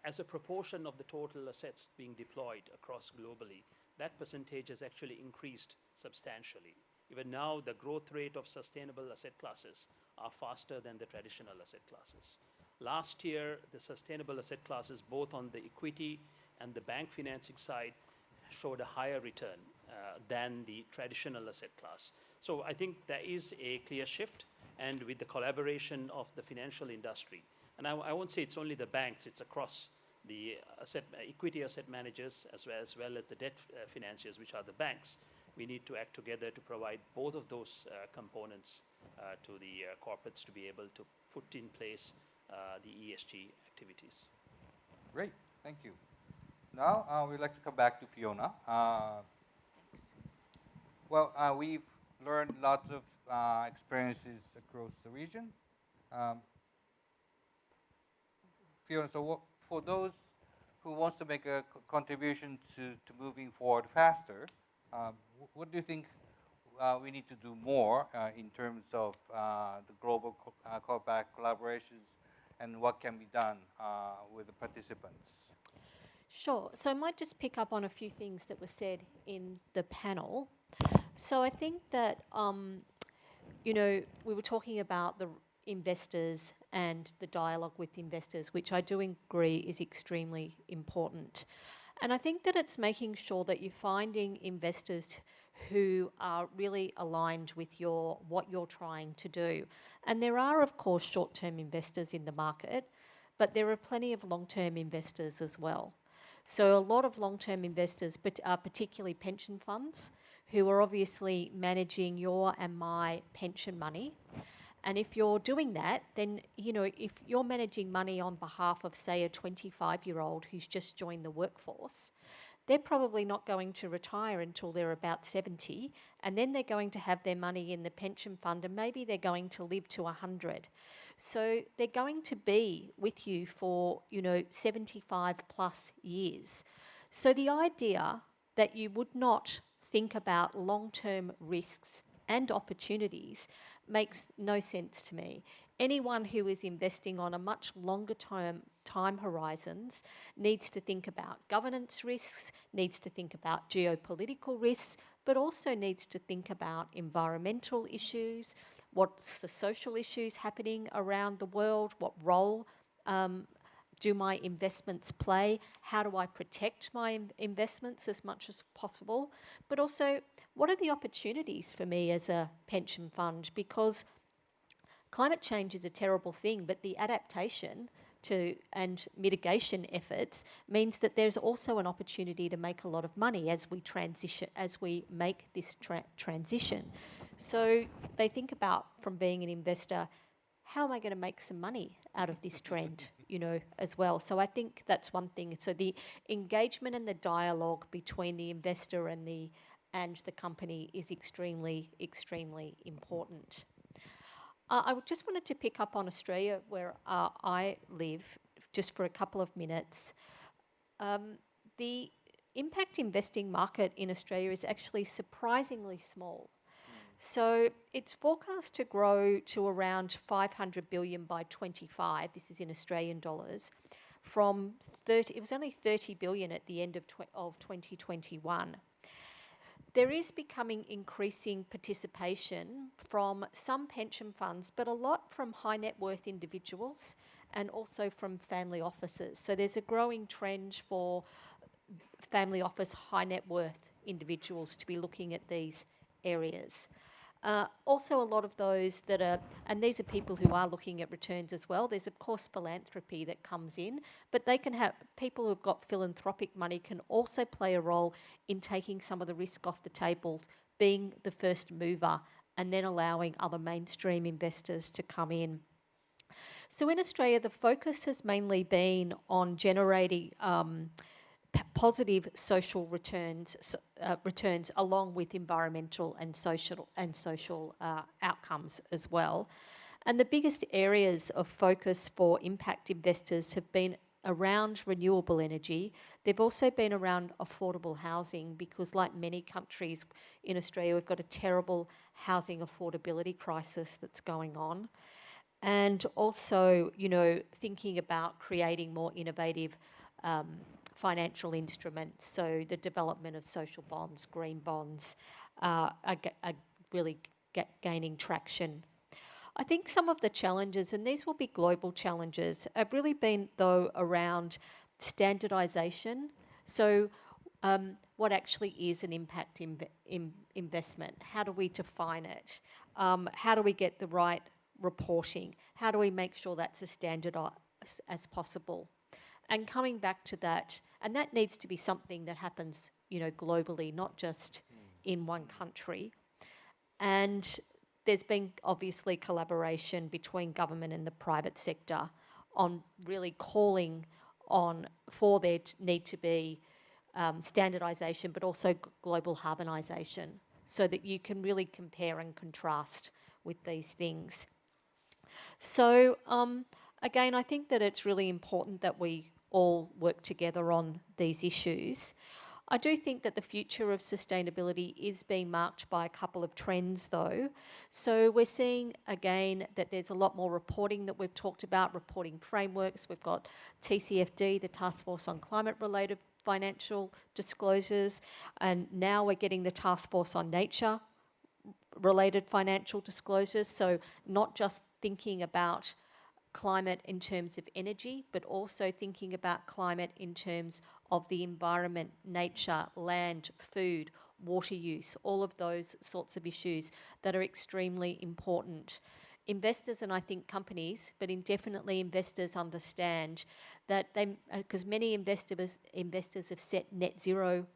as a proportion of the total assets being deployed across globally, that percentage has actually increased substantially. Even now, the growth rate of sustainable asset classes are faster than the traditional asset classes. Last year, the sustainable asset classes, both on the equity and the bank financing side, showed a higher return than the traditional asset class. So I think there is a clear shift, and with the collaboration of the financial industry, and I won't say it's only the banks, it's across the equity asset managers as well as the debt financiers, which are the banks. We need to act together to provide both of those components to the corporates to be able to put in place the ESG activities. Great, thank you. Now we'd like to come back to Fiona. Well, we've learned lots of experiences across the region. Fiona, so for those who wants to make a contribution to moving forward faster, what do you think we need to do more in terms of the global collaborations, and what can be done with the participants? Sure. So I might just pick up on a few things that were said in the panel. So I think that, we were talking about the investors and the dialogue with investors, which I do agree is extremely important. And I think that it's making sure that you're finding investors who are really aligned with what you're trying to do. And there are, of course, short-term investors in the market, but there are plenty of long-term investors as well. So a lot of long-term investors, but particularly pension funds, who are obviously managing your and my pension money. And if you're doing that, then, you know, if you're managing money on behalf of, say, a 25-year-old who's just joined the workforce, they're probably not going to retire until they're about 70, and then they're going to have their money in the pension fund, and maybe they're going to live to 100. So they're going to be with you for, you know, 75 plus years. So the idea that you would not think about long-term risks and opportunities makes no sense to me. Anyone who is investing on a much longer time horizons needs to think about governance risks, needs to think about geopolitical risks, but also needs to think about environmental issues, what's the social issues happening around the world, what role do my investments play, how do I protect my investments as much as possible, but also what are the opportunities for me as a pension fund, because climate change is a terrible thing, but the adaptation to and mitigation efforts means that there's also an opportunity to make a lot of money as we make this transition. So they think about, from being an investor, how am I going to make some money out of this trend, you know, as well. So I think that's one thing. So the engagement and the dialogue between the investor and the company is extremely, extremely important. I just wanted to pick up on Australia, where I live, just for a couple of minutes. The impact investing market in Australia is actually surprisingly small. So it's forecast to grow to around 500 billion by 25. This is in Australian dollars. From 30, it was only 30 billion at the end of 2021. There is becoming increasing participation from some pension funds, but a lot from high net worth individuals and also from family offices. So there's a growing trend for family office high net worth individuals to be looking at these areas. Also a lot of those that are, and these are people who are looking at returns as well. There's of course philanthropy that comes in, but they can have, people who've got philanthropic money can also play a role in taking some of the risk off the table, being the first mover, and then allowing other mainstream investors to come in. So in Australia, the focus has mainly been on generating positive social returns along with environmental and social outcomes as well. And the biggest areas of focus for impact investors have been around renewable energy. They've also been around affordable housing, because like many countries in Australia, we've got a terrible housing affordability crisis that's going on. And also, you know, thinking about creating more innovative financial instruments. So the development of social bonds, green bonds, are really gaining traction. I think some of the challenges, and these will be global challenges, have really been, though, around standardisation. So what actually is an impact investment? How do we define it? How do we get the right reporting? How do we make sure that's as standardised as possible? And coming back to that, and that needs to be something that happens, you know, globally, not just in one country. And there's been obviously collaboration between government and the private sector on really calling on for there to need to be standardisation, but also global harmonisation, so that you can really compare and contrast with these things. So again, I think that it's really important that we all work together on these issues. I do think that the future of sustainability is being marked by a couple of trends, though. So we're seeing, again, that there's a lot more reporting that we've talked about, reporting frameworks. We've got TCFD, the Task Force on Climate-Related Financial Disclosures, and now we're getting the Task Force on Nature-Related Financial Disclosures. So not just thinking about climate in terms of energy, but also thinking about climate in terms of the environment, nature, land, food, water use, all of those sorts of issues that are extremely important. Investors and I think companies, but definitely investors understand that they, because many investors have set net zero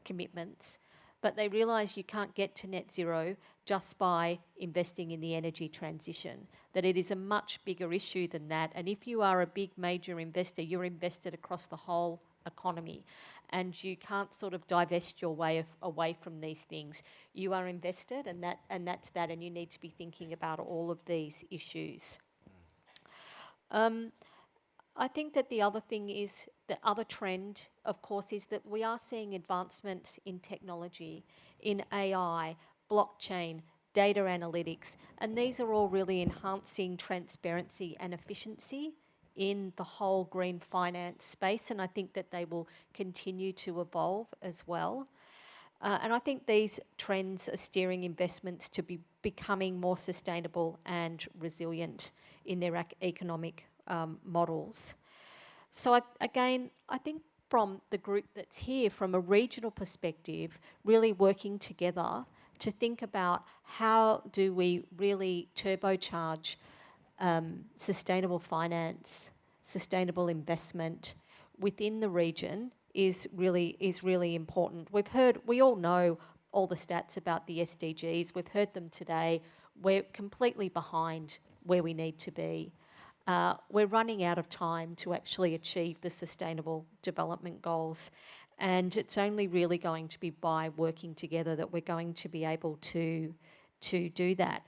commitments, but they realise you can't get to net zero just by investing in the energy transition, that it is a much bigger issue than that. And if you are a big major investor, you're invested across the whole economy, and you can't sort of divest your way away from these things. You are invested, and that's that, and you need to be thinking about all of these issues. I think that the other thing is, the other trend, of course, is that we are seeing advancements in technology, in AI, blockchain, data analytics, and these are all really enhancing transparency and efficiency in the whole green finance space, and I think that they will continue to evolve as well. And I think these trends are steering investments to be becoming more sustainable and resilient in their economic models. So again, I think from the group that's here, from a regional perspective, really working together to think about how do we really turbocharge sustainable finance, sustainable investment within the region is really important. We all know all the stats about the SDGs. We've heard them today. We're completely behind where we need to be. We're running out of time to actually achieve the Sustainable Development Goals, and it's only really going to be by working together that we're going to be able to do that.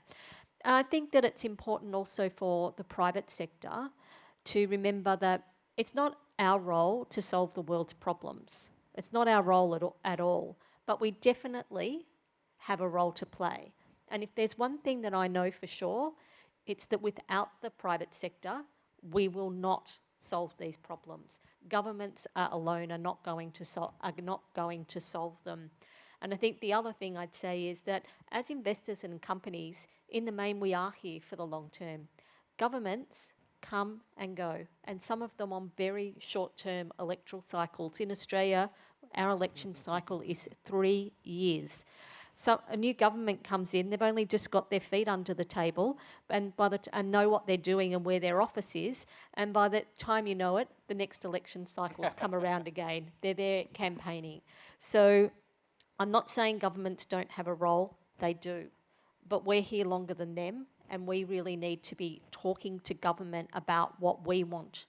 I think that it's important also for the private sector to remember that it's not our role to solve the world's problems. It's not our role at all, but we definitely have a role to play. And if there's one thing that I know for sure, it's that without the private sector, we will not solve these problems. Governments alone are not going to solve them. And I think the other thing I'd say is that as investors and companies, in the main, we are here for the long term. Governments come and go, and some of them on very short-term electoral cycles. In Australia, our election cycle is 3 years. So a new government comes in, they've only just got their feet under the table and know what they're doing and where their office is, and by the time you know it, the next election cycles come around again. They're there campaigning. So I'm not saying governments don't have a role, they do, but we're here longer than them, and we really need to be talking to government about what we want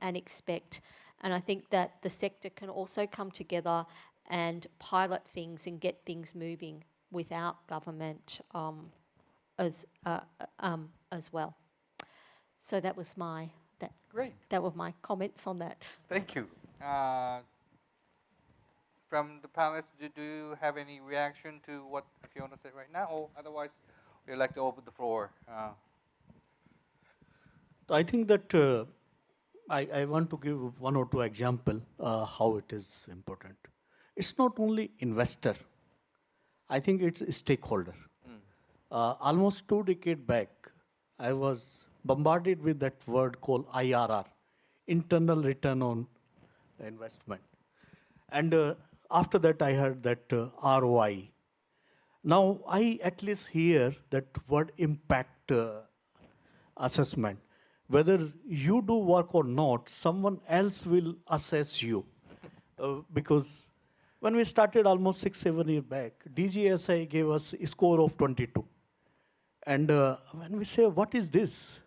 and expect. And I think that the sector can also come together and pilot things and get things moving without government as well. So that was my that were my comments on that. Thank you. From the panelists, do you have any reaction to what Fiona said right now, or otherwise we'd like to open the floor? I think that I want to give one or two examples how it is important. It's not only investor. I think it's a stakeholder. Almost 2 decades back, I was bombarded with that word called IRR, internal return on investment. And after that, I heard that ROI. Now, I at least hear that word impact assessment. Whether you do work or not, someone else will assess you. Because when we started almost 6-7 years back, DGSI gave us a score of 22. And when we say, what is this?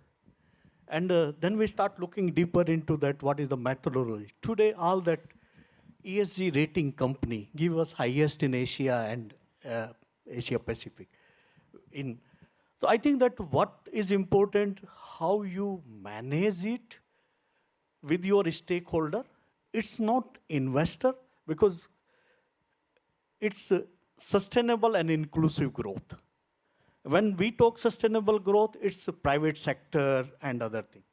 And then we start looking deeper into that, what is the methodology. Today, all that ESG rating company give us highest in Asia and Asia Pacific. So I think that what is important, how you manage it with your stakeholder. It's not investor, because it's sustainable and inclusive growth. When we talk sustainable growth, it's private sector and other things.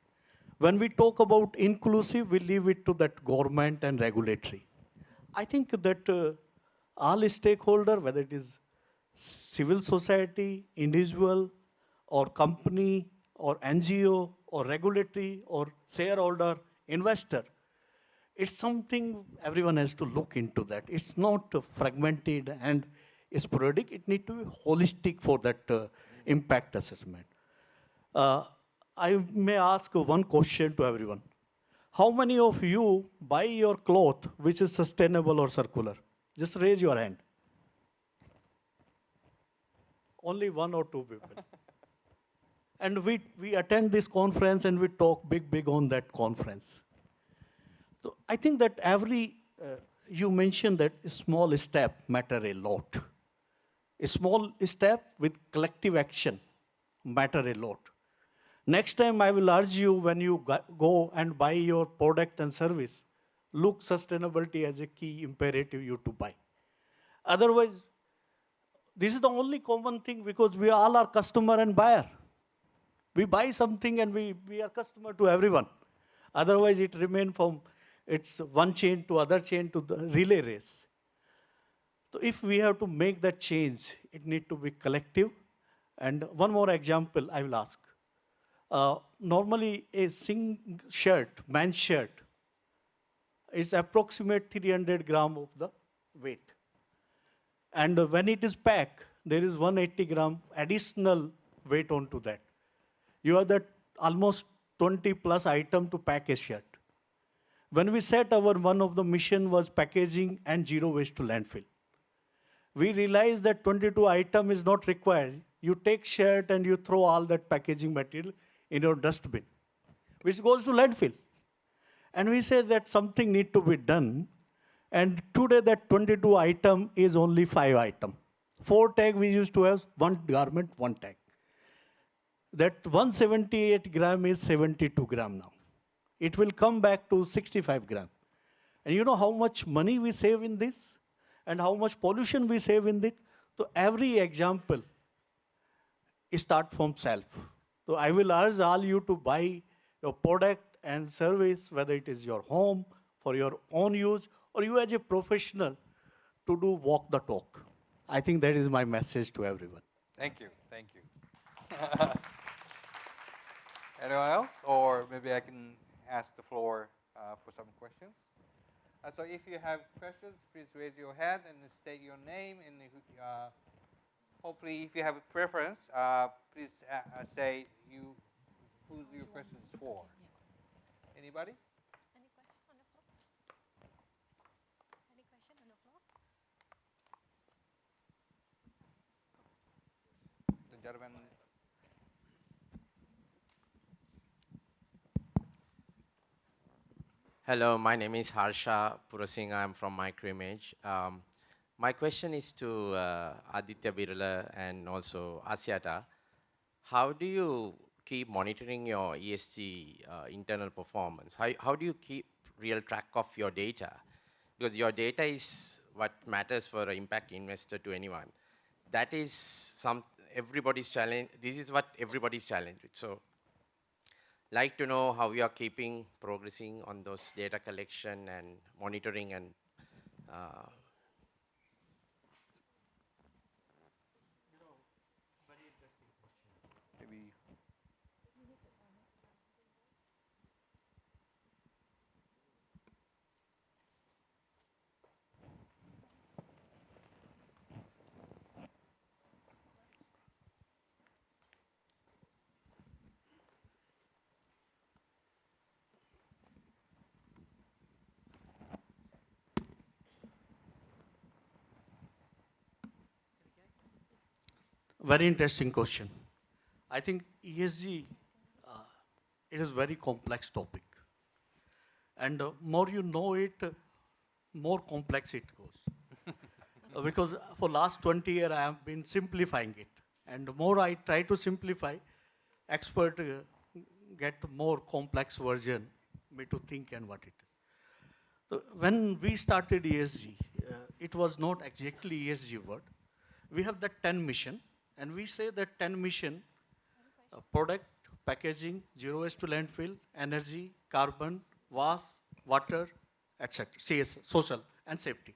When we talk about inclusive, we leave it to that government and regulatory. I think that all stakeholders, whether it is civil society, individual, or company, or NGO, or regulatory or shareholder, investor. It's something everyone has to look into that. It's not fragmented and sporadic. It needs to be holistic for that impact assessment. I may ask one question to everyone. How many of you buy your cloth which is sustainable or circular? Just raise your hand. Only one or two people. And we attend this conference and we talk big on that conference. So I think that you mentioned that a small step matter a lot. A small step with collective action matter a lot. Next time I will urge you when you go and buy your product and service, look sustainability as a key imperative you to buy. Otherwise, this is the only common thing because we all are customer and buyer. We buy something and we are customer to everyone. Otherwise, it remains from it's one chain to other chain to the relay race. So if we have to make that change, it needs to be collective. And one more example I will ask. Normally, a single shirt, man's shirt, is approximate 300 gram of the weight. And when it is packed, there is 180 gram additional weight onto that. You have that almost 20 plus item to pack a shirt. When we set one of the mission was packaging and zero waste to landfill. We realized that 22 item is not required. You take shirt and you throw all that packaging material in your dustbin, which goes to landfill. And we said that something need to be done. And today that 22 item is only 5 item. 4 tag we used to have, 1 garment, 1 tag. That 178 gram is 72 gram now. It will come back to 65 gram. And you know how much money we save in this? And how much pollution we save in it? So every example start from self. So I will urge all you to buy your product and service, whether it is your home, for your own use, or you as a professional to do walk the talk. I think that is my message to everyone. Thank you. Anyone else? Or maybe I can ask the floor for some questions. So if you have questions, please raise your hand and state your name. And hopefully, if you have a preference, please say who your question is for. Anybody? Any question on the floor? Any question on the floor? The gentleman. Hello, my name is Harsha Purasinghe. I'm from Microimage. My question is to Aditya Birla and also Asyata. How do you keep monitoring your ESG internal performance? How do you keep real track of your data? Because your data is what matters for an impact investor to anyone. That is everybody's challenge. This is what everybody's challenged with. So, like to know how you are progressing on those data collection and monitoring and maybe. Very interesting question. I think ESG, it is a very complex topic. And more you know it, more complex it goes. Because for last 20 years, I have been simplifying it. And the more I try to simplify, expert get more complex version, me to think and what it is. So when we started ESG, it was not exactly ESG word. We have the 10 mission. And we say that 10 mission, product, packaging, zero waste to landfill, energy, carbon, water, etc., CS, social, and safety.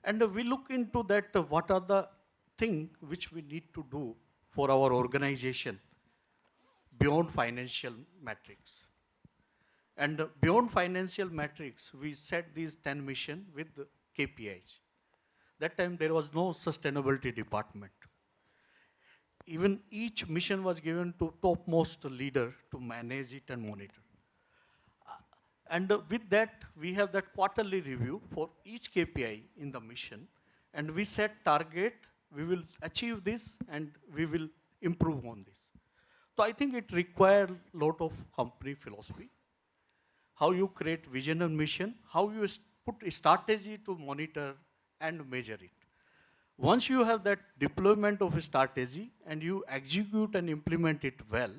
And we look into that, what are the things which we need to do for our organization beyond financial metrics. And beyond financial metrics, we set these 10 missions with the KPIs. That time there was no sustainability department. Even each mission was given to topmost leader to manage it and monitor. And with that, we have that quarterly review for each KPI in the mission. And we set target, we will achieve this, and we will improve on this. So I think it requires a lot of company philosophy. How you create vision and mission, how you put a strategy to monitor and measure it. Once you have that deployment of a strategy and you execute and implement it well,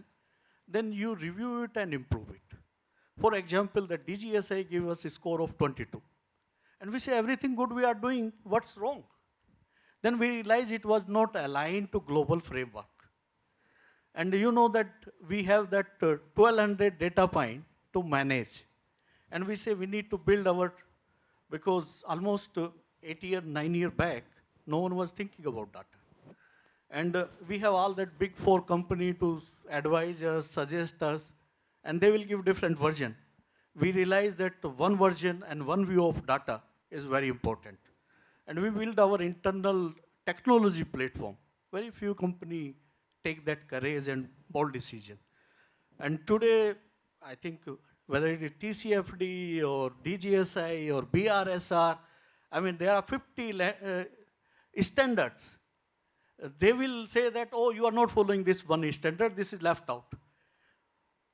then you review it and improve it. For example, the DGSI gave us a score of 22. And we say everything good we are doing, what's wrong? Then we realize it was not aligned to global framework. And you know that we have that 1200 data point to manage. And we say we need to build our, because almost 8 years, 9 years back, no one was thinking about data. And we have all that big four company to advise us, suggest us, and they will give different version. We realize that one version and one view of data is very important. And we build our internal technology platform. Very few company take that courage and bold decision. And today, I think whether it is TCFD or DGSI or BRSR, I mean, there are 50 standards. They will say that, oh, you are not following this one standard, this is left out.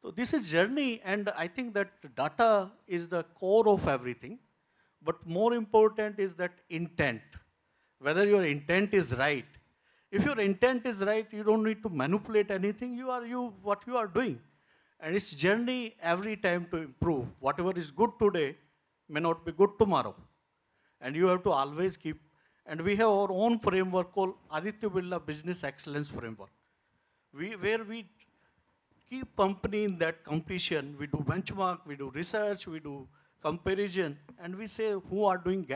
So this is journey, and I think that data is the core of everything. But more important is that intent, whether your intent is right. If your intent is right, you don't need to manipulate anything, you are what you are doing. And it's journey every time to improve. Whatever is good today may not be good tomorrow. And you have to always keep, and we have our own framework called Aditya Birla Business Excellence Framework. Where we keep company in that competition, we do benchmark, we do research, we do comparison, and we say who are doing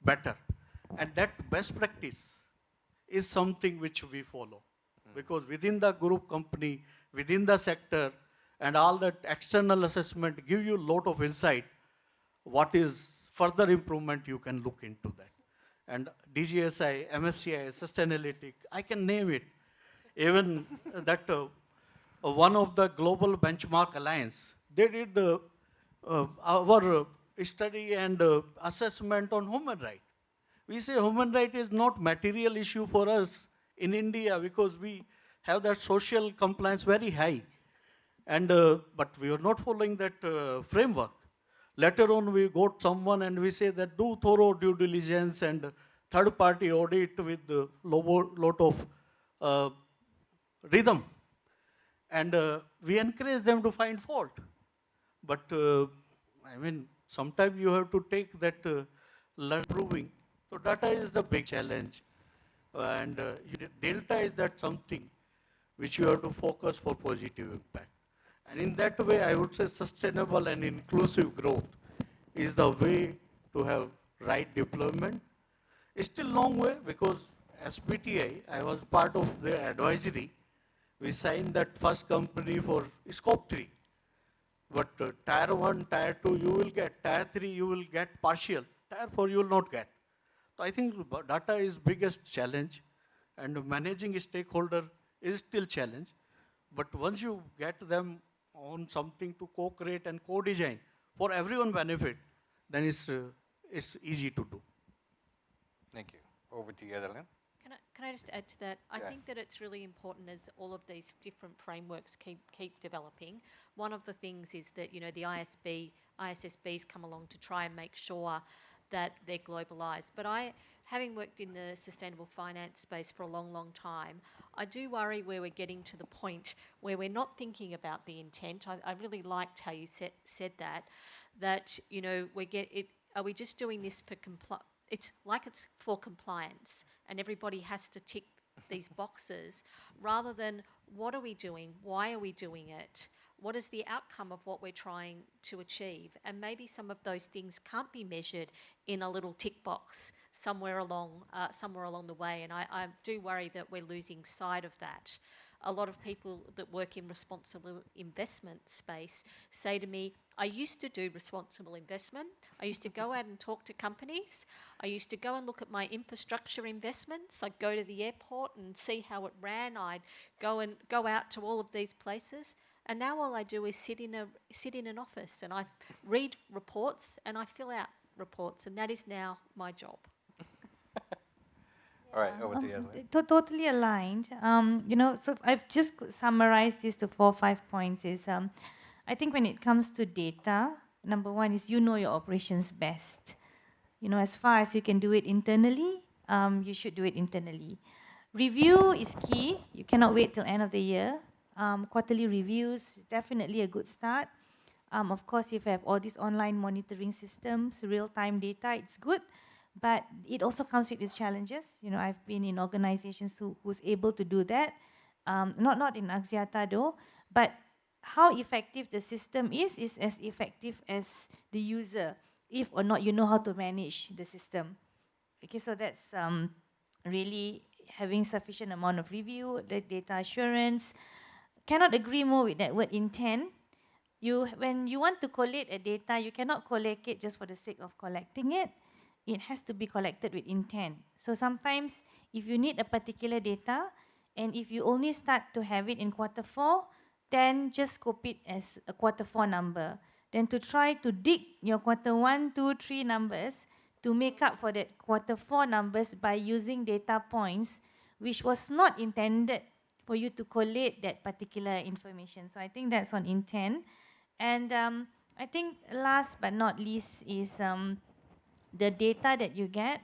better. And that best practice is something which we follow. Because within the group company, within the sector, and all that external assessment give you a lot of insight, what is further improvement you can look into that. And DGSI, MSCI, Sustainalytics, I can name it. Even that one of the global benchmark alliance, they did our study and assessment on human right. We say human right is not material issue for us in India because we have that social compliance very high. And, but we are not following that framework. Later on, we got someone and we say that do thorough due diligence and third-party audit with a lot of rhythm. And we encourage them to find fault. But, I mean, sometimes you have to take that learn proving. So data is the big challenge. And delta is that something which you have to focus for positive impact. And in that way, I would say sustainable and inclusive growth is the way to have right deployment. It's still a long way because SBTI, I was part of their advisory. We signed that first company for scope 3. But tier 1, tier 2, you will get. Tier 3, you will get partial. Tier 4, you will not get. So I think data is biggest challenge. And managing a stakeholder is still challenge. But once you get them on something to co-create and co-design for everyone benefit, then it's easy to do. Thank you. Over to you, Adeline. Can I just add to that? I think that it's really important as all of these different frameworks keep developing. One of the things is that, you know, the ISSBs come along to try and make sure that they're globalized. But having worked in the sustainable finance space for a long, long time, I do worry where we're getting to the point where we're not thinking about the intent. I really liked how you said that, you know, are we just doing this for it's for compliance and everybody has to tick these boxes rather than what are we doing? Why are we doing it? What is the outcome of what we're trying to achieve? And maybe some of those things can't be measured in a little tick box somewhere along the way. And I do worry that we're losing sight of that. a lot of people that work in responsible investment space say to me, I used to do responsible investment. I used to go out and talk to companies. I used to go and look at my infrastructure investments. I'd go to the airport and see how it ran. I'd go out to all of these places. And now all I do is sit in an office and I read reports and I fill out reports, and that is now my job. All right, over to you. Totally aligned. So I've just summarized this to 4 or 5 points. I think when it comes to data, number one is you know your operations best. As far as you can do it internally, you should do it internally. Review is key. You cannot wait till end of the year. Quarterly reviews, definitely a good start. Of course, if you have all these online monitoring systems, real-time data, it's good. But it also comes with its challenges. I've been in organizations who's able to do that. Not in Axiata though, but how effective the system is as effective as the user, if or not you know how to manage the system. Okay, so that's really having sufficient amount of review, the data assurance. Cannot agree more with that word intent. When you want to collate a data, you cannot collect it just for the sake of collecting it. It has to be collected with intent. So sometimes if you need a particular data, and if you only start to have it in Q4, then just scope it as a Q4 number. Then to try to dig your Q1, 2, 3 numbers to make up for that Q4 numbers by using data points, which was not intended for you to collate that particular information. So I think that's on intent. And I think last but not least is the data that you get,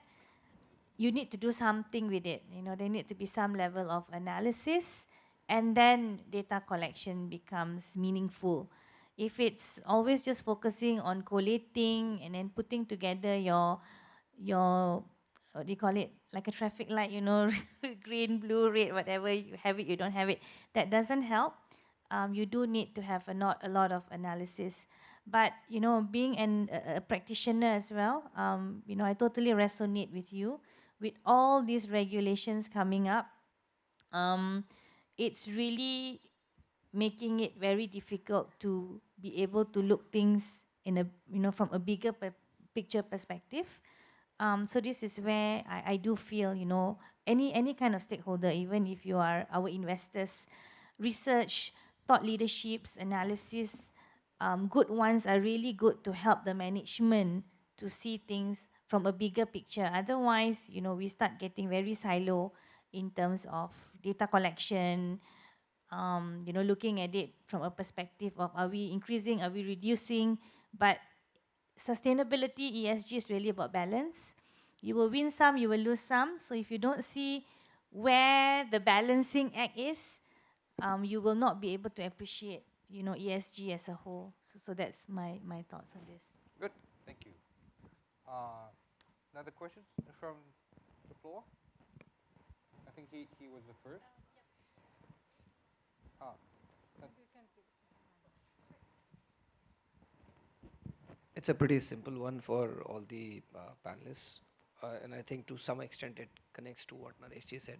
you need to do something with it. There need to be some level of analysis, and then data collection becomes meaningful. If it's always just focusing on collating and then putting together your what do you call it, like a traffic light, green, blue, red, whatever, you have it, you don't have it, that doesn't help. You do need to have a lot of analysis. But being a practitioner as well, I totally resonate with you. With all these regulations coming up, it's really making it very difficult to be able to look things in a from a bigger picture perspective. So this is where I do feel, any kind of stakeholder, even if you are our investors, research, thought leaderships, analysis, good ones are really good to help the management to see things from a bigger picture. Otherwise, we start getting very silo in terms of data collection, looking at it from a perspective of are we increasing, are we reducing? But sustainability, ESG is really about balance. You will win some, you will lose some. So if you don't see where the balancing act is, you will not be able to appreciate, ESG as a whole. So that's my thoughts on this. Good, thank you. Another questions from the floor? I think he was the first. It's a pretty simple one for all the panelists, and I think to some extent it connects to what Naresh said.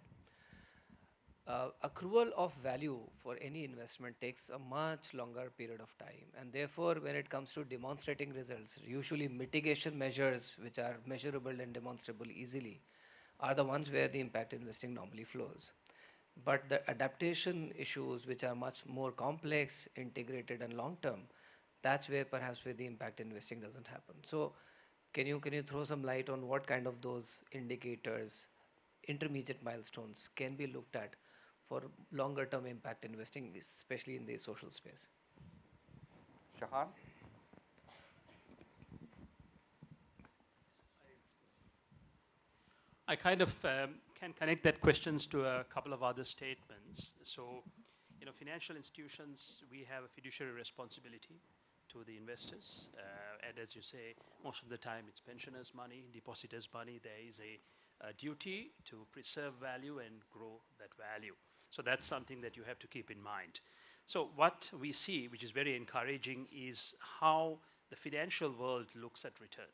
Accrual of value for any investment takes a much longer period of time, and therefore when it comes to demonstrating results, usually mitigation measures which are measurable and demonstrable easily are the ones where the impact investing normally flows. But the adaptation issues, which are much more complex, integrated and long term, that's where perhaps where the impact investing doesn't happen. So can you throw some light on what kind of those indicators, intermediate milestones can be looked at for longer term impact investing, especially in the social space? Shahan? I kind of can connect that questions to a couple of other statements. So, financial institutions, we have a fiduciary responsibility to the investors. And as you say, most of the time it's pensioners' money, depositors' money. There is a duty to preserve value and grow that value. So that's something that you have to keep in mind. So what we see, which is very encouraging, is how the financial world looks at return,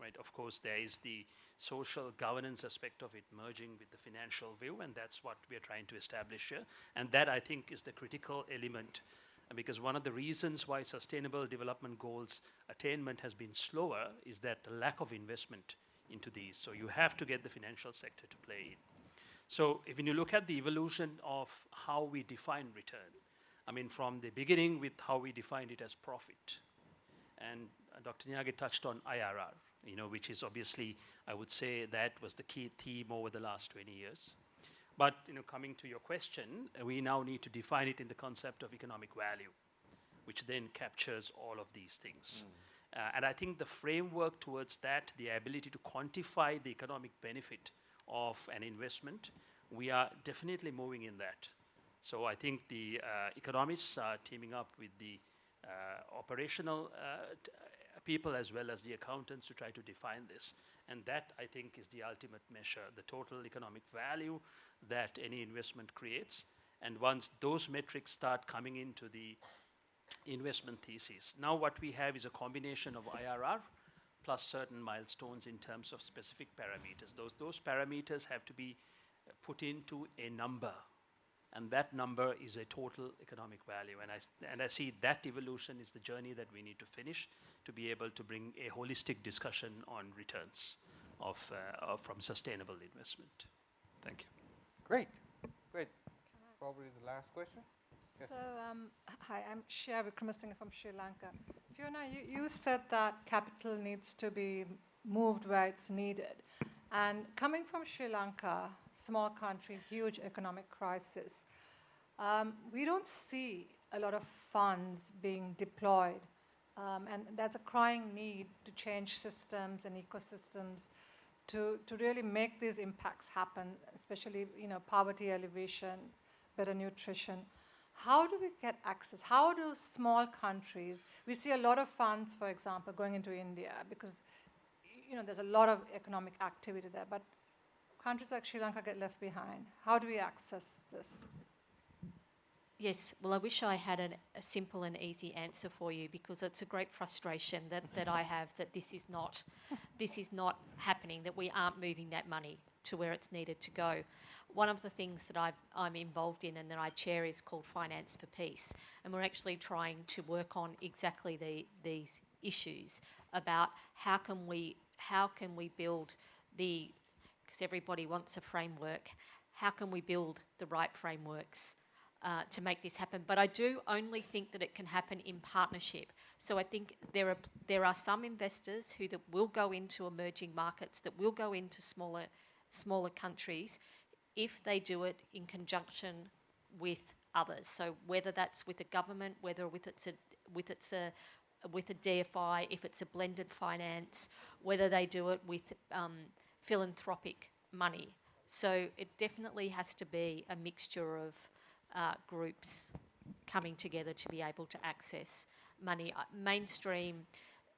right? Of course, there is the social governance aspect of it merging with the financial view, and that's what we are trying to establish here. And that, I think, is the critical element, because one of the reasons why Sustainable Development Goals attainment has been slower is that the lack of investment into these. So you have to get the financial sector to play in. So if you look at the evolution of how we define return, I mean, from the beginning with how we defined it as profit, and Dr. Nyage touched on IRR, which is obviously, I would say that was the key theme over the last 20 years. But coming to your question, we now need to define it in the concept of economic value, which then captures all of these things. And I think the framework towards that, the ability to quantify the economic benefit of an investment, we are definitely moving in that. So I think the economists are teaming up with the operational people as well as the accountants to try to define this. And that, I think, is the ultimate measure, the total economic value that any investment creates. And once those metrics start coming into the investment thesis, now what we have is a combination of IRR plus certain milestones in terms of specific parameters. Those parameters have to be put into a number, and that number is a total economic value. And I see that evolution is the journey that we need to finish to be able to bring a holistic discussion on returns from sustainable investment. Thank you. Great. Probably the last question. Yes. So, hi, I'm Shia Vikramasinghe from Sri Lanka. Fiona, you said that capital needs to be moved where it's needed. And coming from Sri Lanka, small country, huge economic crisis, we don't see a lot of funds being deployed. And there's a crying need to change systems and ecosystems to really make these impacts happen, especially poverty alleviation, better nutrition. How do we get access? How do small countries, we see a lot of funds, for example, going into India because there's a lot of economic activity there, but countries like Sri Lanka get left behind. How do we access this? Yes, well, I wish I had a simple and easy answer for you, because it's a great frustration that I have that this is not happening, that we aren't moving that money to where it's needed to go. One of the things that I'm involved in and that I chair is called Finance for Peace, and we're actually trying to work on exactly these issues about how can we build because everybody wants a framework, how can we build the right frameworks to make this happen. But I do only think that it can happen in partnership. So I think there are some investors that will go into emerging markets, that will go into smaller countries, if they do it in conjunction with others. So whether that's with a government, whether with a DFI, if it's a blended finance, whether they do it with philanthropic money. So it definitely has to be a mixture of groups coming together to be able to access money. Mainstream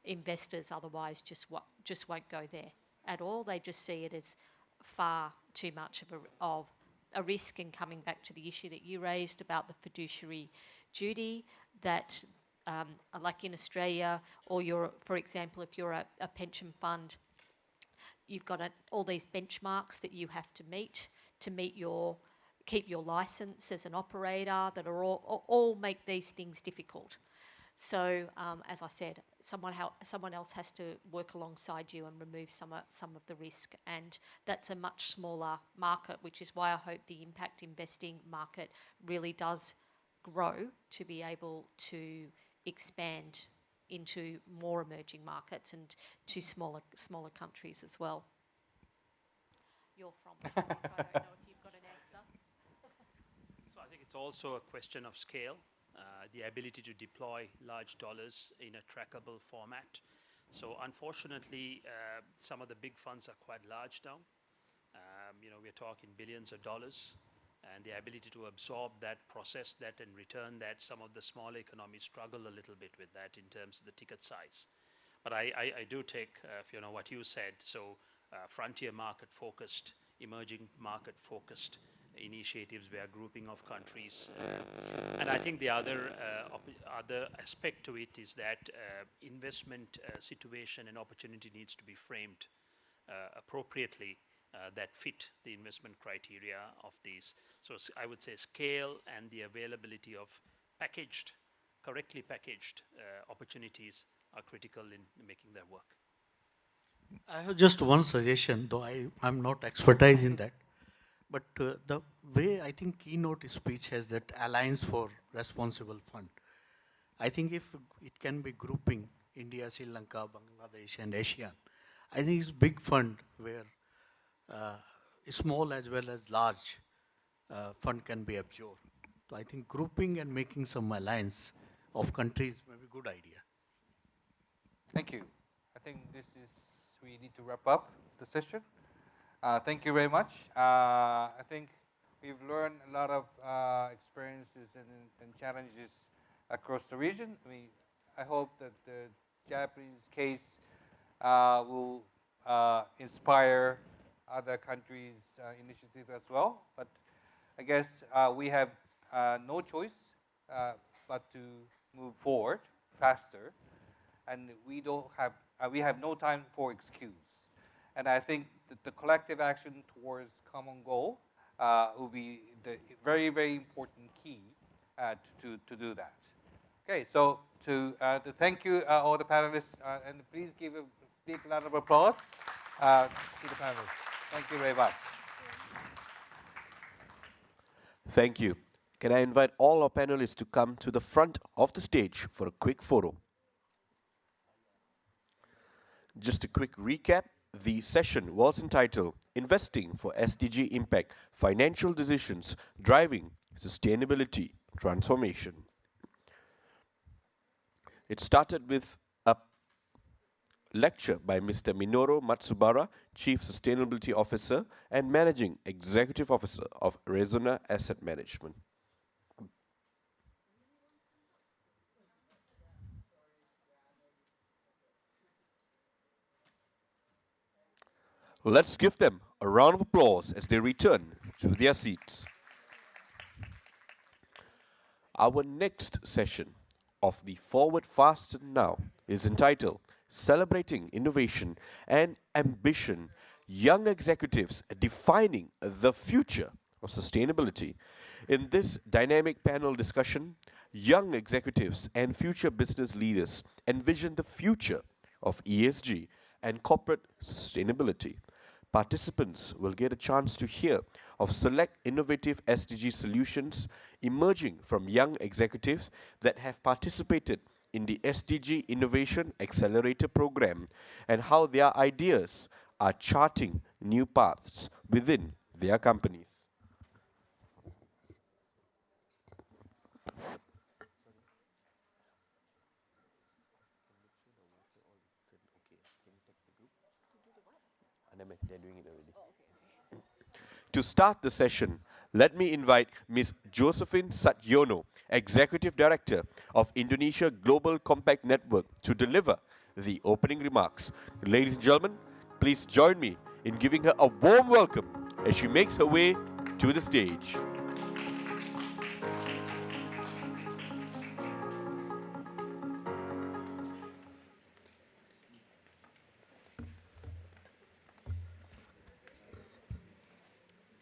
investors otherwise just won't go there at all. They just see it as far too much of a risk. And coming back to the issue that you raised about the fiduciary duty, that like in Australia, or for example, if you're a pension fund, you've got all these benchmarks that you have to meet keep your license as an operator, that are all make these things difficult. So as I said, someone else has to work alongside you and remove some of the risk, and that's a much smaller market, which is why I hope the impact investing market really does grow to be able to expand into more emerging markets and to smaller countries as well. You're from Hong Kong. I don't know if you've got an answer. So I think it's also a question of scale, the ability to deploy large dollars in a trackable format. So unfortunately, some of the big funds are quite large now. We're talking billions of dollars, and the ability to absorb that, process that, and return that, some of the smaller economies struggle a little bit with that in terms of the ticket size. But I do take, what you said, so frontier market focused emerging market-focused initiatives where grouping of countries. And I think the other aspect to it is that investment situation and opportunity needs to be framed appropriately that fit the investment criteria of these. So I would say scale and the availability of correctly packaged opportunities are critical in making that work. I have just one suggestion, though I'm not expertise in that. But the way I think keynote speech has that Alliance for Responsible Fund, I think if it can be grouping India, Sri Lanka, Bangladesh, and ASEAN, I think it's a big fund where small as well as large fund can be absorbed. So I think grouping and making some alliance of countries may be a good idea. Thank you. I think we need to wrap up the session. Thank you very much. I think we've learned a lot of experiences and challenges across the region. I hope that the Japanese case will inspire other countries' initiative as well. But I guess we have no choice but to move forward faster, and we have no time for excuse. And I think that the collective action towards common goal will be the very, very important key to do that. Okay, so to thank you all the panelists, and please give a big round of applause to the panelists. Thank you very much. Thank you. Can I invite all our panelists to come to the front of the stage for a quick photo? Just a quick recap. The session was entitled Investing for SDG Impact, Financial Decisions Driving Sustainability Transformation. It started with a lecture by Mr. Minoru Matsubara, Chief Sustainability Officer and Managing Executive Officer of Resona Asset Management. Let's give them a round of applause as they return to their seats. Our next session of the Forward Fast and Now is entitled Celebrating Innovation and Ambition, Young Executives Defining the Future of Sustainability. In this dynamic panel discussion, young executives and future business leaders envision the future of ESG and corporate sustainability. Participants will get a chance to hear of select innovative SDG solutions emerging from young executives that have participated in the SDG Innovation Accelerator program and how their ideas are charting new paths within their companies. They're doing it already. To start the session, let me invite Ms. Josephine Satyono, Executive Director of Indonesia Global Compact Network, to deliver the opening remarks. Ladies and gentlemen, please join me in giving her a warm welcome as she makes her way to the stage.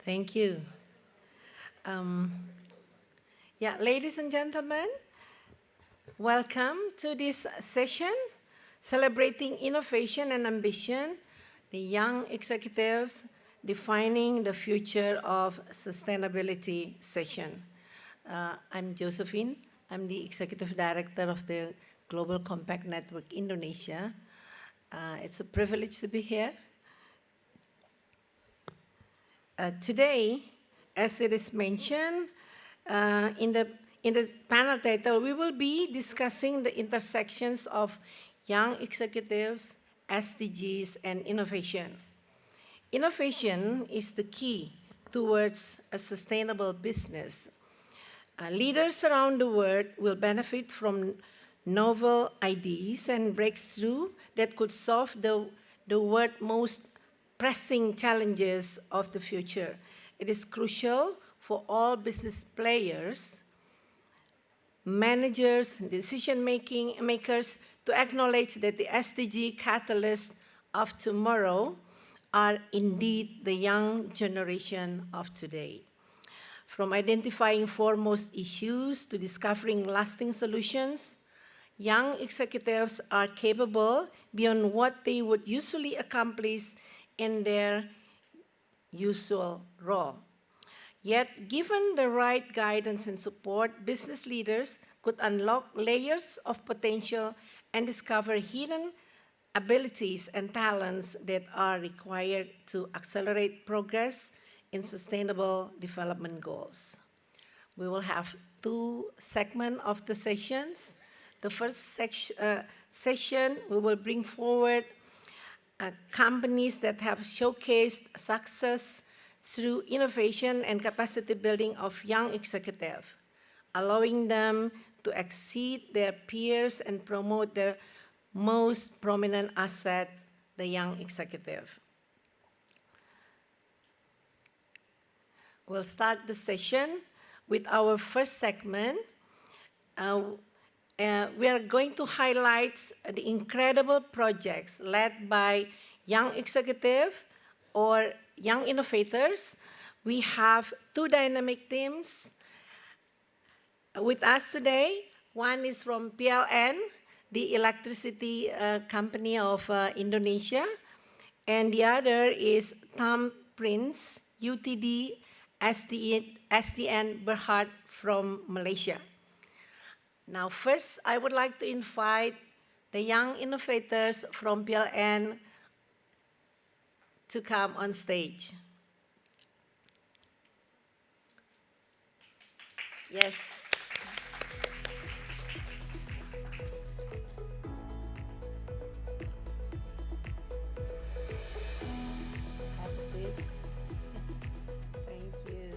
Thank you. Ladies and gentlemen, welcome to this session, Celebrating Innovation and Ambition, the Young Executives Defining the Future of Sustainability session. I'm Josephine. I'm the Executive Director of the Global Compact Network Indonesia. It's a privilege to be here. Today, as it is mentioned in the panel title, we will be discussing the intersections of young executives, SDGs, and innovation. Innovation is the key towards a sustainable business. Leaders around the world will benefit from novel ideas and breakthroughs that could solve the world's most pressing challenges of the future. It is crucial for all business players, managers, makers to acknowledge that the SDG catalysts of tomorrow are indeed the young generation of today. From identifying foremost issues to discovering lasting solutions, young executives are capable beyond what they would usually accomplish in their usual role. Yet, given the right guidance and support, business leaders could unlock layers of potential and discover hidden abilities and talents that are required to accelerate progress in sustainable development goals. We will have two segments of the sessions. The first session, we will bring forward companies that have showcased success through innovation and capacity building of young executives, allowing them to exceed their peers and promote their most prominent asset, the young executive. We'll start the session with our first segment. We are going to highlight the incredible projects led by young executives or young innovators. We have two dynamic teams with us today. One is from PLN, the electricity company of Indonesia, and the other is Tom Prince, UTD SDN Berhad from Malaysia. Now, first, I would like to invite the young innovators from PLN to come on stage. Yes. Thank you.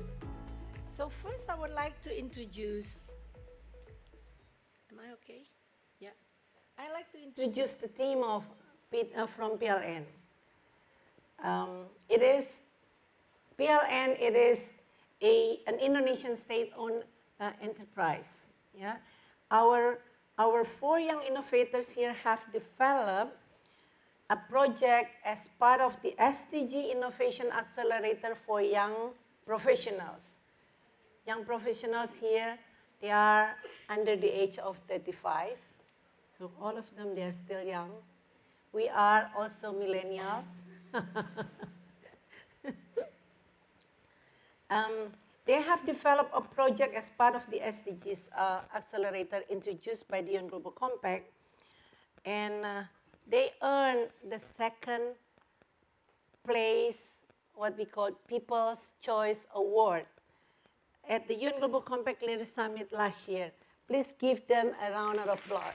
So first, I would like to introduce. Am I okay? Yeah. I'd like to introduce the team of from PLN. PLN. It is an Indonesian state-owned enterprise. Yeah. Our four young innovators here have developed a project as part of the SDG Innovation Accelerator for young professionals. Young professionals here, they are under the age of 35. So all of them, they are still young. We are also millennials. They have developed a project as part of the SDGs accelerator introduced by the UN Global Compact, and they earned the second place, what we call People's Choice Award at the UN Global Compact Leaders Summit last year. Please give them a round of applause.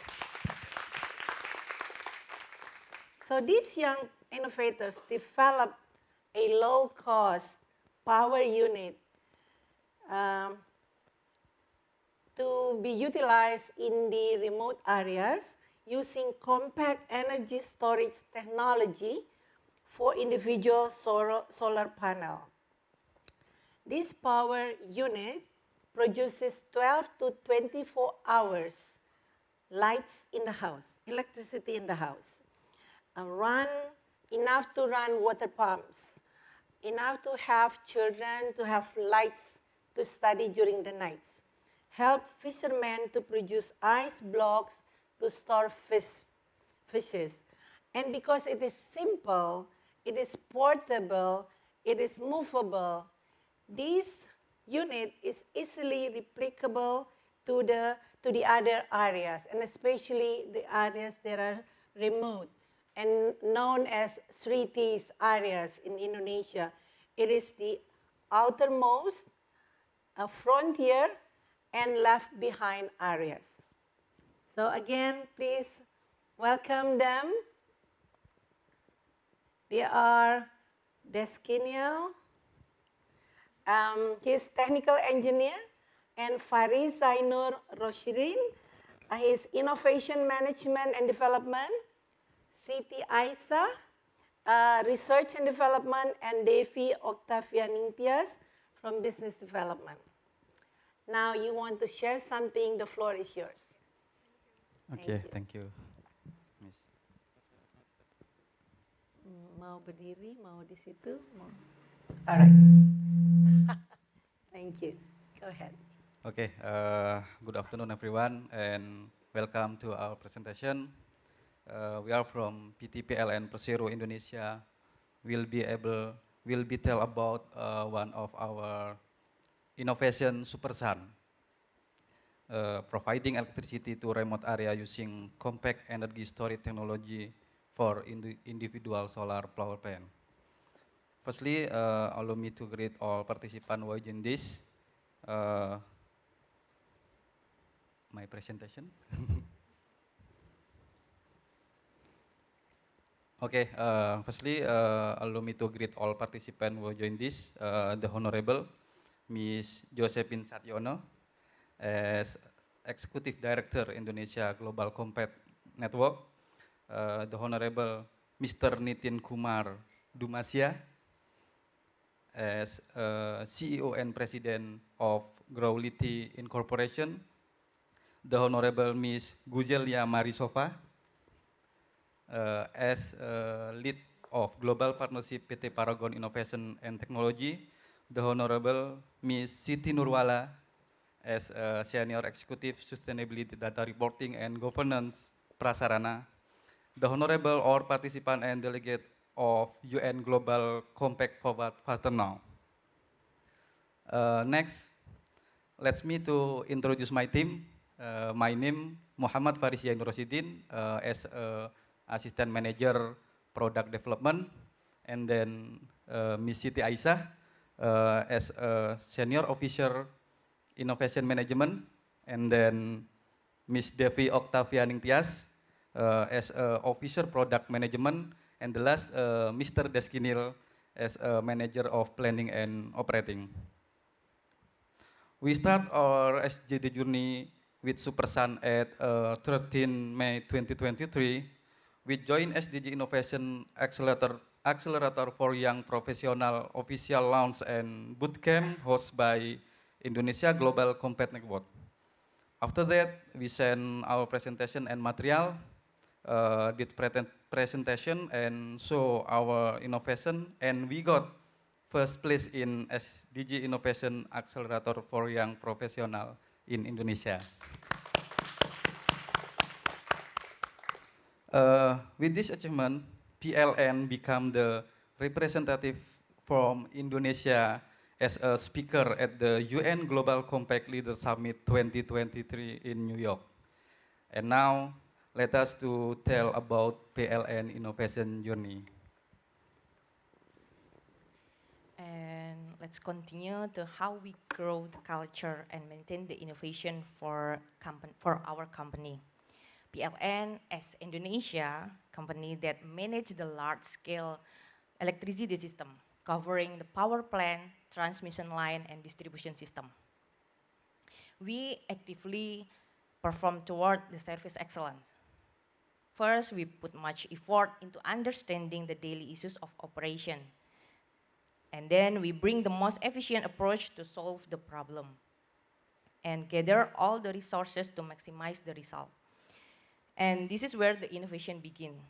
So these young innovators developed a low-cost power unit to be utilized in the remote areas using compact energy storage technology for individual solar panel. This power unit produces 12 to 24 hours lights in the house, electricity in the house, enough to run water pumps, enough to have children to have lights to study during the nights, help fishermen to produce ice blocks to store fishes. And because it is simple, it is portable, it is movable, this unit is easily replicable to the other areas, and especially the areas that are remote and known as 3Ts areas in Indonesia. It is the outermost, frontier, and left behind areas. So again, please welcome them. They are Deskiniel, he's technical engineer, and Faris Zainur Roshirin, he's innovation management and development. Siti Aisa, Research and Development, and Devi Octavianingtyas from Business Development. Now you want to share something, the floor is yours. Okay, thank you. Miss. Mau berdiri, mau di situ, mau. All right. Thank you. Go ahead. Okay, good afternoon everyone and welcome to our presentation. We are from PTPLN Persero Indonesia. We'll be tell about one of our innovation Super Sun, providing electricity to remote area using compact energy storage technology for individual solar power plant. Firstly, allow me to greet all participants watching this. My presentation. Okay, firstly, allow me to greet all participants who join this. The Honorable Ms. Josephine Satyono, as Executive Director Indonesia Global Compact Network. The Honorable Mr. Nitin Kumar Dumasya, as CEO and President of Growlity Incorporation. The Honorable Ms. Guzelia Marisova, as lead of Global Partnership PT Paragon Innovation and Technology. The Honorable Ms. Siti Nurwala, as Senior Executive Sustainability Data Reporting and Governance Prasarana. The Honorable all participant and delegate of UN Global Compact Forward Faster Now. Next, let me to introduce my team. My name Muhammad Faris Yain Rosidin, as Assistant Manager Product Development, and then Miss Siti Aisyah as a Senior Officer Innovation Management, and then Miss Devi Octavianingtyas as Officer Product Management, and the last Mr. Deskinil as a Manager of Planning and Operating. We start our SDG journey with Super Sun at 13 May 2023. We joined SDG Innovation Accelerator for Young Professional official launch and bootcamp hosted by Indonesia Global Compact Network. After that, we send our presentation and material, did presentation and show our innovation, and we got first place in SDG Innovation Accelerator for Young Professional in Indonesia. With this achievement, PLN became the representative from Indonesia as a speaker at the UN Global Compact Leader Summit 2023 in New York. And now, let us to tell about PLN innovation journey. And let's continue to how we grow the culture and maintain the innovation for our company. PLN as Indonesia company that manage the large-scale electricity system, covering the power plant, transmission line, and distribution system. We actively perform toward the service excellence. First, we put much effort into understanding the daily issues of operation. And then we bring the most efficient approach to solve the problem and gather all the resources to maximize the result. And this is where the innovation begins.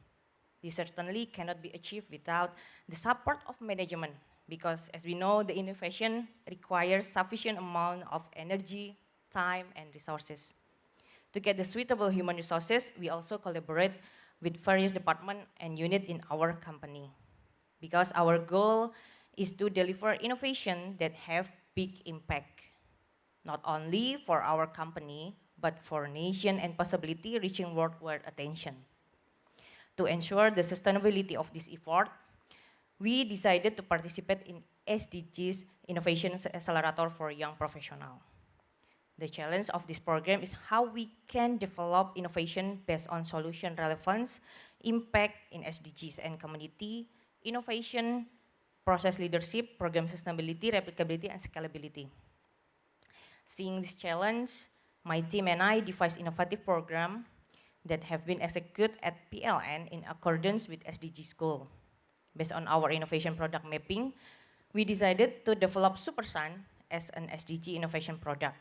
This certainly cannot be achieved without the support of management, because as we know, the innovation requires sufficient amount of energy, time, and resources. To get the suitable human resources, we also collaborate with various departments and units in our company, because our goal is to deliver innovation that have big impact, not only for our company, but for nation and possibility reaching worldwide attention. To ensure the sustainability of this effort, we decided to participate in SDGs Innovation Accelerator for Young Professionals. The challenge of this program is how we can develop innovation based on solution relevance, impact in SDGs and community, innovation, process leadership, program sustainability, replicability, and scalability. Seeing this challenge, my team and I devised innovative program that have been executed at PLN in accordance with SDGs goal. Based on our innovation product mapping, we decided to develop SuperSun as an SDG innovation product.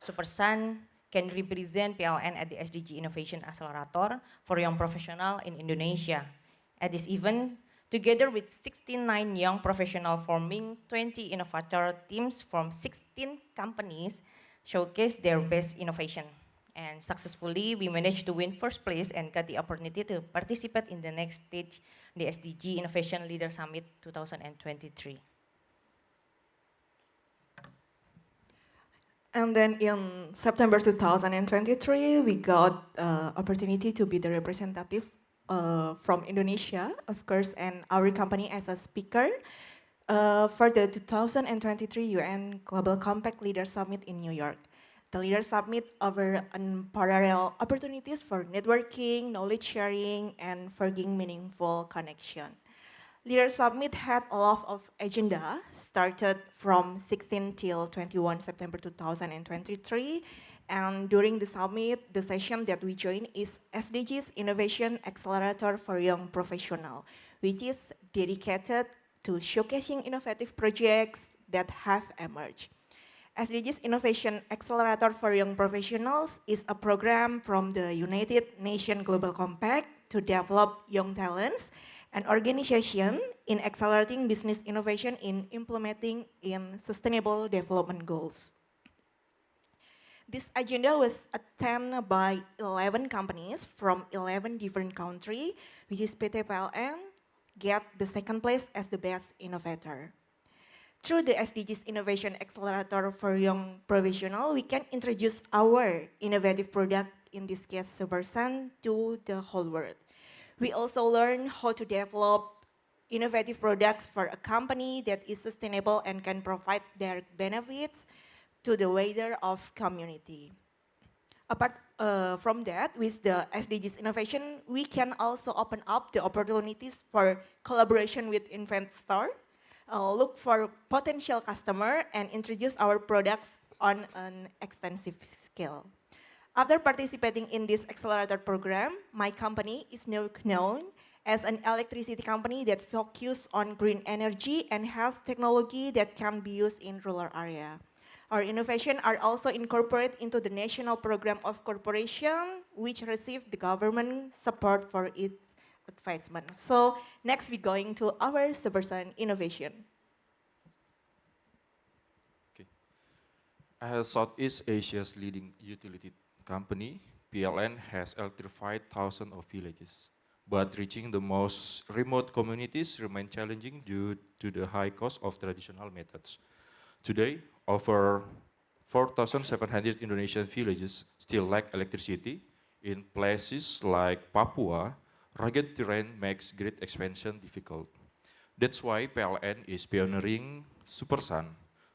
SuperSun can represent PLN at the SDG Innovation Accelerator for young professionals in Indonesia. At this event, together with 69 young professionals forming 20 innovator teams from 16 companies, showcase their best innovation. And successfully, we managed to win first place and got the opportunity to participate in the next stage, the SDG Innovation Leader Summit 2023. And then in September 2023, we got opportunity to be the representative from Indonesia, of course, and our company as a speaker for the 2023 UN Global Compact Leader Summit in New York. The Leader Summit offers unparalleled opportunities for networking, knowledge sharing, and forging meaningful connection. Leader Summit had a lot of agenda, started from 16 till 21 September 2023. And during the summit, the session that we joined is SDGs Innovation Accelerator for Young Professionals, which is dedicated to showcasing innovative projects that have emerged. SDGs Innovation Accelerator for Young Professionals is a program from the United Nations Global Compact to develop young talents and organization in accelerating business innovation in implementing in sustainable development goals. This agenda was attended by 11 companies from 11 different countries, which is PT PLN get the second place as the best innovator. Through the SDGs Innovation Accelerator for Young Professionals, we can introduce our innovative product, in this case SuperSun, to the whole world. We also learn how to develop innovative products for a company that is sustainable and can provide their benefits to the wider of community. Apart from that, with the SDGs innovation, we can also open up the opportunities for collaboration with investor, look for potential customer, and introduce our products on an extensive scale. After participating in this accelerator program, my company is now known as an electricity company that focuses on green energy and has technology that can be used in rural area. Our innovations are also incorporated into the National Program of Corporation, which received the government support for its advancement. So next we're going to our SuperSun innovation. Okay. As Southeast Asia's leading utility company, PLN has electrified thousands of villages, but reaching the most remote communities remain challenging due to the high cost of traditional methods. Today, over 4,700 Indonesian villages still lack electricity. In places like Papua, rugged terrain makes grid expansion difficult. That's why PLN is pioneering SuperSun.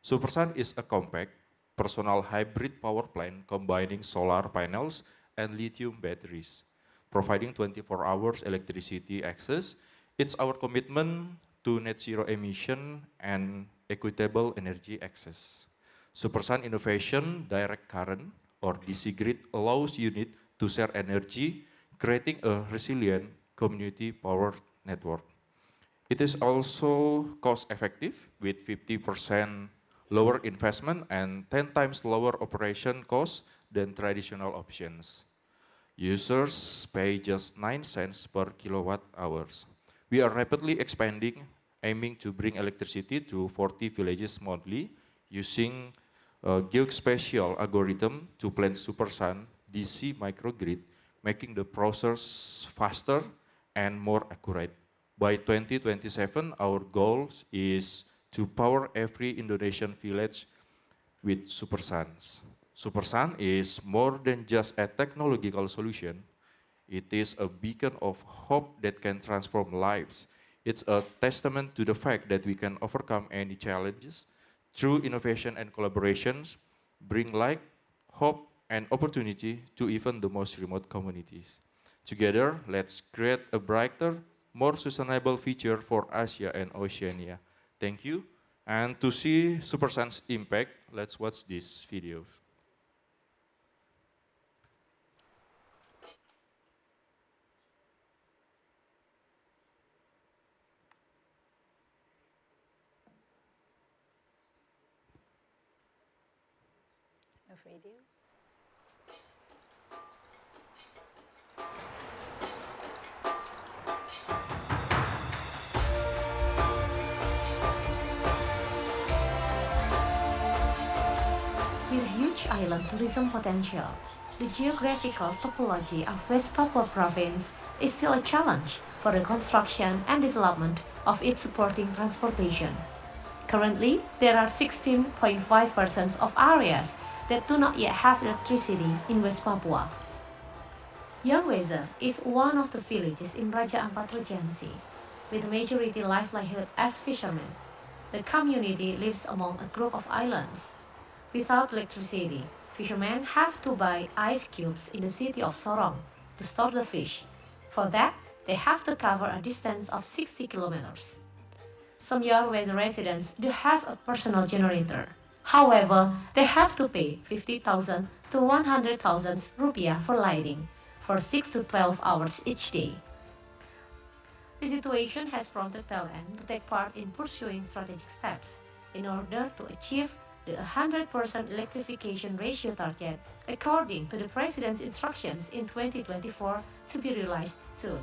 SuperSun is a compact, personal hybrid power plant combining solar panels and lithium batteries, providing 24 hours electricity access. It's our commitment to net zero emission and equitable energy access. SuperSun innovation direct current or DC grid allows unit to share energy, creating a resilient community power network. It is also cost effective with 50% lower investment and 10 times lower operation costs than traditional options. Users pay just 9 cents per kilowatt hours. We are rapidly expanding, aiming to bring electricity to 40 villages monthly using a geospatial algorithm to plan SuperSun DC microgrid, making the process faster and more accurate. By 2027, our goal is to power every Indonesian village with SuperSuns. SuperSun is more than just a technological solution. It is a beacon of hope that can transform lives. It's a testament to the fact that we can overcome any challenges through innovation and collaborations, bring light, hope, and opportunity to even the most remote communities. Together, let's create a brighter, more sustainable future for Asia and Oceania. Thank you. And to see SuperSun's impact, let's watch this video. A video. With huge island tourism potential, the geographical topology of West Papua Province is still a challenge for the construction and development of its supporting transportation. Currently, there are 16.5% of areas that do not yet have electricity in West Papua. Yarwezer is one of the villages in Raja Ampat Regency, with majority livelihood as fishermen. The community lives among a group of islands. Without electricity, fishermen have to buy ice cubes in the city of Sorong to store the fish. For that, they have to cover a distance of 60 kilometers. Some Yarwezer residents do have a personal generator. However, they have to pay 50,000 to 100,000 rupiah for lighting for 6 to 12 hours each day. The situation has prompted PLN to take part in pursuing strategic steps in order to achieve the 100% electrification ratio target according to the President's instructions in 2024 to be realized soon.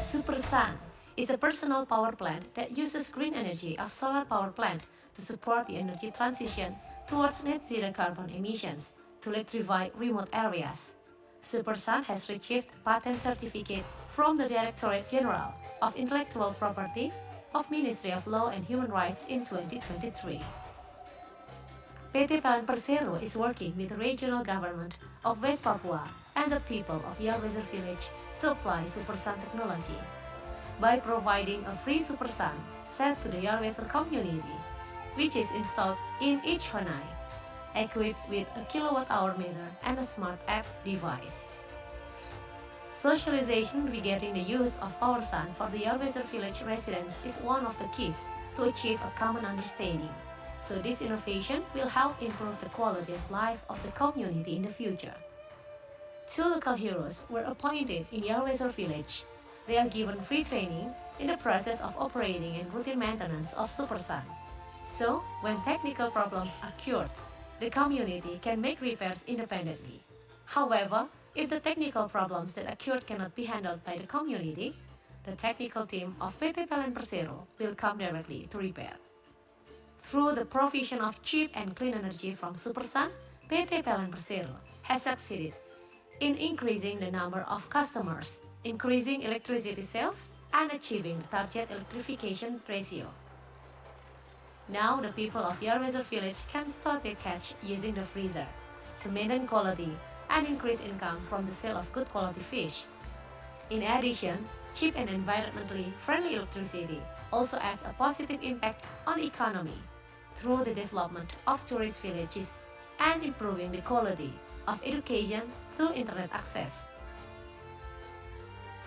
Supersun is a personal power plant that uses green energy of solar power plant to support the energy transition towards net zero carbon emissions to electrify remote areas. Supersun has received patent certificate from the Directorate General of Intellectual Property of Ministry of Law and Human Rights in 2023. PT PLN Persero is working with the regional government of West Papua and the people of Yarwezer village to apply Supersun technology by providing a free Supersun set to the Yarwezer community, which is installed in each Honai, equipped with a kilowatt-hour meter and a smart app device. Socialization regarding the use of PowerSun for the Yarwezer village residents is one of the keys to achieve a common understanding. So this innovation will help improve the quality of life of the community in the future. 2 local heroes were appointed in Yarwezer village. They are given free training in the process of operating and routine maintenance of Supersun. So, when technical problems occur, the community can make repairs independently. However, if the technical problems that occurred cannot be handled by the community, the technical team of PT PLN Persero will come directly to repair. Through the provision of cheap and clean energy from Supersun, PT PLN Persero has succeeded in increasing the number of customers, increasing electricity sales, and achieving the target electrification ratio. Now the people of Yarwezer village can store their catch using the freezer to maintain quality and increase income from the sale of good quality fish. In addition, cheap and environmentally friendly electricity also adds a positive impact on economy through the development of tourist villages and improving the quality of education through internet access.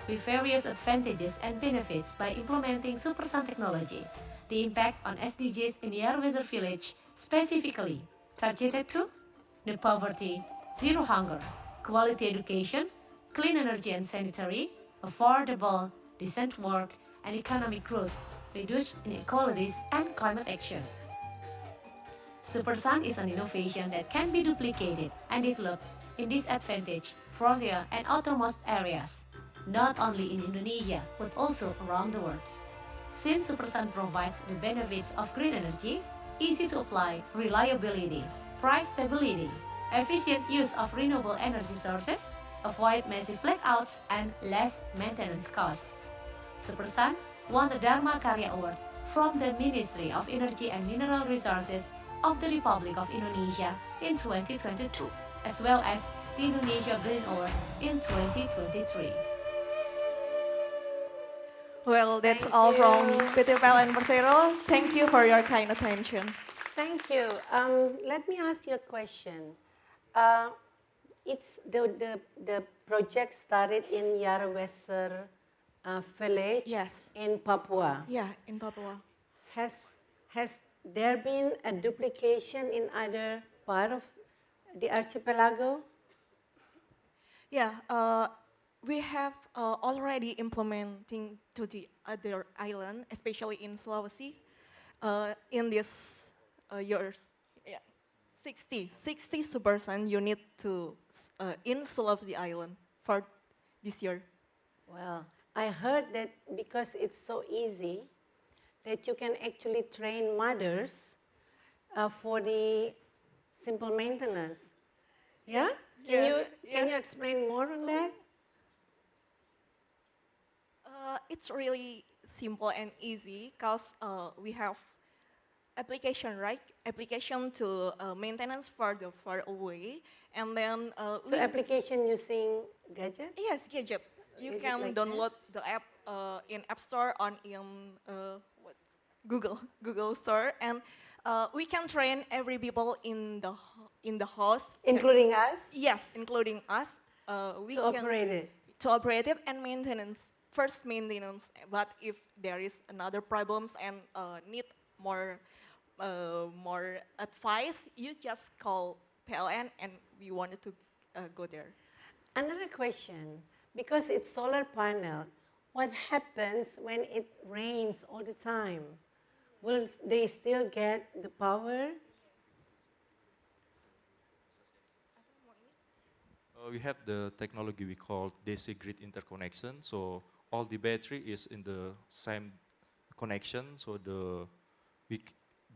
With various advantages and benefits by implementing Supersun technology, the impact on SDGs in Yarwezer village specifically targeted to the poverty, zero hunger, quality education, clean energy and sanitary, affordable, decent work, and economic growth, reduced inequalities, and climate action. Supersun is an innovation that can be duplicated and developed in disadvantaged, frontier, and outermost areas, not only in Indonesia, but also around the world. Since Supersun provides the benefits of green energy, easy to apply, reliability, price stability, efficient use of renewable energy sources, avoid massive blackouts, and less maintenance costs. Supersun won the Dharma Karya Award from the Ministry of Energy and Mineral Resources of the Republic of Indonesia in 2022, as well as the Indonesia Green Award in 2023. Well, that's all from PT PLN Persero. Thank you for your kind attention. Thank you. Let me ask you a question. It's the project started in Yarwezer village in Papua. Yeah, in Papua. Has there been a duplication in other part of the archipelago? Yeah, we have already implementing to the other island, especially in Sulawesi, in this years. Yeah, 60 super unit to in Sulawesi Island for this year. Well, I heard that because it's so easy that you can actually train mothers for the simple maintenance. Yeah? Can you explain more on that? It's really simple and easy because we have application, right? Application to maintenance for the far away, and then So application using gadget? Yes, gadget. You Is it can like download the app in App Store or in what? Google Store, and we can train every people in the house, Including us? Yes, including us. We To can operate it. To operate it and maintenance. First maintenance, but if there is another problems and need more advice, you just call PLN and we wanted to go there. Another question, because it's solar panel, what happens when it rains all the time? Will they still get the power? We have the technology we call DC grid interconnection. So all the battery is in the same connection. So the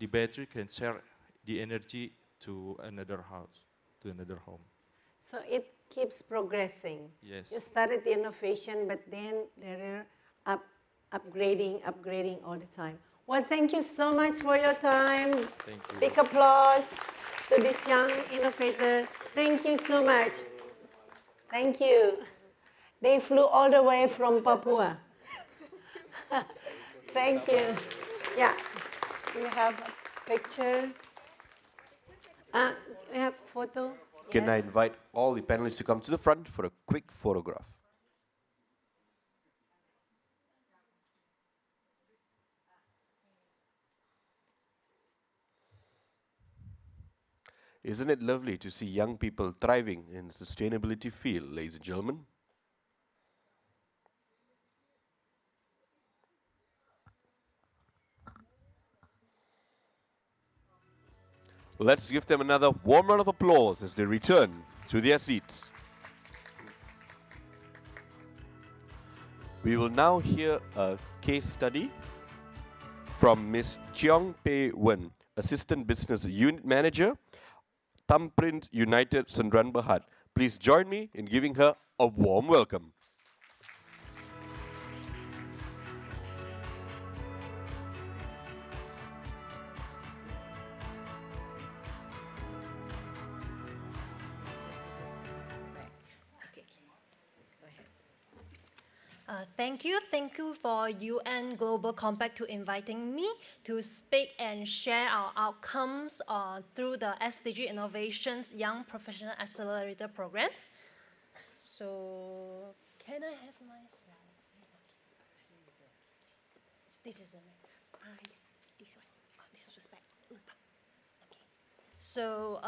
battery can share the energy to another house, to another home. So it keeps progressing. Yes. You started the innovation, but then there are upgrading all the time. Well, thank you so much for your time. Thank you. Big applause to this young innovator. Thank you so much. Thank you. They flew all the way from Papua. Thank you. Yeah. We have a picture. We have photo. Can I Yes. invite all the panelists to come to the front for a quick photograph? Isn't it lovely to see young people thriving in the sustainability field, ladies and gentlemen? Let's give them another warm round of applause as they return to their seats. We will now hear a case study from Ms. Cheong Pei Wen, Assistant Business Unit Manager, Thumbprint United Sendran Berhad. Please join me in giving her a warm welcome. Thank you for UN Global Compact to inviting me to speak and share our outcomes through the SDG Innovations Young Professional Accelerator programs. So, can I have my slides? This is the next. This one. Oh, disrespect. Okay. So,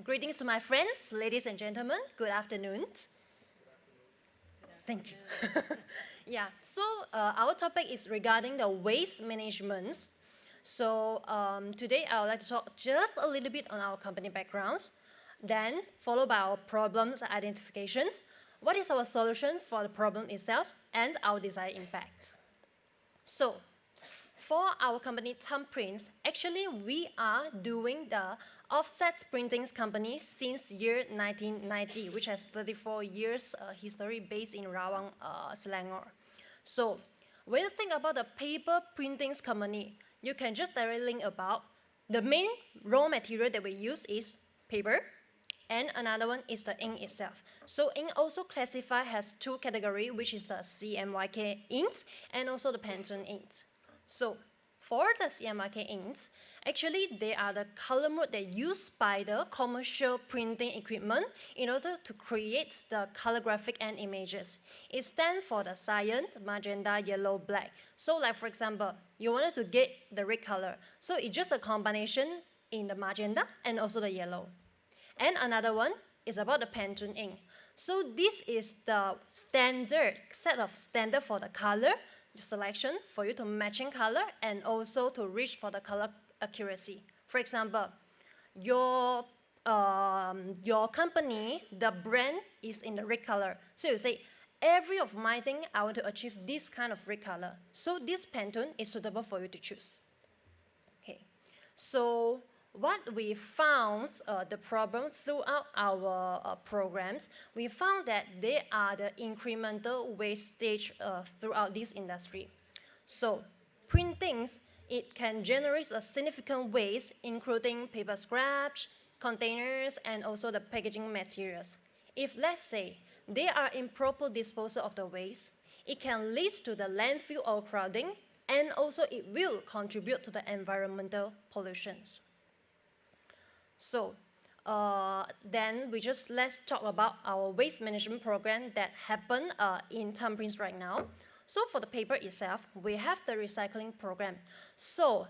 greetings to my friends, ladies and gentlemen. Good afternoon. Thank you. Yeah, so our topic is regarding the waste management. So today I would like to talk just a little bit on our company backgrounds, then followed by our problems identifications, what is our solution for the problem itself, and our desired impact. So for our company Thumbprints, actually we are doing the offset printing company since year 1990, which has 34 years history based in Rawang, Selangor. So when you think about the paper printing company, you can just directly link about the main raw material that we use is paper, and another one is the ink itself. So ink also classified as two categories, which is the CMYK inks and also the Pantone inks. So for the CMYK inks, actually they are the color mode that used by the commercial printing equipment in order to create the color graphic and images. It stands for the cyan, magenta, yellow, black. So like for example, you wanted to get the red color. So it's just a combination in the magenta and also the yellow. And another one is about the Pantone ink. So this is the standard set of standard for the color selection for you to matching color and also to reach for the color accuracy. For example, your company, the brand is in the red color. So you say, every of my thing, I want to achieve this kind of red color. So this Pantone is suitable for you to choose. Okay. So what we found, the problem throughout our programs, we found that there are the incremental wastage throughout this industry. So printings, it can generate a significant waste, including paper scraps, containers, and also the packaging materials. If, let's say, they are improper disposal of the waste, it can lead to the landfill overcrowding, and also it will contribute to the environmental pollutions. So then let's talk about our waste management program that happened in Tampines right now. So for the paper itself, we have the recycling program. So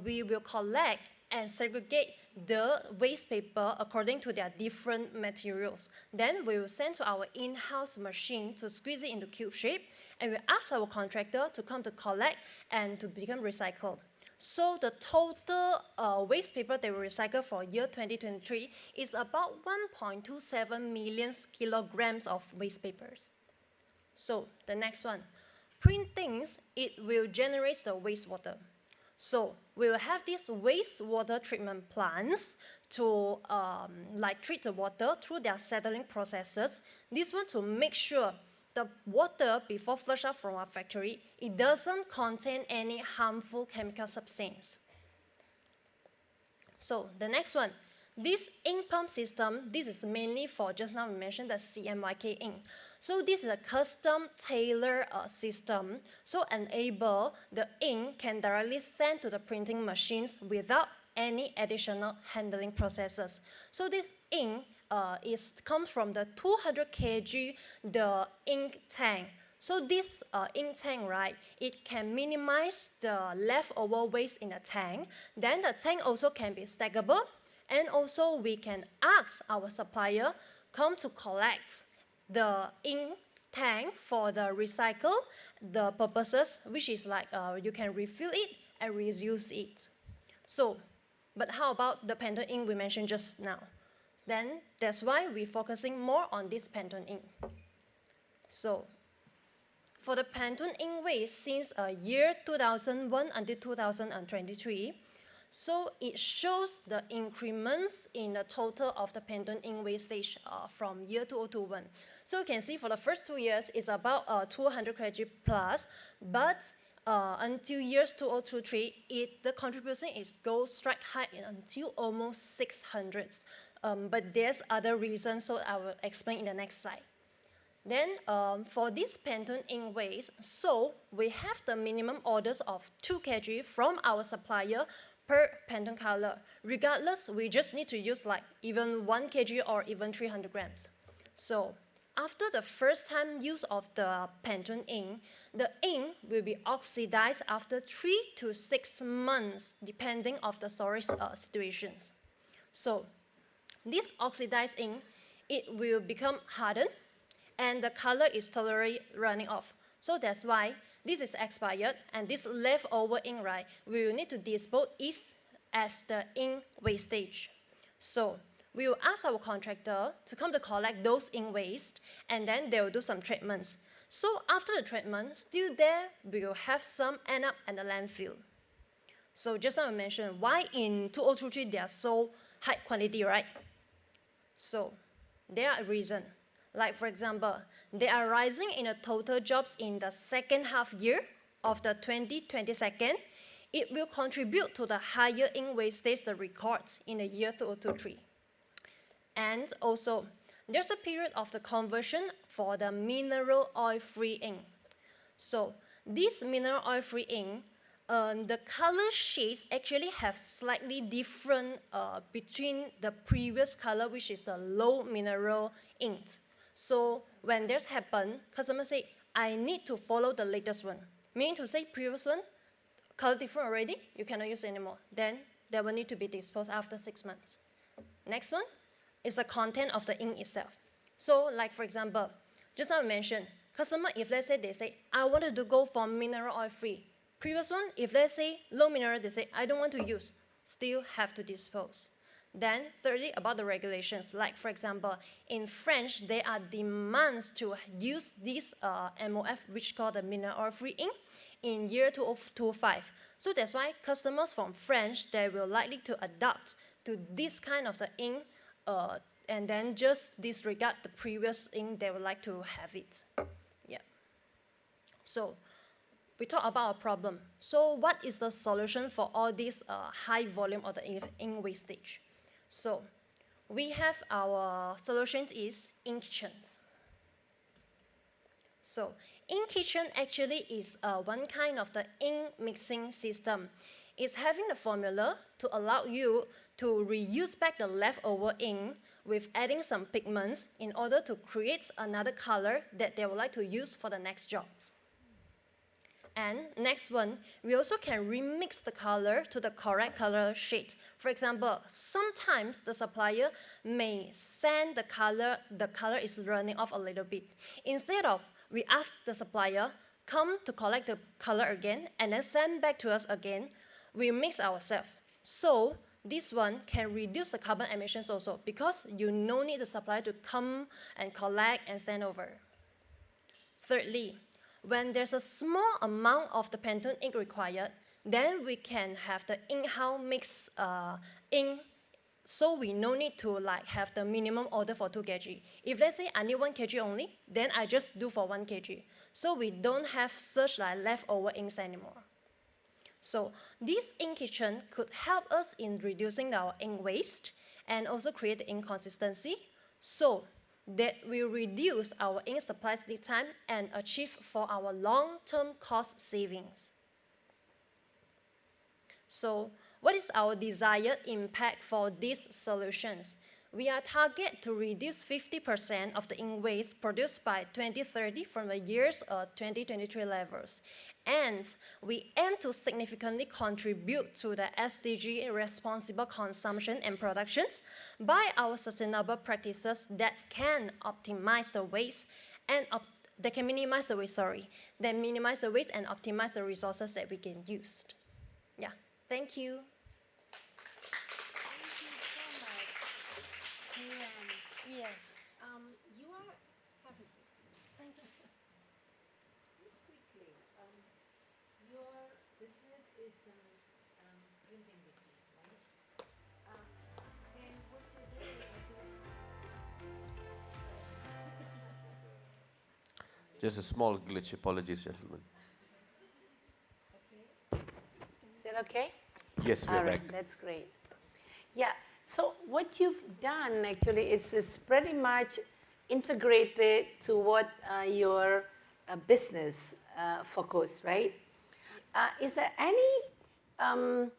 we will collect and segregate the waste paper according to their different materials. Then we will send to our in-house machine to squeeze it into cube shape, and we ask our contractor to come to collect and to become recycled. So the total waste paper they will recycle for year 2023 is about 1.27 million kilograms of waste papers. So the next one, printings, it will generate the wastewater. So we will have these wastewater treatment plants to treat the water through their settling processes. This one to make sure the water before flush out from our factory, it doesn't contain any harmful chemical substance. So the next one, this ink pump system, this is mainly for, just now we mentioned the CMYK ink. So this is a custom tailored system, so enable the ink can directly send to the printing machines without any additional handling processes. So this ink comes from the 200 kg, the ink tank. So this ink tank, right, it can minimize the leftover waste in the tank. Then the tank also can be stackable, and also we can ask our supplier come to collect the ink tank for the recycle, the purposes, which is like you can refill it and reuse it. So, but how about the Pantone ink we mentioned just now? Then that's why we're focusing more on this Pantone ink. So, for the Pantone ink waste since year 2001 until 2023, so it shows the increments in the total of the Pantone ink wastage from year 2021. So you can see for the first 2 years, it's about 200 kg plus, but until years 2023, the contribution goes strike high until almost 600. But there's other reasons, so I will explain in the next slide. Then for this Pantone ink waste, so we have the minimum orders of 2 kg from our supplier per Pantone color. Regardless, we just need to use like even 1 kg or even 300 grams. So after the first time use of the Pantone ink, the ink will be oxidized after 3 to 6 months, depending on the storage situations. So this oxidized ink, it will become hardened, and the color is totally running off. So that's why this is expired, and this leftover ink, right, we will need to dispose it as the ink wastage. So we will ask our contractor to come to collect those ink waste, and then they will do some treatments. So after the treatment, still there, we will have some end up at the landfill. So just now I mentioned why in 2023 they are so high quality, right? So there are reasons. Like for example, they are rising in the total jobs in the second half year of the 2022. It will contribute to the higher ink wastage the records in the year 2023. And also, there's a period of the conversion for the mineral oil-free ink. So this mineral oil-free ink, the color shades actually have slightly different between the previous color, which is the low mineral ink. So when this happens, customers say, I need to follow the latest one. Meaning to say previous one, color different already, you cannot use anymore. Then they will need to be disposed after 6 months. Next one is the content of the ink itself. So like for example, just now I mentioned, customer, if let's say they say, I wanted to go for mineral oil free. Previous one, if let's say low mineral, they say, I don't want to use, still have to dispose. Then thirdly, about the regulations, like for example, in French, there are demands to use this MOF, which called the mineral oil free ink, in year 2025. So that's why customers from French, they will likely to adapt to this kind of the ink, and then just disregard the previous ink, they would like to have it. Yeah. So we talk about a problem. So what is the solution for all this high volume of the ink wastage? So we have our solution is ink kitchens. So ink kitchen actually is one kind of the ink mixing system. It's having the formula to allow you to reuse back the leftover ink with adding some pigments in order to create another color that they would like to use for the next jobs. And next one, we also can remix the color to the correct color shade. For example, sometimes the supplier may send the color is running off a little bit. Instead of, we ask the supplier, come to collect the color again, and then send back to us again, we mix ourselves. So this one can reduce the carbon emissions also, because you no need the supplier to come and collect and send over. Thirdly, when there's a small amount of the Pantone ink required, then we can have the in-house mixed ink, so we no need to like have the minimum order for 2 kg. If let's say I need 1 kg only, then I just do for 1 kg. So we don't have such like leftover inks anymore. So this ink kitchen could help us in reducing our ink waste and also create the ink consistency, so that will reduce our ink supply lead time and achieve for our long-term cost savings. So what is our desired impact for these solutions? We are target to reduce 50% of the ink waste produced by 2030 from the year's 2023 levels. And we aim to significantly contribute to the SDG responsible consumption and productions by our sustainable practices that can optimize the waste and that can minimize the waste, minimize the waste and optimize the resources that we can use. Yeah, thank you. Yes. You are. Have a seat. Thank you. Just quickly, your business is printing business, right? And what you're doing Just a small glitch. Apologies, gentlemen. Is that okay? Yes, we're All right, back. that's great. Yeah. So what you've done actually is pretty much integrated to what your business focus, right? Is there any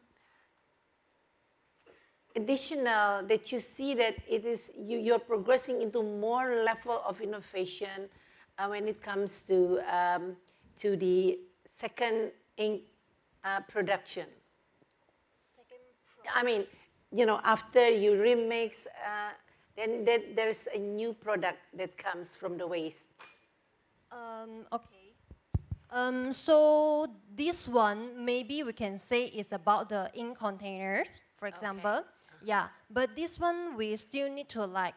additional that you see that it is you're progressing into more level of innovation when it comes to the second ink production? I mean, you know, after you remix, then there's a new product that comes from the waste. Okay. So this one, maybe we can say is about the ink containers, for example. Okay. Yeah, but this one we still need to like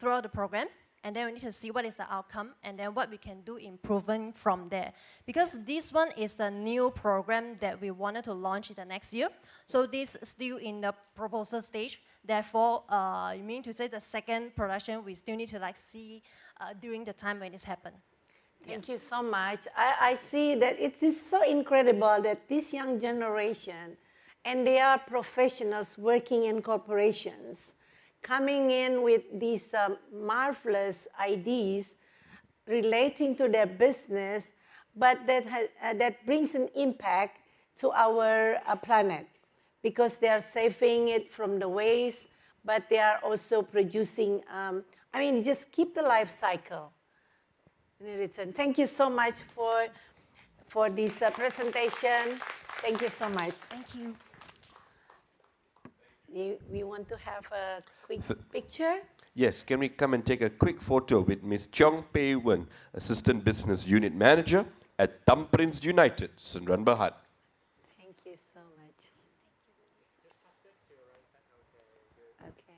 throughout the program, and then we need to see what is the outcome, and then what we can do improvement from there. Because this one is the new program that we wanted to launch in the next year. So this is still in the proposal stage. Therefore, you mean to say the second production, we still need to like see during the time when it's happened. Thank you so much. I see that it is so incredible that this young generation, and they are professionals working in corporations, coming in with these marvelous ideas relating to their business, but that brings an impact to our planet, because they are saving it from the waste, but they are also producing, I mean, just keep the life cycle in return. Thank you so much for this presentation. Thank you so much. Thank you. We want to have a quick picture. Yes, can we come and take a quick photo with Ms. Cheong Pei Wen, Assistant Business Unit Manager at Thumbprints United, Sendran Berhad. Thank you so much. Okay.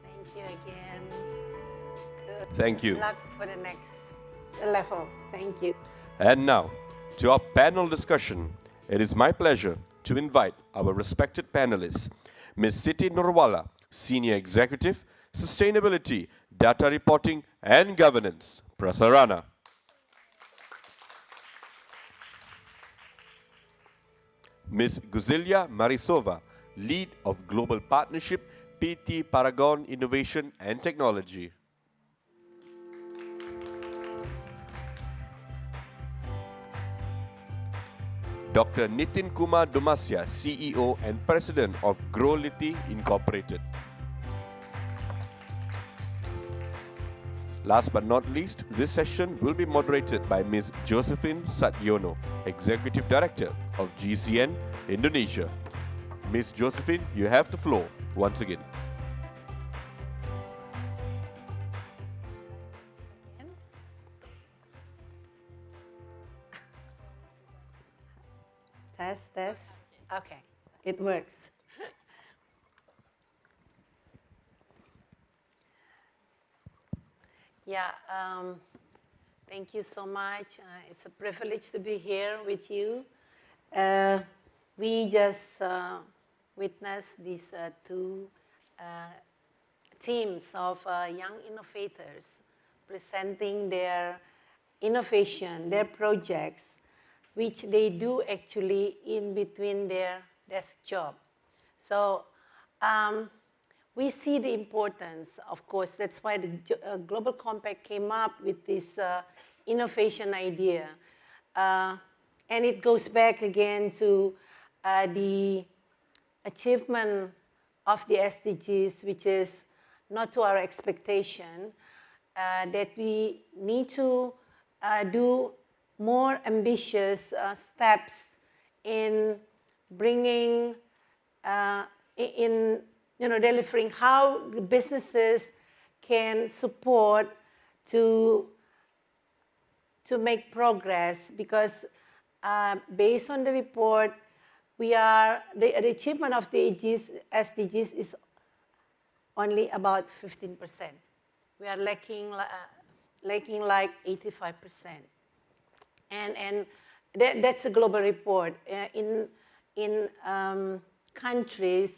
Thank you again. Good Thank you. luck for the next level. Thank you. And now, to our panel discussion, it is my pleasure to invite our respected panelists, Ms. Siti Nurwala, Senior Executive, Sustainability, Data Reporting and Governance, Prasarana. Ms. Guzilia Marisova, Lead of Global Partnership, PT Paragon Innovation and Technology. Dr. Nitin Kumar Dumasya, CEO and President of Growlity Incorporated. Last but not least, this session will be moderated by Ms. Josephine Satyono, Executive Director of GCN Indonesia. Ms. Josephine, you have the floor once again. Test, test. Okay, it works. Yeah, thank you so much. It's a privilege to be here with you. We just witnessed these two teams of young innovators presenting their innovation, their projects, which they do actually in between their desk job. So we see the importance, of course, that's why the Global Compact came up with this innovation idea. And it goes back again to the achievement of the SDGs, which is not to our expectation, that we need to do more ambitious steps in bringing, delivering how the businesses can support to make progress, because based on the report, the achievement of the SDGs is only about 15%. We are lacking like 85%. And that's a global report. In countries,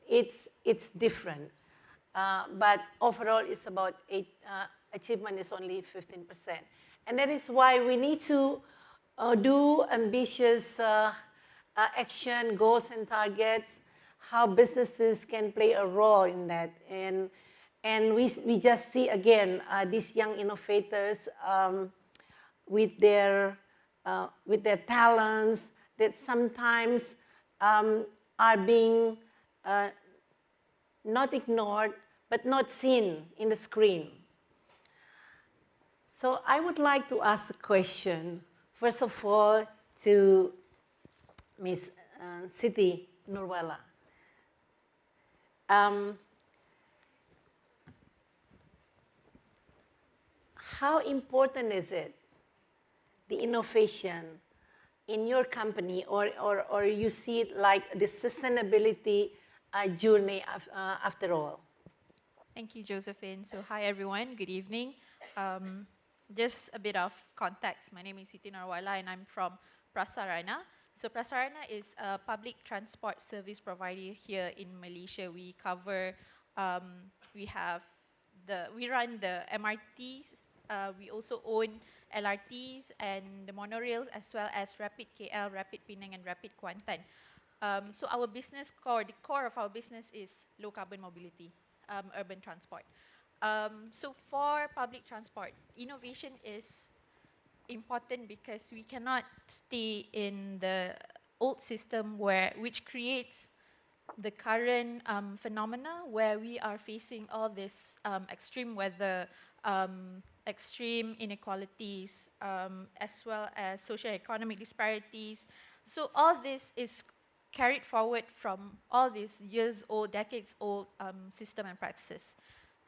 it's different. But overall, it's about achievement is only 15%. And that is why we need to do ambitious action, goals and targets, how businesses can play a role in that. And we just see, again, these young innovators with their talents that sometimes are being not ignored, but not seen in the screen. So I would like to ask a question, first of all, to Ms. Siti Nurwala. How important is it, the innovation in your company, or you see it like the sustainability journey after all? Thank you, Josephine. So hi, everyone. Good evening. Just a bit of context. My name is Siti Narwala, and I'm from Prasarana. So Prasarana is a public transport service provider here in Malaysia. We cover, we run the MRTs. We also own LRTs and the monorails, as well as Rapid KL, Rapid Penang, and Rapid Kuantan. So our business core, the core of our business is low carbon mobility, urban transport. So for public transport, innovation is important because we cannot stay in the old system which creates the current phenomena where we are facing all this extreme weather, extreme inequalities, as well as socioeconomic disparities. So all this is carried forward from all these years-old, decades-old system and practices.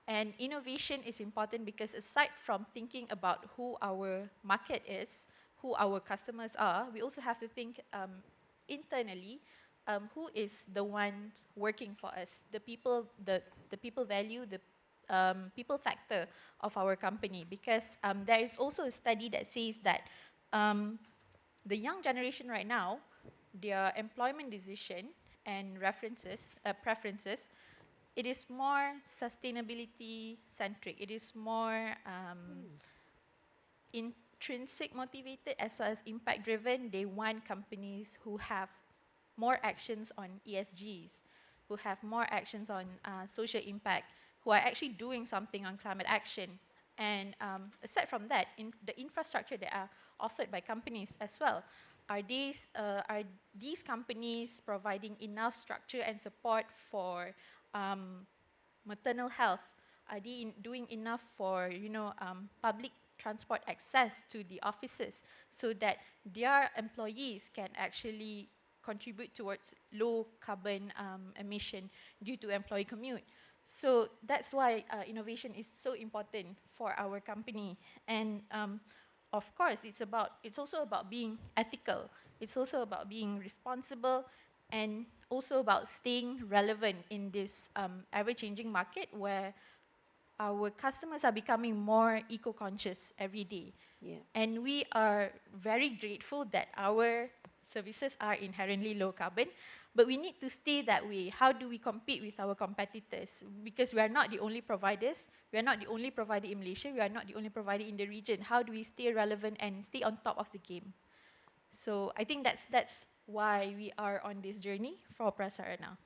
And innovation is important because aside from thinking about who our market is, who our customers are, we also have to think internally, who is the one working for us, the people value, the people factor of our company. Because there is also a study that says that the young generation right now, their employment decision and preferences, it is more sustainability centric. It is more intrinsic motivated as well as impact driven. They want companies who have more actions on ESGs, who have more actions on social impact, who are actually doing something on climate action. And aside from that, the infrastructure that are offered by companies as well, are these companies providing enough structure and support for maternal health? Are they doing enough for public transport access to the offices so that their employees can actually contribute towards low carbon emission due to employee commute? So that's why innovation is so important for our company. And of course, it's also about being ethical. It's also about being responsible, and also about staying relevant in this ever-changing market where our customers are becoming more eco-conscious every day. Yeah. And we are very grateful that our services are inherently low carbon, but we need to stay that way. How do we compete with our competitors? Because we are not the only providers. We are not the only provider in Malaysia. We are not the only provider in the region. How do we stay relevant and stay on top of the game? So I think that's why we are on this journey for Prasarana.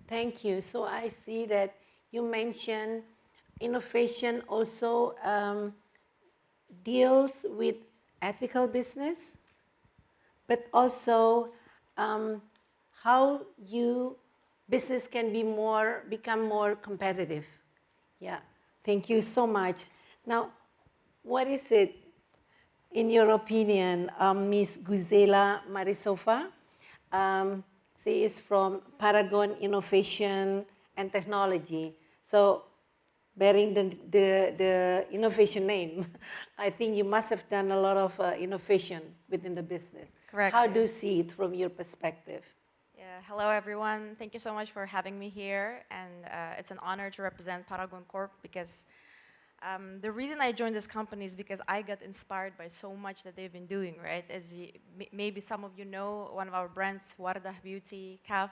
Thank you. So I see that you mentioned innovation also deals with ethical business, but also how business can become more competitive. Yeah, thank you so much. Now, what is it, in your opinion, Ms. Guzela Marisova? She is from Paragon Innovation and Technology. So, bearing the innovation name, I think you must have done a lot of innovation within the business. Correct. How do you see it from your perspective? Yeah, hello everyone. Thank you so much for having me here, and it's an honor to represent Paragon Corp because the reason I joined this company is because I got inspired by so much that they've been doing, right? As maybe some of you know, one of our brands, Wardah Beauty, CAF.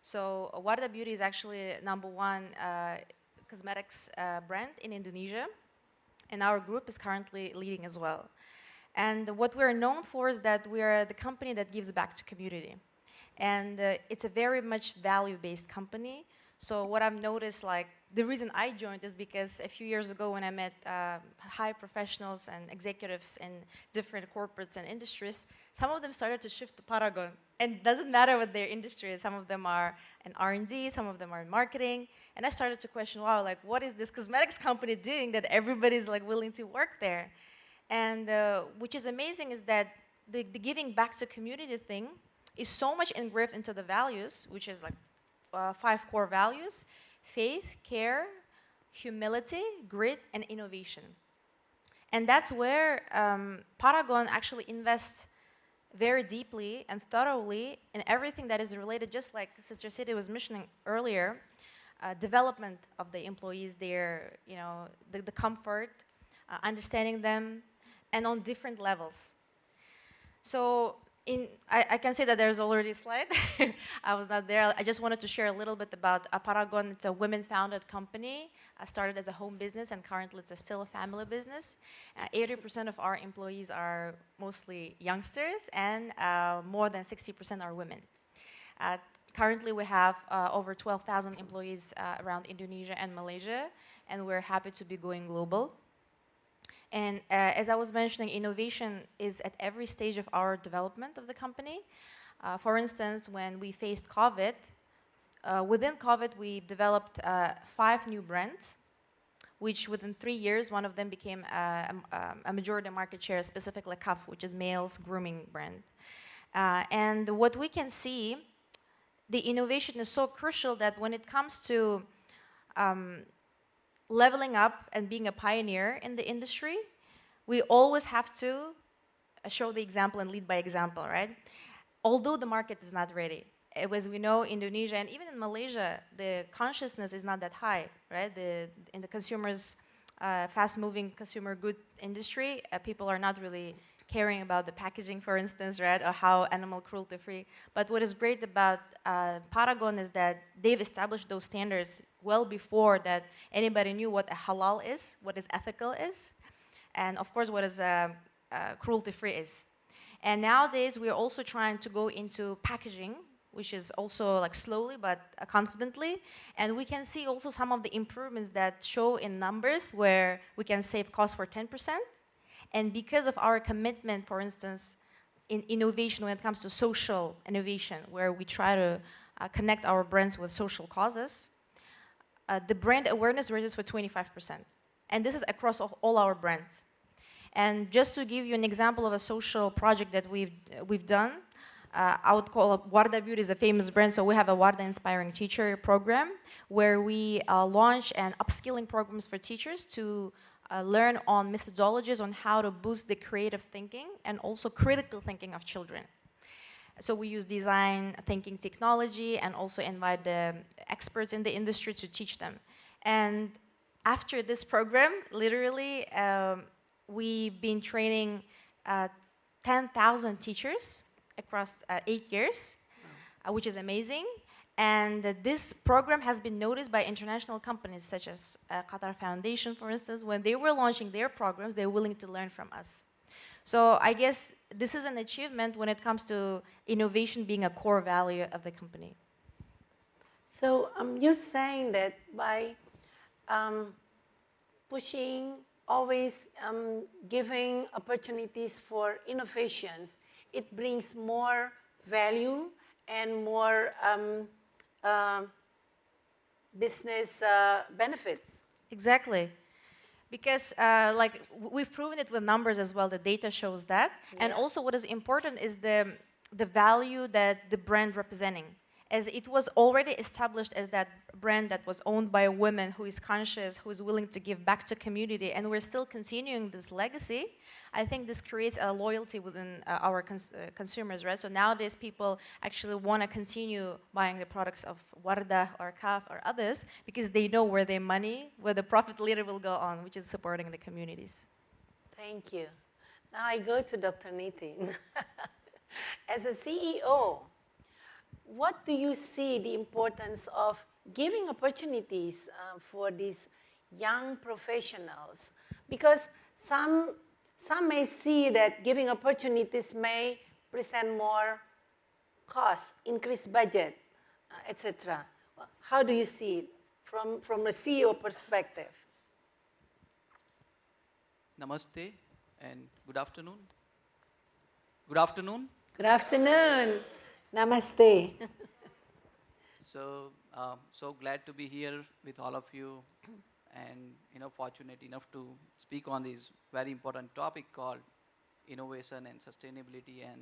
So Wardah Beauty is actually #1 cosmetics brand in Indonesia, and our group is currently leading as well. And what we're known for is that we're the company that gives back to community. And it's a very much value-based company. So what I've noticed, like, the reason I joined is because a few years ago when I met high professionals and executives in different corporates and industries, some of them started to shift to Paragon. And it doesn't matter what their industry is. Some of them are in R&D, some of them are in marketing. And I started to question, wow, like, what is this cosmetics company doing that everybody's like willing to work there? And which is amazing is that the giving back to community thing is so much engraved into the values, which is like 5 core values: faith, care, humility, grit, and innovation. And that's where Paragon actually invests very deeply and thoroughly in everything that is related, just like Sister Siti was mentioning earlier, development of the employees, their, the comfort, understanding them, and on different levels. So I can say that there's already a slide. I was not there. I just wanted to share a little bit about Paragon. It's a women-founded company. Started as a home business, and currently it's still a family business. 80% of our employees are mostly youngsters, and more than 60% are women. Currently, we have over 12,000 employees around Indonesia and Malaysia, and we're happy to be going global. And as I was mentioning, innovation is at every stage of our development of the company. For instance, when we faced COVID, within COVID, we developed 5 new brands. which within 3 years, one of them became a majority market share, specifically Cuff, which is male's grooming brand. And what we can see, the innovation is so crucial that when it comes to leveling up and being a pioneer in the industry, we always have to show the example and lead by example, right? Although the market is not ready. As we know, Indonesia and even in Malaysia, the consciousness is not that high, right? In the consumers, fast-moving consumer good industry, people are not really caring about the packaging, for instance, right? Or how animal cruelty-free. But what is great about Paragon is that they've established those standards well before that anybody knew what a halal is, what is ethical is, and of course what is cruelty-free is. And nowadays we're also trying to go into packaging, which is also like slowly but confidently. And we can see also some of the improvements that show in numbers where we can save costs for 10%. And because of our commitment, for instance, in innovation when it comes to social innovation, where we try to connect our brands with social causes, the brand awareness raises for 25%. And this is across all our brands. And just to give you an example of a social project that we've done, I would call it Warda Beauty is a famous brand, so we have a Warda Inspiring Teacher program where we launch and upskilling programs for teachers to learn on methodologies on how to boost the creative thinking and also critical thinking of children. So we use design thinking technology and also invite the experts in the industry to teach them. And after this program, literally, we've been training 10,000 teachers across 8 years, which is amazing. And this program has been noticed by international companies such as Qatar Foundation, for instance. When they were launching their programs, they were willing to learn from us. So I guess this is an achievement when it comes to innovation being a core value of the company. So you're saying that by pushing, always giving opportunities for innovations, it brings more value and more business benefits. Exactly. Because like we've proven it with numbers as well, the data shows that. Yeah. And also what is important is the value that the brand representing. As it was already established as that brand that was owned by a woman who is conscious, who is willing to give back to community, and we're still continuing this legacy, I think this creates a loyalty within our consumers, right? So nowadays people actually want to continue buying the products of Wardah or Kaf or others because they know where their money, where the profit later will go on, which is supporting the communities. Thank you. Now I go to Dr. Nitin. As a CEO, what do you see the importance of giving opportunities for these young professionals? Because some may see that giving opportunities may present more cost, increased budget, etc. How do you see it from a CEO perspective? Namaste and good afternoon. Good afternoon. Good afternoon. Namaste. So glad to be here with all of you, and fortunate enough to speak on this very important topic called innovation and sustainability, and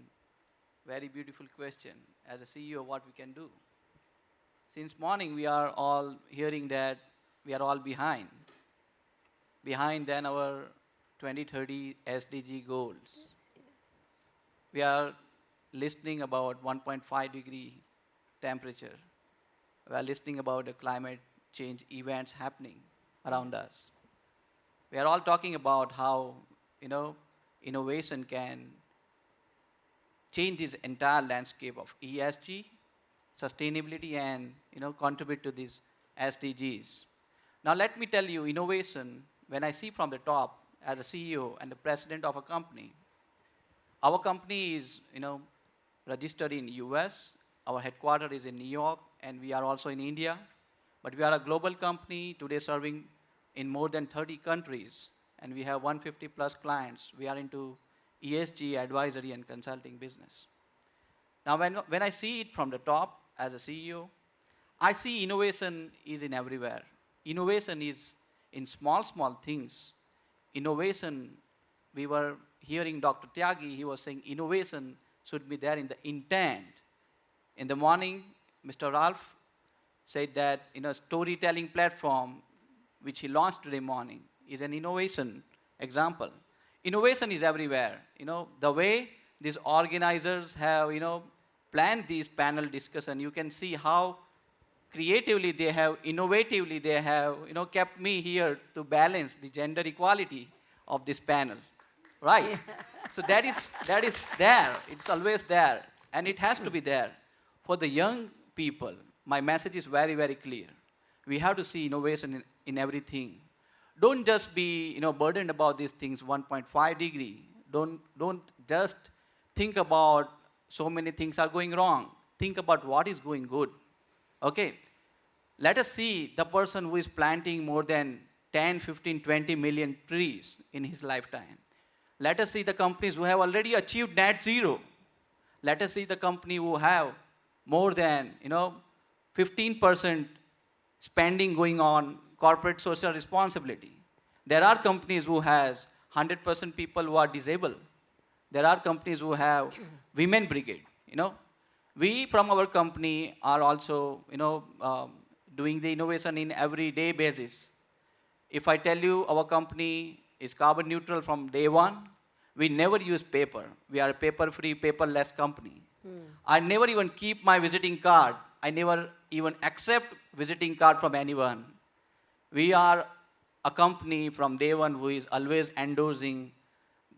very beautiful question as a CEO what we can do. Since morning we are all hearing that we are all behind than our 2030 SDG goals. We are listening about 1.5 degree temperature. We are listening about the climate change events happening around us. We are all talking about how innovation can change this entire landscape of ESG, sustainability, and contribute to these SDGs. Now let me tell you, innovation, when I see from the top as a CEO and the president of a company, our company is registered in US, our headquarters is in New York, and we are also in India. But we are a global company today serving in more than 30 countries, and we have 150 plus clients. We are into ESG advisory and consulting business. Now when I see it from the top as a CEO, I see innovation is in everywhere. Innovation is in small things. Innovation, we were hearing Dr. Tyagi, he was saying innovation should be there in the intent. In the morning, Mr. Ralph said that in a storytelling platform, which he launched today morning, is an innovation example. Innovation is everywhere. The way these organizers have, planned these panel discussion, you can see how creatively they have, innovatively they have, kept me here to balance the gender equality of this panel, right? Yeah. So that is there. It's always there, and it has to be there. For the young people, my message is very, very clear. We have to see innovation in everything. Don't just be, burdened about these things. 1.5 degree. Don't just think about so many things are going wrong. Think about what is going good. Okay, let us see the person who is planting more than 10, 15, 20 million trees in his lifetime. Let us see the companies who have already achieved net zero. Let us see the company who have more than 15% spending going on corporate social responsibility. There are companies who has 100% people who are disabled. There are companies who have women brigade. We from our company are also doing the innovation in everyday basis. If I tell you our company is carbon neutral from day one, we never use paper. We are a paper-free, paperless company. I never even keep my visiting card. I never even accept visiting card from anyone. We are a company from day one who is always endorsing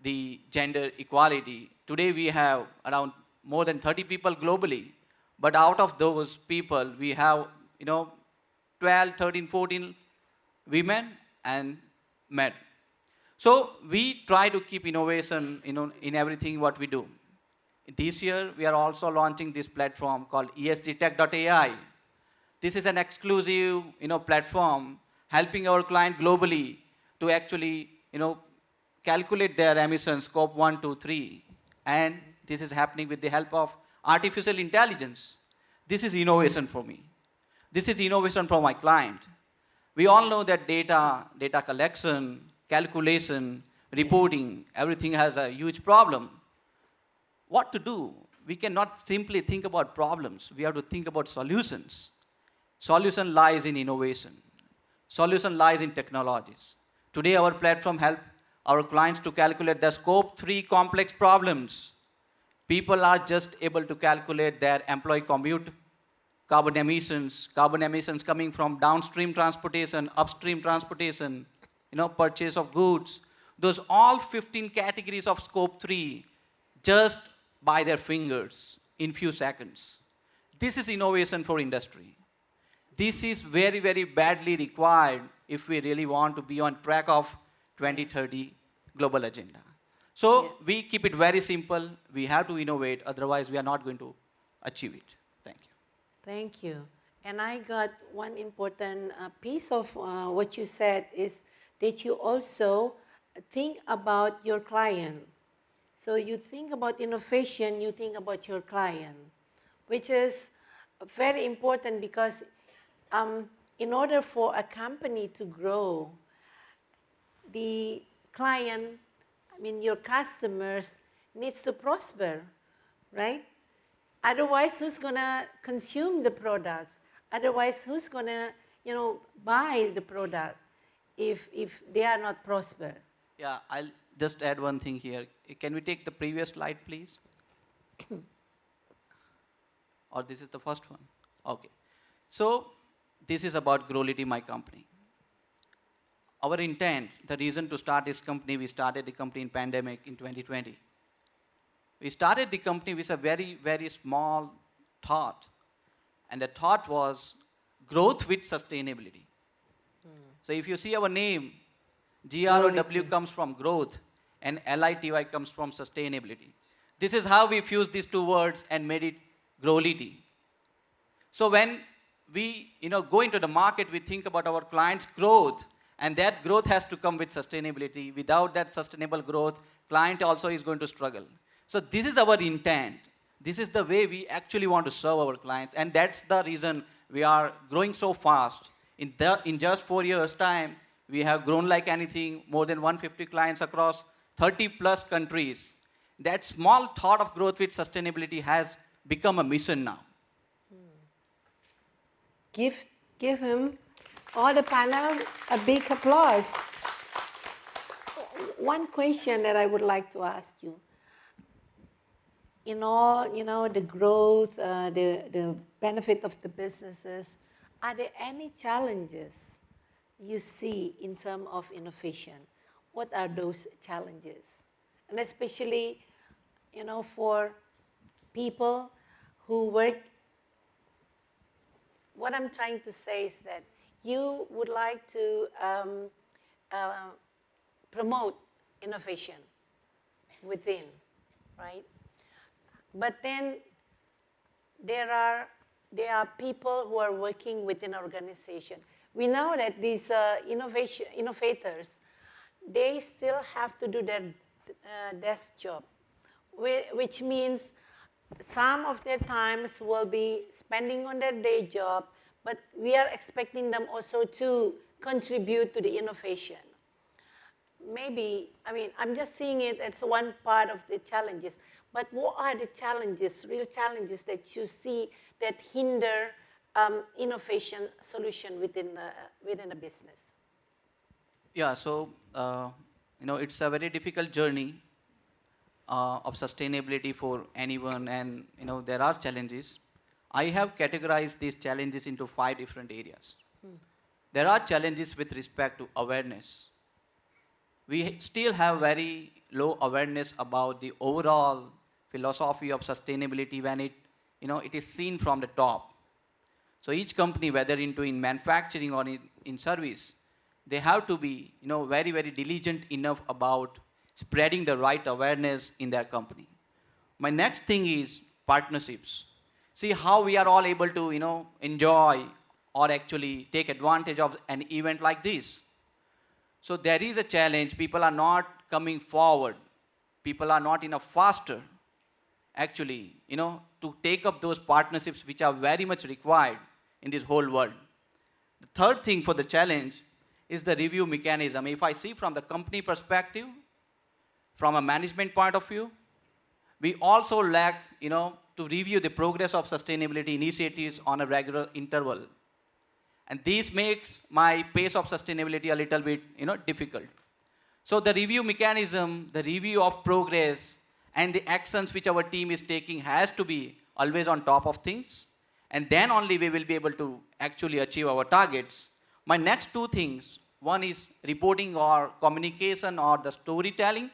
the gender equality. Today we have around more than 30 people globally, but out of those people we have 12, 13, 14 women and men. So we try to keep innovation in everything what we do. This year we are also launching this platform called ESGtech.ai. This is an exclusive platform helping our client globally to actually calculate their emissions, scope 1, 2, 3. And this is happening with the help of artificial intelligence. This is innovation for me. This is innovation for my client. We all know that data collection, calculation, reporting, everything has a huge problem. What to do? We cannot simply think about problems. We have to think about solutions. Solution lies in innovation. Solution lies in technologies. Today our platform helps our clients to calculate their scope 3 complex problems. People are just able to calculate their employee commute, carbon emissions coming from downstream transportation, upstream transportation, purchase of goods. Those all 15 categories of scope 3 just by their fingers in few seconds. This is innovation for industry. This is very, very badly required if we really want to be on track of 2030 global agenda. So we keep it very simple. We have to innovate, otherwise we are not going to achieve it. Thank you. Thank you. And I got one important piece of what you said is that you also think about your client. So you think about innovation, you think about your client, which is very important because in order for a company to grow, the client, your customers needs to prosper, right? Otherwise, who's going to consume the products? Otherwise, who's going to, buy the product if they are not prosper? Yeah, I'll just add one thing here. Can we take the previous slide, please? Or this is the first one? Okay. So this is about Growlity, my company. Our intent, the reason to start this company, we started the company in pandemic in 2020. We started the company with a very, very small thought. And the thought was growth with sustainability. So if you see our name, GROW comes from growth and LITY comes from sustainability. This is how we fused these two words and made it Growlity. So when we go into the market, we think about our clients' growth, and that growth has to come with sustainability. Without that sustainable growth, client also is going to struggle. So this is our intent. This is the way we actually want to serve our clients, and that's the reason we are growing so fast. In just 4 years' time, We have grown like anything, more than 150 clients across 30 plus countries. That small thought of growth with sustainability has become a mission now. Give him, all the panel, a big applause. One question that I would like to ask you. In all, the growth, the benefit of the businesses, are there any challenges you see in terms of innovation? What are those challenges? And especially, for people who work, what I'm trying to say is that you would like to promote innovation within, right? But then there are people who are working within an organization. We know that these innovators, they still have to do their desk job, which means some of their times will be spending on their day job, but we are expecting them also to contribute to the innovation. Maybe, I'm just seeing it as one part of the challenges, but what are the challenges, real challenges that you see that hinder innovation solution within a business? Yeah, so, it's a very difficult journey of sustainability for anyone, and, there are challenges. I have categorized these challenges into 5 different areas. There are challenges with respect to awareness. We still have very low awareness about the overall philosophy of sustainability when it is seen from the top. So each company, whether in manufacturing or in service, they have to be very, very diligent enough about spreading the right awareness in their company. My next thing is partnerships. See how we are all able to enjoy or actually take advantage of an event like this. So there is a challenge. People are not coming forward. People are not enough faster, actually, to take up those partnerships which are very much required in this whole world. The third thing for the challenge is the review mechanism. If I see from the company perspective, from a management point of view, we also lack, to review the progress of sustainability initiatives on a regular interval. And this makes my pace of sustainability a little bit, difficult. So the review mechanism, the review of progress, and the actions which our team is taking has to be always on top of things. And then only we will be able to actually achieve our targets. My next 2 things, one is reporting or communication or the storytelling.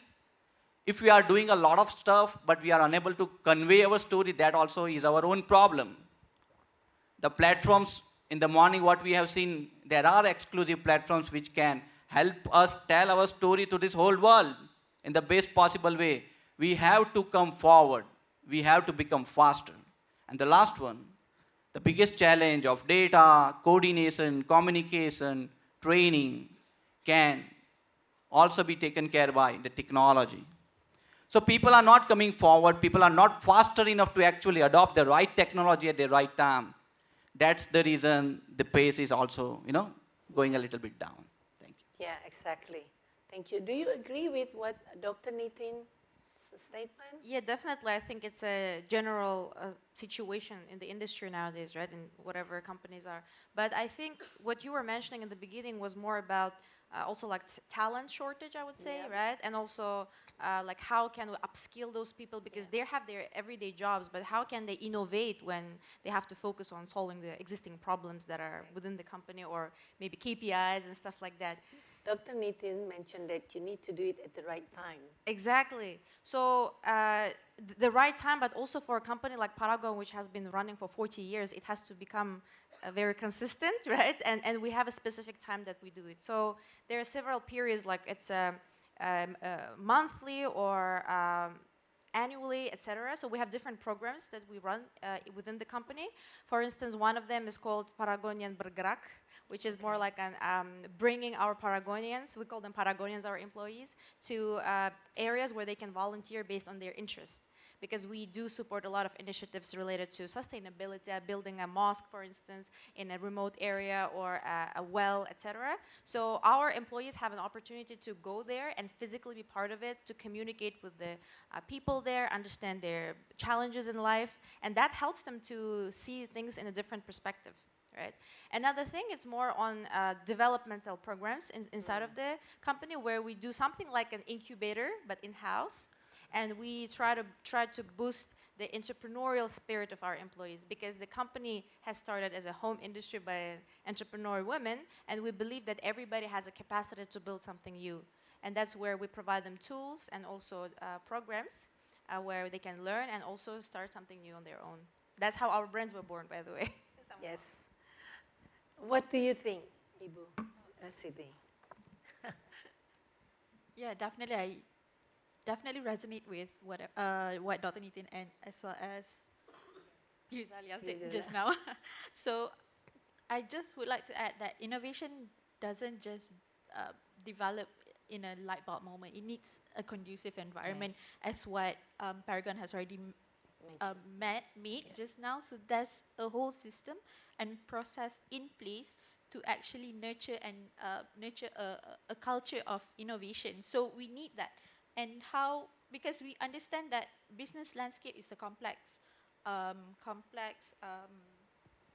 If we are doing a lot of stuff, but we are unable to convey our story, that also is our own problem. The platforms, in the morning, what we have seen, there are exclusive platforms which can help us tell our story to this whole world in the best possible way. We have to come forward. We have to become faster. And the last one, the biggest challenge of data, coordination, communication, training can also be taken care by the technology. So people are not coming forward. People are not faster enough to actually adopt the right technology at the right time. That's the reason the pace is also, going a little bit down. Thank you. Yeah, exactly. Thank you. Do you agree with what Dr. Nitin's statement? Yeah, definitely. I think it's a general situation in the industry nowadays, right? In whatever companies are. But I think what you were mentioning in the beginning was more about also like talent shortage, I would say, right? And also like how can we upskill those people, because they have their everyday jobs, but how can they innovate when they have to focus on solving the existing problems that are within the company, or maybe KPIs and stuff like that. Dr. Nitin mentioned that you need to do it at the right time. Exactly. So the right time, but also for a company like Paragon, which has been running for 40 years, it has to become very consistent, right? And we have a specific time that we do it. So there are several periods, like it's monthly or annually, etc. So we have different programs that we run within the company. For instance, one of them is called Paragonian Bergerak, which is more like bringing our Paragonians, we call them Paragonians, our employees, to areas where they can volunteer based on their interests. because we do support a lot of initiatives related to sustainability, building a mosque, for instance, in a remote area or a well, etc. So our employees have an opportunity to go there and physically be part of it, to communicate with the people there, understand their challenges in life, and that helps them to see things in a different perspective. Right. Another thing is more on developmental programs inside of the company, where we do something like an incubator, but in-house, and we try to boost the entrepreneurial spirit of our employees, because the company has started as a home industry by entrepreneur women, and we believe that everybody has a capacity to build something new, and that's where we provide them tools and also programs where they can learn and also start something new on their own. That's how our brands were born, by the way. Yes. What do you think, Ibu Siti? Yeah, definitely. I definitely resonate with what Dr. Nitin and as well as Yuzalia said just now. So I just would like to add that innovation doesn't just develop in a light bulb moment. It needs a conducive environment, as what Paragon has already made just now. So there's a whole system and process in place to actually nurture and nurture a culture of innovation. So we need that. And how, because we understand that business landscape is a complex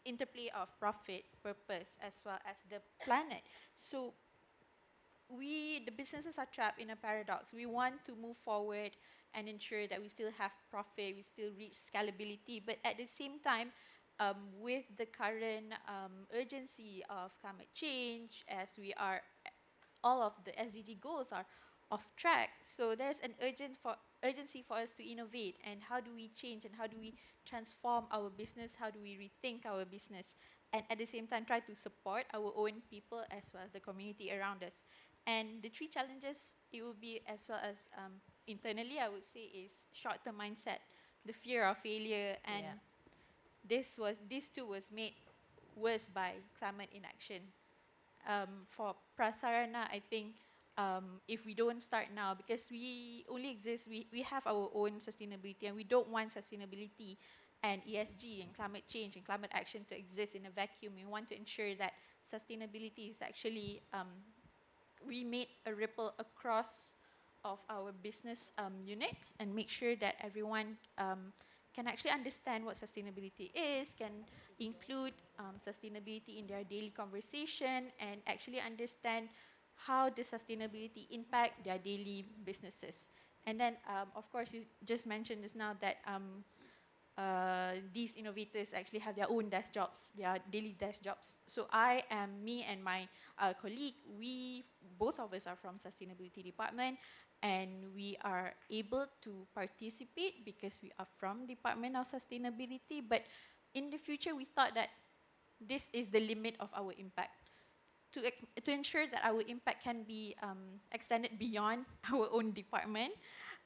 interplay of profit, purpose, as well as the planet. So the businesses are trapped in a paradox. We want to move forward and ensure that we still have profit, we still reach scalability, but at the same time, with the current urgency of climate change, as we are, all of the SDG goals are off track. So there's an urgency for us to innovate, and how do we change and how do we transform our business, how do we rethink our business, and at the same time try to support our own people as well as the community around us. And the three challenges, it will be as well as internally, I would say, is short-term mindset, the fear of failure, and these two was made worse by climate inaction. For Prasarana, I think if we don't start now, because we only exist, we have our own sustainability, and we don't want sustainability and ESG and climate change and climate action to exist in a vacuum. We want to ensure that sustainability is actually, we made a ripple across of our business units, and make sure that everyone can actually understand what sustainability is, can include sustainability in their daily conversation, and actually understand how the sustainability impact their daily businesses. And then, of course, you just mentioned just now that these innovators actually have their own desk jobs, their daily desk jobs. So me and my colleague, both of us are from sustainability department, and we are able to participate because we are from Department of Sustainability. But in the future, we thought that this is the limit of our impact. To ensure that our impact can be extended beyond our own department,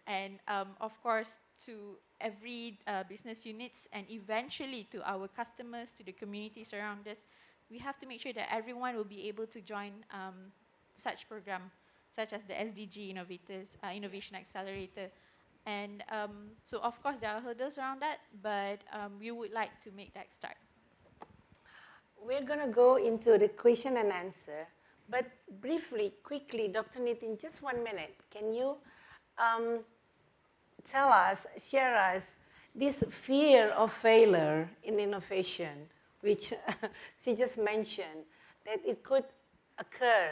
and of course to every business units, and eventually to our customers, to the communities around us, we have to make sure that everyone will be able to join such program, such as the SDG Innovators, Innovation Accelerator. And so of course there are hurdles around that, but we would like to make that start. We're going to go into the question and answer, but briefly, quickly, Dr. Nitin, just 1 minute. Can you tell us, share us, this fear of failure in innovation, which she just mentioned, that it could occur,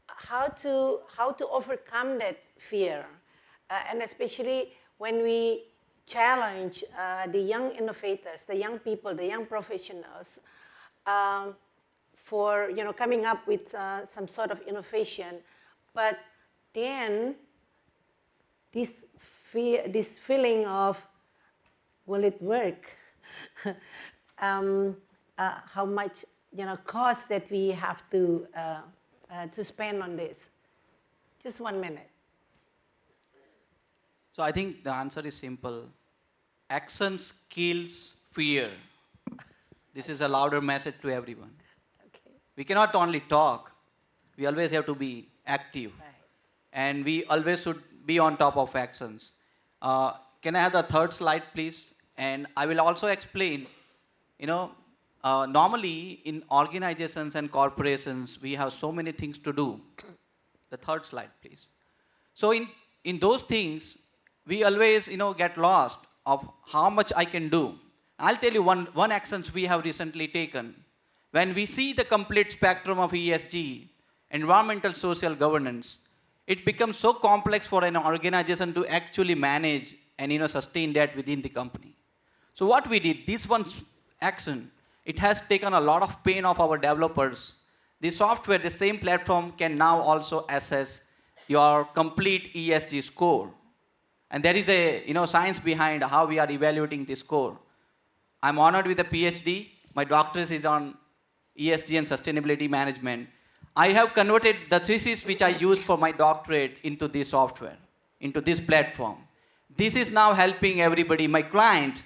how to overcome that fear, and especially when we challenge the young innovators, the young people, the young professionals, for coming up with some sort of innovation, but then this feeling of, will it work? How much cost that we have to spend on this? Just 1 minute. So I think the answer is simple. Actions kills fear. This is a louder message to everyone. Okay. We cannot only talk. We always have to be active. Right. And we always should be on top of actions. can I have the third slide, please? And I will also explain, normally in organizations and corporations, we have so many things to do. The third slide, please. So in those things, we always, get lost of how much I can do. I'll tell you one actions we have recently taken. When we see the complete spectrum of ESG, environmental social governance, it becomes so complex for an organization to actually manage and sustain that within the company. So what we did, this one action, it has taken a lot of pain of our developers. The software, the same platform can now also assess your complete ESG score. And there is a science behind how we are evaluating this score. I'm honored with a PhD. My doctorate is on ESG and sustainability management. I have converted the thesis which I used for my doctorate into this software, into this platform. This is now helping everybody, my client,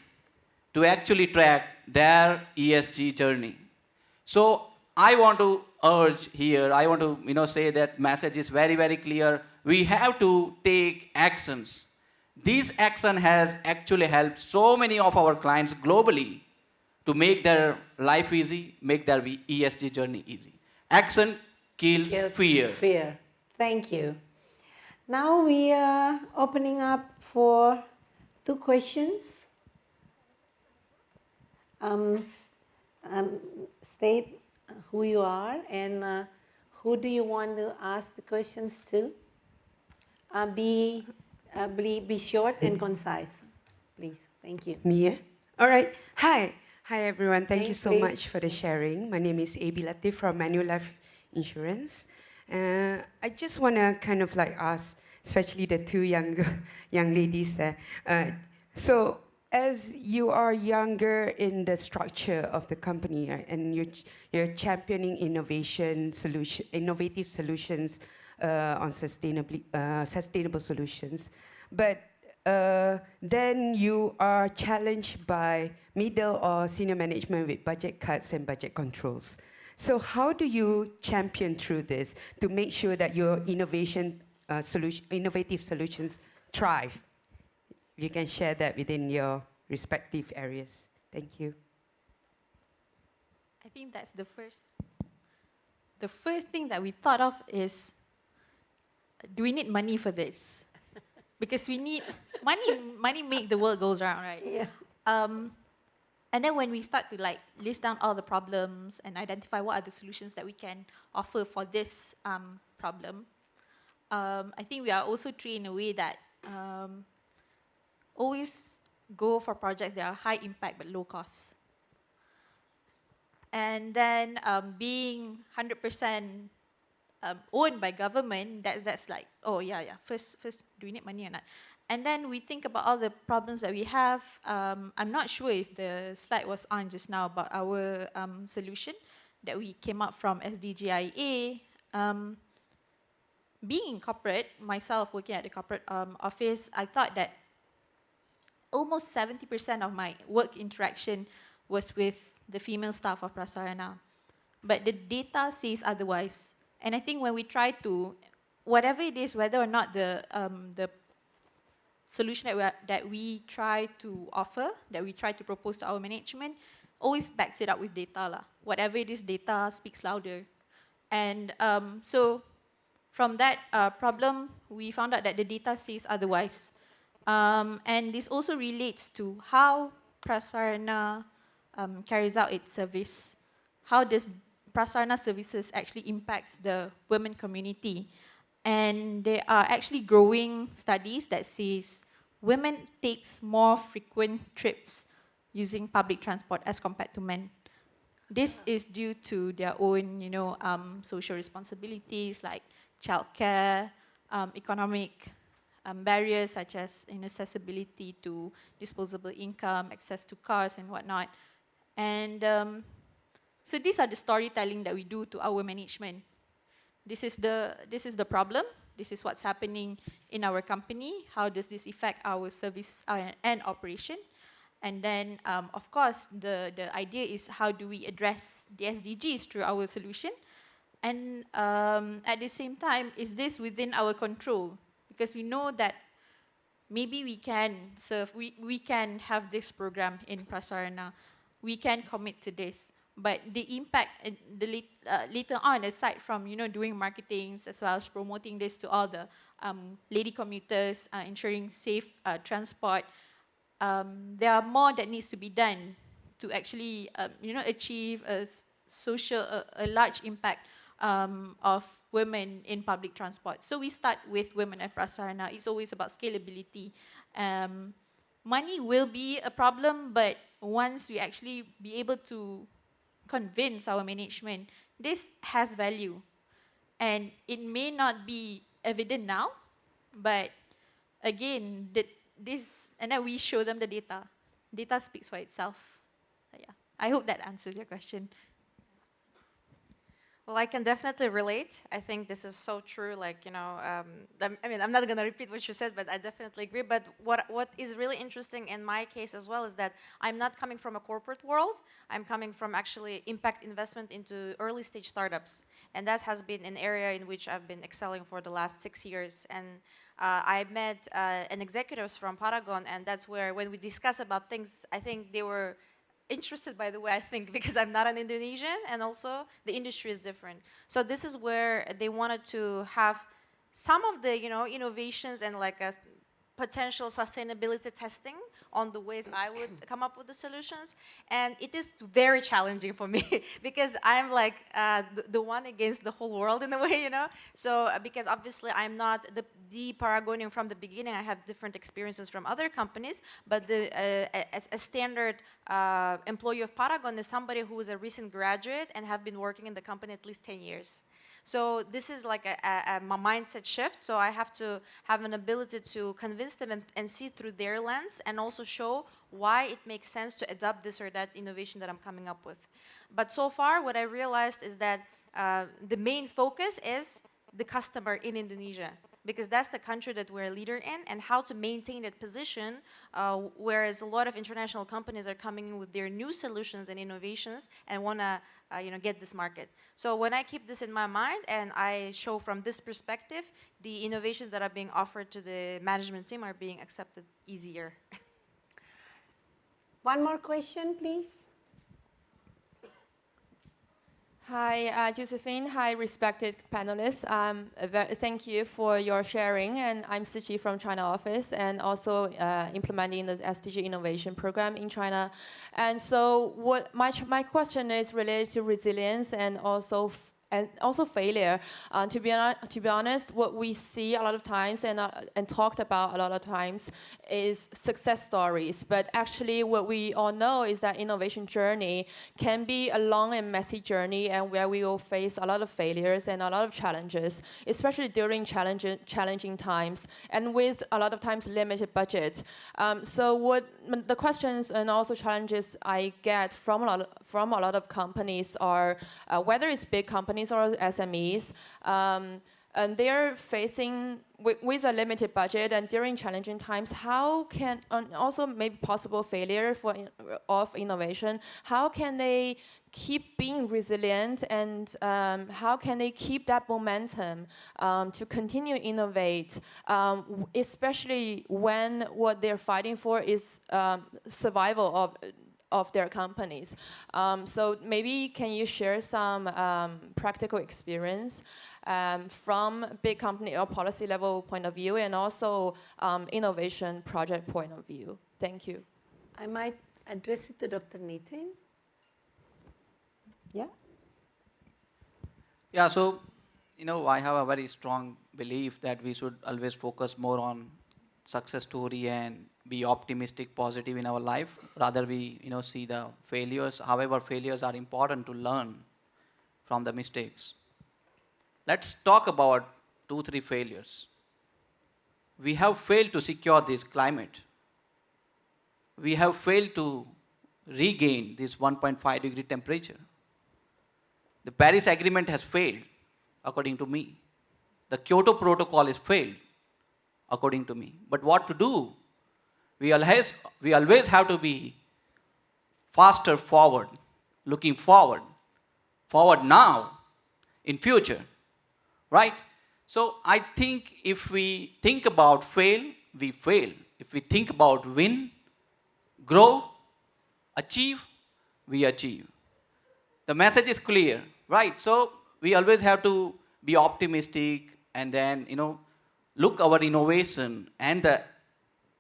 to actually track their ESG journey. So I want to urge here, I want to say that message is very, very clear. We have to take actions. This action has actually helped so many of our clients globally to make their life easy, make their ESG journey easy. Action kills fear. Fear. Thank you. Now we are opening up for 2 questions. State who you are and who do you want to ask the questions to. Be short and concise, please. Thank you. Me? All right. Hi. Hi, everyone. Thank you Thanks, so please. much for the sharing. My name is A.B. Latif from Manulife Insurance. I just want to kind of like ask, especially the 2 young ladies there. So as you are younger in the structure of the company, and you're championing innovative solutions on sustainable solutions, but then you are challenged by middle or senior management with budget cuts and budget controls. So how do you champion through this to make sure that your innovative solutions thrive? You can share that within your respective areas. Thank you. I think that's the first thing that we thought of is, do we need money for this? Because we need money make the world goes round, right? Yeah. And then when we start to like list down all the problems and identify what are the solutions that we can offer for this problem, I think we are also trained in a way that always go for projects that are high impact but low cost. And then being 100% owned by government, that's like, oh yeah, first, do we need money or not? And then we think about all the problems that we have. I'm not sure if the slide was on just now about our solution that we came up from SDGIA. Being in corporate, myself working at the corporate office, I thought that almost 70% of my work interaction was with the female staff of Prasarana. But the data says otherwise. And I think when we try to, whatever it is, whether or not the solution that we try to offer, that we try to propose to our management, always backs it up with data lah. Whatever it is, data speaks louder. And so from that problem, we found out that the data says otherwise. And this also relates to how Prasarana carries out its service. How does Prasarana services actually impacts the women community? And there are actually growing studies that says women takes more frequent trips using public transport as compared to men. This is due to their own, social responsibilities like childcare, economic barriers such as inaccessibility to disposable income, access to cars and whatnot. And so these are the storytelling that we do to our management. This is the problem. This is what's happening in our company. How does this affect our service and operation? And then, of course, the idea is how do we address the SDGs through our solution? And at the same time, is this within our control? Because we know that maybe we can serve, we can have this program in Prasarana, we can commit to this. But the impact later on, aside from doing marketings as well as promoting this to all the lady commuters, ensuring safe transport, there are more that needs to be done to actually achieve a a large impact of women in public transport. So we start with women at Prasarana. It's always about scalability. Money will be a problem, but once we actually be able to convince our management, this has value. And it may not be evident now, but again, and then we show them the data. Data speaks for itself. Yeah, I hope that answers your question. Well, I can definitely relate. I think this is so true. Like, I mean, I'm not going to repeat what you said, but I definitely agree. But what is really interesting in my case as well is that I'm not coming from a corporate world. I'm coming from actually impact investment into early stage startups. And that has been an area in which I've been excelling for the last 6 years. And I met an executives from Paragon, and that's where when we discuss about things, I think they were interested by the way I think, because I'm not an Indonesian, and also the industry is different. So this is where they wanted to have some of the innovations and like a potential sustainability testing on the ways I would come up with the solutions. And it is very challenging for me because I'm like the one against the whole world in a way, So because obviously I'm not the Paragonian from the beginning. I have different experiences from other companies, but a standard employee of Paragon is somebody who is a recent graduate and have been working in the company at least 10 years. So this is like a mindset shift. So I have to have an ability to convince them and see through their lens, and also show why it makes sense to adopt this or that innovation that I'm coming up with. But so far, what I realized is that the main focus is the customer in Indonesia, because that's the country that we're a leader in, and how to maintain that position, whereas a lot of international companies are coming in with their new solutions and innovations and want to get this market. So when I keep this in my mind and I show from this perspective, the innovations that are being offered to the management team are being accepted easier. One more question, please. Hi, Josephine. Hi, respected panelists. Thank you for your sharing. And I'm Siqi from China office, and also implementing the SDG innovation program in China. And so, what my question is related to resilience and also failure. To be honest, what we see a lot of times and talked about a lot of times is success stories. But actually, what we all know is that innovation journey can be a long and messy journey, and where we will face a lot of failures and a lot of challenges, especially during challenging times, and with a lot of times limited budget. So what the questions and also challenges I get from a lot of companies are whether it's big companies or SMEs, and they're facing with a limited budget and during challenging times. How can, and also maybe possible failure of innovation, how can they keep being resilient, and how can they keep that momentum to continue innovate, especially when what they're fighting for is survival of their companies. So maybe can you share some practical experience from big company or policy level point of view, and also innovation project point of view? Thank you. I might address it to Dr. Nathan. Yeah? Yeah, so, I have a very strong belief that we should always focus more on success story and be optimistic, positive in our life. Rather we, see the failures. However, failures are important to learn from the mistakes. Let's talk about 2-3 failures. We have failed to secure this climate. We have failed to regain this 1.5 degree temperature. The Paris Agreement has failed, according to me. The Kyoto Protocol is failed, according to me. But what to do? We always have to be faster forward, looking forward now, in future, right? So I think if we think about fail, we fail. If we think about win, grow, achieve, we achieve. The message is clear, right? So we always have to be optimistic and then, look our innovation and the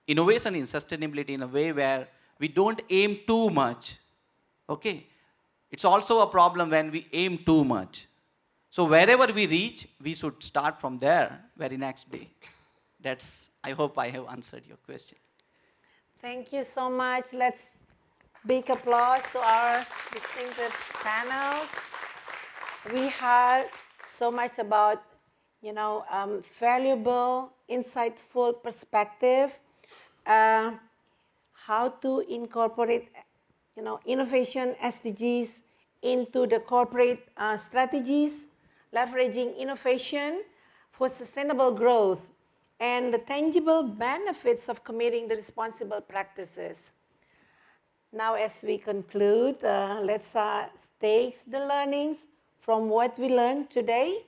innovation in sustainability in a way where we don't aim too much. Okay? It's also a problem when we aim too much. So wherever we reach, we should start from there very next day. I hope I have answered your question. Thank you so much. Let's big applause to our distinctive panels. We heard so much about, valuable, insightful perspective, how to incorporate, innovation SDGs into the corporate strategies, leveraging innovation for sustainable growth, and the tangible benefits of committing the responsible practices. Now, as we conclude, let's take the learnings from what we learned today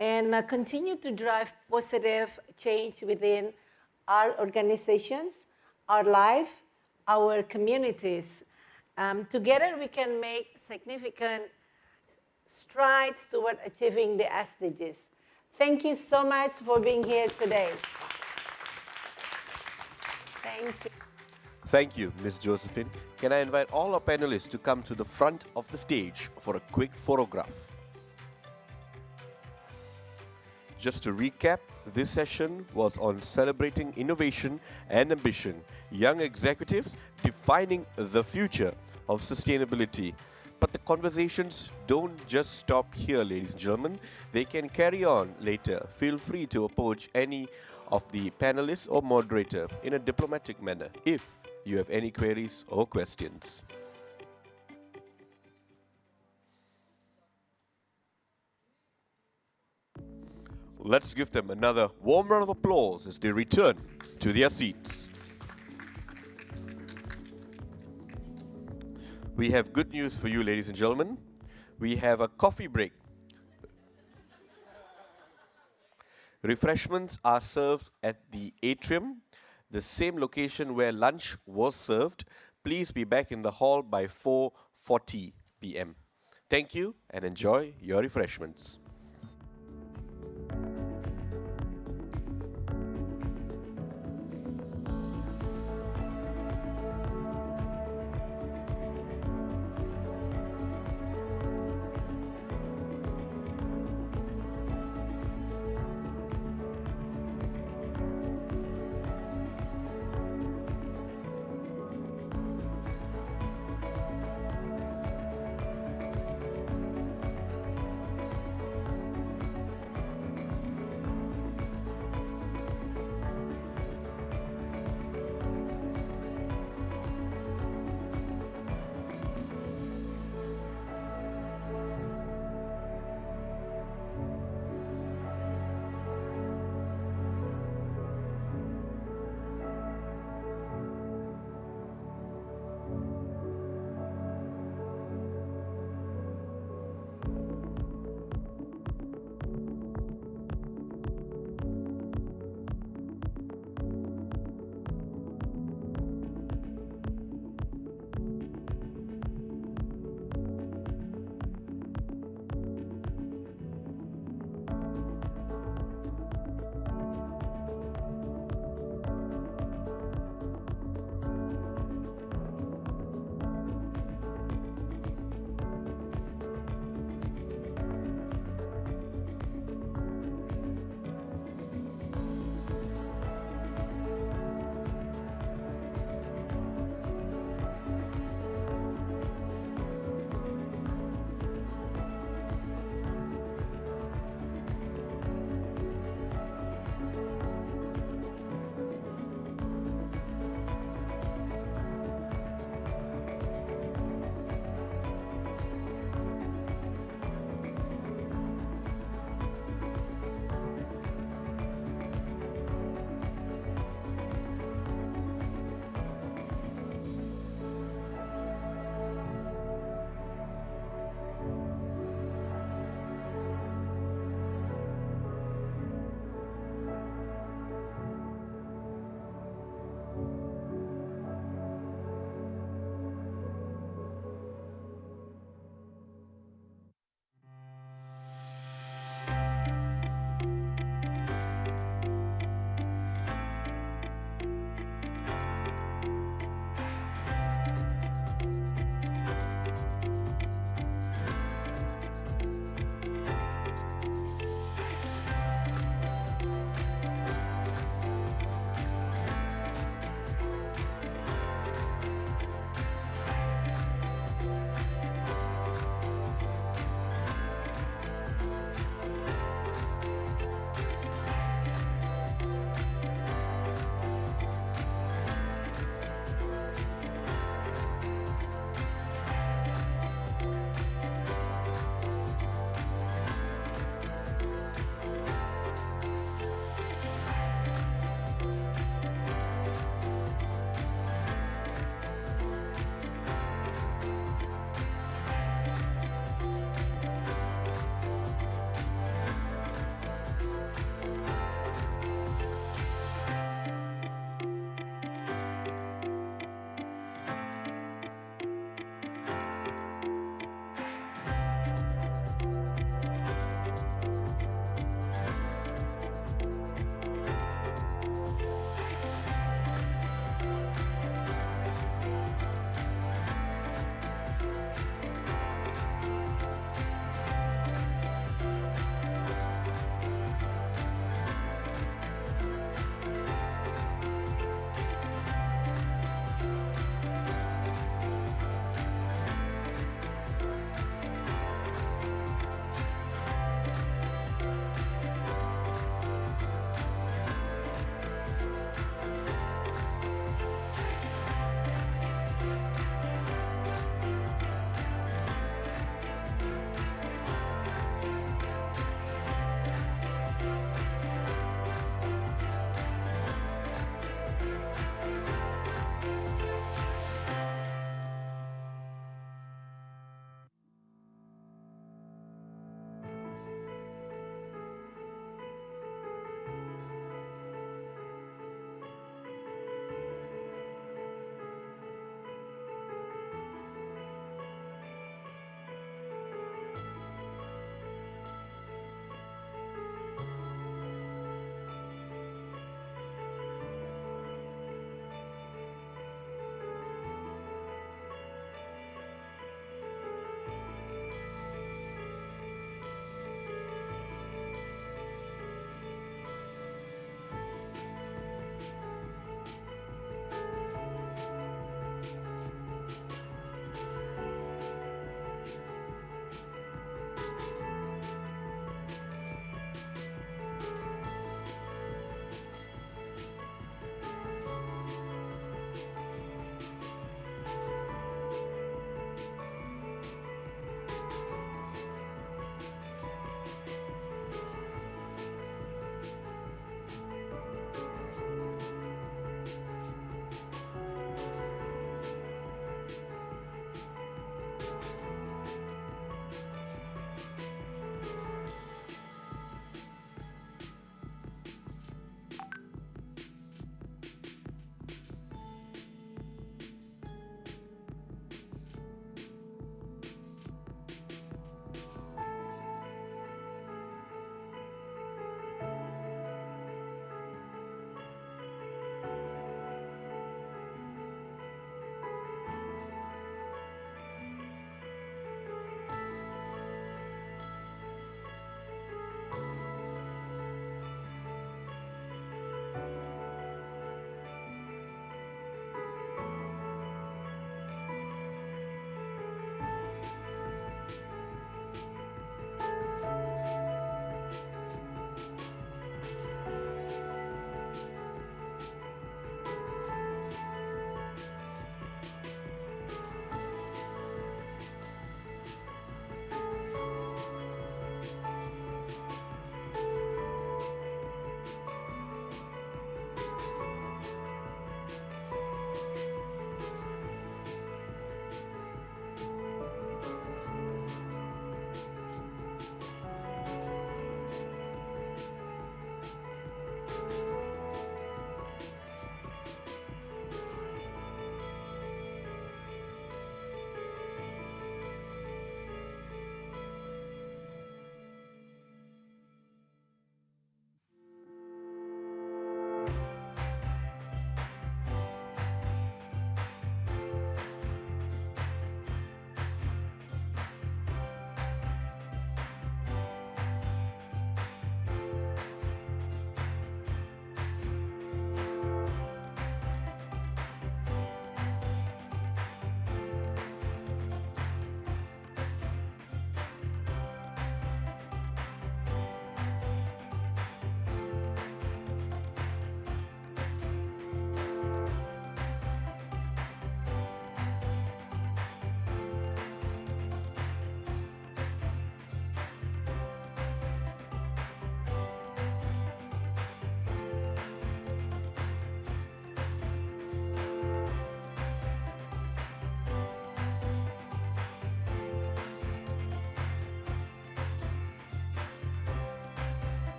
and continue to drive positive change within our organizations, our life, our communities. Together, we can make significant strides toward achieving the SDGs. Thank you so much for being here today. Thank you. Thank you, Ms. Josephine. Can I invite all our panelists to come to the front of the stage for a quick photograph? Just to recap, this session was on celebrating innovation and ambition, young executives defining the future of sustainability. But the conversations don't just stop here, ladies and gentlemen. They can carry on later. Feel free to approach any of the panelists or moderator in a diplomatic manner if you have any queries or questions. Let's give them another warm round of applause as they return to their seats. We have good news for you, ladies and gentlemen. We have a coffee break. Refreshments are served at the atrium, the same location where lunch was served. Please be back in the hall by 4:40 p.m. Thank you and enjoy your refreshments.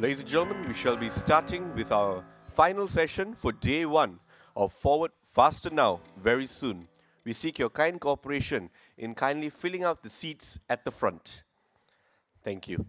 Ladies and gentlemen, we shall be starting with our final session for day one of Forward Faster Now very soon. We seek your kind cooperation in kindly filling out the seats at the front. Thank you.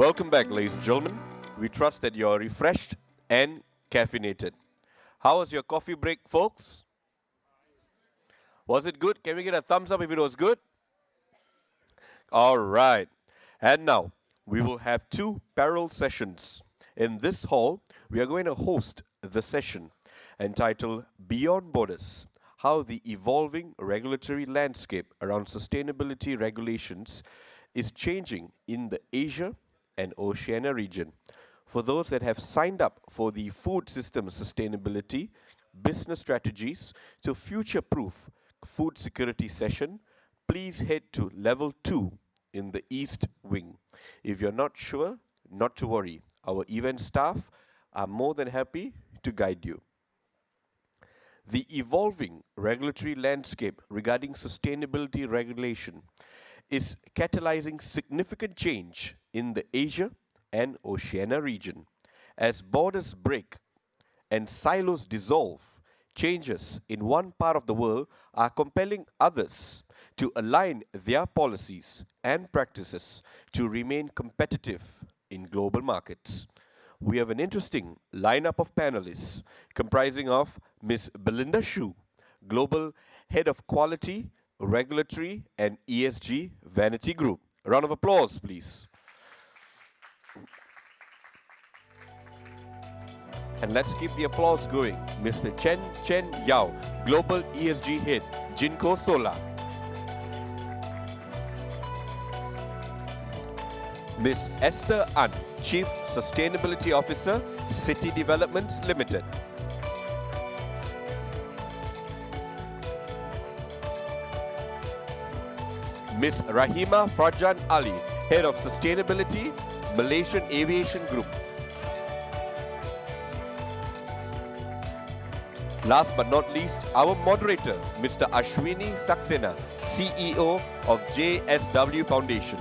Welcome back, ladies and gentlemen. We trust that you're refreshed and caffeinated. How was your coffee break, folks? Was it good? Can we get a thumbs up if it was good? All right. And now, we will have two parallel sessions. In this hall, we are going to host the session entitled Beyond Borders, How the Evolving Regulatory Landscape Around Sustainability Regulations is Changing in the Asia and Oceania region. For those that have signed up for the Food System Sustainability Business Strategies to Future-Proof Food Security session, please head to level 2 in the East Wing. If you're not sure, not to worry. Our event staff are more than happy to guide you. The evolving regulatory landscape regarding sustainability regulation is catalyzing significant change in the Asia and Oceania region. As borders break and silos dissolve, changes in one part of the world are compelling others to align their policies and practices to remain competitive in global markets. We have an interesting lineup of panelists comprising of Ms. Belinda Shu, Global Head of Quality, Regulatory and ESG Vanity Group. A round of applause, please. And let's keep the applause going. Mr. Chen Yao, Global ESG Head, Jinko Solar. Ms. Esther An, Chief Sustainability Officer, City Developments Limited. Ms. Rahima Farjan Ali, Head of Sustainability, Malaysian Aviation Group. Last but not least, our moderator, Mr. Ashwini Saxena, CEO of JSW Foundation.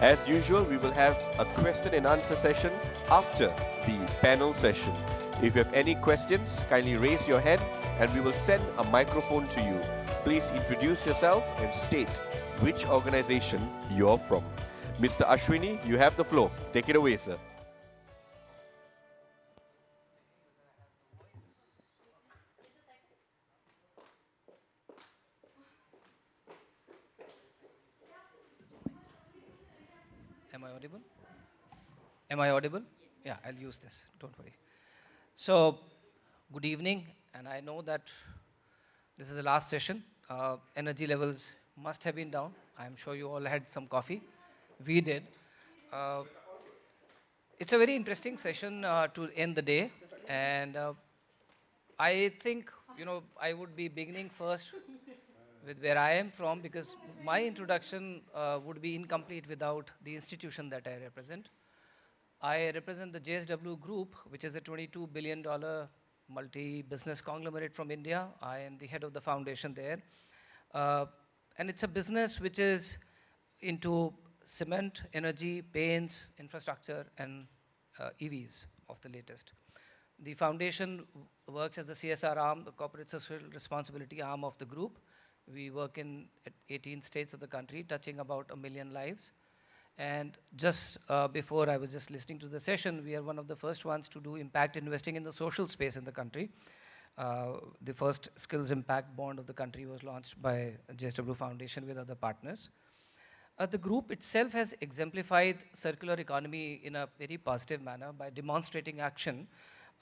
As usual, we will have a question and answer session after the panel session. If you have any questions, kindly raise your hand and we will send a microphone to you. Please introduce yourself and state which organization you're from. Mr. Ashwini, you have the floor. Take it away, sir. Am I audible? Am I audible? Yeah, I'll use this, don't worry. So, good evening, and I know that this is the last session. Energy levels must have been down. I'm sure you all had some coffee. We did. It's a very interesting session to end the day, and I think, I would be beginning first with where I am from, because my introduction would be incomplete without the institution that I represent. I represent the JSW Group, which is a $22 billion multi-business conglomerate from India. I am the head of the foundation there. And it's a business which is into cement, energy, paints, infrastructure, and EVs of the latest. The foundation works as the CSR arm, the corporate social responsibility arm of the group. We work in 18 states of the country, touching about 1 million lives. And just before I was just listening to the session, we are one of the first ones to do impact investing in the social space in the country. The first skills impact bond of the country was launched by JSW Foundation with other partners. The group itself has exemplified circular economy in a very positive manner by demonstrating action.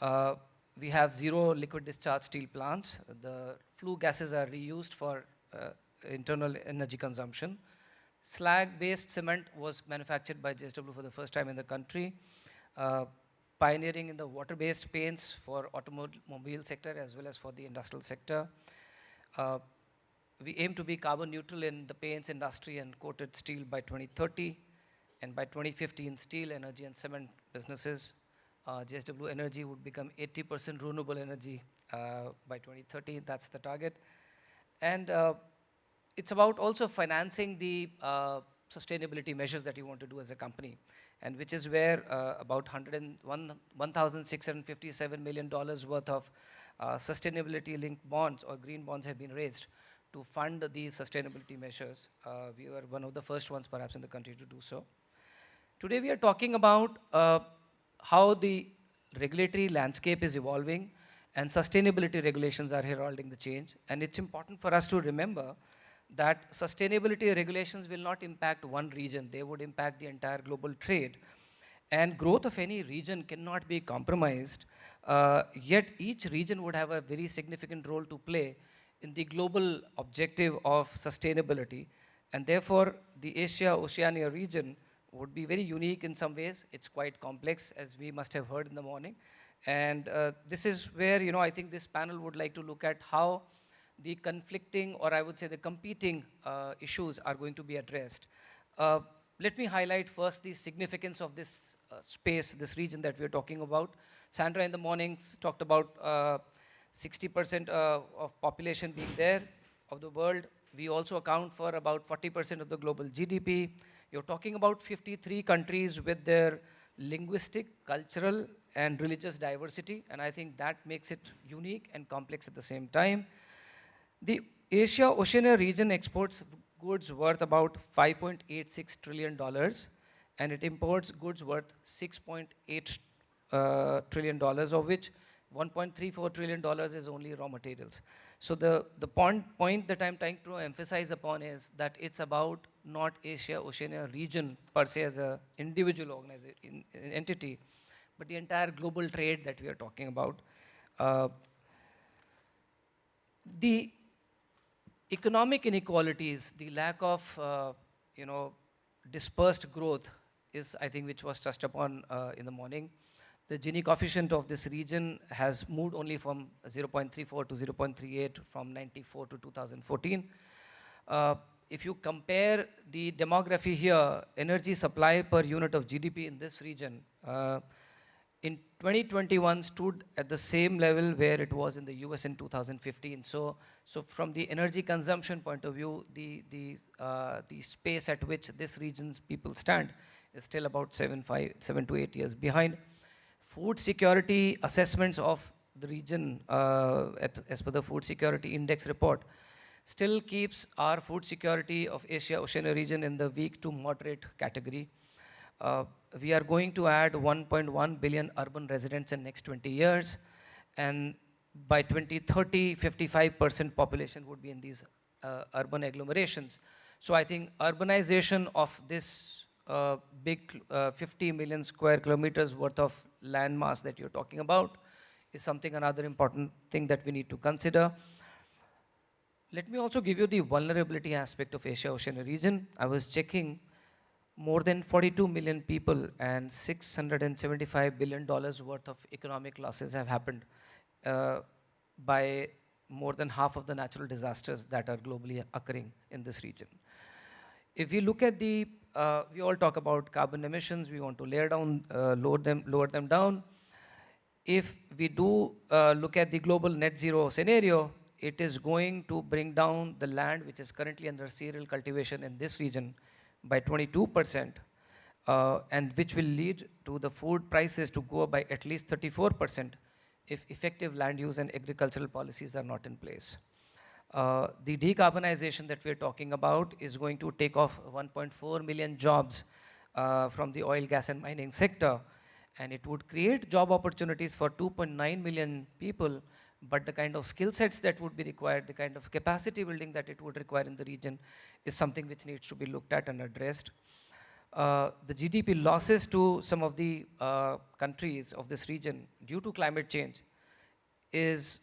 We have 0 liquid discharge steel plants. The flue gases are reused for internal energy consumption. Slag-based cement was manufactured by JSW for the first time in the country, pioneering in the water-based paints for automobile sector as well as for the industrial sector. We aim to be carbon neutral in the paints industry and coated steel by 2030, and by 2050 in steel, energy, and cement businesses. JSW Energy would become 80% renewable energy by 2030. That's the target. And it's about also financing the sustainability measures that you want to do as a company, and which is where about $1,657 million worth of sustainability-linked bonds or green bonds have been raised to fund these sustainability measures. We were one of the first ones perhaps in the country to do so. Today we are talking about how the regulatory landscape is evolving and sustainability regulations are heralding the change. And it's important for us to remember that sustainability regulations will not impact one region. They would impact the entire global trade. And growth of any region cannot be compromised, yet each region would have a very significant role to play in the global objective of sustainability. And therefore, the Asia-Oceania region would be very unique in some ways. It's quite complex, as we must have heard in the morning. And this is where, I think this panel would like to look at how the conflicting, or I would say the competing issues are going to be addressed. Let me highlight first the significance of this space, this region that we're talking about. Sandra in the mornings talked about 60% of population being there of the world. We also account for about 40% of the global GDP. You're talking about 53 countries with their linguistic, cultural, and religious diversity, and I think that makes it unique and complex at the same time. The Asia-Oceania region exports goods worth about $5.86 trillion, and it imports goods worth $6.8 trillion, of which $1.34 trillion is only raw materials. So the point that I'm trying to emphasize upon is that it's about not Asia-Oceania region per se as an individual entity, but the entire global trade that we are talking about. The economic inequalities, the lack of dispersed growth is, I think, which was touched upon in the morning. The Gini coefficient of this region has moved only from 0.34 to 0.38 from 94 to 2014. If you compare the demography here, energy supply per unit of GDP in this region, in 2021 stood at the same level where it was in the US in 2015. So from the energy consumption point of view, the space at which this region's people stand is still about 7 to 8 years behind. food security assessments of the region, as per the Food Security Index report, still keeps our food security of Asia-Oceania region in the weak to moderate category. We are going to add 1.1 billion urban residents in next 20 years, and by 2030, 55% population would be in these urban agglomerations. So I think urbanization of this big 50 million square kilometers worth of land mass that you're talking about is something, another important thing that we need to consider. Let me also give you the vulnerability aspect of Asia-Oceania region. I was checking, more than 42 million people and $675 billion worth of economic losses have happened by more than half of the natural disasters that are globally occurring in this region. If we look at the, we all talk about carbon emissions, we want to lower them down. If we do look at the global net zero scenario, it is going to bring down the land which is currently under cereal cultivation in this region by 22%, and which will lead to the food prices to go up by at least 34% if effective land use and agricultural policies are not in place. The decarbonization that we're talking about is going to take off 1.4 million jobs from the oil, gas, and mining sector, and it would create job opportunities for 2.9 million people, but the kind of skill sets that would be required, the kind of capacity building that it would require in the region is something which needs to be looked at and addressed. The GDP losses to some of the countries of this region due to climate change is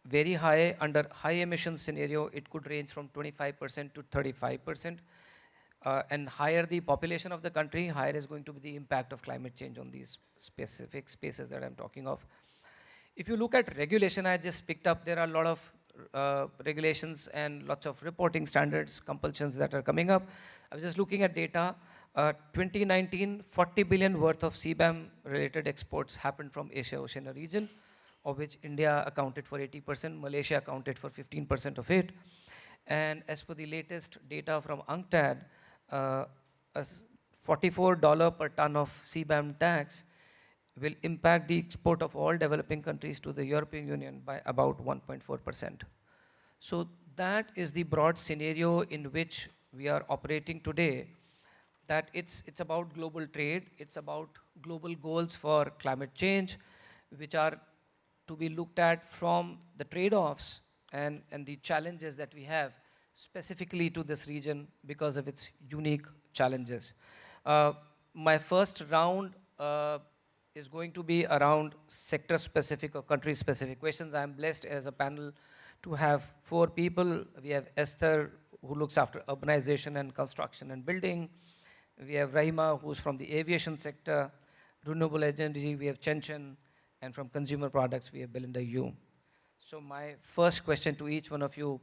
very high. Under high emission scenario, it could range from 25% to 35%. And higher the population of the country, higher is going to be the impact of climate change on these specific spaces that I'm talking of. If you look at regulation, I just picked up, there are a lot of regulations and lots of reporting standards, compulsions that are coming up. I was just looking at data. 2019, 40 billion worth of CBAM related exports happened from Asia-Oceania region, of which India accounted for 80%, Malaysia accounted for 15% of it. And as per the latest data from UNCTAD, $44 per ton of CBAM tax will impact the export of all developing countries to the European Union by about 1.4%. So that is the broad scenario in which we are operating today, that it's about global trade, it's about global goals for climate change, which are to be looked at from the trade-offs and the challenges that we have specifically to this region because of its unique challenges. My first round is going to be around sector-specific or country-specific questions. I'm blessed as a panel to have 4 people. We have Esther, who looks after urbanization and construction and building. We have Rahima, who's from the aviation sector. Renewable energy, we have Chen, and from consumer products, we have Belinda Yu. So my first question to each one of you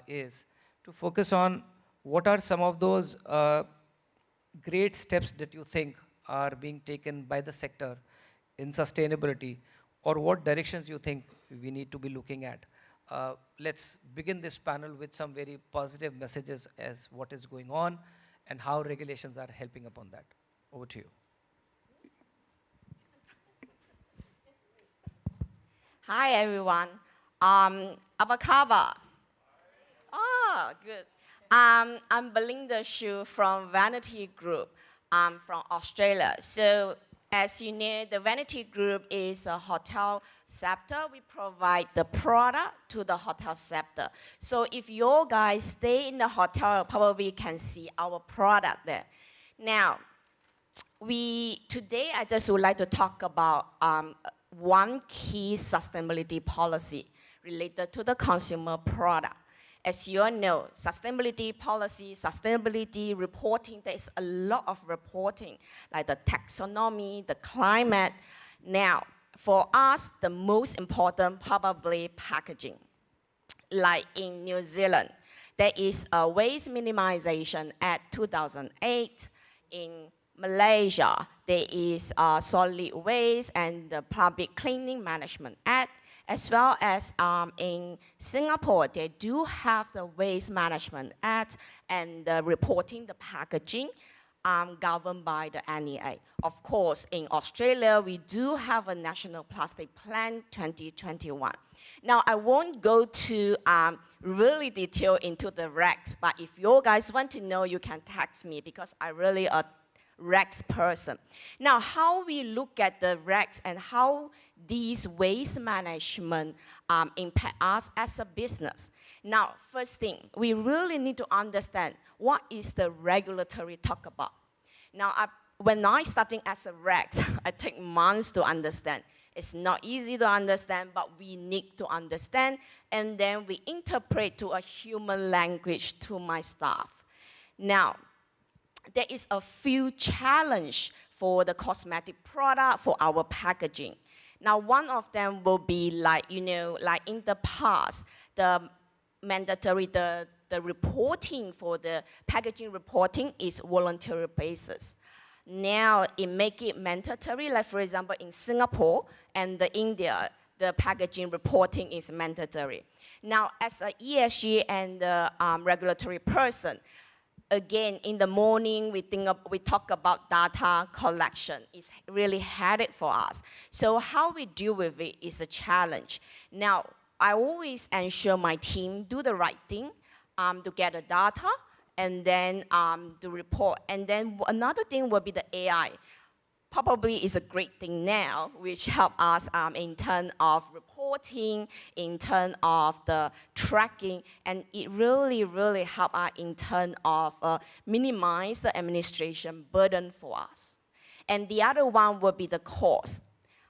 is to focus on what are some of those great steps that you think are being taken by the sector in sustainability, or what directions you think we need to be looking at. Let's begin this panel with some very positive messages as what is going on and how regulations are helping upon that. Over to you. Hi, everyone. Abakaba. Oh, good. I'm Belinda Xu from Vanity Group. I'm from Australia. So as you know, the Vanity Group is a hotel sector. We provide the product to the hotel sector. So if you guys stay in the hotel, probably can see our product there. Now, today I just would like to talk about one key sustainability policy related to the consumer product. As you all know, sustainability policy, sustainability reporting, there is a lot of reporting, like the taxonomy, the climate. Now, for us, the most important, probably packaging. Like in New Zealand, there is a Waste Minimization Act 2008. In Malaysia, there is a Solid Waste and the Public Cleaning Management Act. As well as in Singapore, they do have the Waste Management Act and reporting the packaging. governed by the NEA. Of course, in Australia, we do have a National Plastic Plan 2021. Now, I won't go to really detail into the regs, but if you guys want to know, you can text me because I'm really a regs person. Now, how we look at the regs and how these waste management impact us as a business. Now, first thing, we really need to understand what is the regulatory talk about. Now, when I starting as a regs, I take months to understand. It's not easy to understand, but we need to understand, and then we interpret to a human language to my staff. Now, there is a few challenges for the cosmetic product for our packaging. Now, one of them will be like, like in the past, the mandatory, the reporting for the packaging reporting is voluntary basis. Now, it make it mandatory, like for example, in Singapore and India, the packaging reporting is mandatory. Now, as an ESG and regulatory person, again, in the morning, we talk about data collection. It's really headache for us. So how we deal with it is a challenge. Now, I always ensure my team do the right thing to get the data and then the report. And then another thing will be the AI. Probably is a great thing now, which help us in terms of reporting, in terms of the tracking, and it really, really help us in terms of minimize the administration burden for us. And the other one will be the cost.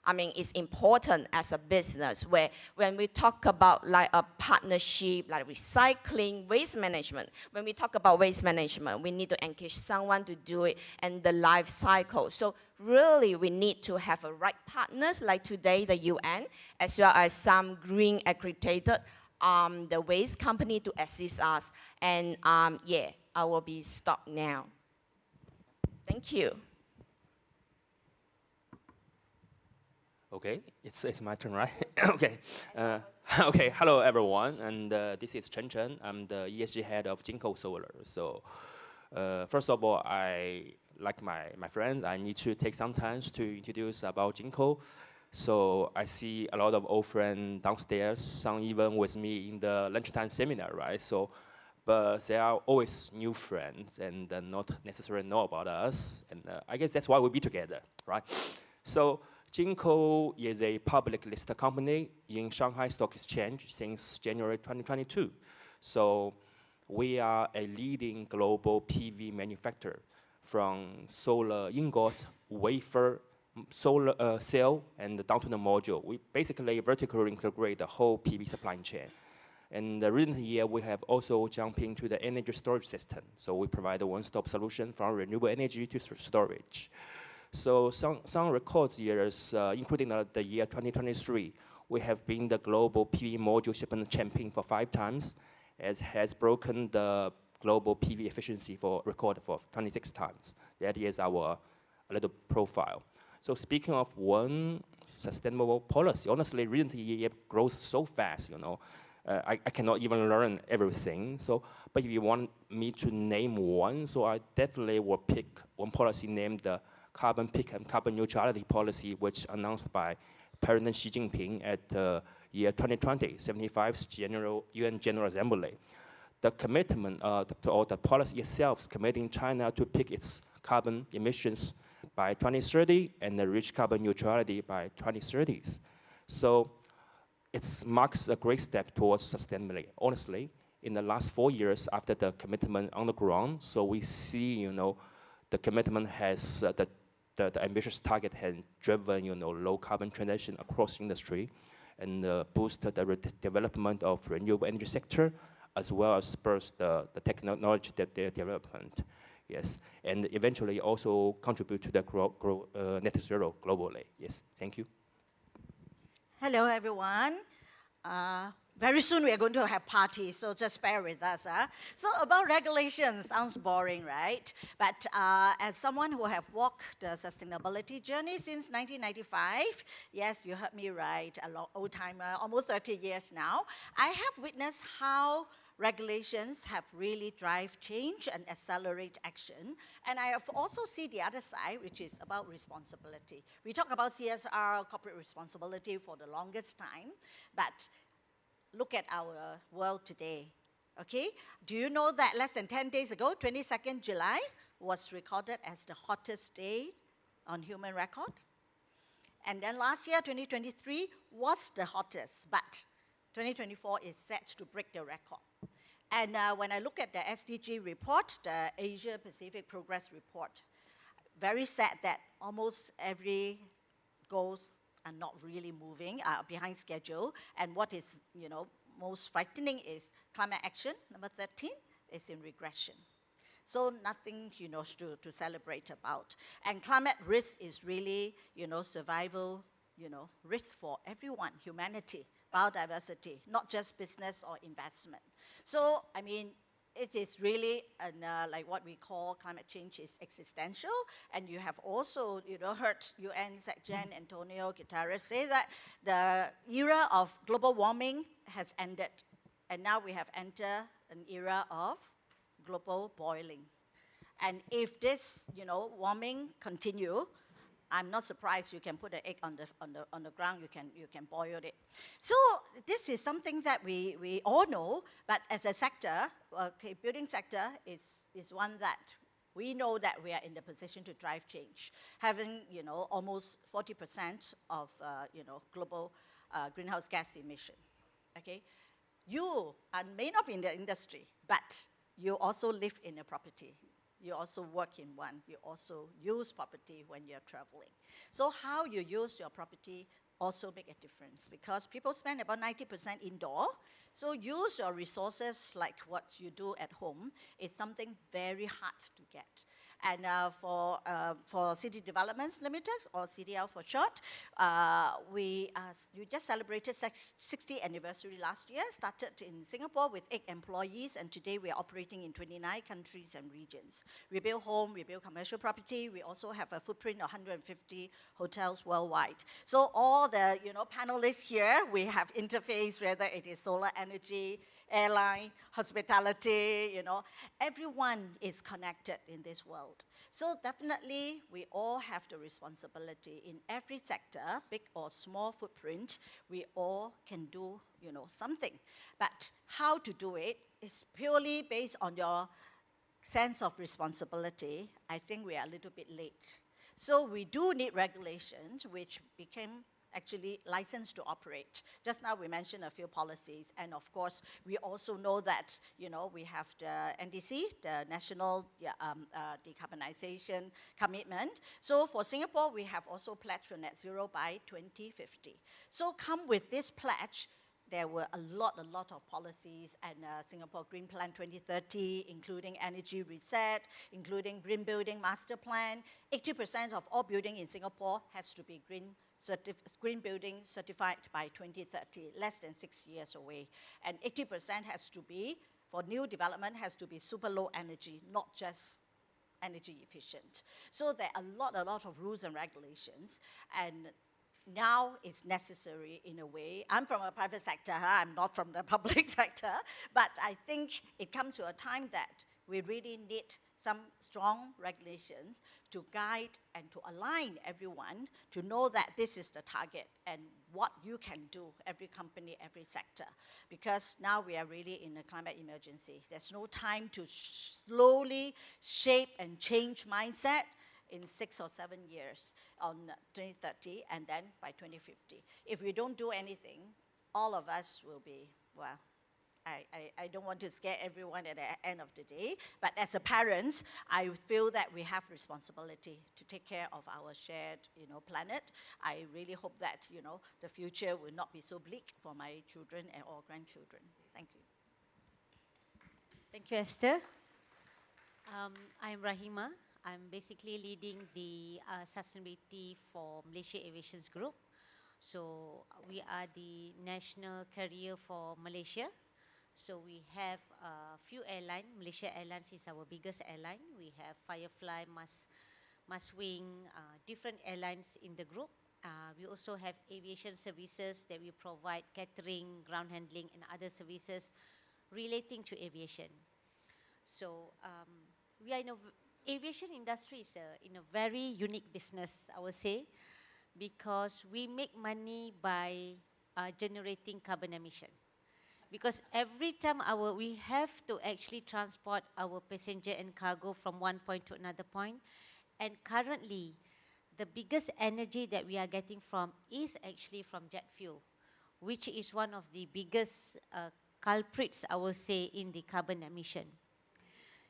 I mean, it's important as a business where when we talk about like a partnership, like recycling, waste management, when we talk about waste management, we need to engage someone to do it and the life cycle. So really, we need to have a right partners like today, the UN, as well as some green accredited the waste company to assist us. And yeah, I will be stopped now. Thank you. Okay, it's my turn, right? Okay. Okay, hello everyone, and this is Chen Chen. I'm the ESG head of Jinko Solar. So first of all, like my friends, I need to take some time to introduce about Jinko. So I see a lot of old friends downstairs, some even with me in the lunchtime seminar, right? So, but there are always new friends and not necessarily know about us. And I guess that's why we be together, right? So Jinko is a public listed company in Shanghai Stock Exchange since January 2022. So we are a leading global PV manufacturer from solar ingot, wafer, solar cell, and down to the module. We basically vertically integrate the whole PV supply chain. And the recent year, we have also jumped into the energy storage system. So we provide a one-stop solution from renewable energy to storage. So some record years, including the year 2023, we have been the global PV module shipment champion for 5 times, as has broken the global PV efficiency record for 26 times. That is our little profile. So speaking of one sustainable policy, honestly, recently it grows so fast, I cannot even learn everything. So, but if you want me to name one, so I definitely will pick one policy named the carbon peak and carbon neutrality policy, which announced by President Xi Jinping at the year 2020, 75th UN General Assembly. The commitment, or the policy itself is committing China to peak its carbon emissions by 2030 and reach carbon neutrality by 2030. So it marks a great step towards sustainability. Honestly, in the last 4 years after the commitment on the ground, so we see, the commitment has, the ambitious target has driven, low carbon transition across industry and boosted the development of renewable energy sector, as well as spurs the technology development. Yes, and eventually also contribute to the net zero globally. Yes, thank you. Hello, everyone. Very soon we are going to have parties, so just bear with us. So about regulations, sounds boring, right? But as someone who have walked the sustainability journey since 1995, yes, you heard me right, a long old timer, almost 30 years now, I have witnessed how regulations have really drive change and accelerate action. And I have also see the other side, which is about responsibility. We talk about CSR, corporate responsibility, for the longest time, but look at our world today, okay? Do you know that less than 10 days ago, 22nd July, was recorded as the hottest day on human record? And then last year, 2023, was the hottest, but 2024 is set to break the record. And when I look at the SDG report, the Asia Pacific Progress Report, very sad that almost every goals are not really moving, behind schedule. And what is, most frightening is climate action, number 13, is in regression. So nothing, to celebrate about. And climate risk is really, survival, risk for everyone, humanity, biodiversity, not just business or investment. So, I mean, it is really, like what we call climate change is existential. And you have also, heard UN Secretary Antonio Guterres say that the era of global warming has ended. And now we have entered an era of global boiling. And if this, warming continue, I'm not surprised you can put an egg on the ground, you can boil it. So this is something that we all know, but as a sector, building sector is one that we know that we are in the position to drive change, having, almost 40% of, global greenhouse gas emission, okay? You may not be in the industry, but you also live in a property. You also work in one. You also use property when you're traveling. So how you use your property also make a difference, because people spend about 90% indoor. So use your resources like what you do at home. It's something very hard to get. And for City Developments Limited, or CDL for short, we just celebrated 60th anniversary last year, started in Singapore with 8 employees, and today we are operating in 29 countries and regions. We build home, we build commercial property, we also have a footprint of 150 hotels worldwide. So all the panelists here, we have interface, whether it is solar energy, airline, hospitality, everyone is connected in this world. So definitely, we all have the responsibility in every sector, big or small footprint, we all can do, something. But how to do it is purely based on your sense of responsibility. I think we are a little bit late. So we do need regulations, which became actually licensed to operate. Just now we mentioned a few policies, and of course we also know that we have the NDC, the National Decarbonization Commitment. So for Singapore, we have also pledged for net zero by 2050. So come with this pledge, there were a lot of policies, and Singapore Green Plan 2030, including energy reset, including Green Building Master Plan. 80% of all building in Singapore has to be green building certified by 2030, less than 6 years away. And 80% has to be, for new development, has to be super low energy, not just energy efficient. So there are a lot of rules and regulations, and now it's necessary in a way. I'm from a private sector, I'm not from the public sector, but I think it comes to a time that we really need some strong regulations to guide and to align everyone to know that this is the target and what you can do, every company, every sector. Because now we are really in a climate emergency. There's no time to slowly shape and change mindset in 6 or 7 years on 2030 and then by 2050. If we don't do anything, all of us will be, well, I don't want to scare everyone at the end of the day, but as a parent, I feel that we have responsibility to take care of our shared, planet. I really hope that, the future will not be so bleak for my children and or grandchildren. Thank you. Thank you, Esther. I'm Rahima. I'm basically leading the sustainability for Malaysia Aviations Group. So we are the national carrier for Malaysia. So we have a few airlines. Malaysia Airlines is our biggest airline. We have Firefly, Maswing, different airlines in the group. We also have aviation services that we provide, catering, ground handling, and other services relating to aviation. So we are in a aviation industry is in a very unique business, I would say, because we make money by generating carbon emission. Because every time we have to actually transport our passenger and cargo from one point to another point, and currently the biggest energy that we are getting from is actually from jet fuel, which is one of the biggest culprits, I will say, in the carbon emission.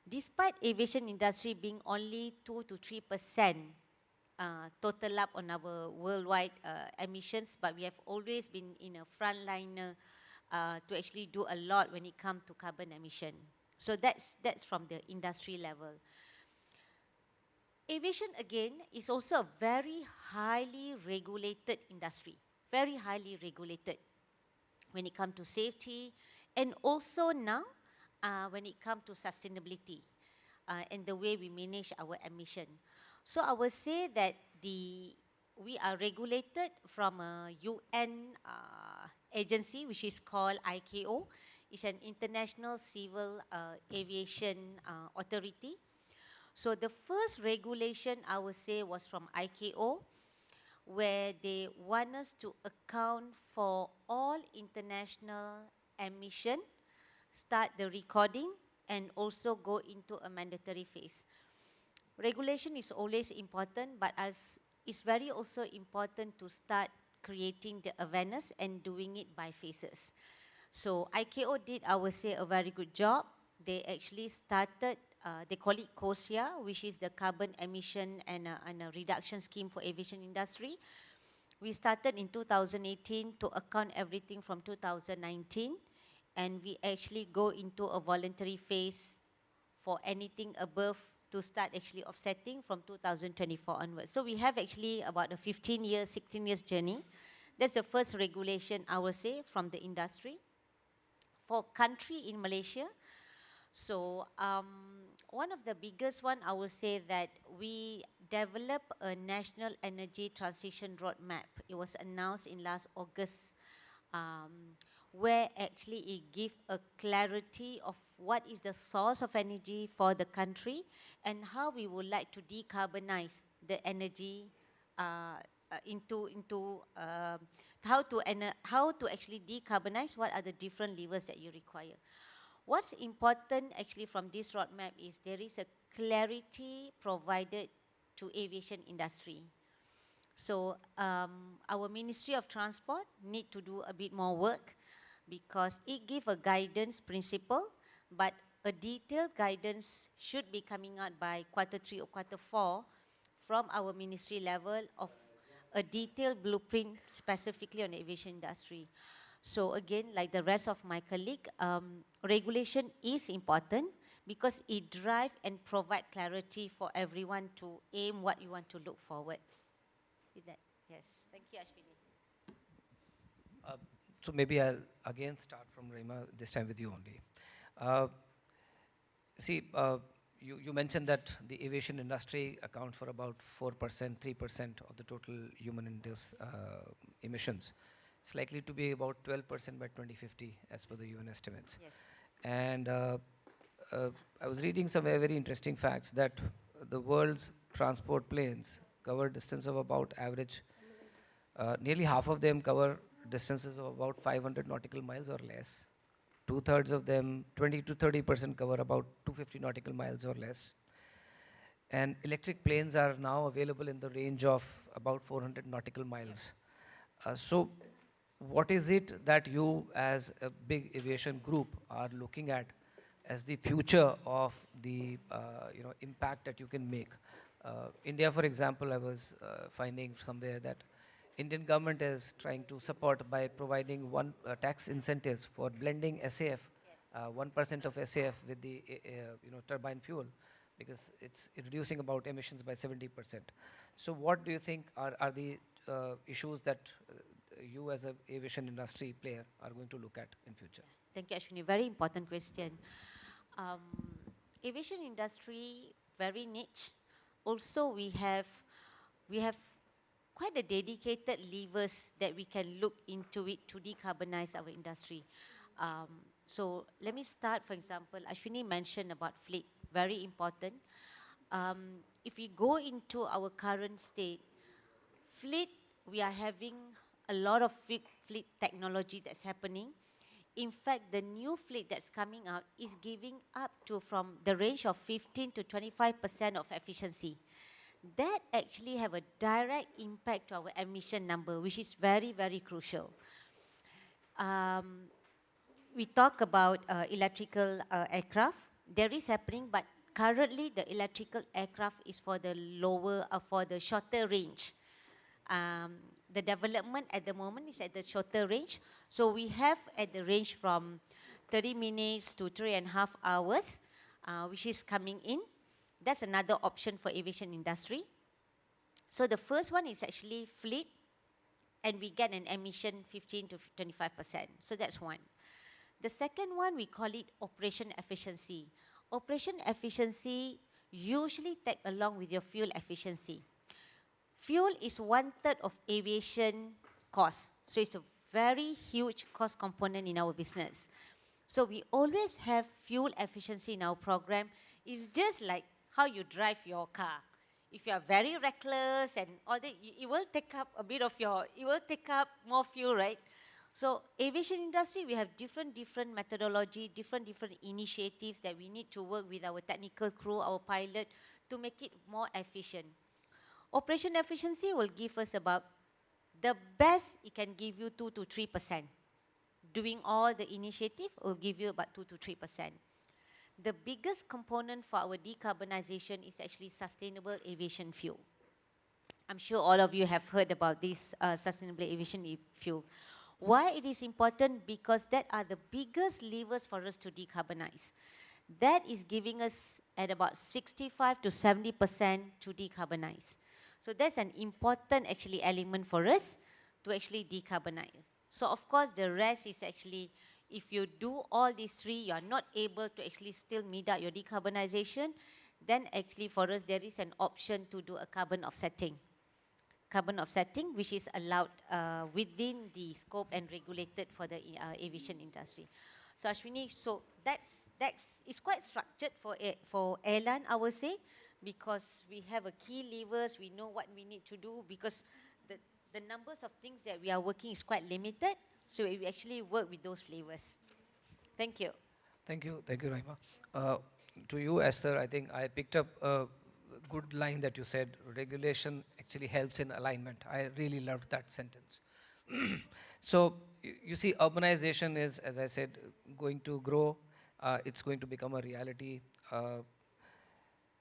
Despite aviation industry being only 2 to 3% total up on our worldwide emissions, but we have always been in a frontliner to actually do a lot when it comes to carbon emission. So that's from the industry level. Aviation, again, is also a very highly regulated industry, very highly regulated when it comes to safety, and also now when it comes to sustainability and the way we manage our emission. So I will say that we are regulated from a UN agency which is called ICAO. It's an International Civil Aviation Authority. So the first regulation, I would say, was from ICAO, where they want us to account for all international emission, start the recording, and also go into a mandatory phase. Regulation is always important, but as it's very also important to start creating the awareness and doing it by phases. So ICAO did, I would say, a very good job. They actually started, they call it COSIA, which is the carbon emission and a reduction scheme for aviation industry. We started in 2018 to account everything from 2019, and we actually go into a voluntary phase for anything above to start actually offsetting from 2024 onwards. So we have actually about a 15 years, 16 years journey. That's the first regulation, I will say, from the industry. For country in Malaysia, so one of the biggest one, I would say that we developed a national energy transition roadmap. It was announced in last August, where actually it gives a clarity of what is the source of energy for the country and how we would like to decarbonize the energy into how to actually decarbonize, what are the different levers that you require. What's important actually from this roadmap is there is a clarity provided to aviation industry. So our Ministry of Transport need to do a bit more work because it gives a guidance principle, but a detailed guidance should be coming out by Q3 or Q4 from our ministry level of a detailed blueprint specifically on the aviation industry. So again, like the rest of my colleague, regulation is important because it drives and provides clarity for everyone to aim what you want to look forward. With that, yes. Thank you, Ashwini. So maybe I'll again start from Rema, this time with you only. You mentioned that the aviation industry accounts for about 4%, 3% of the total human-induced emissions. It's likely to be about 12% by 2050 as per the UN estimates. Yes. And I was reading some very interesting facts that the world's transport planes cover distance of about average, nearly half of them cover distances of about 500 nautical miles or less. 2/3 of them, 20 to 30% cover about 250 nautical miles or less. And electric planes are now available in the range of about 400 nautical miles. So what is it that you as a big aviation group are looking at as the future of the impact that you can make? India, for example, I was finding somewhere that Indian government is trying to support by providing tax incentives for blending SAF, 1% of SAF with the turbine fuel, because it's reducing about emissions by 70%. So what do you think are the issues that you as an aviation industry player are going to look at in future? Thank you, Ashwini. Very important question. Aviation industry, very niche. Also, we have quite a dedicated levers that we can look into it to decarbonize our industry. So let me start, for example, Ashwini mentioned about fleet, very important. If we go into our current state, fleet, we are having a lot of fleet technology that's happening. In fact, the new fleet that's coming out is giving up to from the range of 15 to 25% of efficiency. That actually have a direct impact to our emission number, which is very, very crucial. We talk about electrical aircraft. There is happening, but currently the electrical aircraft is for the lower, for the shorter range. The development at the moment is at the shorter range. So we have at the range from 30 minutes to 3.5 hours, which is coming in. That's another option for aviation industry. So the first one is actually fleet, and we get an emission 15 to 25%. So that's one. The second one, we call it operation efficiency. Operation efficiency usually tag along with your fuel efficiency. Fuel is 1/3 of aviation cost. So it's a very huge cost component in our business. So we always have fuel efficiency in our program. It's just like how you drive your car. If you are very reckless and all that, it will take up a bit of it will take up more fuel, right? So aviation industry, we have different methodology, different initiatives that we need to work with our technical crew, our pilot, to make it more efficient. Operation efficiency will give us about, the best it can give you 2 to 3%. Doing all the initiative will give you about 2 to 3%. The biggest component for our decarbonization is actually sustainable aviation fuel. I'm sure all of you have heard about this sustainable aviation fuel. Why it is important? Because that are the biggest levers for us to decarbonize. That is giving us at about 65 to 70% to decarbonize. So that's an important actually element for us to actually decarbonize. So of course the rest is actually, if you do all these three, you are not able to actually still meet out your decarbonization, then actually for us there is an option to do a carbon offsetting. Carbon offsetting, which is allowed within the scope and regulated for the aviation industry. So Ashwini, so it's quite structured for airline, I would say, because we have a key levers, we know what we need to do, because the numbers of things that we are working is quite limited, so we actually work with those levers. Thank you. Thank you, Rahima. To you, Esther, I think I picked up a good line that you said, regulation actually helps in alignment. I really loved that sentence. So you see, urbanization is, as I said, going to grow. It's going to become a reality.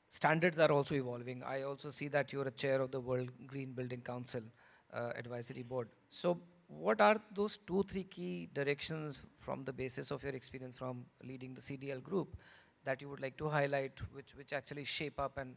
Standards are also evolving. I also see that you're a chair of the World Green Building Council Advisory Board. So what are those 2-3 key directions from the basis of your experience from leading the CDL group that you would like to highlight, which actually shape up and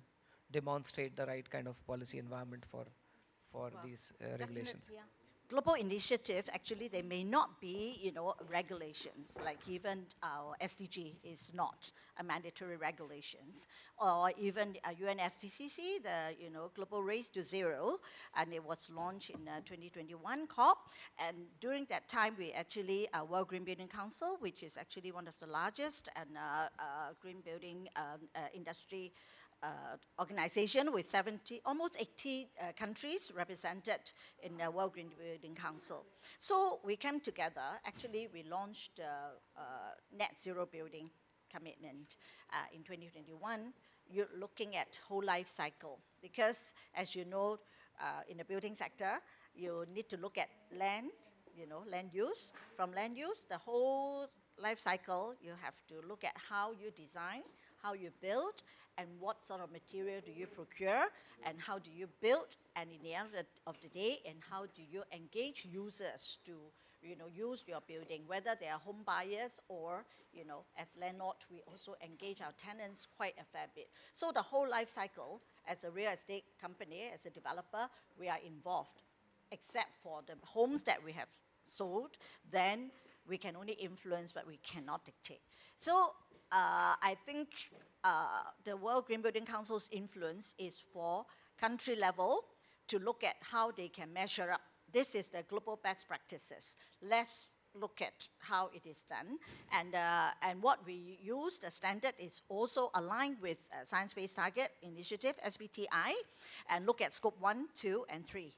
demonstrate the right kind of policy environment for these regulations? Yeah. Global initiatives, actually, they may not be, regulations, like even our SDG is not a mandatory regulations, or even UNFCCC, the, Global Race to Zero, and it was launched in 2021 COP, and during that time, we actually, World Green Building Council, which is actually one of the largest and green building industry organization with almost 80 countries represented in the World Green Building Council. So we came together, actually we launched net zero building commitment in 2021. You're looking at whole life cycle, because as you know, in the building sector, you need to look at land, land use. From land use, the whole life cycle, you have to look at how you design, how you build, and what sort of material do you procure, and how do you build, and in the end of the day, and how do you engage users to use your building, whether they are home buyers or, as landlord, we also engage our tenants quite a fair bit. So the whole life cycle, as a real estate company, as a developer, we are involved, except for the homes that we have sold, then we can only influence, but we cannot dictate. So I think the World Green Building Council's influence is for country level to look at how they can measure up. This is the global best practices. Let's look at how it is done. And what we use, the standard is also aligned with Science-Based Target Initiative, SBTI, and look at scope 1, 2, and 3.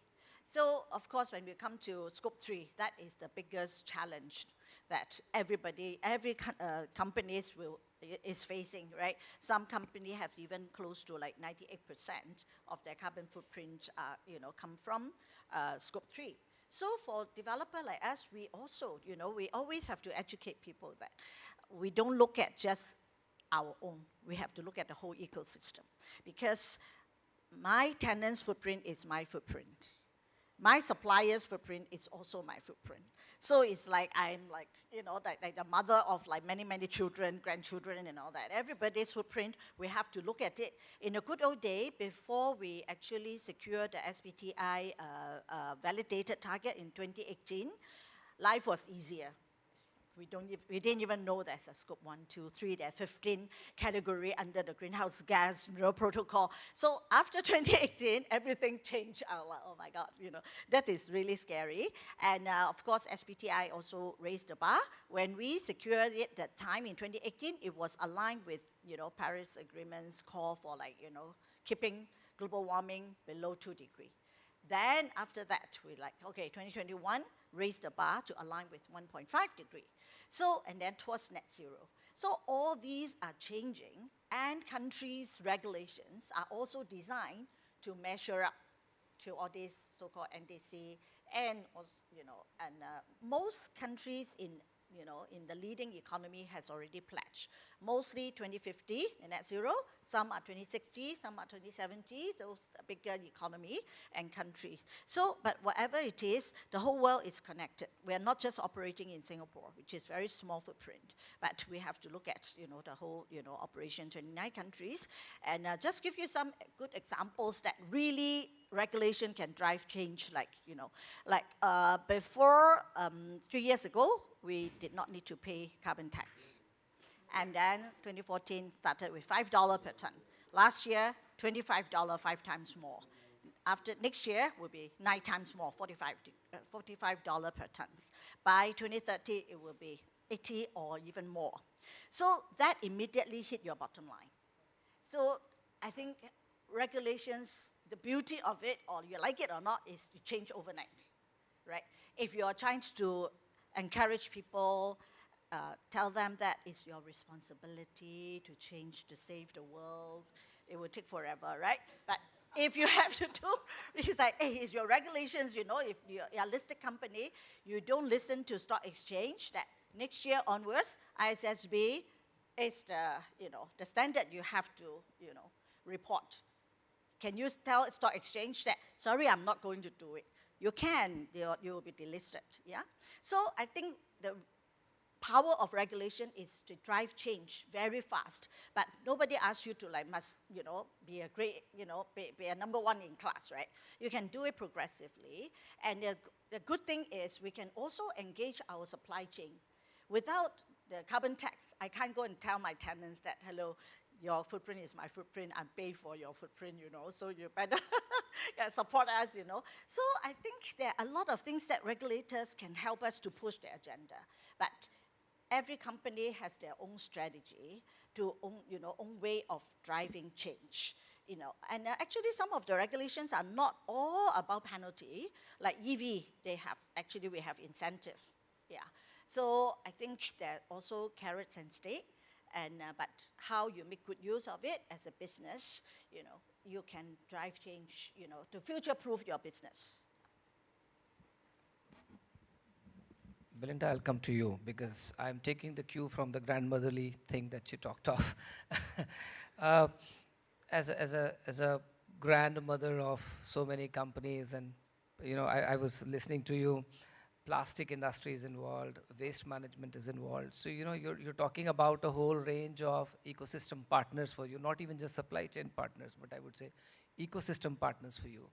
So, of course, when we come to scope 3, that is the biggest challenge that every companies is facing, right? Some companies have even close to like 98% of their carbon footprint, come from scope 3. So for developer like us, we also, we always have to educate people that we don't look at just our own. We have to look at the whole ecosystem, because my tenant's footprint is my footprint. My supplier's footprint is also my footprint. So it's like I'm like, like the mother of like many, many children, grandchildren and all that. Everybody's footprint, we have to look at it. In a good old day, before we actually secure the SBTI validated target in 2018, life was easier. We didn't even know there's a scope 1, 2, 3, there are 15 category under the greenhouse gas protocol. So after 2018, everything changed. Oh my God, that is really scary. And of course, SBTI also raised the bar. When we secured it that time in 2018, it was aligned with, Paris Agreement's call for like, keeping global warming below 2 degrees. Then after that, we like, okay, 2021, raised the bar to align with 1.5 degree. So, and then towards net zero. So all these are changing, and countries' regulations are also designed to measure up to all these so-called NDC, and also, most countries in the leading economy has already pledged. Mostly 2050 in net zero, some are 2060, some are 2070, those bigger economy and countries. So, but whatever it is, the whole world is connected. We are not just operating in Singapore, which is very small footprint, but we have to look at, the whole, operation 29 countries. And just give you some good examples that really regulation can drive change, like, before 3 years ago, we did not need to pay carbon tax. And then 2014 started with $5 per ton. Last year, $25, 5 times more. After next year will be 9 times more, $45 per ton. By 2030, it will be 80 or even more. So that immediately hit your bottom line. So I think regulations, the beauty of it, or you like it or not, is to change overnight, right? If you are trying to encourage people, tell them that it's your responsibility to change, to save the world, it will take forever, right? But if you have to do, it's like, hey, it's your regulations, if you're a listed company, you don't listen to stock exchange, that next year onwards, ISSB is the standard you have to, report. Can you tell stock exchange that, sorry, I'm not going to do it? You can, you will be delisted, yeah? So I think the power of regulation is to drive change very fast, but nobody asks you to must, be a great, be a number one in class, right? You can do it progressively, and the good thing is we can also engage our supply chain. Without the carbon tax, I can't go and tell my tenants that, hello, your footprint is my footprint, I'm paid for your footprint, so you better support us, So I think there are a lot of things that regulators can help us to push the agenda, but every company has their own strategy, own way of driving change. And actually some of the regulations are not all about penalty, like EV, we have incentive, yeah. So I think there are also carrots and stick, and but how you make good use of it as a business, you can drive change, to future-proof your business. Belinda, I'll come to you because I'm taking the cue from the grandmotherly thing that you talked of. As a grandmother of so many companies, and I was listening to you, plastic industry is involved, waste management is involved. So you're talking about a whole range of ecosystem partners for you, not even just supply chain partners, but I would say ecosystem partners for you.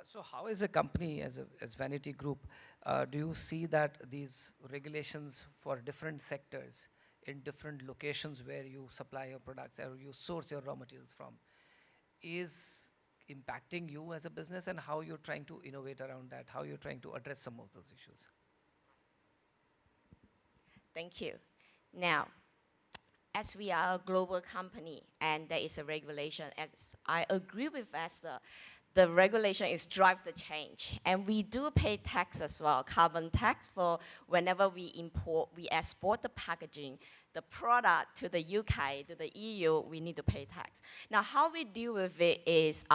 So how is a company, as Vanity Group, do you see that these regulations for different sectors in different locations where you supply your products or you source your raw materials from is impacting you as a business, and how you're trying to innovate around that, how you're trying to address some of those issues? Thank you. Now, as we are a global company and there is a regulation, as I agree with Esther, the regulation is drive the change. And we do pay tax as well, carbon tax for whenever we export the packaging, the product to the UK, to the EU, we need to pay tax. Now, how we deal with it is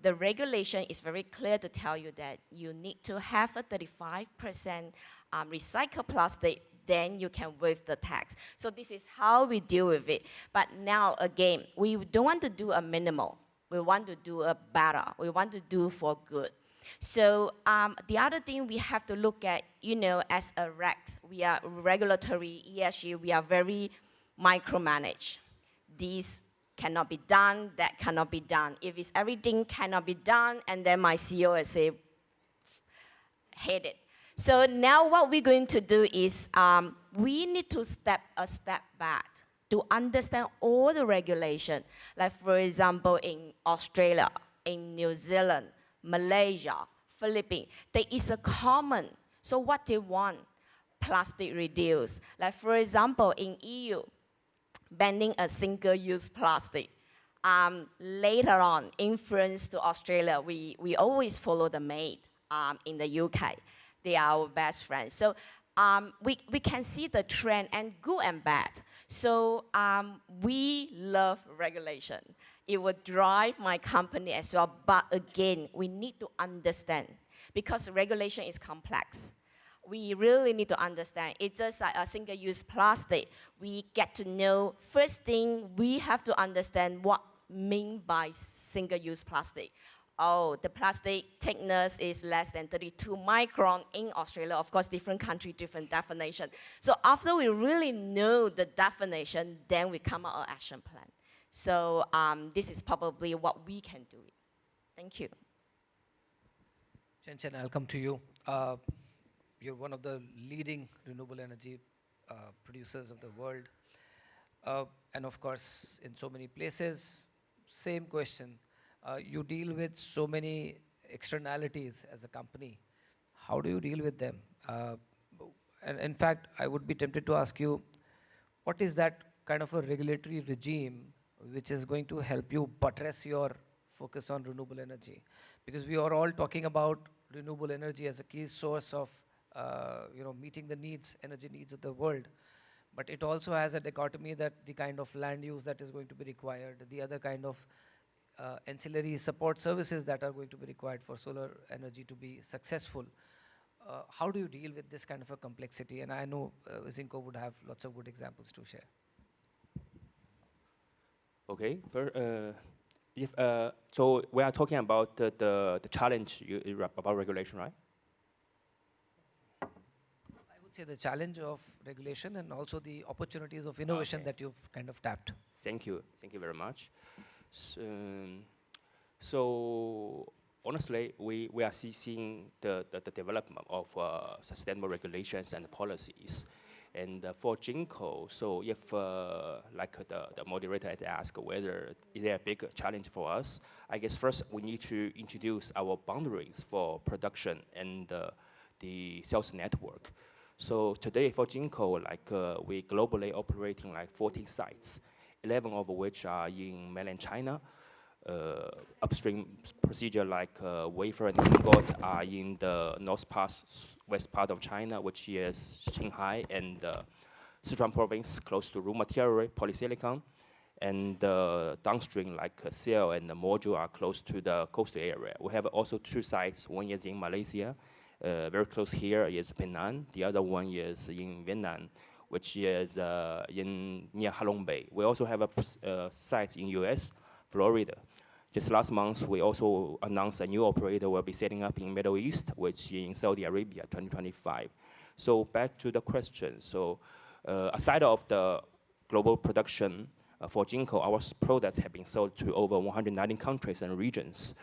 the regulation is very clear to tell you that you need to have a 35% recycled plastic, then you can waive the tax. So this is how we deal with it. But now, again, we don't want to do a minimal. We want to do a better. We want to do for good. So the other thing we have to look at, you know, as a REX, we are regulatory, ESG, we are very micromanaged. These cannot be done, that cannot be done. If it's everything cannot be done, and then my CEO will say, hate it. So now what we're going to do is we need to step back to understand all the regulation. Like for example, in Australia, in New Zealand, Malaysia, Philippines, there is a common. So what they want, plastic reduce. Like for example, in EU, banning a single-use plastic. Later on, influence to Australia, we always follow the mate in the UK. They are our best friends. So we can see the trend and good and bad. So we love regulation. It will drive my company as well, but again, we need to understand because regulation is complex. We really need to understand. It's just like a single-use plastic. We get to know, first thing, we have to understand what mean by single-use plastic. Oh, the plastic thickness is less than 32 micron in Australia. Of course, different country, different definition. So after we really know the definition, then we come out an action plan. So this is probably what we can do. Thank you. Chen Chen, I'll come to you. You're one of the leading renewable energy producers of the world. And of course, in so many places, same question. You deal with so many externalities as a company. How do you deal with them? And in fact, I would be tempted to ask you, what is that kind of a regulatory regime which is going to help you buttress your focus on renewable energy? Because we are all talking about renewable energy as a key source of meeting the needs, energy needs of the world. But it also has a dichotomy that the kind of land use that is going to be required, the other kind of ancillary support services that are going to be required for solar energy to be successful. How do you deal with this kind of a complexity? And I know Zinco would have lots of good examples to share. Okay, so we are talking about the challenge about regulation, right? I would say the challenge of regulation and also the opportunities of innovation that you've kind of tapped. Thank you very much. So honestly, we are seeing the development of sustainable regulations and policies. And for Jinko, so if like the moderator had asked whether is there a big challenge for us, I guess first we need to introduce our boundaries for production and the sales network. So today for Jinko, like we globally operating like 14 sites. 11 of which are in mainland China. Upstream procedure like wafer and ingot are in the west part of China, which is Qinghai and Sichuan province, close to raw material, polysilicon. And downstream like cell and the module are close to the coastal area. We have also 2 sites. One is in Malaysia, very close here is Penang. The other one is in Vietnam, which is near Halong Bay. We also have a site in US, Florida. Just last month, we also announced a new operator will be setting up in Middle East, which in Saudi Arabia, 2025. So back to the question. So aside of the global production for Jinko, our products have been sold to over 190 countries and regions.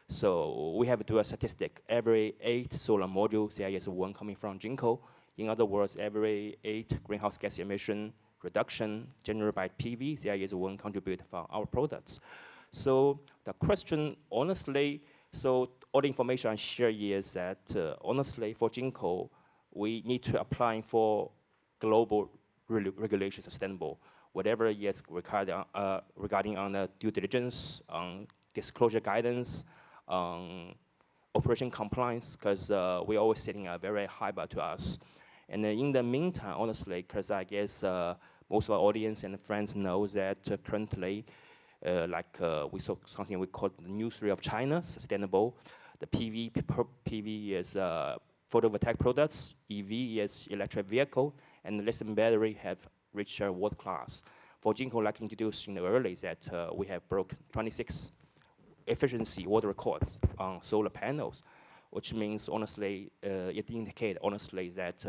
So we have to do a statistic. Every 8 solar modules, there is 1 coming from Jinko. In other words, every 8 greenhouse gas emission reduction generated by PV, there is 1 contributed from our products. So the question, honestly, so all the information I share is that honestly for Jinko, we need to apply for global regulation sustainable. Whatever is required regarding on the due diligence, on disclosure guidance, on operation compliance, because we're always setting a very high bar to us. And in the meantime, honestly, because I guess most of our audience and friends know that currently, we saw something we call the new three of China, sustainable. The PV is photovoltaic products, EV is electric vehicle, and lithium battery have reached world class. For Jinko, like introduced in the early, that we have broke 26 efficiency world records on solar panels, which means honestly, it indicates honestly that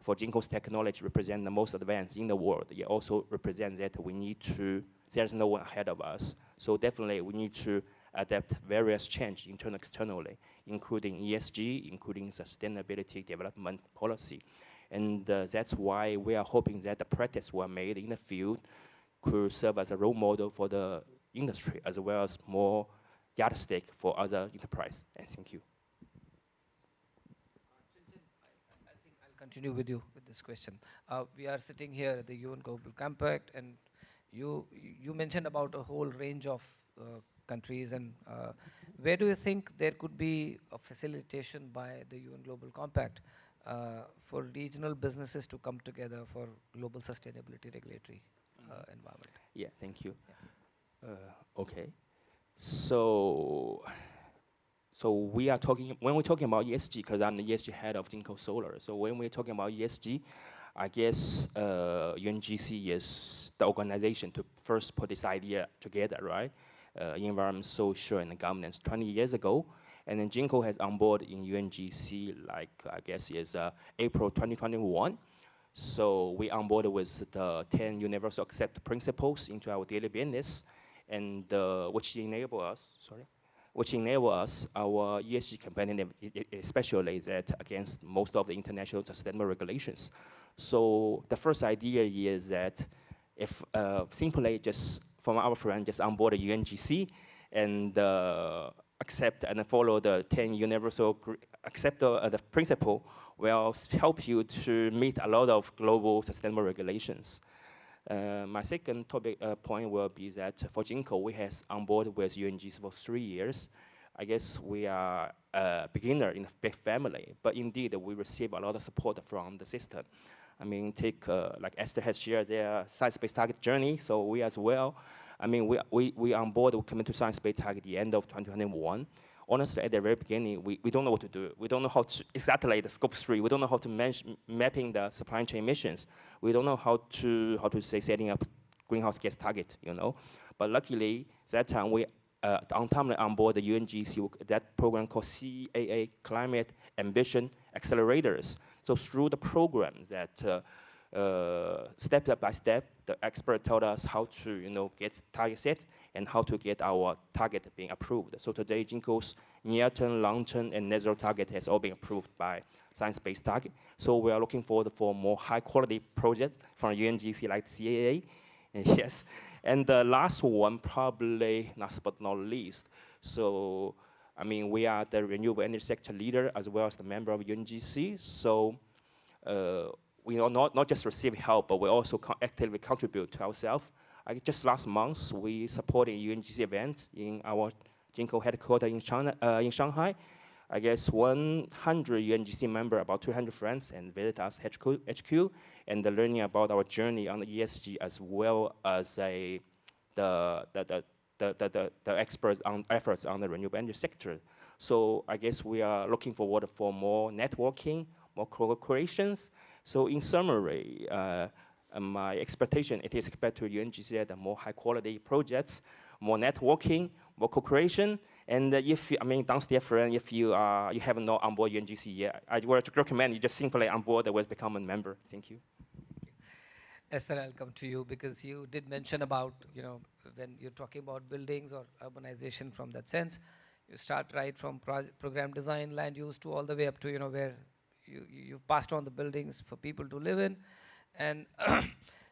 for Jinko's technology represent the most advanced in the world. It also represents that we need to, there's no one ahead of us. So definitely we need to adapt various change internal externally, including ESG, including sustainability development policy. And that's why we are hoping that the practice we made in the field could serve as a role model for the industry, as well as more yardstick for other enterprise. And thank you. I think I'll continue with you with this question. We are sitting here at the UN Global Compact, and you mentioned about a whole range of countries, and where do you think there could be a facilitation by the UN Global Compact for regional businesses to come together for global sustainability regulatory environment? Yeah, thank you. Okay, so we are talking, when we're talking about ESG, because I'm the ESG head of Jinko Solar, so when we're talking about ESG, I guess UNGC is the organization to first put this idea together, right? Environment, social, and governance 20 years ago. And then Jinko has on board in UNGC, like I guess is April 2021. So we on board with the 10 universal accept principles into our daily business, and which enable us, our ESG competitive, especially that against most of the international sustainable regulations. So the first idea is that if simply just from our friend just on board the UNGC and accept and follow the 10 universal accept the principle will help you to meet a lot of global sustainable regulations. My second topic point will be that for Jinko, we have on board with UNGC for 3 years. I guess we are a beginner in a big family, but indeed we receive a lot of support from the system. I mean, take like Esther has shared their science-based target journey, so we as well. I mean, we on board, we commit to science-based target at the end of 2021. Honestly, at the very beginning, we don't know what to do. We don't know how to exactly the scope 3. We don't know how to mapping the supply chain emissions. We don't know how to say setting up greenhouse gas target, you know. But luckily, that time we on time on board the UNGC, that program called CAA, Climate Ambition Accelerators. So through the program that step by step, the expert told us how to get target set and how to get our target being approved. So today, Jinko's near-term, long-term, and net zero target has all been approved by science-based target. So we are looking forward for more high-quality project from UNGC like CAA. And yes, and the last one, probably last but not least. So, I mean, we are the renewable energy sector leader as well as the member of UNGC. So, we not just receive help, but we also actively contribute to ourselves. Just last month, we supported a UNGC event in our Jinko headquarters in China, in Shanghai. I guess 100 UNGC members, about 200 friends, and visit us HQ, and learning about our journey on the ESG as well as the experts on efforts on the renewable energy sector. So I guess we are looking forward for more networking, more collaborations. So in summary, my expectation, it is expected to UNGC that more high quality projects, more networking, more co-creation. And if, I mean, downstairs friend, if you haven't not on board UNGC yet, I would recommend you just simply on board with become a member. Thank you. Esther, I'll come to you because you did mention about, when you're talking about buildings or urbanization from that sense, you start right from program design, land use to all the way up to, where you've passed on the buildings for people to live in. And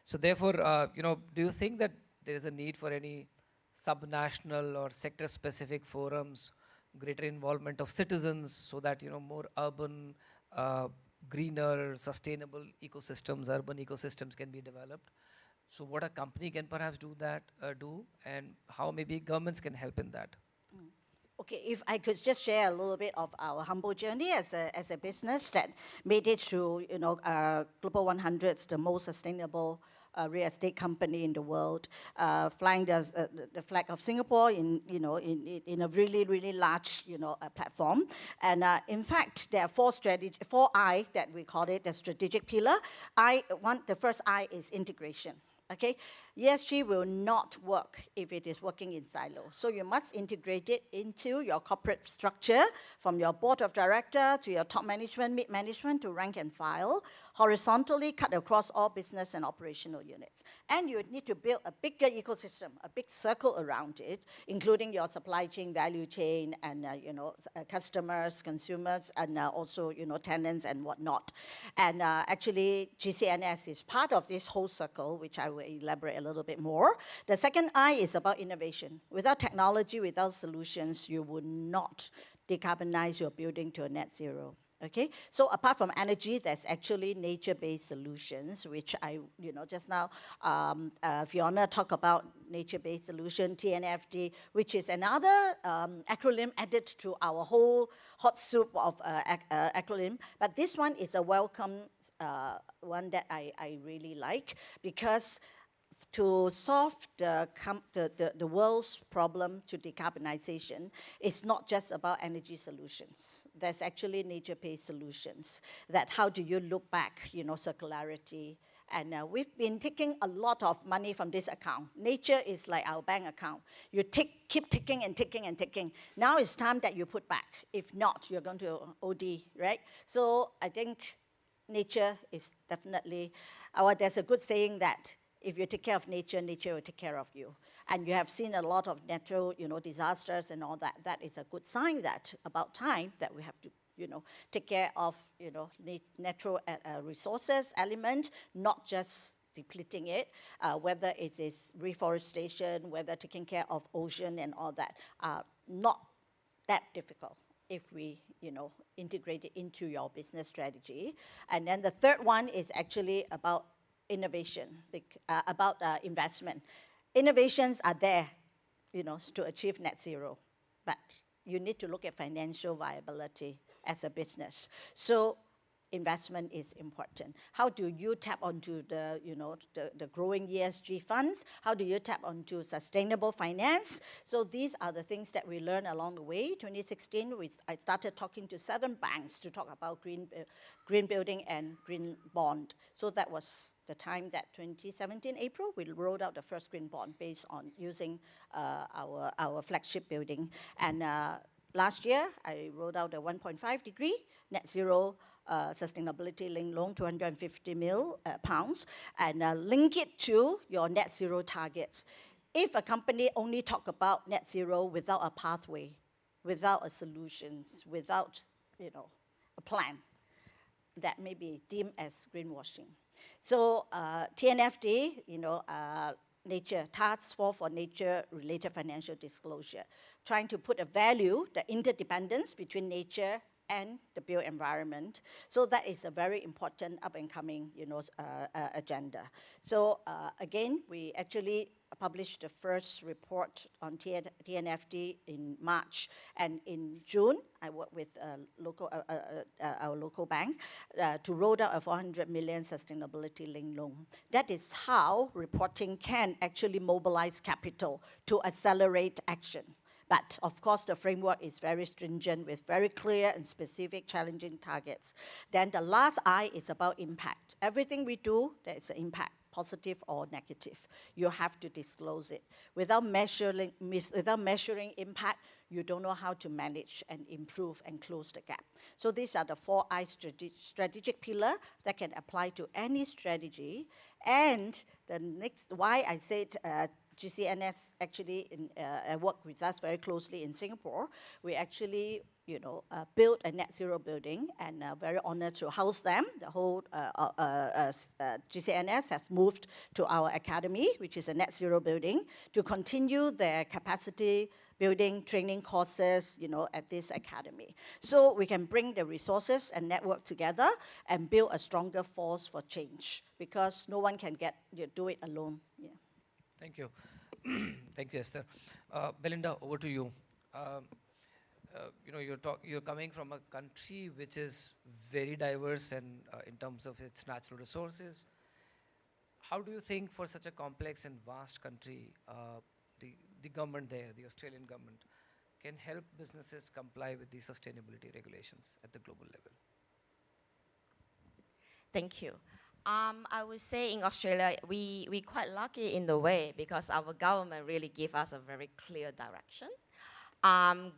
so therefore, do you think that there is a need for any subnational or sector-specific forums, greater involvement of citizens so that, more urban greener, sustainable ecosystems, urban ecosystems can be developed. So what a company can perhaps do, and how maybe governments can help in that. Okay, if I could just share a little bit of our humble journey as a business that made it through, Global 100's the most sustainable real estate company in the world, flying the flag of Singapore in a really, really large, platform. And in fact, there are four I that we call it the strategic pillar. The first I is integration. Okay, ESG will not work if it is working in silo. So you must integrate it into your corporate structure, from your board of director to your top management, mid-management to rank and file, horizontally cut across all business and operational units. And you need to build a bigger ecosystem, a big circle around it, including your supply chain, value chain, and customers, consumers, and also tenants and whatnot. And actually, GCNS is part of this whole circle, which I will elaborate a little bit more. The second I is about innovation. Without technology, without solutions, you would not decarbonize your building to a net zero. Okay, so apart from energy, there's actually nature-based solutions, which just now, Fiona talked about nature-based solution, TNFD, which is another acronym added to our whole hot soup of acronym. But this one is a welcome one that I really like, because to solve the world's problem to decarbonization, it's not just about energy solutions. There's actually nature-based solutions. That how do you look back, circularity. And we've been taking a lot of money from this account. Nature is like our bank account. You keep taking and taking and taking. Now it's time that you put back. If not, you're going to OD, right? So I think nature is definitely, there's a good saying that if you take care of nature, nature will take care of you. And you have seen a lot of natural, disasters and all that. That is a good sign that about time that we have to, take care of, natural resources element, not just depleting it, whether it is reforestation, whether taking care of ocean and all that, not that difficult if we, integrate it into your business strategy. And then the third one is actually about innovation, about investment. Innovations are there, to achieve net zero, but you need to look at financial viability as a business. So investment is important. How do you tap onto the growing ESG funds? How do you tap onto sustainable finance? So these are the things that we learned along the way. 2016, I started talking to 7 banks to talk about green building and green bond. So that was the time that 2017 April, we rolled out the first green bond based on using our flagship building. And last year, I rolled out a 1.5 degree net zero sustainability-linked loan, 250 million pounds, and link it to your net zero targets. If a company only talk about net zero without a pathway, without a solutions, without a plan, that may be deemed as greenwashing. So TNFD, nature, Task Force for Nature-Related Financial Disclosure, trying to put a value, the interdependence between nature and the built environment. So that is a very important up-and-coming, agenda. So again, we actually published the first report on TNFD in March, and in June, I worked with our local bank to roll out a 400 million sustainability-linked loan. That is how reporting can actually mobilize capital to accelerate action. But of course, the framework is very stringent with very clear and specific challenging targets. Then the last I is about impact. Everything we do, there is an impact, positive or negative. You have to disclose it. Without measuring impact, you don't know how to manage and improve and close the gap. So these are the 4 I strategic pillar that can apply to any strategy. And the next, why I said GCNS actually worked with us very closely in Singapore. We actually, built a net zero building, and very honored to house them. The whole GCNS have moved to our academy, which is a net zero building, to continue their capacity building training courses, at this academy. So we can bring the resources and network together and build a stronger force for change, because no one can do it alone. Yeah. Thank you. Thank you, Esther. Belinda, over to you. You're coming from a country which is very diverse and in terms of its natural resources. How do you think for such a complex and vast country, the government there, the Australian government, can help businesses comply with the sustainability regulations at the global level? Thank you. I would say in Australia, we quite lucky in the way, because our government really give us a very clear direction.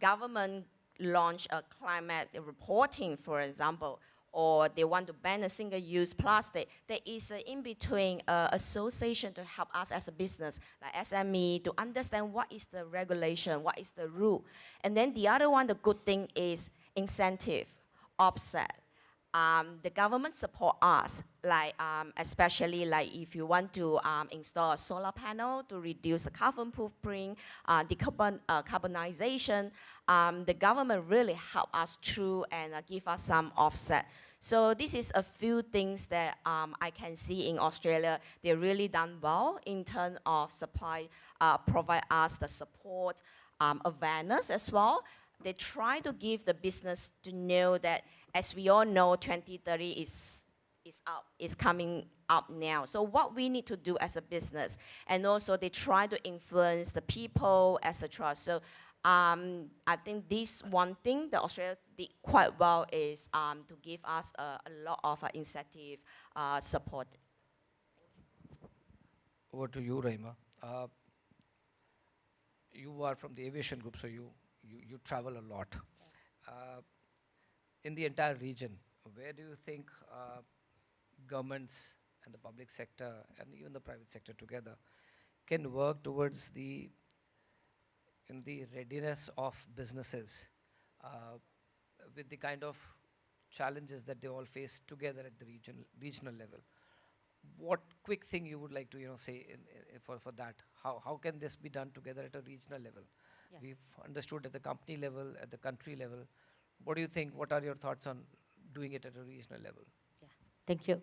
Government launch a climate reporting, for example, or they want to ban a single-use plastic. There is an in-between association to help us as a business, like SME, to understand what is the regulation, what is the rule. And then the other one, the good thing is incentive, offset. The government support us, like especially like if you want to install a solar panel to reduce the carbon footprint, decarbonization, the government really help us through and give us some offset. So this is a few things that I can see in Australia. They really done well in terms of supply, provide us the support, awareness as well. They try to give the business to know that, as we all know, 2030 is coming up now. So what we need to do as a business, and also they try to influence the people, etc. So I think this one thing that Australia did quite well is to give us a lot of incentive support. Over to you, Rahima. You are from the aviation group, so you travel a lot. In the entire region, where do you think governments and the public sector and even the private sector together can work towards the readiness of businesses with the kind of challenges that they all face together at the regional level? What quick thing you would like to say for that? How can this be done together at a regional level? Yeah. We've understood at the company level, at the country level. What do you think? What are your thoughts on doing it at a regional level? Yeah, thank you.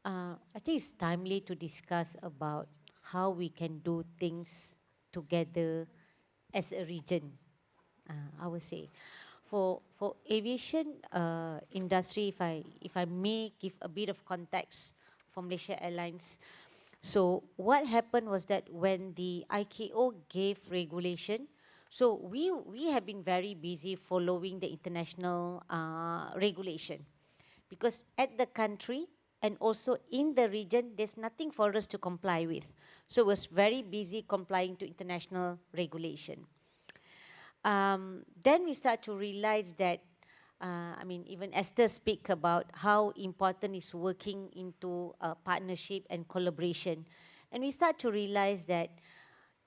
I think it's timely to discuss about how we can do things together as a region. I would say, for aviation industry, if I may give a bit of context for Malaysia Airlines. So what happened was that when the ICAO gave regulation, so we have been very busy following the international regulation, because at the country and also in the region, there's nothing for us to comply with. So we're very busy complying to international regulation. Then we start to realize that, even Esther speak about how important is working into a partnership and collaboration. And we start to realize that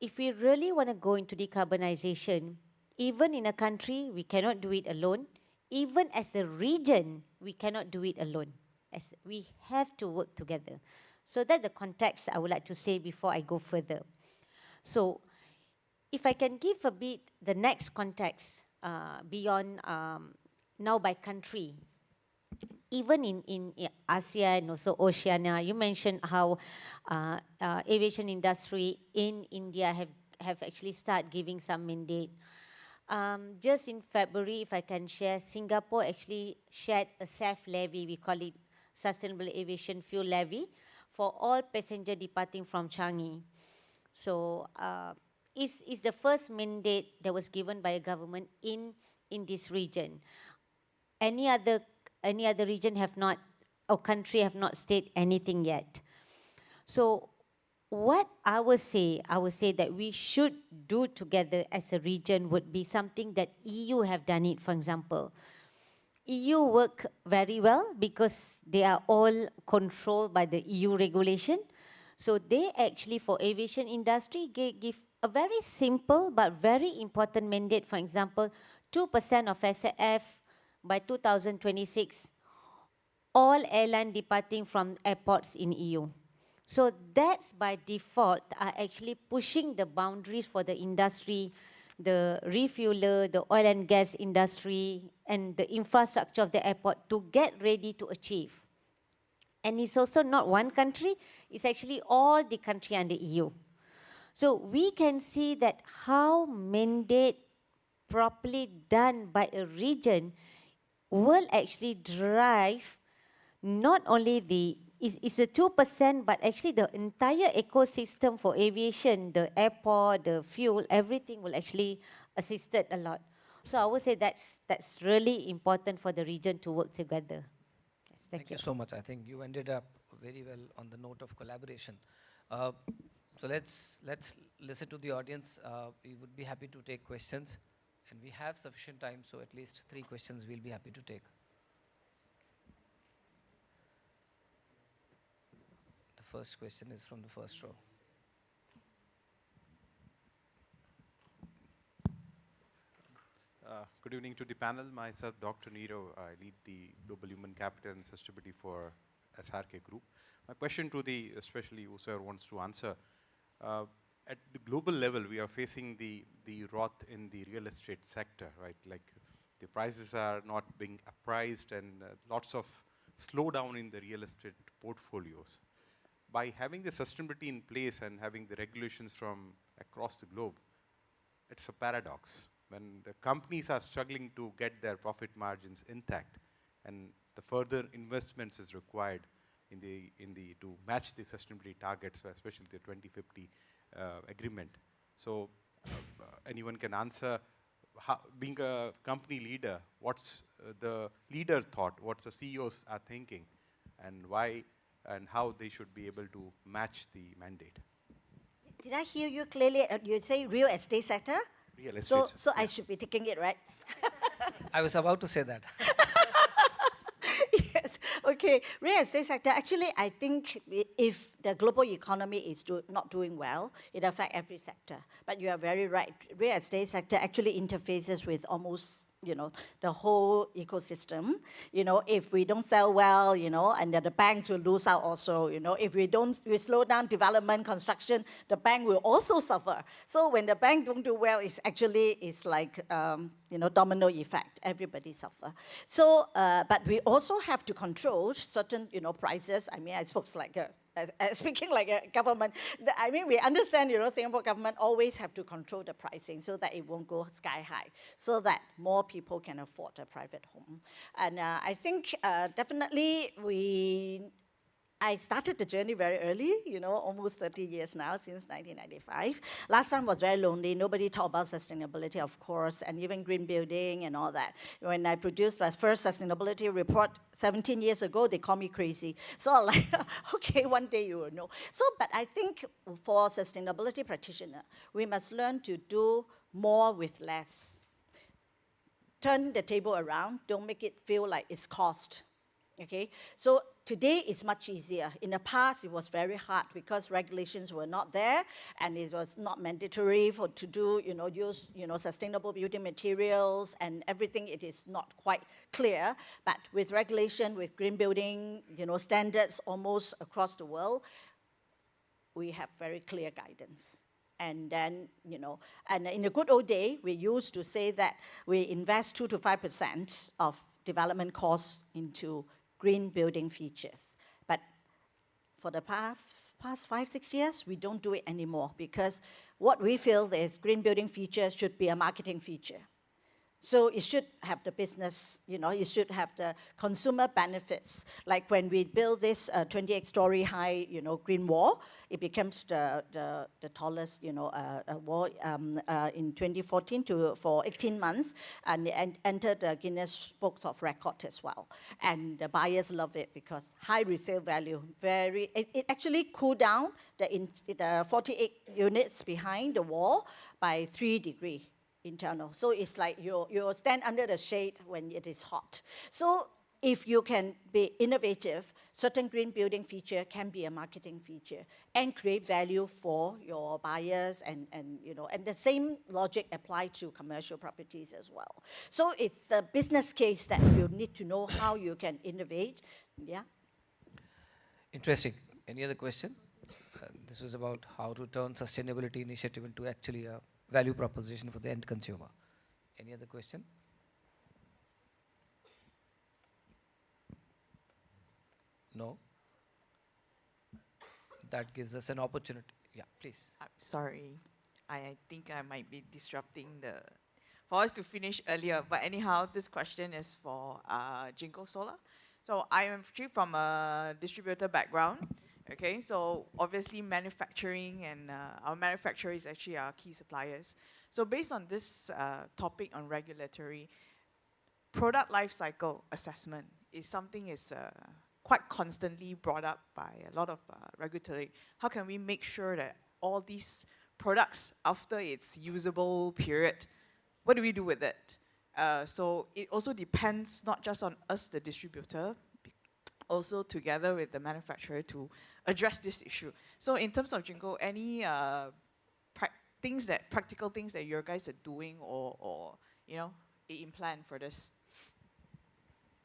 if we really want to go into decarbonization, even in a country, we cannot do it alone. Even as a region, we cannot do it alone. As we have to work together. So that's the context I would like to say before I go further. So if I can give a bit the next context beyond now by country, even in ASEAN and also Oceania, you mentioned how aviation industry in India have actually started giving some mandate. Just in February, if I can share, Singapore actually shared a SAF levy, we call it Sustainable Aviation Fuel Levy, for all passengers departing from Changi. So it's the first mandate that was given by a government in this region. Any other region have not, or country have not stated anything yet. So what I would say that we should do together as a region would be something that EU have done it, for example. EU work very well because they are all controlled by the EU regulation. So they actually, for aviation industry, give a very simple but very important mandate. For example, 2% of SAF by 2026, all airline departing from airports in EU. So that's by default are actually pushing the boundaries for the industry the refueler, the oil and gas industry, and the infrastructure of the airport to get ready to achieve. And it's also not one country, it's actually all the country under EU. So we can see that how mandate properly done by a region will actually drive not only it's a 2%, but actually the entire ecosystem for aviation, the airport, the fuel, everything will actually assist it a lot. So I would say that's really important for the region to work together. Yes, Thank you so much. I think you ended up very well on the note of collaboration. So let's listen to the audience. We would be happy to take questions, and we have sufficient time, so at least 3 questions we'll be happy to take. The first question is from the first row. Good evening to the panel. Myself, Dr. Niro. I lead the Global Human Capital and Sustainability for SRK Group. My question to the, especially whoever wants to answer, at the global level, we are facing the rot in the real estate sector, right? Like the prices are not being appraised and lots of slowdown in the real estate portfolios. By having the sustainability in place and having the regulations from across the globe, it's a paradox. When the companies are struggling to get their profit margins intact, and the further investments is required to match the sustainability targets, especially the 2050 agreement. So anyone can answer, being a company leader, what's the leader thought, what the CEOs are thinking, and why and how they should be able to match the mandate. Did I hear you clearly? You say real estate sector? Real estate. So I should be taking it, right? I was about to say that. Yes, okay. Real estate sector, actually, I think if the global economy is not doing well, it affects every sector. But you are very right. Real estate sector actually interfaces with almost, the whole ecosystem. If we don't sell well, and the banks will lose out also. If we slow down development, construction, the bank will also suffer. So when the bank don't do well, it's like, domino effect. Everybody suffer. So, but we also have to control certain, prices. I mean, I spoke like speaking like a government. We understand, Singapore government always have to control the pricing so that it won't go sky high, so that more people can afford a private home. And I think definitely I started the journey very early, almost 30 years now, since 1995. Last time was very lonely. Nobody talked about sustainability, of course, and even green building and all that. When I produced my first sustainability report 17 years ago, they called me crazy. So I'm like, okay, one day you will know. So, but I think for sustainability practitioner, we must learn to do more with less. Turn the table around. Don't make it feel like it's cost. Okay, so today it's much easier. In the past, it was very hard because regulations were not there, and it was not mandatory to do, use, sustainable building materials and everything. It is not quite clear. But with regulation, with green building, standards almost across the world, we have very clear guidance. And then, and in the good old day, we used to say that we invest 2 to 5% of development costs into green building features. But for the past 5, 6 years, we don't do it anymore because what we feel is green building features should be a marketing feature. So it should have the business, it should have the consumer benefits. Like when we build this 28-story high, green wall, it becomes the tallest, wall in 2014 for 18 months, and entered the Guinness Book of Records as well. And the buyers love it because high resale value. It actually cooled down the 48 units behind the wall by 3 degrees. Internal. So it's like you stand under the shade when it is hot. So if you can be innovative, certain green building feature can be a marketing feature and create value for your buyers, and the same logic apply to commercial properties as well. So it's a business case that you need to know how you can innovate. Yeah. Interesting. Any other question? This was about how to turn sustainability initiative into actually a value proposition for the end consumer. Any other question? No? That gives us an opportunity. Yeah, please. I'm sorry. I think I might be disrupting for us to finish earlier. But anyhow, this question is for Jinko Solar. So I am actually from a distributor background. Okay, so obviously manufacturing and our manufacturer is actually our key suppliers. So based on this topic on regulatory, product life cycle assessment is something is quite constantly brought up by a lot of regulatory. How can we make sure that all these products, after its usable period, what do we do with it? So it also depends not just on us, the distributor, also together with the manufacturer to address this issue. So in terms of Jinko, any practical things that your guys are doing or in plan for this?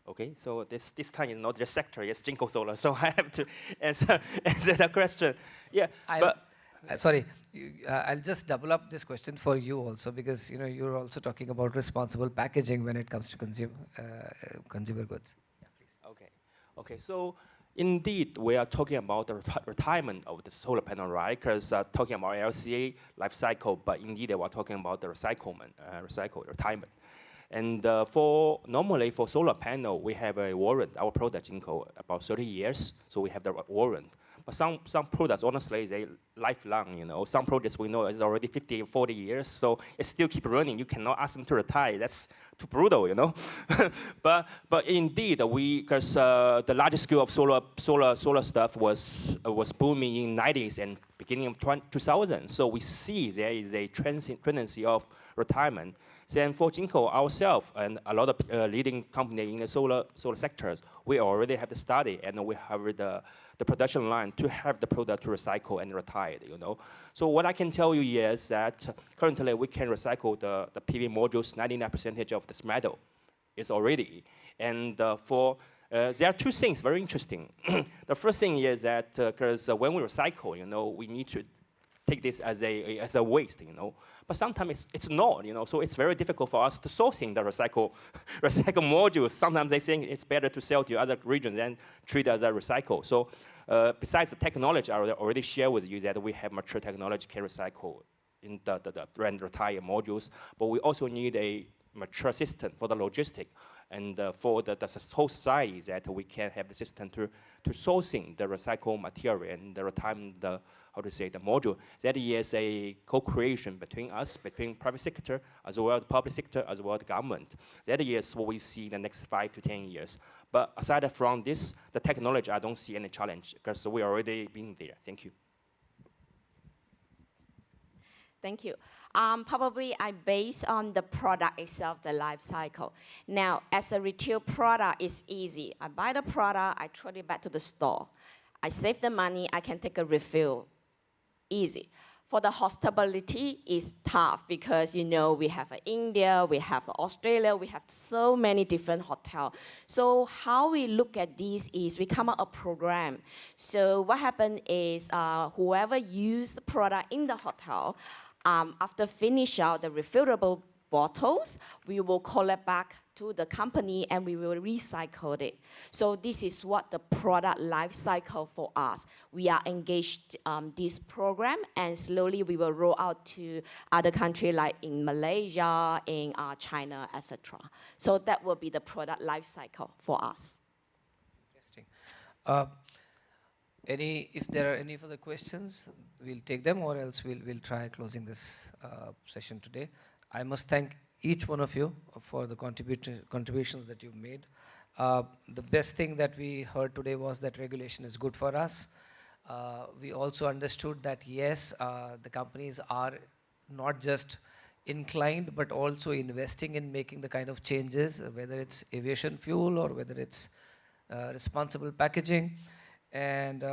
Okay, so this time is not just sector, it's Jinko Solar, so I have to answer the question. Yeah, Sorry, I'll just double up this question for you also, because you're also talking about responsible packaging when it comes to consumer goods. Yeah, please. Okay. So indeed, we are talking about the retirement of the solar panel, right? Because talking about LCA life cycle, but indeed, we are talking about the retirement. And normally for solar panel, we have a warrant. Our product Jinko about 30 years, so we have the warrant. But some products, honestly, they lifelong, Some projects we know is already 50, 40 years, so it still keep running. You cannot ask them to retire. That's too brutal, but indeed, because the largest scale of solar stuff was booming in 90s and beginning of 2000. So we see there is a tendency of retirement. Then for Jinko ourselves and a lot of leading companies in the solar sectors, we already have the study and we have the production line to have the product to recycle and retire, So what I can tell you is that currently we can recycle the PV modules, 99% of this metal is already. And there are two things very interesting. The first thing is that because when we recycle, we need to take this as a waste, But sometimes it's not, So it's very difficult for us to sourcing the recycle modules. Sometimes they think it's better to sell to other regions than treat as a recycle. So besides the technology, I already shared with you that we have mature technology can recycle in the retire modules, but we also need a mature system for the logistic and for the whole society that we can have the system to sourcing the recycled material and the retirement the module. That is a co-creation between us, between private sector, as well as the public sector, as well as the government. That is what we see in the next 5 to 10 years. But aside from this, the technology, I don't see any challenge because we already been there. Thank you. Thank you. Probably I base on the product itself, the life cycle. Now, as a retail product, it's easy. I buy the product, I throw it back to the store. I save the money, I can take a refill. Easy. For the hospitality, it's tough because, we have India, we have Australia, we have so many different hotels. So how we look at these is we come up a program. So what happened is whoever used the product in the hotel, after finish out the refillable bottles, we will collect back to the company and we will recycle it. So this is what the product life cycle for us. We are engaged this program and slowly we will roll out to other countries like in Malaysia, in China, etc. So that will be the product life cycle for us. Interesting. If there are any further questions, we'll take them or else we'll try closing this session today. I must thank each one of you for the contributions that you've made. The best thing that we heard today was that regulation is good for us. We also understood that yes, the companies are not just inclined but also investing in making the kind of changes, whether it's aviation fuel or whether it's responsible packaging. And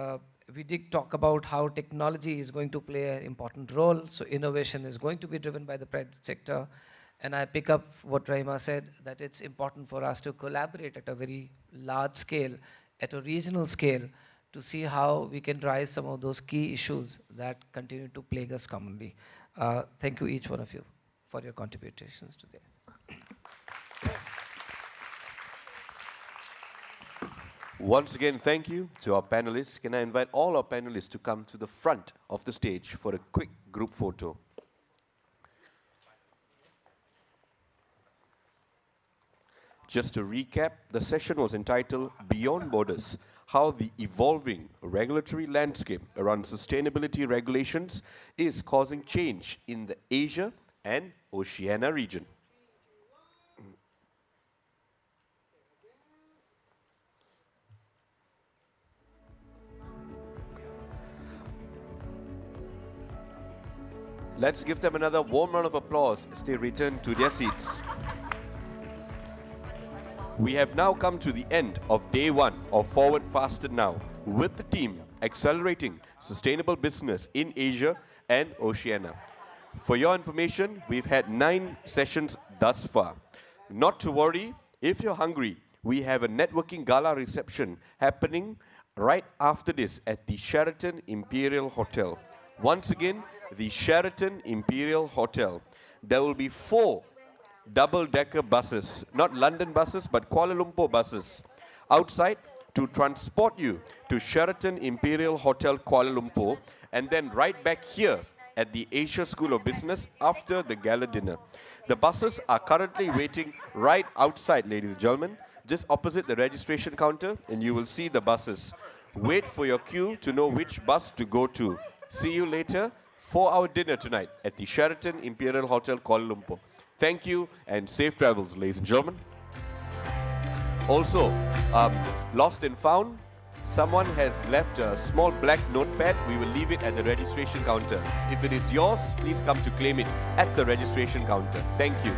we did talk about how technology is going to play an important role. So innovation is going to be driven by the private sector. And I pick up what Rahima said, that it's important for us to collaborate at a very large scale, at a regional scale, to see how we can drive some of those key issues that continue to plague us commonly. Thank you, each one of you, for your contributions today. Once again, thank you to our panelists. Can I invite all our panelists to come to the front of the stage for a quick group photo? Just to recap, the session was entitled Beyond Borders, how the evolving regulatory landscape around sustainability regulations is causing change in the Asia and Oceania region. Let's give them another warm round of applause as they return to their seats. We have now come to the end of day one of Forward Faster Now, with the team accelerating sustainable business in Asia and Oceania. For your information, we've had 9 sessions thus far. Not to worry, if you're hungry, we have a networking gala reception happening right after this at the Sheraton Imperial Hotel. Once again, the Sheraton Imperial Hotel. There will be 4 double-decker buses, not London buses, but Kuala Lumpur buses, outside to transport you to Sheraton Imperial Hotel, Kuala Lumpur, and then right back here at the Asia School of Business after the gala dinner. The buses are currently waiting right outside, ladies and gentlemen, just opposite the registration counter, and you will see the buses. Wait for your queue to know which bus to go to. See you later for our dinner tonight at the Sheraton Imperial Hotel, Kuala Lumpur. Thank you and safe travels, ladies and gentlemen. Also, lost and found, someone has left a small black notepad. We will leave it at the registration counter. If it is yours, please come to claim it at the registration counter. Thank you.